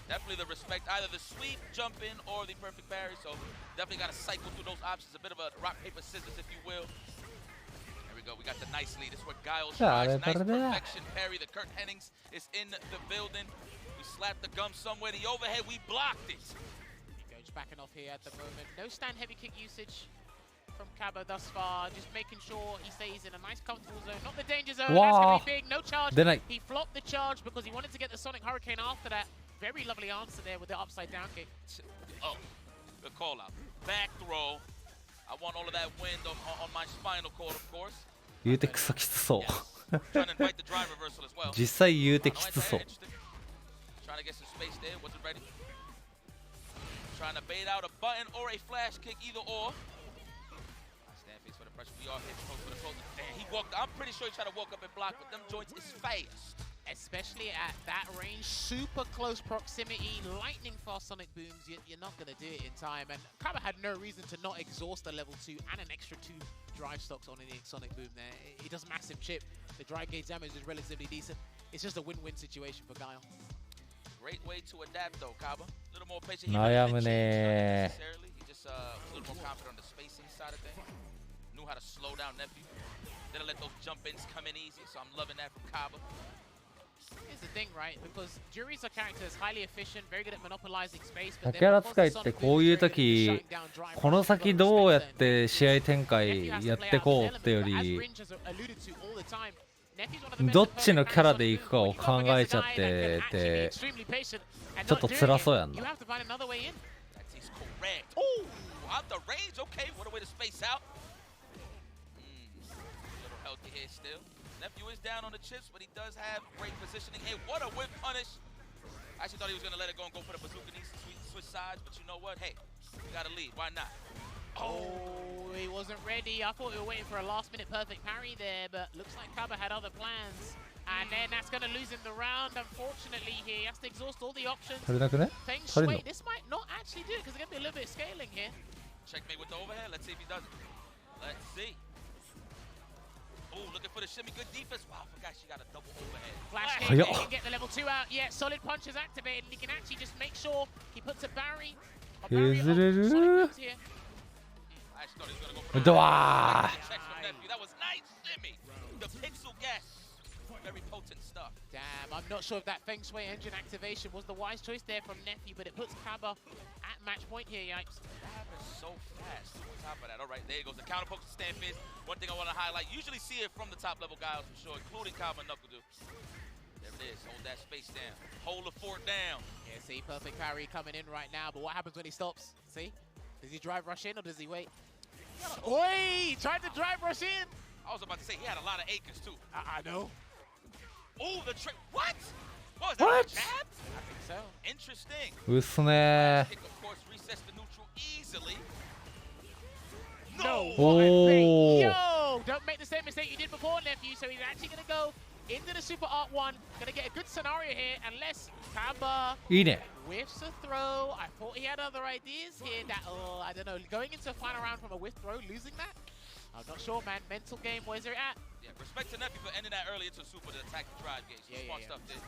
definitely the respect, either the sweep, jump in, or the perfect parry. So definitely got to cycle through those options. A bit of a rock, paper, scissors, if you will. There we go. We got the nice lead. This is where Guile strives. Nice perfection parry. The Kurt Hennings is in the building. We slapped the gum somewhere. The overhead, we blocked it. He goes backing off here at the moment. No stand heavy kick usage from Kaba thus far. Just making sure he stays in a nice comfortable zone. Not the danger zone. That's going to be big. No charge. He flopped the charge because he wanted to get the Sonic Hurricane after that. Very lovely answer there with the upside down kick. Oh, good call out. Back throw. I want all of that wind on my spinal cord, of course. 言うてクソきつそう。 Trying to invite the drive reversal as well. 実際言うてきつそう。 Trying to get some space there, wasn't ready. Trying to bait out a button or a flash kick, either or. Stand face for the pressure. We are hit close for the close. Damn, he walked. I'm pretty sure he tried to walk up and block, but them joints is fast. Especially at that range, super close proximity, lightning fast sonic booms. You're not going to do it in time. And Kaba had no reason to not exhaust the level 2 and an extra 2 drive stocks on any sonic boom there. He does massive chip. The drive gauge damage is relatively decent. It's just a win-win situation for Guile. Great way to adapt though, Kaba. A little more patient. Necessarily. He just was a little more confident on the spacing side of things. Knew how to slow down Nephew. Didn't let those jump-ins come in easy, so I'm loving that from Kaba. Here's the thing, right? Because Jury's a character is highly efficient, very good at monopolizing space. キャラ使いってこういう時、この先どうやって試合展開やってこうってより、どっちのキャラでいくかを考えちゃってて、ちょっと辛そうやんな。Nephew is down on the chips, but he does have great positioning. Hey, what a whip punish. I actually thought he was going to let it go and go for the bazooka knees, switch sides, but you know what? Hey, you got to lead. Why not? Oh, he wasn't ready. I thought we were waiting for a last-minute perfect parry there, but looks like Kaba had other plans. And then that's going to lose him the round, unfortunately, here. He has to exhaust all the options. Feng Shui, this might not actually do it, because there's going to be a little bit of scaling here. Checkmate with the overhead. Let's see if he does it. Let's see. Oh, looking for the shimmy. Good defense. Wow, I forgot she got a double overhead. Flash kick. He can get the level 2 out. Yeah, solid punch is activated. And he can actually just make sure he puts a barrier on Sonic moves here. I actually thought he was going to go for the checks from Nephew. That was nice shimmy. The pixel gas. Very potent stuff. Damn, I'm not sure if that Feng Shui engine activation was the wise choice there from Nephew, but it puts Kaba at match point here, yikes. That happened so fast. On top of that, all right, there goes the counter poke to stand fist. One thing I want to highlight, usually see it from the top level guys for sure, including Kaba and Knuckle. There it is, hold that space down. Hold the fort down. Yeah, see, perfect parry coming in right now, but what happens when he stops? See? Does he drive rush in or does he wait? Oi! He tried to drive rush in! I was about to say, he had a lot of acres too. I know. Oh, the trick. What? Oh, is that a jab? I think so. Interesting. うっすねー。Kick, of course, resets the neutral easily. No Oh. way. Yo, don't make the same mistake you did before, nephew. So he's actually going to go into the Super Art 1. Going to get a good scenario here, unless Kaba いいね。 whiffs a throw. I thought he had other ideas here. That, I don't know, going into a final round from a whiff throw, losing that? I'm not sure, man. Mental game, where's it at? Yeah, respect to Nephew for ending that early into super to attack the drive gauge. Smart stuff there.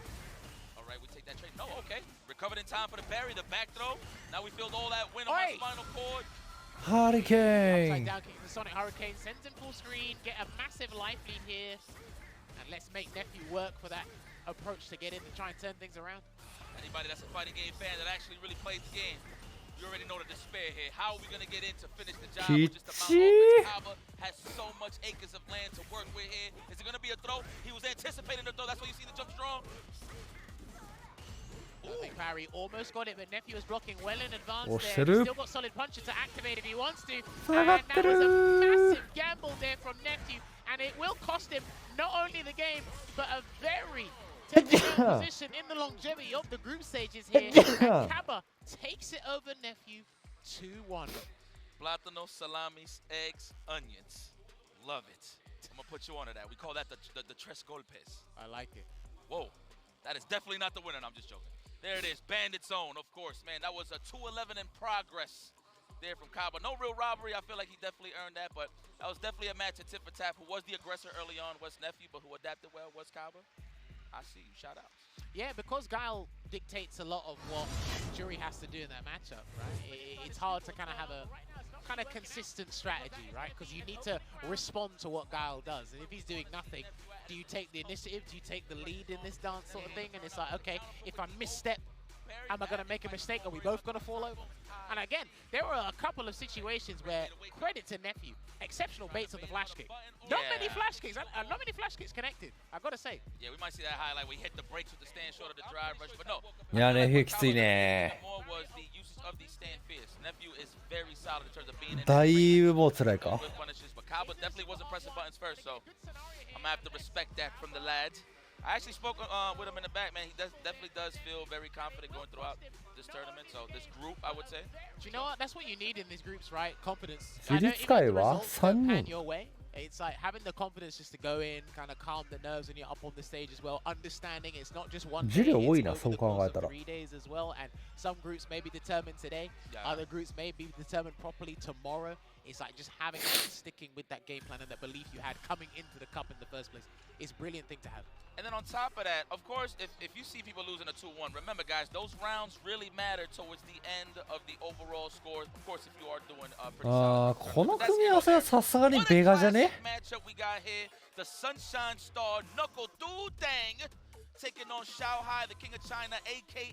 All right, we take that trade. No, okay. Recovered in time for the parry, the back throw. Now we feel all that win on my spinal cord. Hurricane. Upside down kick, the Sonic Hurricane sends him full screen, get a massive life lead here. And let's make Nephew work for that approach to get in to try and turn things around. Anybody that's a fighting game fan that actually really plays the game, you already know the despair here. How are we going to get in to finish the job with just the Mount offense? Kaba has so much acres of land to work with here. Is it going to be a throw? He was anticipating the throw. That's why you see the jump strong. Perfect parry, almost got it, but Nephew is blocking well in advance Oh, there. Shiru. Still got solid punches to activate if he wants to. I And got that was a through. massive gamble there from Nephew, and it will cost him not only the game, but a very technical position in the longevity of the group stages here. And Kaba takes it over Nephew 2-1. Plátano, salamis, eggs, onions. Love it. I'm going to put you onto that. We call that the tres golpes. I like it. Whoa. That is definitely not the winner. No, I'm just joking. There it is. Bandit zone, of course, man. That was a 2-11 in progress there from Kaba. No real robbery. I feel like he definitely earned that, but that was definitely a match at tip for tap. Who was the aggressor early on was Nephew, but who adapted well was Kaba. I see you. Shout out. Yeah, because Guile dictates a lot of what Jury has to do in that matchup, right? It's hard to kind of have a kind of consistent strategy, right? Because you need to respond to what Guile does. And if he's doing nothing, do you take the initiative? Do you take the lead in this dance sort of thing? And it's like, okay, if I misstep, am I going to make a mistake? Are we both going to fall over? And again, there were a couple of situations where, credit to Nephew, exceptional baits on the flash kick. Not many flash kicks, not many flash kicks connected, I've got to say. Yeah, we might see that highlight where he hit the brakes with the stand short of the drive rush, but no. いやね、きついね。 More was the usage of the stand fierce. Nephew is very solid in terms of being in だいぶもう辛いか。 with punishes, but Kaba definitely wasn't pressing buttons first, so I'm gonna have to respect that from the lads. I actually spoke with him in the back, man. He definitely does feel very confident going throughout this tournament. So this group, I would say. Do you know what? That's what you need in these groups, right? Confidence. 自立会は3 pan 人。 your way. It's like having the confidence just to go in, kind of calm the nerves when you're up on the stage as well. Understanding it's not just one day, ジュリ多い it's な、 over そう the 考 course えた of ら。 3 days as well. And some groups may be determined today, other groups may be determined properly tomorrow. It's like just having that, sticking with that game plan and that belief you had coming into the cup in the first place is a brilliant thing to have. And then on top of that, of course, if you see people losing a 2-1, remember, guys, those rounds really matter towards the end of the overall score. Of course, if you are doing pretty あ solid. ー、この組み合わせはさすがにベガじゃね？ Matchup we got here, the Sunshine Star Knuckle Dudang taking on Xiao Hai, the King of China, aka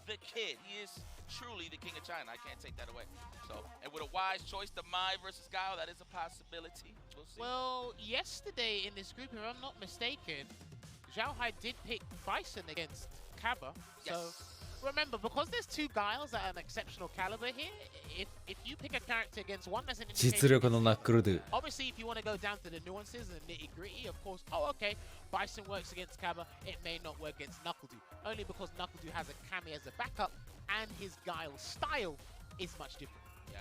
the Kid. He is truly the King of China. I can't take that away. So, and with a wise choice, the Mai versus Guile, that is a possibility. We'll see. Well, yesterday in this group, if I'm not mistaken, Xiao Hai did pick Bison against Kaba. So remember, because there's two Guiles at an exceptional caliber here, if you pick a character against one, that's an 実力のナックルドゥ。 Obviously, if you want to go down to the nuances and nitty gritty, of course, okay, Bison works against Kaba, it may not work against Knuckledoo. Only because Knuckledoo has a Kami as a backup, and his Guile style is much different. Yeah.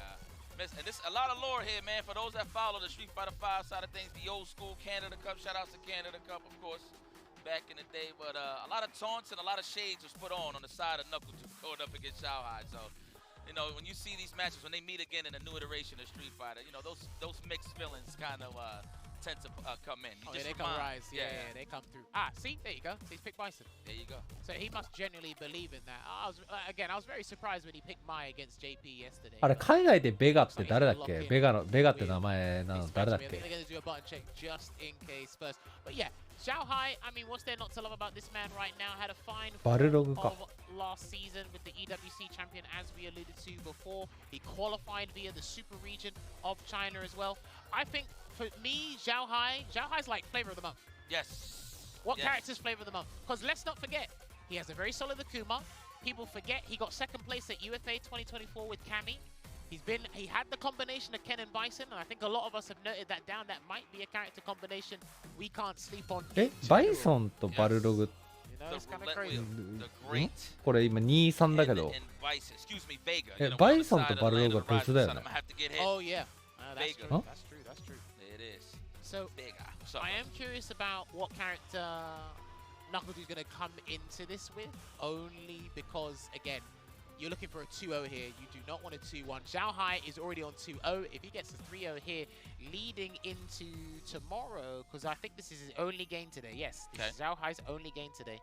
And this a lot of lore here, man. For those that follow the Street Fighter 5 side of things, the old school Canada Cup. Shout outs to Canada Cup, of course, back in the day. But a lot of taunts and a lot of shades was put on the side of Knuckledoo going up against Xiao Hai. So, you know, when you see these matches, when they meet again in a new iteration of Street Fighter, you know, those mixed feelings kind of tend to come in. Oh, yeah, they come rise. Yeah, they come through. Ah, see, there you go. So he's picked Bison. There you go. So he must genuinely believe in that. I was very surprised when he picked Mai against JP yesterday. あれ、海外でベガって誰だっけ？ベガって名前なの誰だっ They're け？ going to do a button check just in case first. But yeah, Xiao Hai, I mean, what's there not to love about this man right now? Had a fine Barrelogu form ka. of last season with the EWC champion, as we alluded to before. He qualified via the super region of China as well. I think for me, Xiao Hai's like flavor of the month. Yes. What character's flavor of the month? Because let's not forget, he has a very solid Akuma. People forget he got second place at UFA 2024 with Kami. He had the combination of Ken and Bison, and I think a lot of us have noted that down. That might be a character combination we can't sleep on. え、バイソンとバルログ。 You know, it's kind of crazy. ん？これ今2-3だけど。え、バイソンとバルログは別だよね。 Oh yeah, that's Vega. true. That's true. That's true. It is. So Vega. I am curious about what character Knuckledu's going to come into this with, only because, again, you're looking for a 2-0 here. You do not want a 2-1. Zhao Hai is already on 2-0. If he gets a 3-0 here, leading into tomorrow, because I think this is his only game today. Yes, this is Zhao Hai's only game today.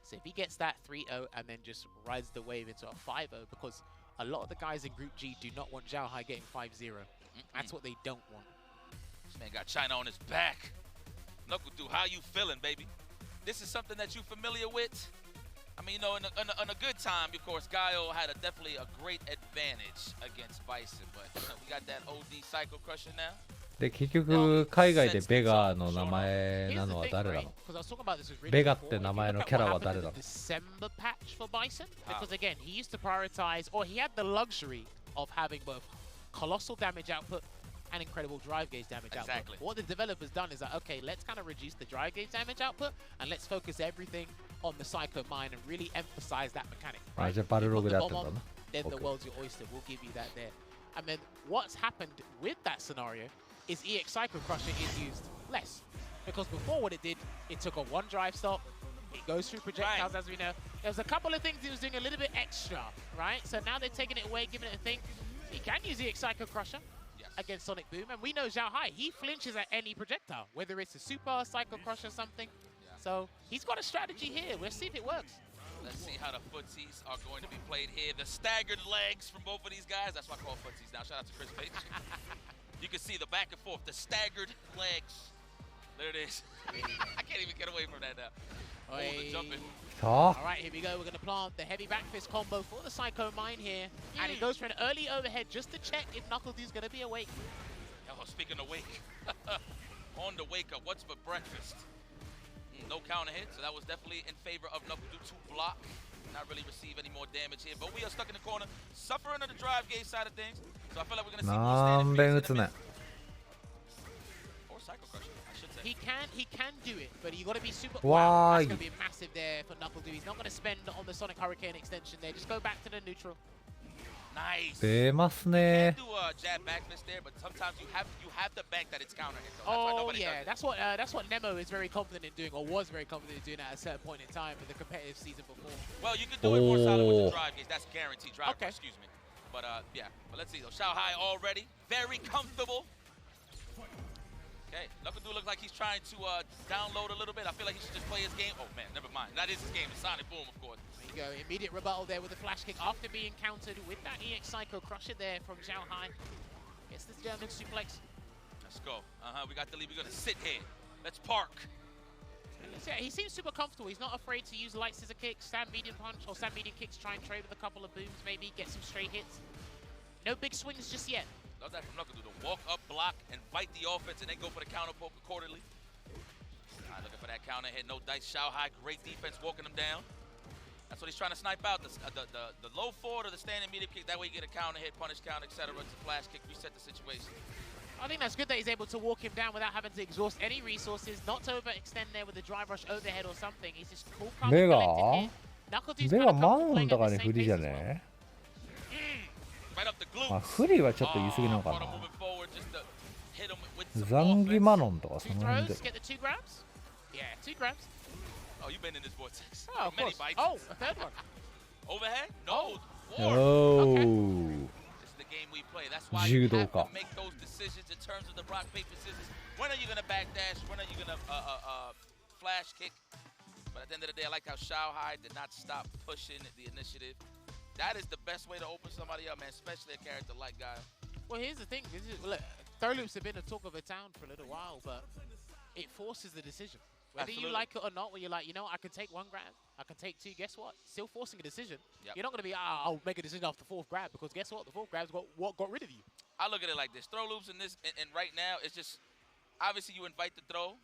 So if he gets that 3-0 and then just rides the wave into a 5-0, because a lot of the guys in Group G do not want Zhao Hai getting 5-0. That's what they don't want. This man got China on his back. Knuckledu, how you feeling, baby? This is something that you familiar with? I mean, you know, in a good time, of course, Gaio had definitely a great advantage against Bison, but we got that OD Psycho Crusher now. で結局海外でベガの名前なのは誰だろう？ベガって名前のキャラは誰だろう？ December patch for Bison, because again, he used to prioritize, or he had the luxury of having both colossal damage output and incredible drive gauge damage output. What the developers done is that, okay, let's kind of reduce the drive gauge damage output and let's focus everything on the Psycho Mine and really emphasize that mechanic. Right? じゃあバルログでやってんだな。 Then the world's your oyster. We'll give you that there. And then what's happened with that scenario is EX Psycho Crusher is used less. Because before what it did, it took a one drive stop, it goes through projectiles as we know. There was a couple of things it was doing a little bit extra, right? So now they're taking it away, giving it a thing. He can use EX Psycho Crusher against Sonic Boom, and we know Zhao Hai, he flinches at any projectile, whether it's a super Psycho Crusher or something. So he's got a strategy here. We'll see if it works. Let's see how the footsies are going to be played here. The staggered legs from both of these guys. That's why I call footsies now. Shout out to Chris Page. You can see the back and forth, the staggered legs. There it is. I can't even get away from that now. Oh, the jumping. All right, here we go. We're going to plant the heavy back fist combo for the Psycho Mine here. And he goes for an early overhead just to check if Knuckledu's going to be awake. Oh, speaking of wake. On the wake up, what's for breakfast? No counter hit, so that was definitely in favor of Knuckledu to block. Not really receive any more damage here, but we are stuck in the corner, suffering on the drive gauge side of things. So I feel like we're going to see more standing fields in the mid. Or Psycho Crusher, I should say. He can do it, but you got to be super. Wow, that's going to be massive there for Knuckledu. He's not going to spend on the Sonic Hurricane extension there. Just go back to the neutral. Nice. 出ますね。 You can do a jab back fist there, but sometimes you have to bank that it's counter hit. Oh yeah, that's what Nemo is very confident in doing, or was very confident in doing at a certain point in time in the competitive season before. Well, you can do it more solid with the drive gauge. That's guaranteed drive. Okay. Excuse me. But yeah. But let's see though. Zhao Hai already very comfortable. Okay, Knuckledu looks like he's trying to download a little bit. I feel like he should just play his game. Oh man, never mind. That is his game. It's Sonic Boom, of course. There you go. Immediate rebuttal there with the flash kick after being countered with that EX Psycho Crusher there from Zhao Hai. Gets this German suplex. Let's go. We got the lead. We're gonna sit here. Let's park. Yeah, he seems super comfortable. He's not afraid to use light scissor kicks, stand medium punch, or stand medium kicks. Try and trade with a couple of booms, maybe get some straight hits. No big swings just yet. Love that from Knuckledu. To walk up, block, and fight the offense, and then go for the counter poke accordingly. All right, looking for that counter hit. No dice. Zhao Hai, great defense, walking him down. That's what he's trying to snipe out. The low forward or the standing medium kick. That way you get a counter hit, punish counter, etc. It's a flash kick, reset the situation. I think that's good that he's able to walk him down without having to exhaust any resources, not to overextend there with a drive rush overhead or something. He's just cool, calm, and collected here. Knuckledu's kind of comfortable playing at the same pace as well. Right up the glutes. まあフリはちょっと言い過ぎなのかな。ザンギマノンとかその辺で。 Get the 2 grabs? Yeah, 2 grabs. Oh, you've been in this vortex. Oh, of Many course. bites. Oh, a third one. Overhead? No. Oh. Okay. This is the game we play. That's why you have to make those decisions in terms of the rock, paper, scissors. When are you going to backdash? When are you going to flash kick? But at the end of the day, I like how Zhao Hai did not stop pushing the initiative. That is the best way to open somebody up, man, especially a character like Gaio. Well, here's the thing. Look, throw loops have been a talk of a town for a little while, but it forces the decision. Whether you like it or not, where you're like, you know, I can take 1 grab, I can take 2, guess what? Still forcing a decision. Yep. You're not going to be, I'll make a decision after the 4th grab, because guess what? The 4th grab's what got rid of you. I look at it like this. Throw loops in this, and right now, it's just, obviously you invite the throw.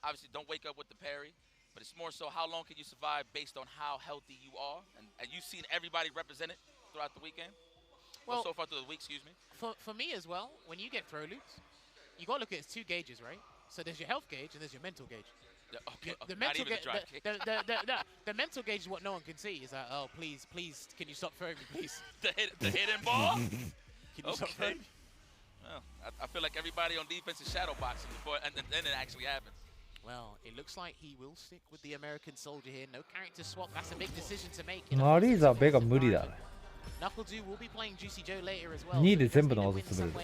Obviously don't wake up with the parry. But it's more so how long can you survive based on how healthy you are. And you've seen everybody represented throughout the weekend. Well, so far through the week, excuse me. For me as well, when you get throw loops, you got to look at it as 2 gauges, right? So there's your health gauge and there's your mental gauge. Yeah, okay, the not mental even the drive kick. The mental gauge is what no one can see. It's like, oh, please, can you stop throwing me, please? the hidden ball? Can you stop throwing me? Well, I feel like everybody on defense is shadow boxing before, and then it actually happens. Well, it looks like he will stick with the American soldier here. No character swap. That's a big decision to make. マリーザはベガ無理だね。 Knuckle-Doo will be playing Juicy Joe later as well. 2位で全部の技滑る。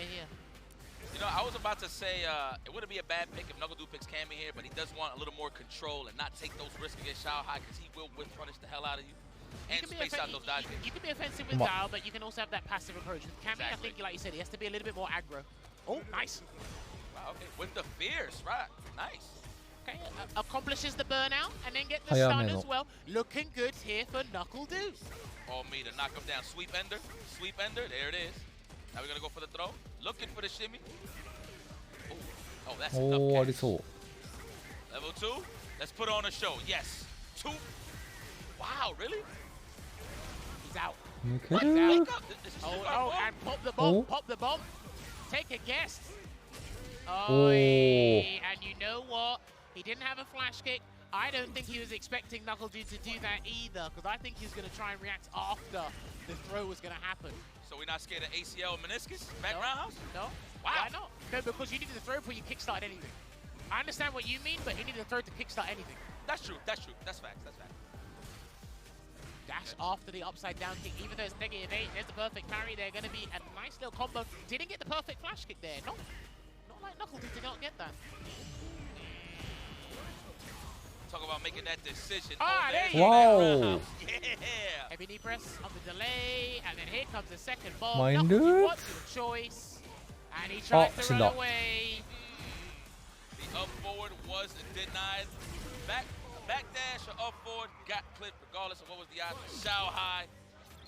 You know, I was about to say it wouldn't be a bad pick if Knuckle-Doo picks Cammy here, but he does want a little more control and not take those risks against Shao Hai because he will whip punish the hell out of you and space out those dodge kicks. You can be offensive with Dao, but you can also have that passive approach. With Cammy, I think, like you said, he has to be a little bit more aggro. Oh, nice. Wow, okay. With the fierce, right. Nice. Okay, accomplishes the burnout and then get the stun as well. Looking good here for Knuckle-Doo. All me to knock him down. Sweep ender, there it is. Now we're gonna go for the throw. Looking for the shimmy. Oh, that's enough catch. Level 2. Let's put on a show. Yes. 2. Wow, really? He's out. He's out. Oh, and pop the bomb. Pop the bomb. Take a guess. Oh, and you know what? He didn't have a flash kick. I don't think he was expecting Knuckle-Doo to do that either, because I think he was going to try and react after the throw was going to happen. So we're not scared of ACL meniscus? Back roundhouse? No. Wow. Why not? No, because you needed the throw before you kickstart anything. I understand what you mean, but he needed the throw to kickstart anything. That's true. That's facts. Dash after the upside down kick, even though it's -8, there's the perfect parry. They're going to be a nice little combo. Didn't get the perfect flash kick there. Not like Knuckle-Doo did not get that. Talk about making that decision. There you go. Yeah. Heavy knee press on the delay, and then here comes the second ball. Mind Knuckle-Doo it. wants a choice, and he tried to run away. The up forward was denied. Back dash or up forward got clipped regardless of what was the option. Shao Hai.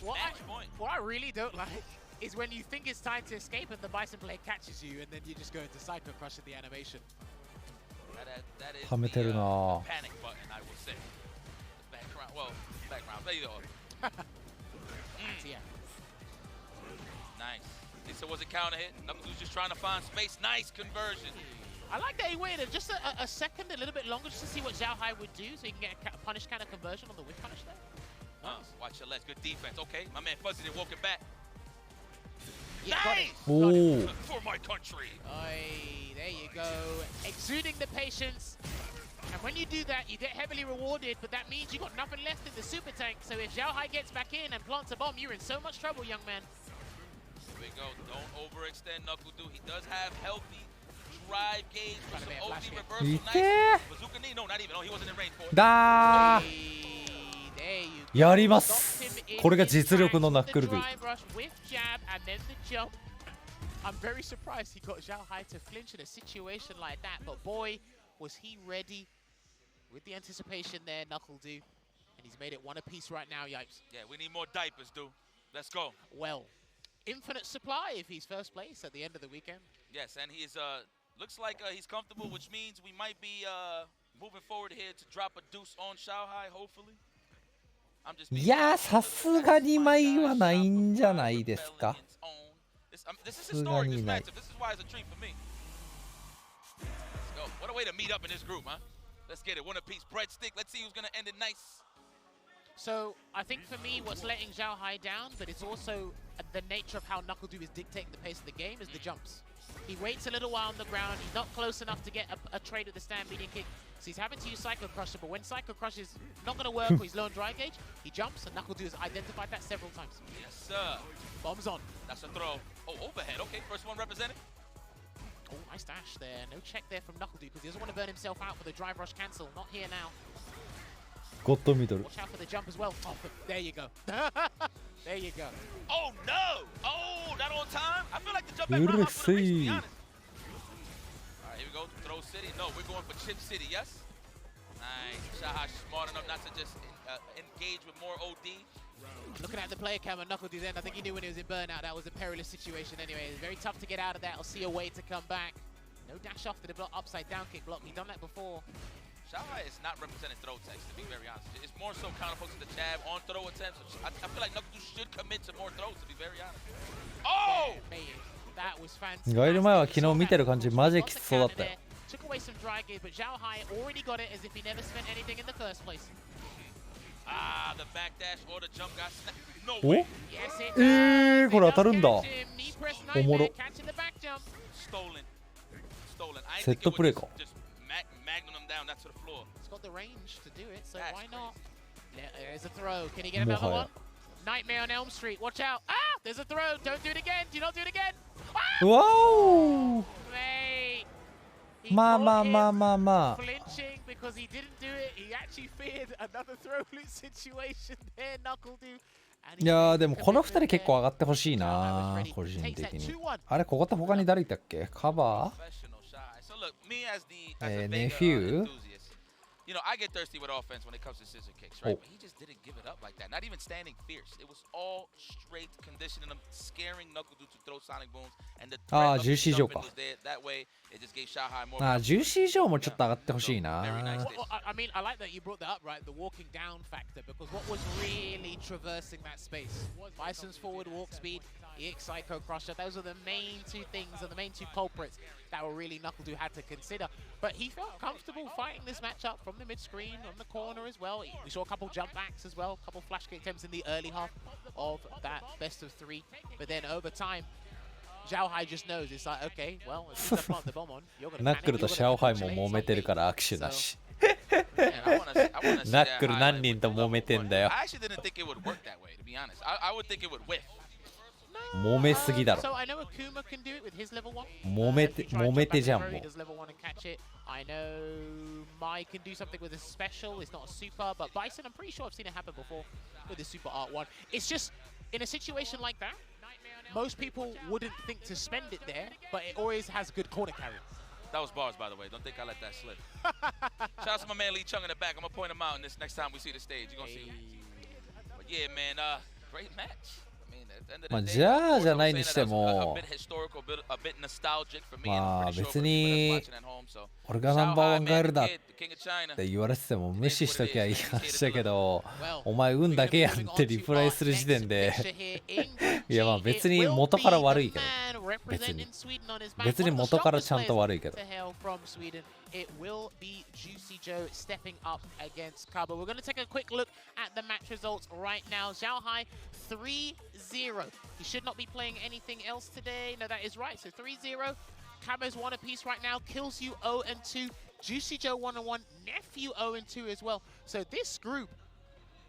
What I really don't like is when you think it's time to escape and the Bison blade catches you, and then you just go into Psycho Crush in the animation. That is はめてるな。 panic button, I will say. Background. There you go. Yeah. Nice. So was it counter hit? Knuckle-Doo's just trying to find space. Nice conversion. I like that he waited just a second, a little bit longer, just to see what Zhao Hai would do, so he can get a punish kind of conversion on the whip punish there. Nice. Watch your legs. Good defense. Okay, my man Fuzzy did walking back. Yeah, nice! got it. For my country. There you go. Exuding the patience. And when you do that, you get heavily rewarded, but that means you got nothing left in the super tank. So if Zhao Hai gets back in and plants a bomb, you're in so much trouble, young man. Here we go. Don't overextend Knuckle-Doo. He does have healthy drive gauge for some OD reversal. Nice. Bazooka knee? No, not even. Oh, he wasn't in range for it. だー。やります。これが実力のナックルグ。 I'm very surprised he got Zhao Hai to flinch in a situation like that, but boy, was he ready with the anticipation there, Knuckle-Doo. And he's made it one apiece right now, Yipes. Yeah, we need more diapers, dude. Let's go. Well, infinite supply if he's first place at the end of the weekend. Yes, and he's looks like he's comfortable, which means we might be moving forward here to drop a deuce on Shao Hai, hopefully. いやー、さすがに枚はないんじゃないですか。 This is historic, this matchup. This is why it's a treat for me. Let's go. What a way to meet up in this group, huh? Let's get it. One apiece. Breadstick. Let's see who's going to end it nice. So, I think for me, what's letting Zhao Hai down, but it's also the nature of how Knuckle-Doo is dictating the pace of the game, is the jumps. He waits a little while on the ground. He's not close enough to get a trade with the stand median kick. So he's having to use Psycho Crusher, but when Psycho Crusher is not going to work or he's low on dry gauge, he jumps, and Knuckle-Doo has identified that several times. Yes, sir. Bombs on. That's a throw. Oh, overhead. Okay, first one represented. Oh, nice dash there. No check there from Knuckle-Doo because he doesn't want to burn himself out with a drive rush cancel. Not here now. Got the middle. Watch out for the jump as well. Oh, there you go. There you go. Oh, no. Oh, not on time. I feel like the jump back round up for the race, to be honest. All right, here we go. Throw City. No, we're going for Chip City, yes? Nice. Shao Hai smart enough not to just engage with more OD. Looking at the player cam and Knuckle-Doo then, I think he knew when he was in burnout that was a perilous situation anyway. It's very tough to get out of that or see a way to come back. No dash off to the block, upside down kick block. He's done that before. Shao Hai is not representing throw attempts, to be very honest. It's more so counterposed to the jab on throw attempts. I feel like Knuckle-Doo should commit to more throws, to be very honest. Oh! That was fantastic. ガイル前は昨日見てる感じマジきつそうだったよ。 Took away some dry gauge, but Zhao Hai already got it as if he never spent anything in the first place. Ah, the back dash or the jump got snapped. No お？ Yes, it does. これ当たるんだ。おもろ。Catching the back jump. stolen. I セッ think ト it プレ would ーか just magnum them down. That's to the floor. He's got the range to do it, so That's why not? There's a throw. Can he get More another higher. one? Nightmare on Elm Street. Watch out. Ah! There's a throw. Don't do it again. Do not do it again. うわお Mate. He まあ caught まあ him まあまあまあ flinching because he didn't do it. He actually feared another throw loop situation there, Knuckle do. いやーでもこの2人結構上がってほしいな個人的にあれここって他に誰いたっけカバ So look, me as the ー Vega ネフュー enthusiast, you know, I get thirsty with offense when it comes to scissor kicks, right? But he just didn't give it up like that. Not even standing fierce. It was all straight conditioning him, scaring Knuckle to throw sonic booms, and the threat of Juicy Joe jumping was there. That way, it just gave Shanghai more. あージューシージョーもちょっと上がってほしいな I mean, I like that you brought that up, right? The walking down factor, because what was really traversing that space? Bison's forward walk speed, EX Psycho Crusher. Those are the main two things, and the main two culprits that were really Knuckle had to consider. But he felt comfortable fighting this matchup from the mid screen, on the corner as well. We saw a couple jump backs as well, a couple flash kick attempts in the early half of that best of 3. But then over time, Xiaohai just knows it's like, okay, well, as soon as I plant the bomb on, you're gonna ナックルとシャオハイも揉めてるから握手なしナックル何人と揉めてんだよ I actually didn't think it would work that way, to be honest. I would think it would whiff. 揉めすぎだろ So I know Akuma can do it with his level 1. 揉めてじゃんもう He does level 1 and catch it. I know Mai can do something with a special. It's not a super, but Bison, I'm pretty sure I've seen it happen before with the super art 1. It's just in a situation like that, most people wouldn't think to spend it there, but it always has good corner carry. That was bars, by the way. Don't think I let that slip. Shout out to my man Lee Chung in the back. I'm gonna point him out in this next time we see the stage. You're gonna see him. But yeah, man, great match. I mean, at the end of まあ the day, じゃあ of じゃ course, ない I'm に saying し that て that was も a bit historical, a bit nostalgic for me, まあ and I'm pretty sure 別 for the に people that's watching at home. So 俺がナンバーワンガエルだっ Shanghai, man, the kid, the king of China. て言われてても無視しときゃいい話だけどお前運だけやんってリプライする時点でいやまあ別に元から悪いけど別に元からちゃんと悪いけど It will be Juicy Joe stepping up against Kaba. We're going to take a quick look at the match results right now. Xiaohai 3-0. He should not be playing anything else today. No, that is right. So 3-0. Kaba's 1 apiece right now. Kills you 0-2. Juicy Joe 1-1. Nephew 0-2 as well. So this group,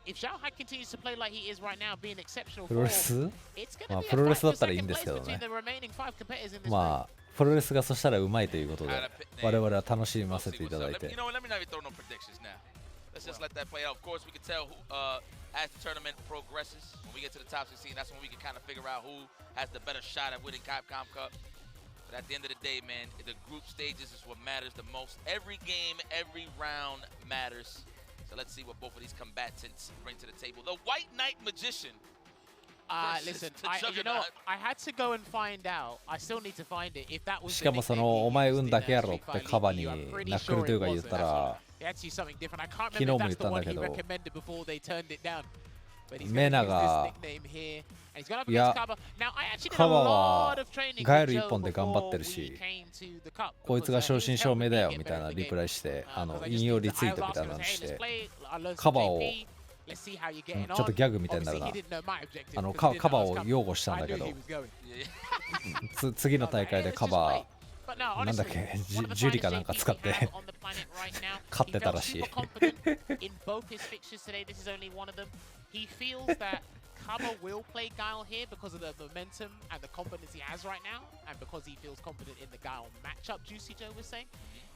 if Xiaohai continues to play like he is right now, being exceptional プロレス form, it's going まあ to be プロ a レ fight スだ for ったらいいん second ですけ place ど between ね the remaining 5 competitors in this まあプロレスがそしたらうまいということで我々は楽しませていただいて You know what? Let me not even throw no predictions now. Let's just let that play out. Of course, we can tell who, as the tournament progresses, when we get to the top 16, that's when we can kind of figure out who has the better shot at winning Capcom Cup. But at the end of the day, man, the group stages is what matters the most. Every game, every round matters. So let's see what both of these combatants bring to the table. The White Knight Magician. Listen, you know, I had to go and find out. I still need to find it. If that was しかもそのお前運だけやろってカバにナックルトゥーが言ったら actually something different. I can't 昨日 remember も if 言 that's った the ん one だ he けど recommended before they turned it down. But he's メ going ナ to use が this nickname here. And he's gone up いや against Kaba. Now, I actually did カ a バは lot of training ガエ with ル一 Joe 本で頑張って before る we し came to the cup. こいつが because, 正真正銘だよ he was みたいな helping me リ get プライして because I 引 just 用 did リ the ツイート I みたい was なの asking, し hey, let's て play. I learned カ some バを JP. Let's see how you're getting ちょっと on. ギャグみたいになる Obviously, な he didn't know my objective あの because he カ didn't バ know I was を coming. 擁護したん I だ knew けど he was going. 次の大会でカバ But no, なんだっ honestly, け one of the ジュリ finest かなんか JPs 使っ we て have on the planet right now. 勝って He た felt らしい super confident in both his fixtures today. This is only one of them. He feels that Kaba will play Guile here because of the momentum and the confidence he has right now, and because he feels confident in the Guile matchup, Juicy Joe was saying.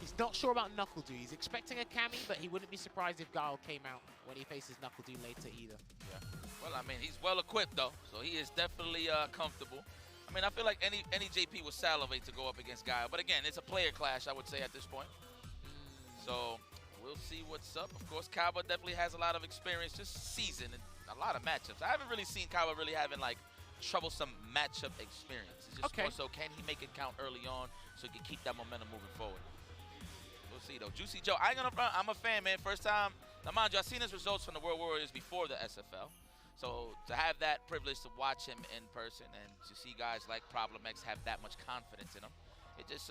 He's not sure about Knuckle He's expecting a Kami, but he wouldn't be surprised if Guile came out when he faces Knuckle later either. Yeah. Well, I mean, he's well equipped though, so he is definitely comfortable. I mean, I feel like any JP would salivate to go up against Guile, but again, it's a player clash, I would say at this point. So we'll see what's up. Of course, Kaba definitely has a lot of experience, just seasoned in a lot of matchups. I haven't really seen Kaba really having like troublesome matchup experience. It's just more so can he make it count early on so he can keep that momentum moving forward. We'll see though. Juicy Joe, I ain't gonna front. I'm a fan, man. First time. Now, mind you, I've seen his results from the World Warriors before the SFL. So to have that privilege to watch him in person and to see guys like Problem X have that much confidence in him, it just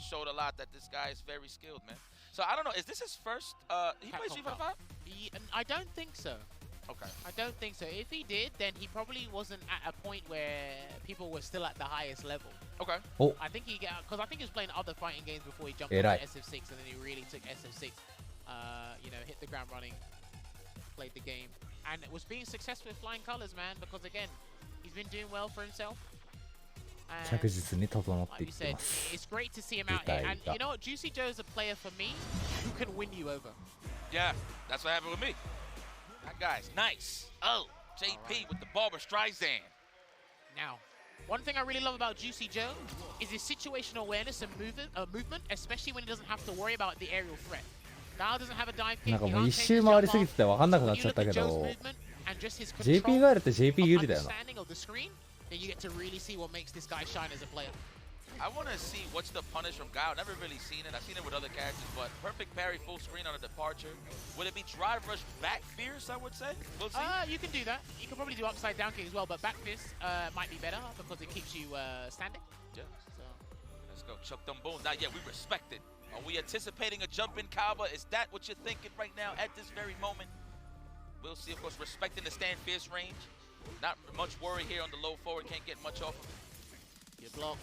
showed a lot that this guy is very skilled, man. So I don't know, is this his first, he plays Street Fighter 5? I don't think so. Okay. I don't think so. If he did, then he probably wasn't at a point where people were still at the highest level. Okay. Oh. I think because I think he was playing other fighting games before he jumped Right. on SF6, and then he really took SF6. You know, hit the ground running, played the game, and it was being successful with flying colors, man. Because again, he's been doing well for himself. 着実に整って Like い you って said, ます it's great to see him out here. And you know what? Juicy Joe's a player for me who can win you over. Yeah, that's what happened with me. That guy's nice. Oh, JP with the Barbara Streisand. Now, one thing I really love about Juicy Joe is his situational awareness and movement, especially when he doesn't have to worry about the aerial threat. Guile doesn't have a dive kick. なんかもう一周回りすぎてて分かんなくなっちゃったけど JP ガエルって JP 有利だよな then you get to really see what makes this guy shine as a player. I want to see what's the punish from Guile. Never really seen it. I've seen it with other characters, but perfect parry, full screen on a departure. Would it be drive rush back fierce, I would say? We'll see. You can do that. You can probably do upside down kick as well, but back fist might be better because it keeps you standing. Yeah. So. Let's go. Chuck them bones. Now, yeah, we respect it. Are we anticipating a jump in Kaba? Is that what you're thinking right now at this very moment? We'll see, of course, respecting the stand fierce range. Not much worry here on the low forward. Can't get much off of him. Your blocks.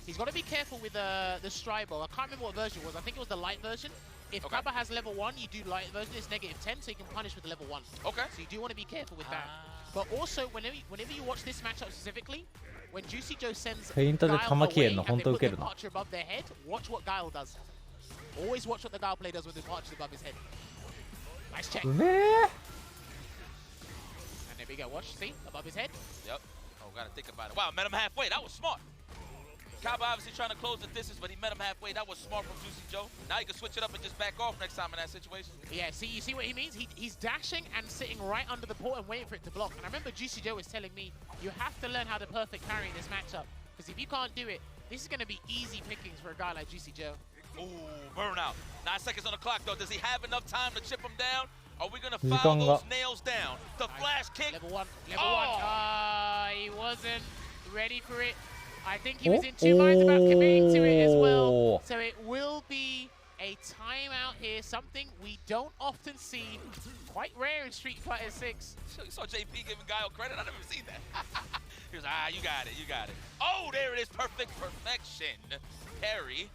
He's got to be careful with the Stribo. I can't remember what version it was. I think it was the light version. If Kaba has level 1, you do light version. It's -10, so you can punish with level 1. Okay. So you do want to be careful with that. But also, whenever you watch this matchup specifically, when Juicy Joe sends Guile away and they put the departure above their head, watch what Guile does. Always watch what the Guile play does with the departure above his head. Nice check. And there we go. Watch, see? Above his head. Yep. Oh, gotta think about it. Wow, met him halfway. That was smart. Kaba obviously trying to close the distance, but he met him halfway. That was smart from Juicy Joe. Now you can switch it up and just back off next time in that situation. Yeah, see, you see what he means? He's dashing and sitting right under the port and waiting for it to block. And I remember Juicy Joe was telling me, you have to learn how to perfect parry in this matchup. Because if you can't do it, this is going to be easy pickings for a guy like Juicy Joe. Ooh, burnout. 9 seconds on the clock, though. Does he have enough time to chip him down? Are we going to file those nails down? The flash kick. Level 1. Level 1. He wasn't ready for it. I think he was in two minds about committing to it as well. So it will be a timeout here, something we don't often see. Quite rare in Street Fighter 6. You saw JP giving Guile credit? I never seen that. He was you got it, you got it. Oh, there it is, perfect perfection. Parry.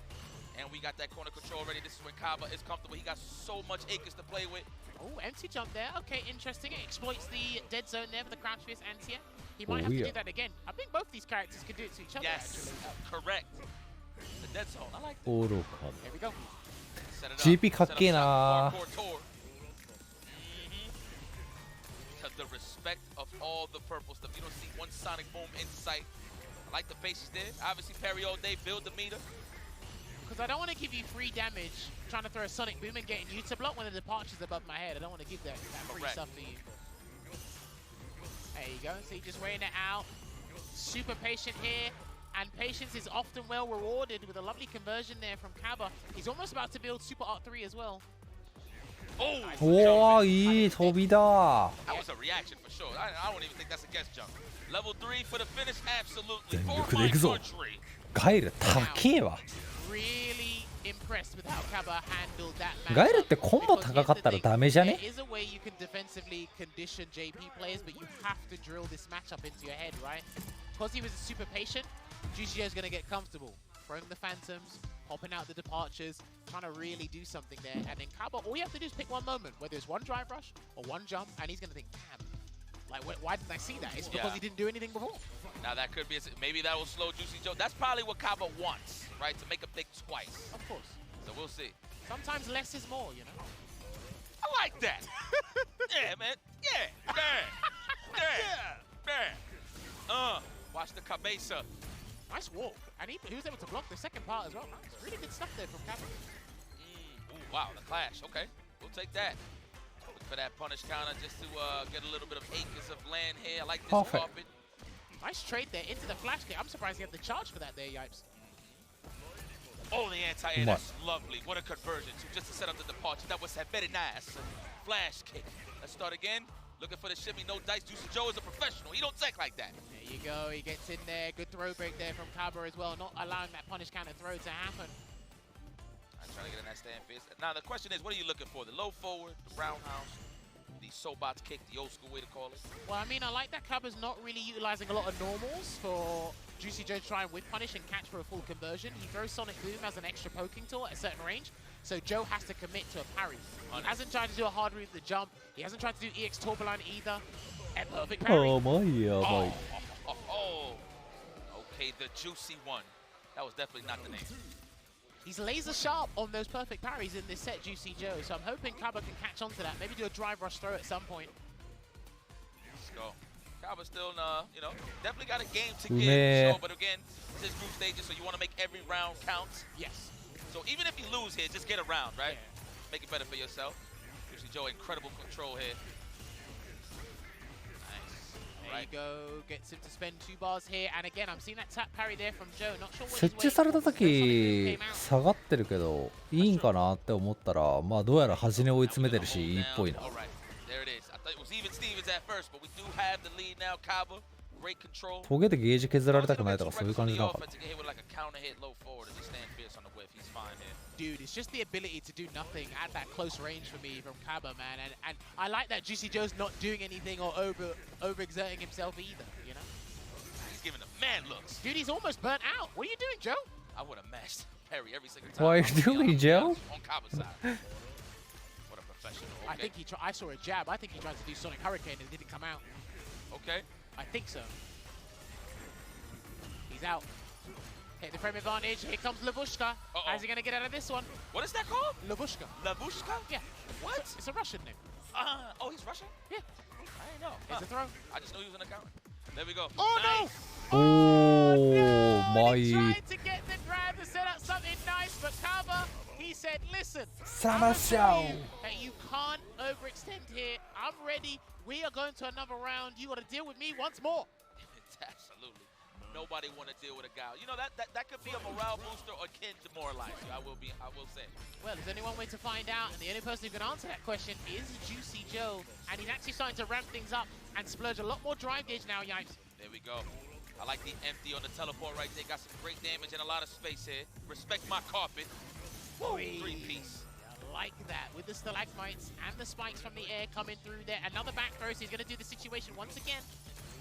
And we got that corner control ready. This is when Kaba is comfortable. He got so much acres to play with. Oh, empty jump there. Okay, interesting. It exploits the dead zone there for the crouch fierce anti-air. He might have to do that again. I think both these characters can do it to each other, actually. Correct. The dead zone, I like that. There we go. GP かっけえな The respect of all the purple stuff. You don't see one sonic boom in sight. I like the faces there. Obviously, parry all day, build the meter. Because I don't want to give you free damage trying to throw a sonic boom and getting you to block when the departure's above my head. I don't want to give that free stuff to you. There you go. So you're just waiting it out. Super patient here. And patience is often well rewarded with a lovely conversion there from Kaba. He's almost about to build Super Art 3 as well. Oh! Wow, いい飛びだ That was a reaction for sure. I don't even think that's a guess jump. Level 3 for the finish, absolutely. 全力でいくぞガエル高えわ Really impressed with how Kaba handled that match. ガエルってコンボ高かったらダメじゃね There is a way you can defensively condition JP players, but you have to drill this matchup into your head, right? Because he was super patient, Juicy Joe's going to get comfortable. Throwing the phantoms, popping out the departures, trying to really do something there. And then Kaba, all you have to do is pick one moment, whether it's one drive rush or one jump, and he's going to think, damn, like, why didn't I see that? It's because he didn't do anything before. Now that could be, maybe that will slow Juicy Joe. That's probably what Kaba wants, right? To make him think twice. Of course. So we'll see. Sometimes less is more, you know? I like that. Yeah, man. Yeah. Yeah. Watch the cabeza. Nice walk. And he was able to block the second part as well. Nice. Really good stuff there from Kaba. Ooh, wow, the clash. Okay, we'll take that. Look for that punish counter just to get a little bit of acres of land here. I like this carpet. Nice trade there into the flash kick. I'm surprised he had the charge for that there, Yipes. Oh, the anti-air, that's lovely. What a conversion, too, just to set up the departure. That was very nice. Flash kick. Let's start again. Looking for the shimmy, no dice. Juicy Joe is a professional. He don't take like that. There you go. He gets in there. Good throw break there from Kaba as well. Not allowing that punish counter throw to happen. I'm trying to get in that stand fist. Now, the question is, what are you looking for? The low forward, the roundhouse, the Sobots kick, the old school way to call it? Well, I mean, I like that Kaba's not really utilizing a lot of normals for Juicy Joe try and whip punish and catch for a full conversion. He throws Sonic Boom as an extra poking tool at a certain range, so Joe has to commit to a parry. He hasn't tried to do a hard route the jump. He hasn't tried to do EX Turboline either. A perfect parry. Okay, the juicy one. That was definitely not the name. He's laser sharp on those perfect parries in this set, Juicy Joe. So I'm hoping Kaba can catch on to that. Maybe do a drive rush throw at some point. Let's go. Kaba's still, you know, definitely got a game to give. So, but again, this is group stages, so you want to make every round count. Yes. So even if you lose here, just get a round, right? Yeah. Make it better for yourself. Juicy Joe, incredible control here. There you go, gets him to spend 2 bars here, and again, I'm seeing that tap parry there from Joe. Not sure what 設置された時下がってるけどいいんかなって思ったら、まあどうやら端に追い詰めてるしいいっぽいな。トゲでゲージ削られたくないとかそういう感じなのかな。Dude, it's just the ability to do nothing at that close range for me from Kaba, man. And I like that Juicy Joe's not doing anything or overexerting himself either, you know? He's giving the man looks. Dude, he's almost burnt out. What are you doing, Joe? I would have mashed parry every single time. What are you doing, Joe? On Kaba's side. What a professional. Okay. I think I saw a jab. I think he tried to do Sonic Hurricane and it didn't come out. Okay. I think so. He's out. Take the frame advantage. Here comes Lavushka. How's he going to get out of this one? What is that called? Lavushka. Lavushka? Yeah. What? It's a Russian name. Oh, he's Russian? Yeah. I didn't know. It's a throw. I just knew he was an accountant. There we go. Oh, nice. no! Oh, my. He tried to get the grab to set up something nice, but Kaba, he said, listen, that you can't overextend here. I'm ready. We are going to another round. You got to deal with me once more. Absolutely. Nobody want to deal with a guy. You know, that could be a morale booster or can demoralize you, I will say. Well, there's only one way to find out, and the only person who can answer that question is Juicy Joe. And he's actually starting to ramp things up and splurge a lot more drive gauge now, Yipes. There we go. I like the empty on the teleport right there. Got some great damage and a lot of space here. Respect my carpet. Woo! 3-piece. Like that, with the stalagmites and the spikes from the air coming through there. Another back throw, so he's going to do the situation once again.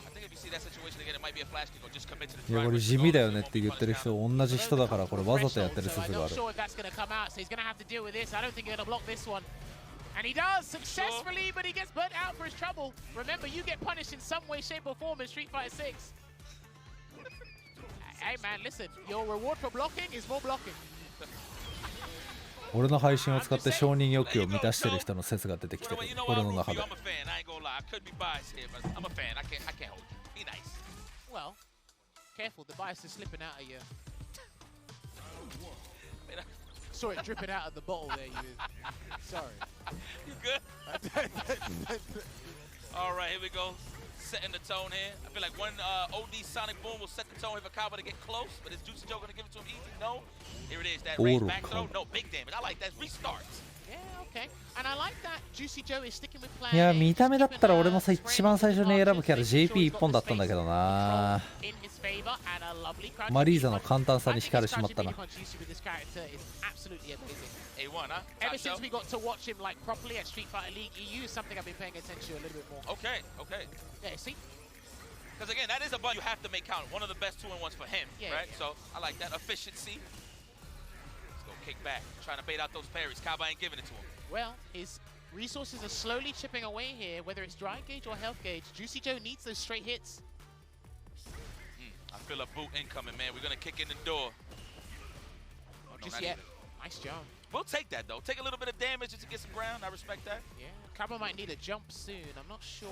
I think if you see that situation again, it might be a flash kick or just commit to the いやこれ地味だよねって言ってる人同じ人だからこれわざとやってる説がある。 I'm not sure if that's going to come out, so he's going to have to deal with this. I don't think he's going to block this one. And he does successfully, but he gets burnt out for his trouble. Remember, you get punished in some way, shape, or form in Street Fighter 6. Hey man, listen, your reward for blocking is more blocking. 俺の配信を使って承認欲求を満たしてる人の説が出てきてる。俺の中で。 Well, careful, the bias is slipping out of you. Saw it dripping out of the bottle there, you. Sorry. You good? All right, here we go. Setting the tone here. I feel like one OD Sonic Boom will set the tone for Kaba to get close, but is Juicy Joe going to give it to him easy? No. Here it is, that raise back throw. No, big damage. I like that. Restarts. Yeah, okay. And I like that Juicy Joe is sticking with plan. いや見た目だったら俺もさ一番最初に選ぶキャラ JP 一本だったんだけどな。マリーザの簡単さに惹かれてしまったな。A1, huh? Ever since we got to watch him like properly at Street Fighter League EU, something I've been paying attention to a little bit more. Okay, okay. Yeah, see? Because again, that is a button you have to make count. One of the best 2-in-1s for him, right? Yeah. So I like that efficiency. Let's go kick back, trying to bait out those parries. Kaba ain't giving it to him. Well, his resources are slowly chipping away here, whether it's drive gauge or health gauge. Juicy Joe needs those straight hits. I feel a boot incoming, man. We're gonna kick in the door. Oh, just yet. Nice jump. We'll take that though. Take a little bit of damage just to get some ground. I respect that. Yeah, Kaba might need a jump soon. I'm not sure.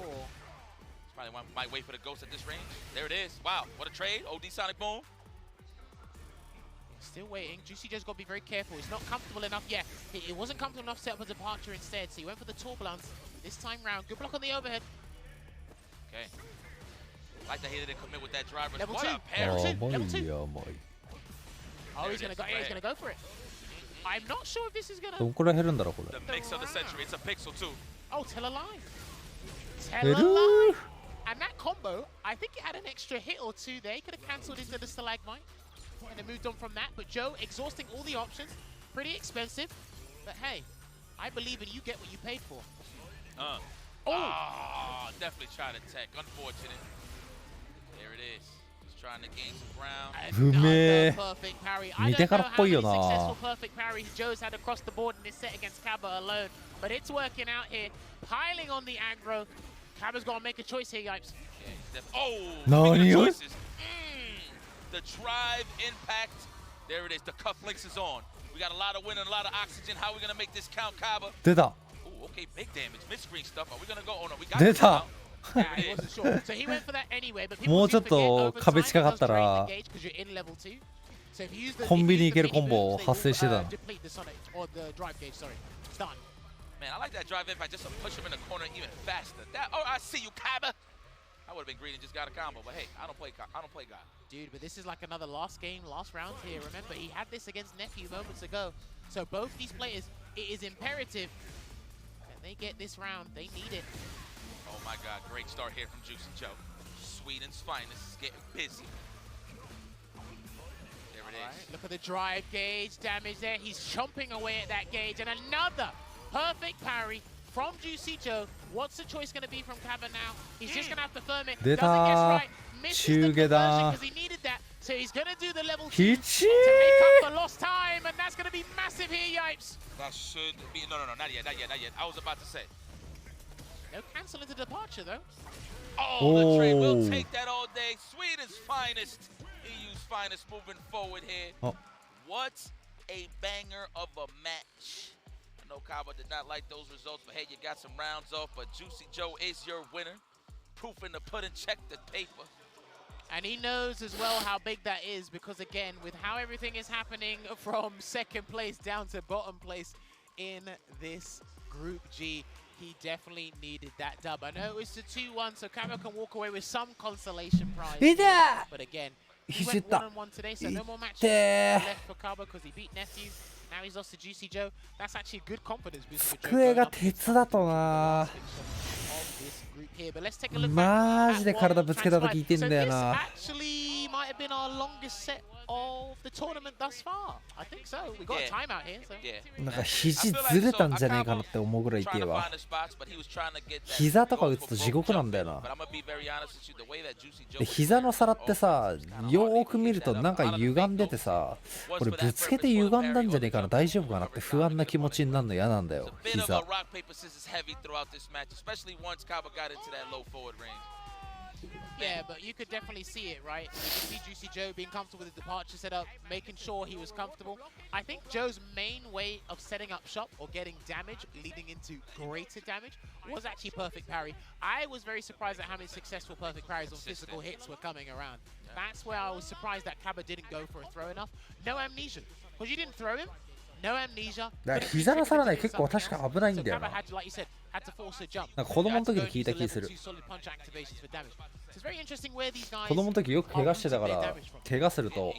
Probably might wait for the ghost at this range. There it is. Wow, what a trade. OD Sonic Boom. Still waiting. Juicy Joe's got to be very careful. He's not comfortable enough yet. It wasn't comfortable enough to set up a departure instead, so he went for the turbulence this time round. Good block on the overhead. Okay. Like that he didn't commit with that driver. Level what 2. a parry. Level 2. Oh, he's going to go. Yeah, he's going to go for it. I'm not sure if this is going to... どこら減るんだろうこれ。 The mix of the century. It's a pixel too. Oh, Tell Alive. Tell Alive. And that combo, I think it had an extra hit or two there. He could have cancelled into the stalagmite and then moved on from that. But Joe, exhausting all the options. Pretty expensive. But hey, I believe in you get what you paid for. Oh, definitely tried to tech. Unfortunate. There it is. Just trying to gain some ground. うめえ Perfect parry. I 見て don't か know らっ how ぽい many よな successful perfect parries Joe's had across the board in this set against Kaba alone, but it's working out here. Piling on the aggro. Kaba's got to make a choice here, Yipes. Oh, Nani? choices. The drive impact. There it is. The cufflinks is on. We got a lot of wind and a lot of oxygen. How are we going to make this count, Kaba? 出た Ooh, okay, big damage. Mid-screen stuff. Are we going to go? Oh, no, we got 出 it. た Yeah, he wasn't sure. So he went for that anyway, but も people うちょ do っ forget と over 壁 time 近か it った does drain ら the gauge because you're in level 2. So if you use the コンビニ if 行 you け use る the コンボ mini moves, 発生してた they の will deplete the Sonic or the drive gauge, sorry. It's done. Man, I like that drive impact just to push him in the corner even faster. That, oh, I see you, Kaba. I would have been greedy and just got a combo, but hey, I don't play God. Dude, but this is like another last game, last round here. Remember, he had this against Nephew moments ago. So both these players, it is imperative that they get this round. They need it. Oh my God, great start here from Juicy Joe. Sweden's finest is getting busy. There it is. Look at the drive gauge damage there. He's chomping away at that gauge. And another perfect parry from Juicy Joe. What's the choice going to be from Kaba now? He's just going to have to firm it. Doesn't 出 guess た right. Misses the 中下 conversion だ because he needed that. So he's going to do the level 2 き to ちい make up the lost time. And that's going to be massive here, Yipes. That should be, no, not yet. I was about to say. No cancel into departure, though. Oh, the trade will Oh. take that all day. Sweden's finest. EU's finest moving forward here. Oh. What a banger of a match. I know Kaba did not like those results, but hey, you got some rounds off. But Juicy Joe is your winner. Proof in the pudding, check the paper. And he knows as well how big that is because, again, with how everything is happening from second place down to bottom place in this Group G, he definitely needed that dub. I know it's a 2-1, so Kaba can walk away with some consolation prize. Ida! But again, he went 1-on-1 today, so no more matches Ite! left for Kaba because he beat Nephew. Now he's lost to Juicy Joe. That's actually good confidence boost for Joe. 机が鉄だとな マジで体ぶつけた時痛いんだよな Actually might have been our longest set of the tournament thus far. I think so. We got a timeout here. So. なんか肘ずれたんじゃねえかなって思うぐらい痛いわ膝とか打つと地獄なんだよなで膝の皿ってさよーく見るとなんか歪んでてさこれぶつけて歪んだんじゃねえかな大丈夫かなって不安な気持ちになるの嫌なんだよ膝 Yeah, but you could definitely see it, right? You can see Juicy Joe being comfortable with the departure setup, making sure he was comfortable. I think Joe's main way of setting up shop or getting damage, leading into greater damage, was actually perfect parry. I was very surprised at how many successful perfect parries on physical hits were coming around. That's where I was surprised that Kaba didn't go for a throw enough. No amnesia, because you didn't throw him. No amnesia. だから膝の皿ね結構確か危ないんだよな Had to, like you said, had to force a jump. なんか子供の時に聞いた気する It's very interesting where these guys 子供の時よく怪我してたから怪我すると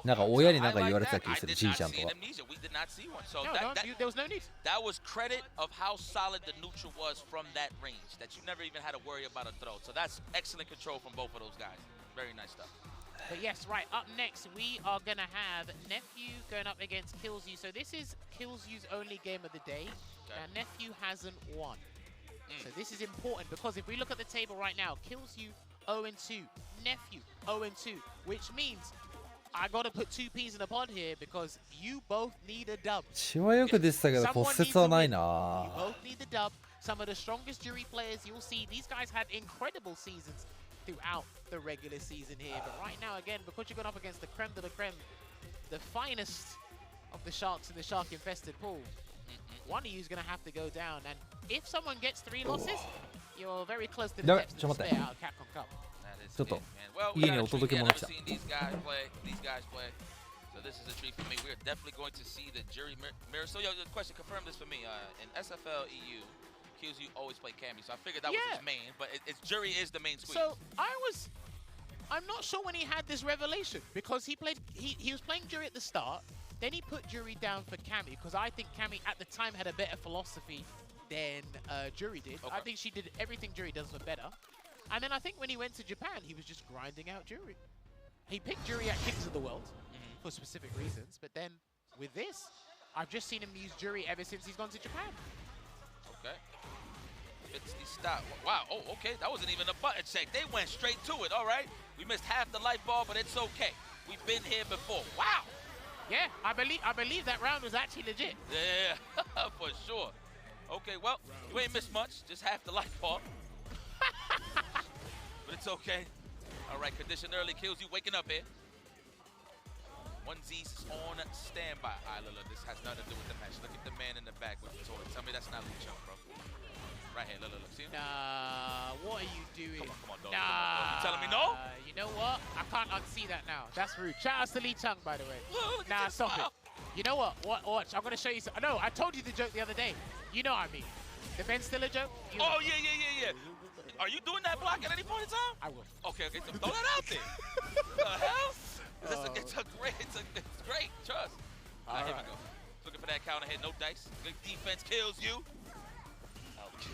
なんか親になんか言われてた気するじいちゃんとか There was no need. That was credit of how solid the neutral was from that range, that you never even had to worry about a throw. So that's excellent control from both of those guys. Very nice stuff. But yes, right, up next we are going to have Nephew going up against Killzyou. So this is Killzyou's only game of the day. Now Nephew hasn't won. So this is important because if we look at the table right now, Killzyou 0-2, Nephew 0-2, which means I got to put two peas in a pod here because you both need a dub. 血はよく出てたけど骨折はないな You both need the dub. Some of the strongest jury players you'll see, these guys had incredible seasons throughout the regular season here. But right now, again, because you're going up against the creme de la creme, the finest of the sharks in the shark-infested pool, one of you is going to have to go down. And if someone gets 3 losses, you're very close to the depths to despair out of Capcom Cup. ちょっと家にお届け物来た These guys play. So this is a treat for me. We're definitely going to see the jury mirror. So, yo, the question, confirm this for me. In SFL EU, Killzyou always play Cammy, so I figured that was his main, but it's jury is the main squeeze. So I'm not sure when he had this revelation because he was playing jury at the start, then he put jury down for Cammy because I think Cammy at the time had a better philosophy than jury did. I think she did everything jury does for better. And then I think when he went to Japan, he was just grinding out jury. He picked jury at Kings of the World for specific reasons, but then with this, I've just seen him use jury ever since he's gone to Japan. Okay. Fits the stop. Wow, oh, okay, that wasn't even a button check. They went straight to it, all right? We missed half the light ball, but it's okay. We've been here before. Wow. Yeah, I believe that round was actually legit. Yeah, for sure. Okay, well, you ain't missed much, just half the light ball. But it's okay. All right, condition early kills you waking up here. 1Z's on standby. All right, look, this has nothing to do with the match. Look at the man in the back with the toilet. Tell me that's not Lucha, bro. Right here, look, see him? Nah, what are you doing? Come on, dog. Nah. You telling me no? You know what? I can't unsee that now. That's rude. Shout out to Lee Chung, by the way. Nah, stop it. You know what? Watch, I'm going to show you something. No, I told you the joke the other day. You know what I mean. The Ben Stiller joke? You know. Oh, yeah. Are you doing that block at any point in time? I will. Okay, so throw that out there. The hell? It's great, trust. All right, here we go. Looking for that counter hit, no dice. Good defense kills you. Okay.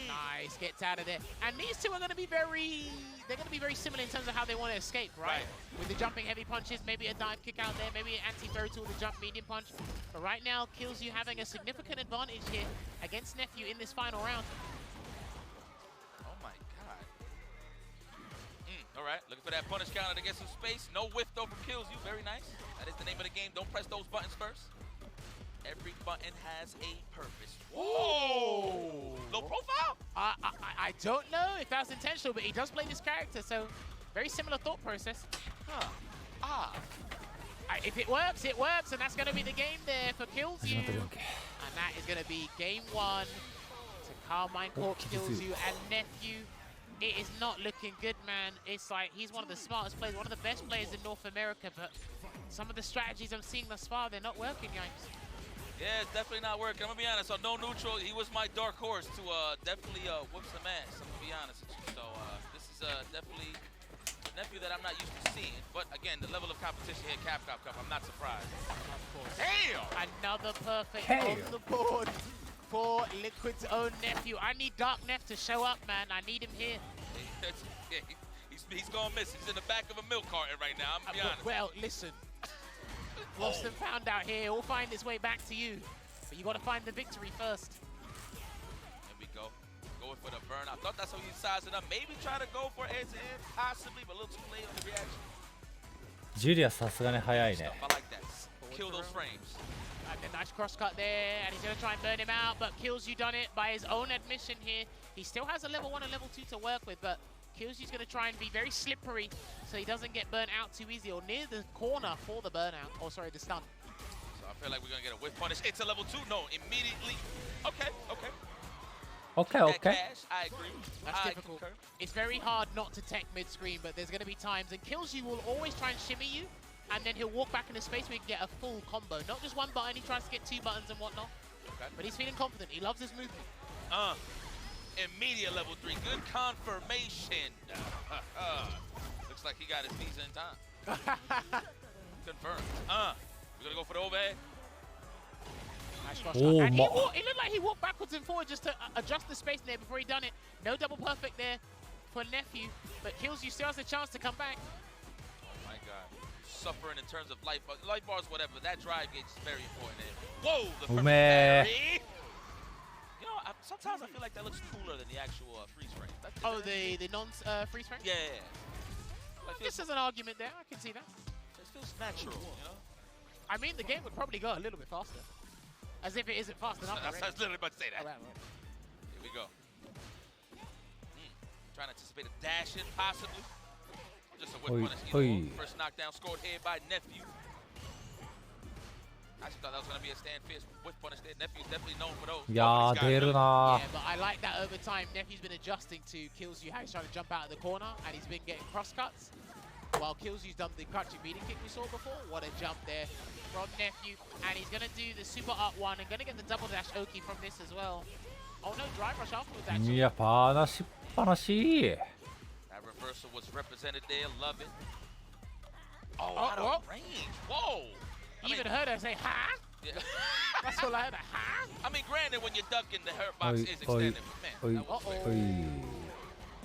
Nice, gets out of there. And these two are going to be they're going to be very similar in terms of how they want to escape, right? With the jumping heavy punches, maybe a dive kick out there, maybe an anti-throw tool, the jump medium punch. But right now, Kills You having a significant advantage here against Nephew in this final round. Oh my God. All right, looking for that punish counter to get some space. No whiff though from Kills You, very nice. That is the name of the game. Don't press those buttons first. Every button has a purpose. Whoa! Low profile? I don't know if that's intentional, but he does play this character, so very similar thought process. Huh. If it works, and that's going to be the game there for Kills You. And that is going to be game one to Carmine Corp Kills You and Nephew. It is not looking good, man. It's like he's one of the smartest players, one of the best players in North America, but some of the strategies I'm seeing thus far, they're not working, guys. Yeah, it's definitely not working. I'm going to be honest. On No Neutral, he was my dark horse to definitely whoop some ass. I'm going to be honest with you. So this is definitely a Nephew that I'm not used to seeing. But again, the level of competition here at Capcom Cup, I'm not surprised. Of course. Damn! Another perfect on the board for Liquid's own Nephew. I need Dark Neff to show up, man. I need him here. He's going to miss. He's in the back of a milk carton right now. I'm going to be honest. Well, listen. Lost and found out here. We'll find its way back to you. But you got to find the victory first. Here we go. Going for the burn. I thought that's how he's sizing up. Maybe try to go for end-to-end, possibly, but a little too late on the reaction. ジュリアさすがに早いね。 I like that. Kill those frames. And a nice cross cut there, and he's going to try and burn him out, but Kills You done it by his own admission here. He still has a level 1 and level 2 to work with, but Kills You's going to try and be very slippery so he doesn't get burnt out too easy or near the corner for the burnout. Oh, sorry, the stun. So I feel like we're going to get a whiff punish. It's a level 2. No, immediately. Okay. Okay. Cash. I agree. That's difficult. Concur. It's very hard not to tech mid-screen, but there's going to be times, and Kills You will always try and shimmy you, and then he'll walk back into space where he can get a full combo. Not just one button, he tries to get 2 buttons and whatnot. Okay. But he's feeling confident. He loves his movement. Immediate level 3. Good confirmation. Looks like he got his visa in time. Confirmed. We're going to go for the overhead. Nice cross cut. And it looked like he walked backwards and forward just to adjust the space there before he done it. No double perfect there for Nephew, but Kills You still has a chance to come back. Oh my God. Suffering in terms of life bars, whatever. That drive gauge is very important there. Whoa, the perfect parry. You know, sometimes I feel like that looks cooler than the actual freeze frame. Oh, the non-freeze frame? Yeah. This is an argument there. I can see that. It feels natural, you know? I mean, the game would probably go a little bit faster. As if it isn't fast enough. I was literally about to say that. Right. Here we go. Trying to anticipate a dash in, possibly. Just a whip punish. First knockdown scored here by Nephew. I actually thought that was going to be a stand fierce whip punish there. Nephew's definitely known for those. Yeah, but I like that over time. Nephew's been adjusting to Kills You. How he's trying to jump out of the corner, and he's been getting cross cuts. While Kills You's done the crouching beating kick we saw before. What a jump there from Nephew. And he's going to do the super art 1 and going to get the double dash Oki from this as well. Oh no, drive rush afterwards actually. いや、パーなしっぱなし。 That reversal was represented there. Love it. Oh, out of range. Whoa. You even heard her say, ha? Yeah. That's all I heard, ha? I mean, granted, when you're ducking, the hurt box is extended. But man, that was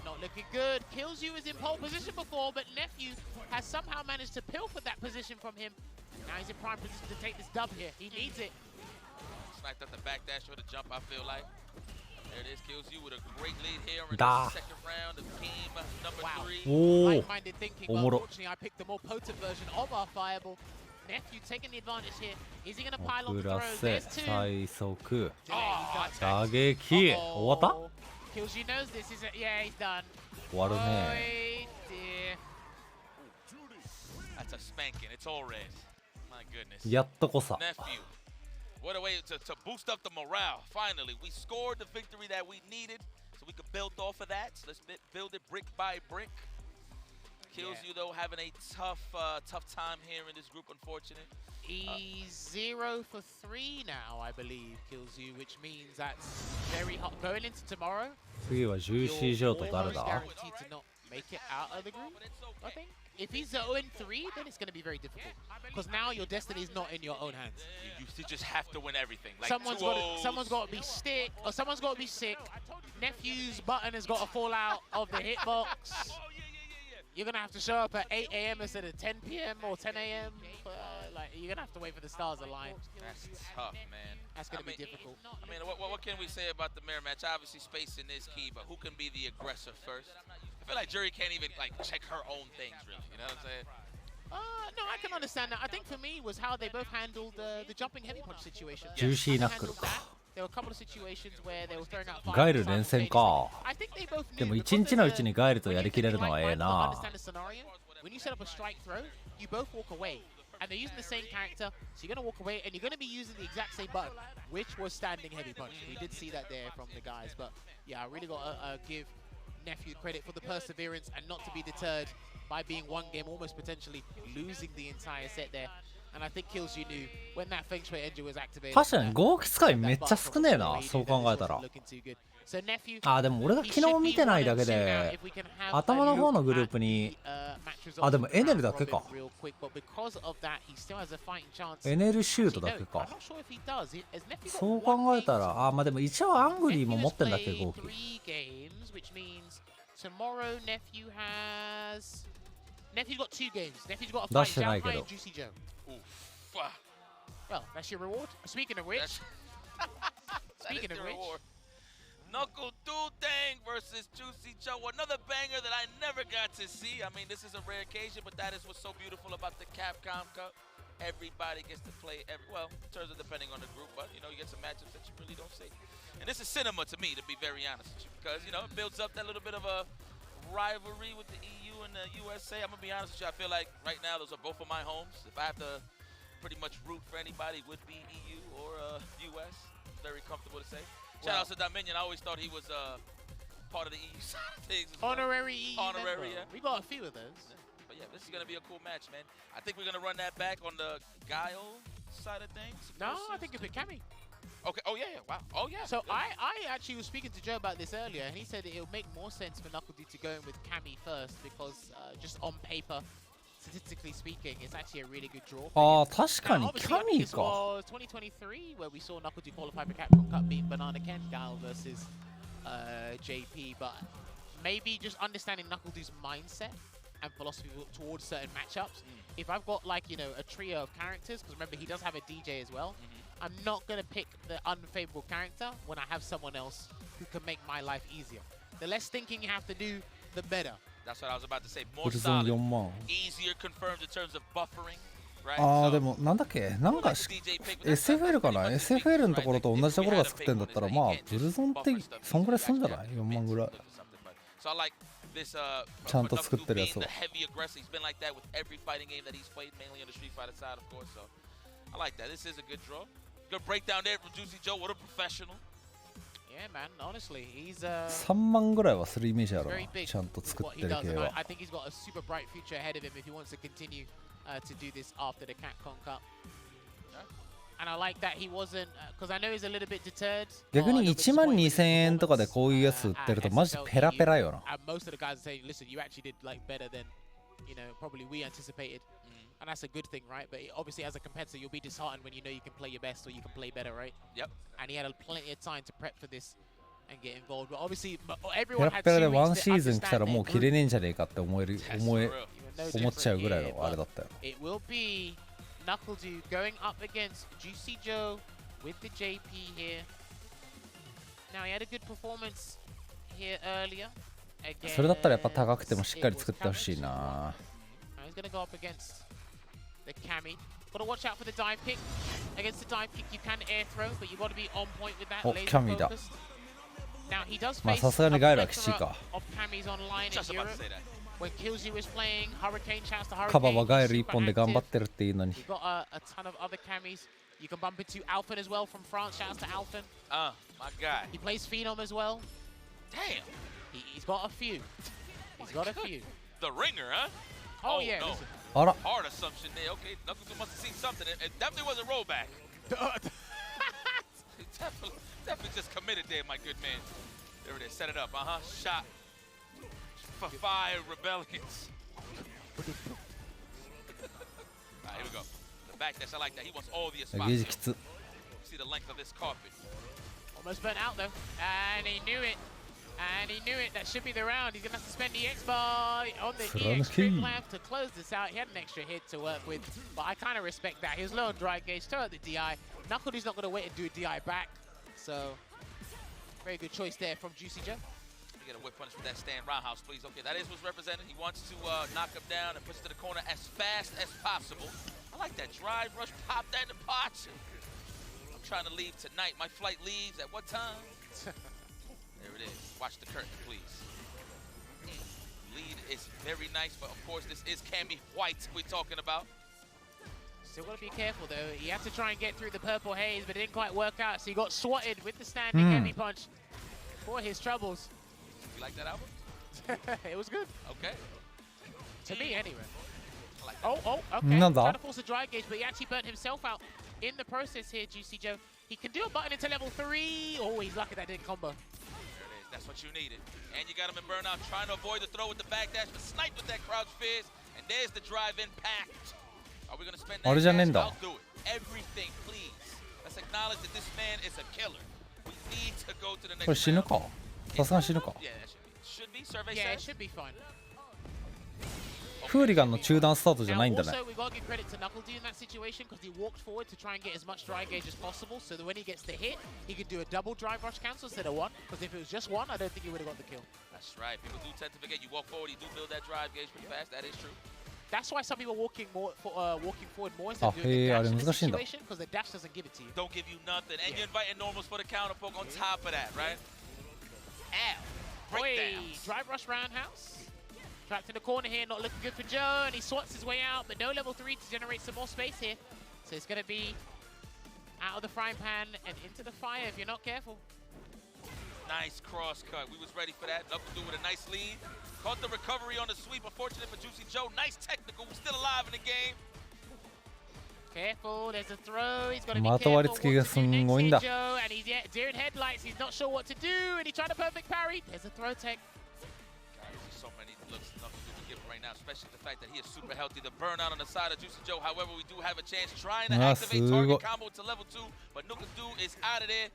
Not looking good. Kills You is in pole position before, but Nephew has somehow managed to pilfer that position from him. Now he's in prime position to take this dub here. He needs it. I thought the backdash or the jump, I feel like. There it is, kills you with a great lead here in Da. the second round of game number 3. Like-minded thinking, but unfortunately I picked the more potent version of our Fireball. Nephew taking the advantage here. Is he going to pile on the throw? There's 2. 最速 Oh, 打撃終わった Kills you knows this is it. Yeah, he's done. 終わるね Oh, dear. That's a spanking. It's all red. My goodness. やっとこさ Nephew. What a way to boost up the morale. Finally, we scored the victory that we needed, so we could build off of that. So let's build it brick by brick. Kills you though, having a tough time here in this group, unfortunate. He's 0 for 3 now, I believe, kills you, which means that's very hot. Going into tomorrow, 次はジューシージョーと誰 almost だ guaranteed to not make it out of the group, I think. If he's 0 in 3, then it's going to be very difficult. Because now your destiny is not in your own hands. You just have to win everything. Like Someone's got to be sick, or someone's got to be sick. Nephew's button has got to fall out of the hitbox. You're going to have to show up at 8 a.m. instead of 10 p.m. or 10 a.m. Like, you're going to have to wait for the stars align. That's tough, man. That's going to be difficult. I mean, what can we say about the mirror match? Obviously, spacing is key, but who can be the aggressor first? I feel like Jury can't even like check her own things, really. You know what I'm saying? No, I can understand that. I think for me was how they both handled the jumping heavy punch situation. ジューシーナックルか There were a couple of situations where they were throwing out ガイル連戦か I think they both knew でも1日のうちにガイルとやりきれるのはええな understand the scenario. When you set up a strike throw, you both walk away. And they're using the same character, so you're going to walk away and you're going to be using the exact same button, which was standing heavy punch. We did see that there from the guys, but yeah, I really got to give Nephew credit for the perseverance and not to be deterred by being one game, almost potentially losing the entire set there. And I think Kills You knew when that Feng Shui engine was activated. 確かに合気使いめっちゃ少ねえなそう考えたら So Nephew, あでも俺が昨日見てないだけで頭の方のグループにあでもエネルだけか real quick, but because of that, he still has a fighting chance. エネルシュートだけ I'm か not sure if he does. Has Nephew got そう考えたらあまあでも一応アングリーも持ってんだっけ played 合気 3 games, which means tomorrow Nephew has. Nephew's got 2 games. Nephew's got a 出 fight してない Shanghai けど and Juicy Joe. Well, that's your reward. Speaking of which, speaking of which, Knuckle Dudang versus Juicy Joe, another banger that I never got to see. I mean, this is a rare occasion, but that is what's so beautiful about the Capcom Cup. Everybody gets to play, well, in terms of depending on the group, but, you know, you get some matchups that you really don't see. And this is cinema to me, to be very honest with you, because, you know, it builds up that little bit of a rivalry with the EU and the USA. I'm going to be honest with you, I feel like right now those are both of my homes. If I have to pretty much root for anybody, it would be EU or US. Very comfortable to say. Shout out to Dominion. I always thought he was part of the EU side of things. honorary EU Honorary, member. yeah. We got a few of those. But yeah, this is going to be a cool match, man. I think we're going to run that back on the Guile side of things. No, I think it'll be Cammy. Okay. Oh, yeah, yeah. Wow. Oh, yeah. So I actually was speaking to Joe about this earlier, and he said it would make more sense for Knuckle to go in with Cammy first because just on paper, statistically speaking, it's actually a really good draw. あー確かに Now, キ obviously, ャ I ミ think ー this か was 2023 where we saw Knuckle qualify for Capcom Cup being Banana Ken Gal versus JP, but maybe just understanding Knuckle's mindset and philosophy towards certain matchups. If I've got like, you know, a trio of characters, because remember he does have a DJ as well, I'm not going to pick the unfavorable character when I have someone else who can make my life easier. The less thinking you have to do, the better. That's what I was about to say. プ More ルゾン solid. 4万 Easier confirmed in terms of buffering. Right? あー So, でもなんだっけなんか SFL かな SFL のところと同じところが作ってんだったらまあブルゾンってそんぐらいすんじゃない ?4 万ぐらい So I like this ちゃんと作ってるやつ being は the heavy aggressor. He's been like that with every fighting game that he's played, mainly on the Street Fighter side, of course. So I like that. This is a good draw. Good breakdown there from Juicy Joe. What a professional. Yeah, man. Honestly, he's 3万ぐらいはするイメージある very な big ちゃんと with 作っ what て he る does. 系 And は I think he's got a super bright future ahead of him if he wants to continue to do this after the Capcom Cup. And I like that he wasn't, because I know he's a little bit deterred. 逆に1万2000円とかでこういうやつ売ってるとマジペラペラよな And most of the guys are saying, listen, you actually did like better than, you know, probably we anticipated. And that's a good thing, right? But obviously as a competitor, you'll be disheartened when you know you can play your best or you can play better, right? Yep. And he had plenty of time to prep for this and get involved. But obviously, ペ everyone ラ had ペラで 2 ワン weeks シ to ーズン来たら understand もう their 切れ group. ねえんじゃねえかって思っちゃうぐらいのあれだったよ It will be Knuckle Dew going up against Juicy Joe with the JP here. Now he had a good performance here earlier. それだったらやっぱ高くてもしっかり作ってほしいな。 Now he's going to go up against the Cammy. Got to watch out for the dive kick. Against the dive kick, you can air throw, but you got to be on point with that. Laser Cammy だ。 focused. Now he does まあ face さすがにガイルはきつい a か。 of Cammy's online in Europe. When Killsy was playing, Hurricane shouts to Hurricane. カバはガイル1本で頑張ってるっていうのに。 You've got a ton of other Cammys. You can bump into Alphen as well from France. Shouts to Alphen. My guy. He plays Phenom as well. Damn. He's got a few. He's got a few. The ringer, huh? Oh, yeah. No. Listen. Hard assumption there. Okay, Knuckles must have seen something. It definitely wasn't rollback. He definitely just committed there, my good man. There it is. Set it up. Shot. For fire rebellions. Alright, here we go. The back dash, I like that. He wants all the spots. See the length of this carpet. Almost burnt out though. And he knew it. And he knew it. That should be the round. He's going to have to spend the X bar on the EX trim lamp to close this out. He had an extra hit to work with. But I kind of respect that. He was low on dry gauge. Throw out the DI. Knuckledu's not going to wait and do a DI back. So, very good choice there from Juicy Joe. You get a whip punish with that stand roundhouse, please. Okay, that is what's represented. He wants to knock him down and push to the corner as fast as possible. I like that drive rush. Pop that departure. I'm trying to leave tonight. My flight leaves at what time? There it is. Watch the curtain, please. Lead is very nice, but of course this is Cammy White we're talking about. Still got to be careful though. He had to try and get through the purple haze, but it didn't quite work out. So he got swatted with the standing heavy punch for his troubles. You like that album? It was good. Okay. To me, anyway. I like okay. Trying to force a dry gauge, but he actually burnt himself out in the process here, Juicy Joe. He can do a button into level 3. Oh, he's lucky that didn't combo. That's what you needed. And you got him in burnout, trying to avoid the throw with the back dash, but sniped with that crouch fizz. And there's the drive impact. Are we going to spend that dash? I'll do it. Everything, please. Let's acknowledge that this man is a killer. We need to go to the next これ死ぬか。さすがに死ぬか。 Yeah, that should be. Survey Yeah, it says. should be fine. フーリガンの中断スタートじゃないんだね。 Also, we got to give credit to Knuckledu in that situation because he walked forward to try and get as much dry gauge as possible so that when he gets the hit, he could do a double drive rush cancel instead of one. Because if it was just one, I don't think he would have got the kill. That's right. People do tend to forget. You walk forward, you do build that drive gauge pretty fast. That is true. That's why some people walking forward more instead of doing the dash in this situation because the dash doesn't give it to you. Don't give you nothing. And you're inviting normals for the counter poke on top of that, right? Ow. Breakdowns. Drive rush roundhouse. Trapped in the corner here, not looking good for Joe, and he swats his way out, but no level 3 to generate some more space here. So it's going to be out of the frying pan and into the fire if you're not careful. Nice cross cut. We was ready for that. Knuckledu with a nice lead. Caught the recovery on the sweep. Unfortunate for Juicy Joe. Nice technical. Still alive in the game. Careful, there's a throw. He's got to be また割り付きがすんごいんだ。 Joe, and he's deer in headlights. He's not sure what to do, and he tried a perfect parry. There's a throw tech. So many looks Knuckledu can give right now, especially the fact that he is super healthy. The burnout on the side of Juicy Joe. However, we do have a chance trying to activate target combo to level 2, but Knuckledu is out of there.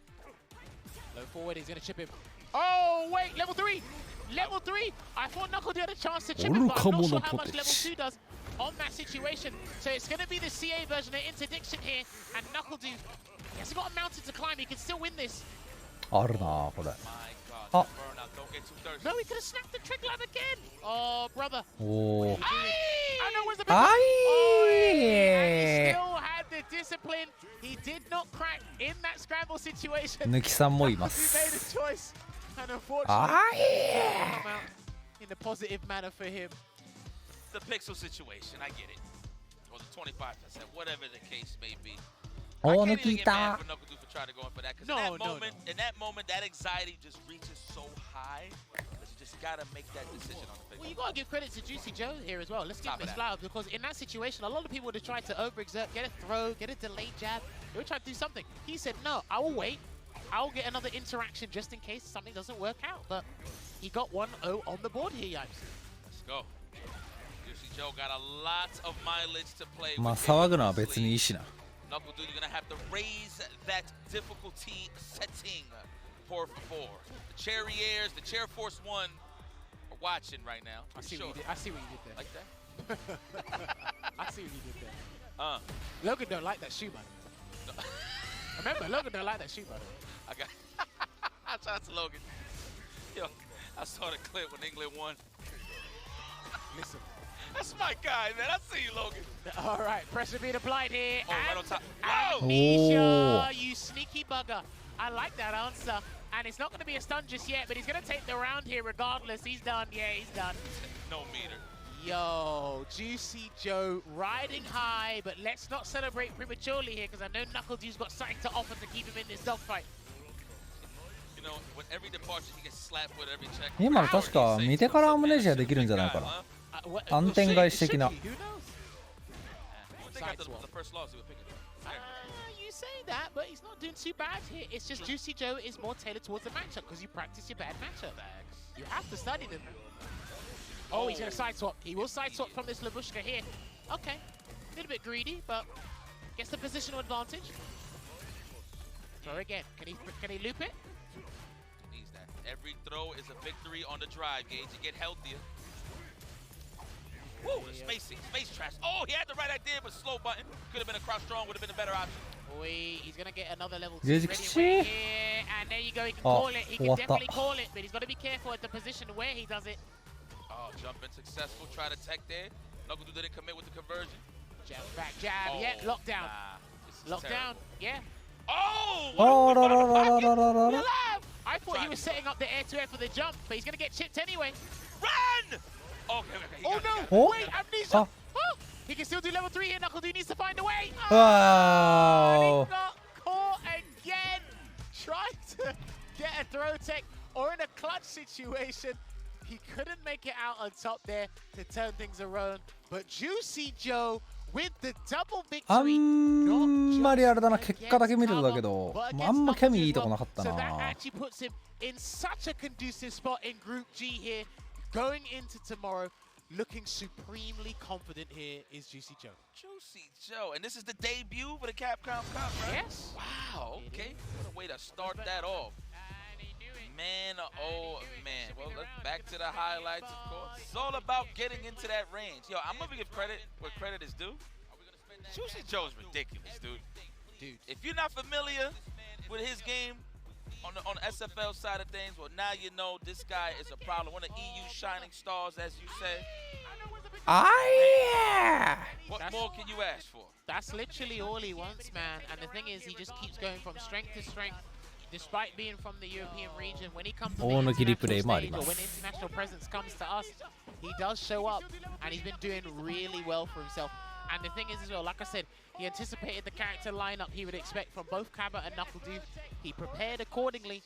Low forward, he's going to chip him. Oh, wait, level 3! Level 3! I thought Knuckledu had a chance to chip him, but I'm not sure how much level 2 does on that situation. So it's going to be the CA version of interdiction here, and Knuckledu, he hasn't got a mountain to climb, he can still win this. あるなこれ。 Ah. No, he could have snapped the trick line again. Oh, brother. Oh. I know where's the big Aye. He still had the discipline. He did not crack in that scramble situation. 抜きさんもいま He す。 made a choice, and unfortunately, Aye. come out in a positive manner for him. The pixel situation, I get it. Or the 25%, whatever the case may be. I can't even get mad for Knuckledu for trying to go in for that. Because in that moment, that anxiety just reaches so high that you just got to make that decision on the pixel. Well, you got to give credit to Juicy Joe here as well. Let's give him his flowers because in that situation, a lot of people would have tried to overexert, get a throw, get a delayed jab. They would try to do something. He said, no, I will wait. I will get another interaction just in case something doesn't work out. But he got 1-0 on the board here, Yipes. Let's go. Juicy Joe got a lot of mileage to play with. まあ騒ぐのは別にいいしな。 Knuckledu, you're going to have to raise that difficulty setting, por favor. The Cherriers, the Chair Force 1 are watching right now. I see what you did there. Like that? I see what you did there. Logan don't like that shoe, man. Remember, Logan don't like that shoot, by the way. I got. Shout out to Logan. Yo, I saw the clip when England won. Listen. That's my guy, man. I see you, Logan. All right, pressure being applied here. Oh, right on top. Amnesia, you sneaky bugger. I like that answer. And it's not going to be a stun just yet, but he's going to take the round here regardless. He's done. Yeah, he's done. No meter. Yo, Juicy Joe riding high, but let's not celebrate prematurely here because I know KnuckleDu's got something to offer to keep him in this dogfight. You know, with every departure, he gets slapped with every check. 今の確か見てからアムネジアできるんじゃないかな。暗転返し的な。You say that, but he's not doing too bad here. It's just Juicy Joe is more tailored towards the matchup because you practice your bad matchup. You have to study them. Oh, he's going to side swap. He will side swap from this Labushka here. Okay. A little bit greedy, but gets the positional advantage. Throw again. Can he loop it? Needs that. Every throw is a victory on the drive gauge. You get healthier. Woo, spacing, space trash. Oh, he had the right idea, but slow button. Could have been a cross strong, would have been a better option. He's going to get another level 2 Gauge ready here. And there you go, he can call it. He can definitely call it, but he's got to be careful at the position where he does it. Oh, jumping successful. Try to tech there. KnuckleDu didn't commit with the conversion. Jab, back, jab. Yeah, lockdown. Lockdown, yeah. Oh! I thought he was setting up the air-to-air for the jump, but he's going to get chipped anyway. Run! Okay. Oh, no. Oh. Wait, Amnesia. Oh. He can still do level 3 here. KnuckleDu needs to find a way. Wow. He got caught again. Trying to get a throw tech or in a clutch situation. He couldn't make it out on top there to turn things around. But Juicy Joe with the double victory. あんまりあれだな、結果だけ見るとだけど、あんまケミいいとこなかったな。 So that actually puts him in such a conducive spot in Group G here. Going into tomorrow, looking supremely confident here is Juicy Joe. Juicy Joe, and this is the debut for the Capcom Cup, right? Yes. Wow, okay. What a way to start that off. Man, oh man. Well, let's back to the highlights, of course. It's all about getting into that range. Yo, I'm gonna give credit where credit is due. Juicy Joe's ridiculous, dude. If you're not familiar with his game on the SFL side of things, well, now you know this guy is a problem. One of EU shining stars, as you say. Yeah. What more can you ask for? That's literally all he wants, man. And the thing is, he just keeps going from strength to strength. Despite being from the European region, when he comes to the international stage or when international presence comes to us, he does show up, and he's been doing really well for himself. And the thing is as well, like I said, he anticipated the character lineup he would expect from both Cabba and KnuckleDu. He prepared accordingly,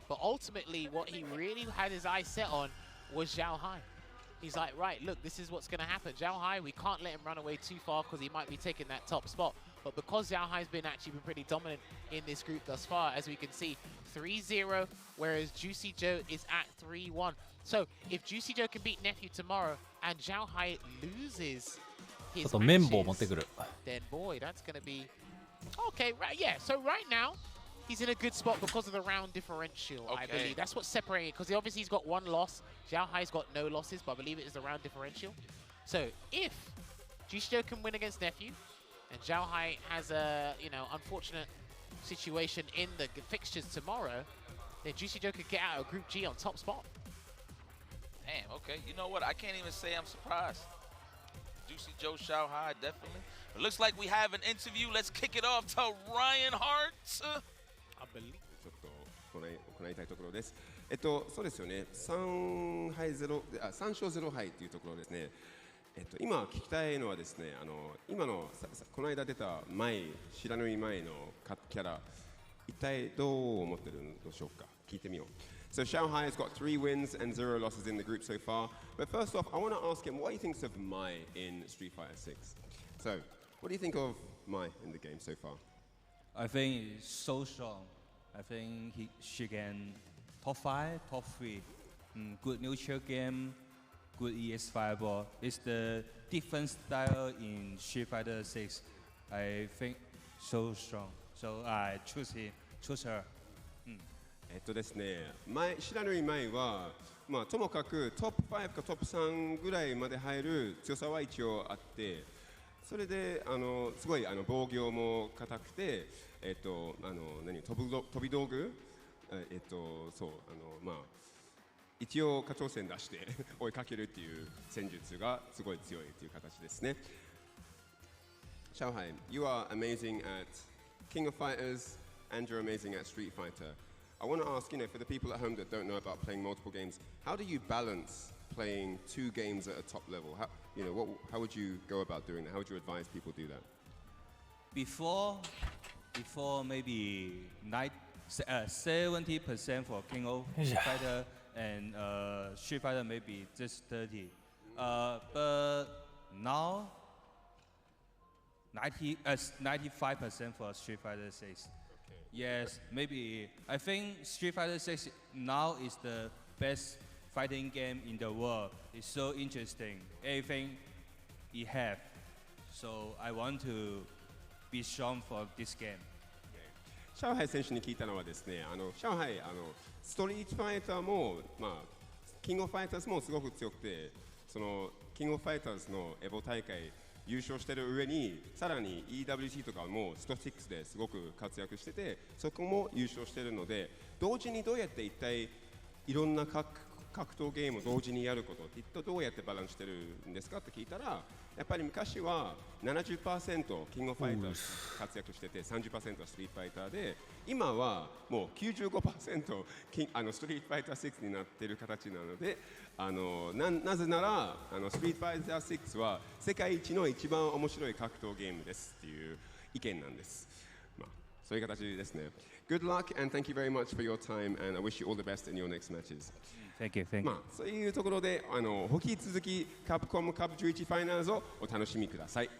but ultimately what he really had his eyes set on was Zhao Hai. He's like, right, look, this is what's going to happen. Zhao Hai, we can't let him run away too far because he might be taking that top spot. But because Zhao Hai's been pretty dominant in this group thus far, as we can see, 3-0, whereas Juicy Joe is at 3-1. So if Juicy Joe can beat Nephew tomorrow and Zhao Hai loses his matches, then boy, that's going to be... Okay, right, yeah, so right now, he's in a good spot because of the round differential, I believe. That's what's separating it, because obviously he's got one loss. Zhao Hai's got no losses, but I believe it is the round differential. So if Juicy Joe can win against Nephew, and Zhao Hai has a, unfortunate situation in the fixtures tomorrow, then Juicy Joe could get out of Group G on top spot. Damn, okay. You know what? I can't even say I'm surprised. Juicy Joe, Zhao Hai, definitely. It looks like we have an interview. Let's kick it off to Ryan Hart. I believe. ちょっと行いたいところです。そうですよね。3勝0敗というところですね。今聞きたいのはですね、今のこの間出た知らぬい前のキャラ、一体どう思ってるんでしょうか。聞いてみよう。So Zhao Hai has got 3 wins and 0 losses in the group so far. But first off, I want to ask him what he thinks of Mai in Street Fighter 6. So, what do you think of Mai in the game so far? I think he's so strong. I think she can top 5, top 3. Good neutral game, good ES fireball. It's the different style in Street Fighter 6. I think so strong. So I choose her. ですね、知らぬい前は、ともかくトップ5かトップ3ぐらいまで入る強さは一応あって、それですごい防御も硬くて、飛び道具、そうまあ一応課長戦出して追いかけるっていう戦術がすごい強いっていう形ですね。Xiaohai, you are amazing at King of Fighters and you're amazing at Street Fighter. I want to ask, for the people at home that don't know about playing multiple games, how do you balance playing 2 games at a top level? How would you go about doing that? How would you advise people do that? Before maybe 70% for King of Fighter and Street Fighter maybe just 30. But now 95% for Street Fighter 6. Yes, maybe I think Street Fighter 6 now is the best fighting game in the world. It's so interesting. Everything it have. So I want to be strong for this game. シャオハイ選手に聞いたのはですね、シャオハイストリートファイターもキングオブファイターズもすごく強くて、そのキングオブファイターズのエボ大会優勝してる上にさらに EWC とかもスト6ですごく活躍してて、そこも優勝してるので、同時にどうやって一体いろんな格闘ゲームを同時にやることってどうやってバランスしてるんですかって聞いたら、やっぱり昔は 70% キングオブファイターズ活躍してて 30% はストリートファイターで、今はもう 95% ストリートファイター6になっている形なので、なぜならストリートファイター6は世界一の一番面白い格闘ゲームですっていう意見なんです。そういう形ですね。Good luck and thank you very much for your time and I wish you all the best in your next matches. Thank you, thank you. そういうところで引き続きカプコムカップ11ファイナルズをお楽しみください。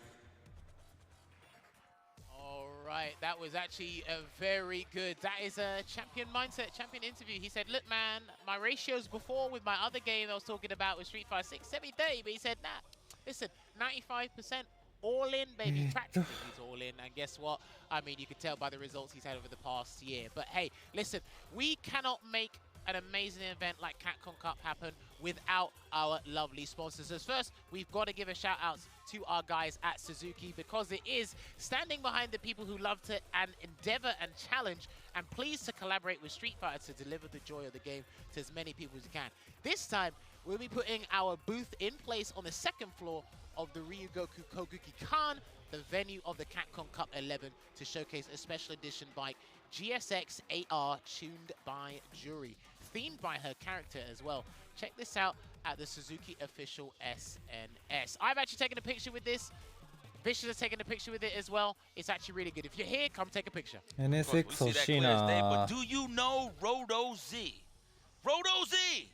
Right, that was actually a very good. That is a champion mindset, champion interview. He said, look, man, my ratios before with my other game I was talking about with Street Fighter 6, 70-30, but he said, nah, listen, 95% all in, baby. Practically, he's all in. And guess what? I mean, you can tell by the results he's had over the past year. But hey, listen, we cannot make an amazing event like Capcom Cup happen without our lovely sponsors. So first, we've got to give a shout out to our guys at Suzuki, because it is standing behind the people who love to and endeavor and challenge and pleased to collaborate with Street Fighter to deliver the joy of the game to as many people as you can. This time, we'll be putting our booth in place on the 2nd floor of the Ryugoku Koguki-kan, the venue of the Capcom Cup 11, to showcase a special edition bike, GSX AR, tuned by Jury, themed by her character as well. Check this out at the Suzuki official SNS. I've actually taken a picture with this. Vicious has taken a picture with it as well. It's actually really good. If you're here, come take a picture. NSX 欲しいな。 But do you know Roto Z? Roto Z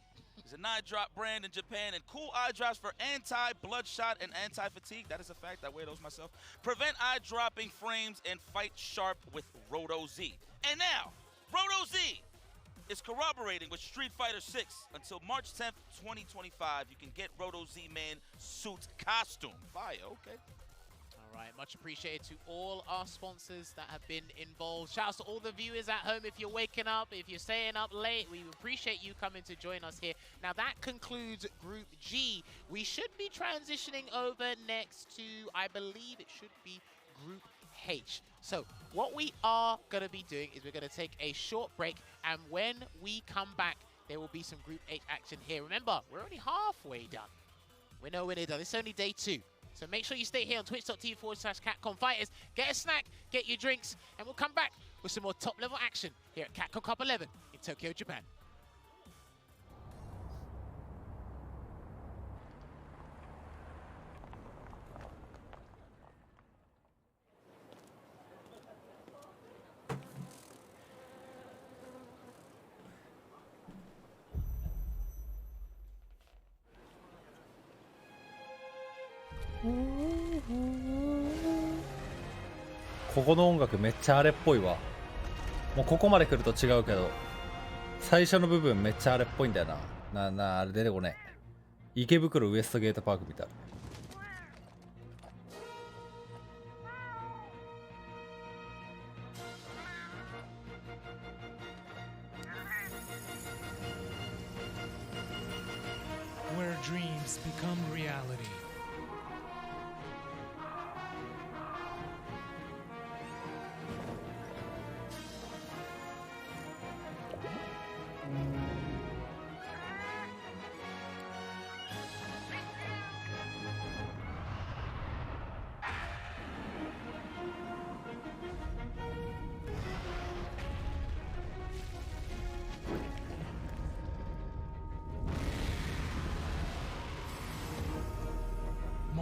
is an eye drop brand in Japan, and cool eye drops for anti-bloodshot and anti-fatigue. That is a fact. I wear those myself. Prevent eye dropping frames and fight sharp with Roto Z. And now, Roto Z is corroborating with Street Fighter 6 until March 10th, 2025. You can get Roto Z-Man suit costume. Fire, okay. All right, much appreciated to all our sponsors that have been involved. Shouts to all the viewers at home. If you're waking up, if you're staying up late, we appreciate you coming to join us here. Now that concludes Group G. We should be transitioning over next to, I believe it should be Group H. So what we are going to be doing is we're going to take a short break, and when we come back, there will be some Group H action here. Remember, we're only halfway done. We're nowhere near done. It's only day 2. So make sure you stay here on twitch.tv/Capcom Fighters. Get a snack, get your drinks, and we'll come back with some more top-level action here at Capcom Cup 11 in Tokyo, Japan. Mm-hmm. ここの音楽めっちゃあれっぽいわ。もうここまで来ると違うけど、最初の部分めっちゃあれっぽいんだよな。あれ出てこねえ。池袋ウエストゲートパークみたい。Where dreams become reality.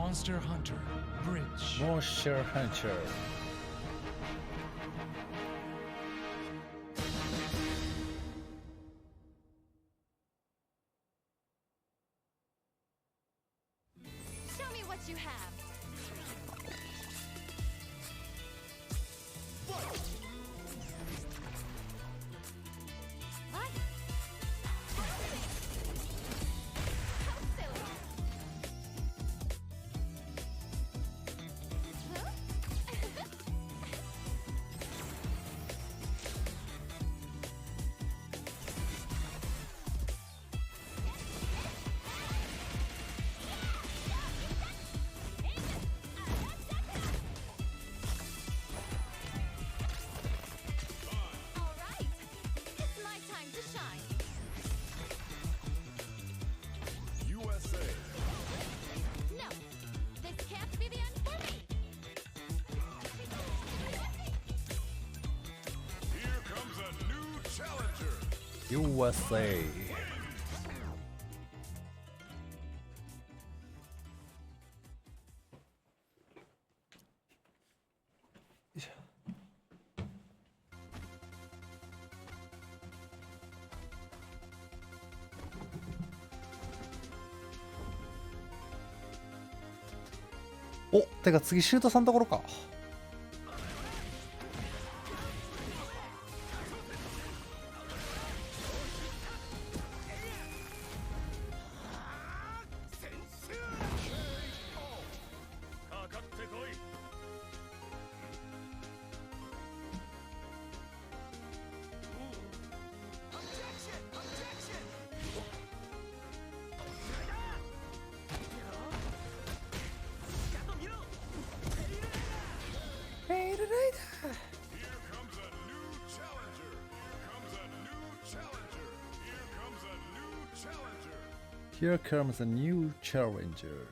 Monster Hunter Bridge. Monster Hunter. Show me what you have. What? USA.お、てか次シュートさんところか。Here comes a new challenger.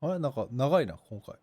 あれなんか長いな今回。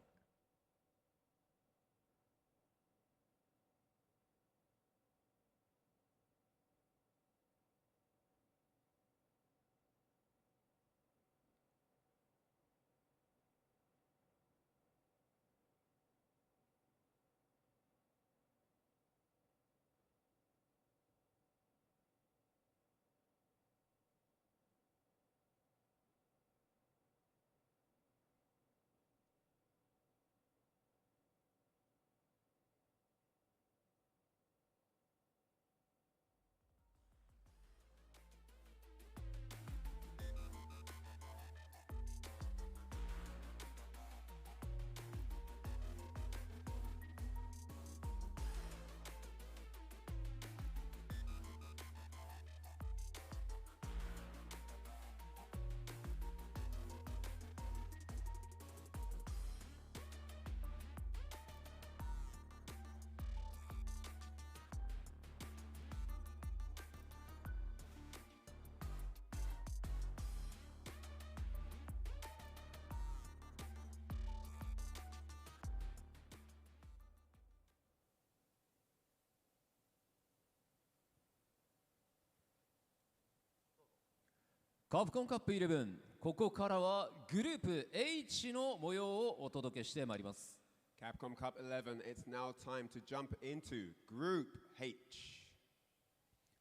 カプコンカップ11、ここからはグループ H の模様をお届けしてまいります。Capcom Cup 11, it's now time to jump into Group H.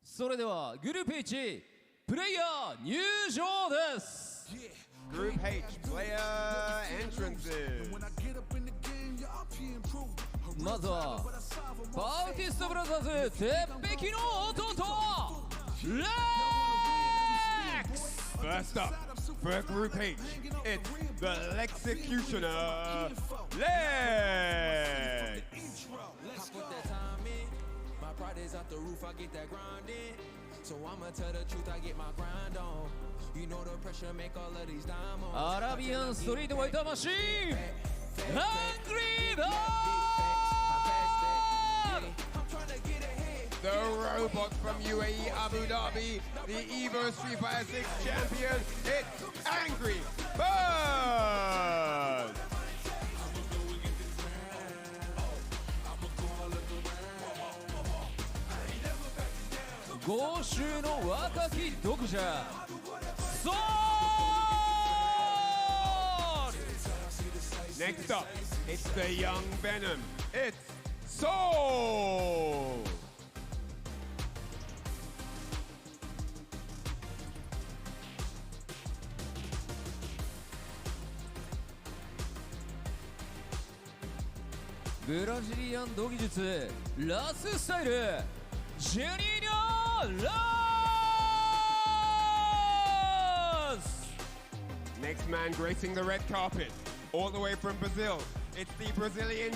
それではグループ H、プレイヤー入場です。Group H, player entrances. まずはバウティストブラザーズ鉄壁の弟レックス。 First up, for Group H, it's the Lexecutioner, Lex! My pride is out the roof, I get that grind in. So I'ma tell the truth, I get my grind on. You know the pressure make all of these diamonds. アラビアンストリートファイターマシーン、ハングリーバー。 The robot from UAE Abu Dhabi, the Evo Street Fighter 6 champion, it's Angry Bird! 豪州の若き独者ソウル。 Next up, it's the young Venom, it's Soul! ブラジリアン土技術ラススタイルジェニーニョラス。 Next man gracing the red carpet, all the way from Brazil, it's the Brazilian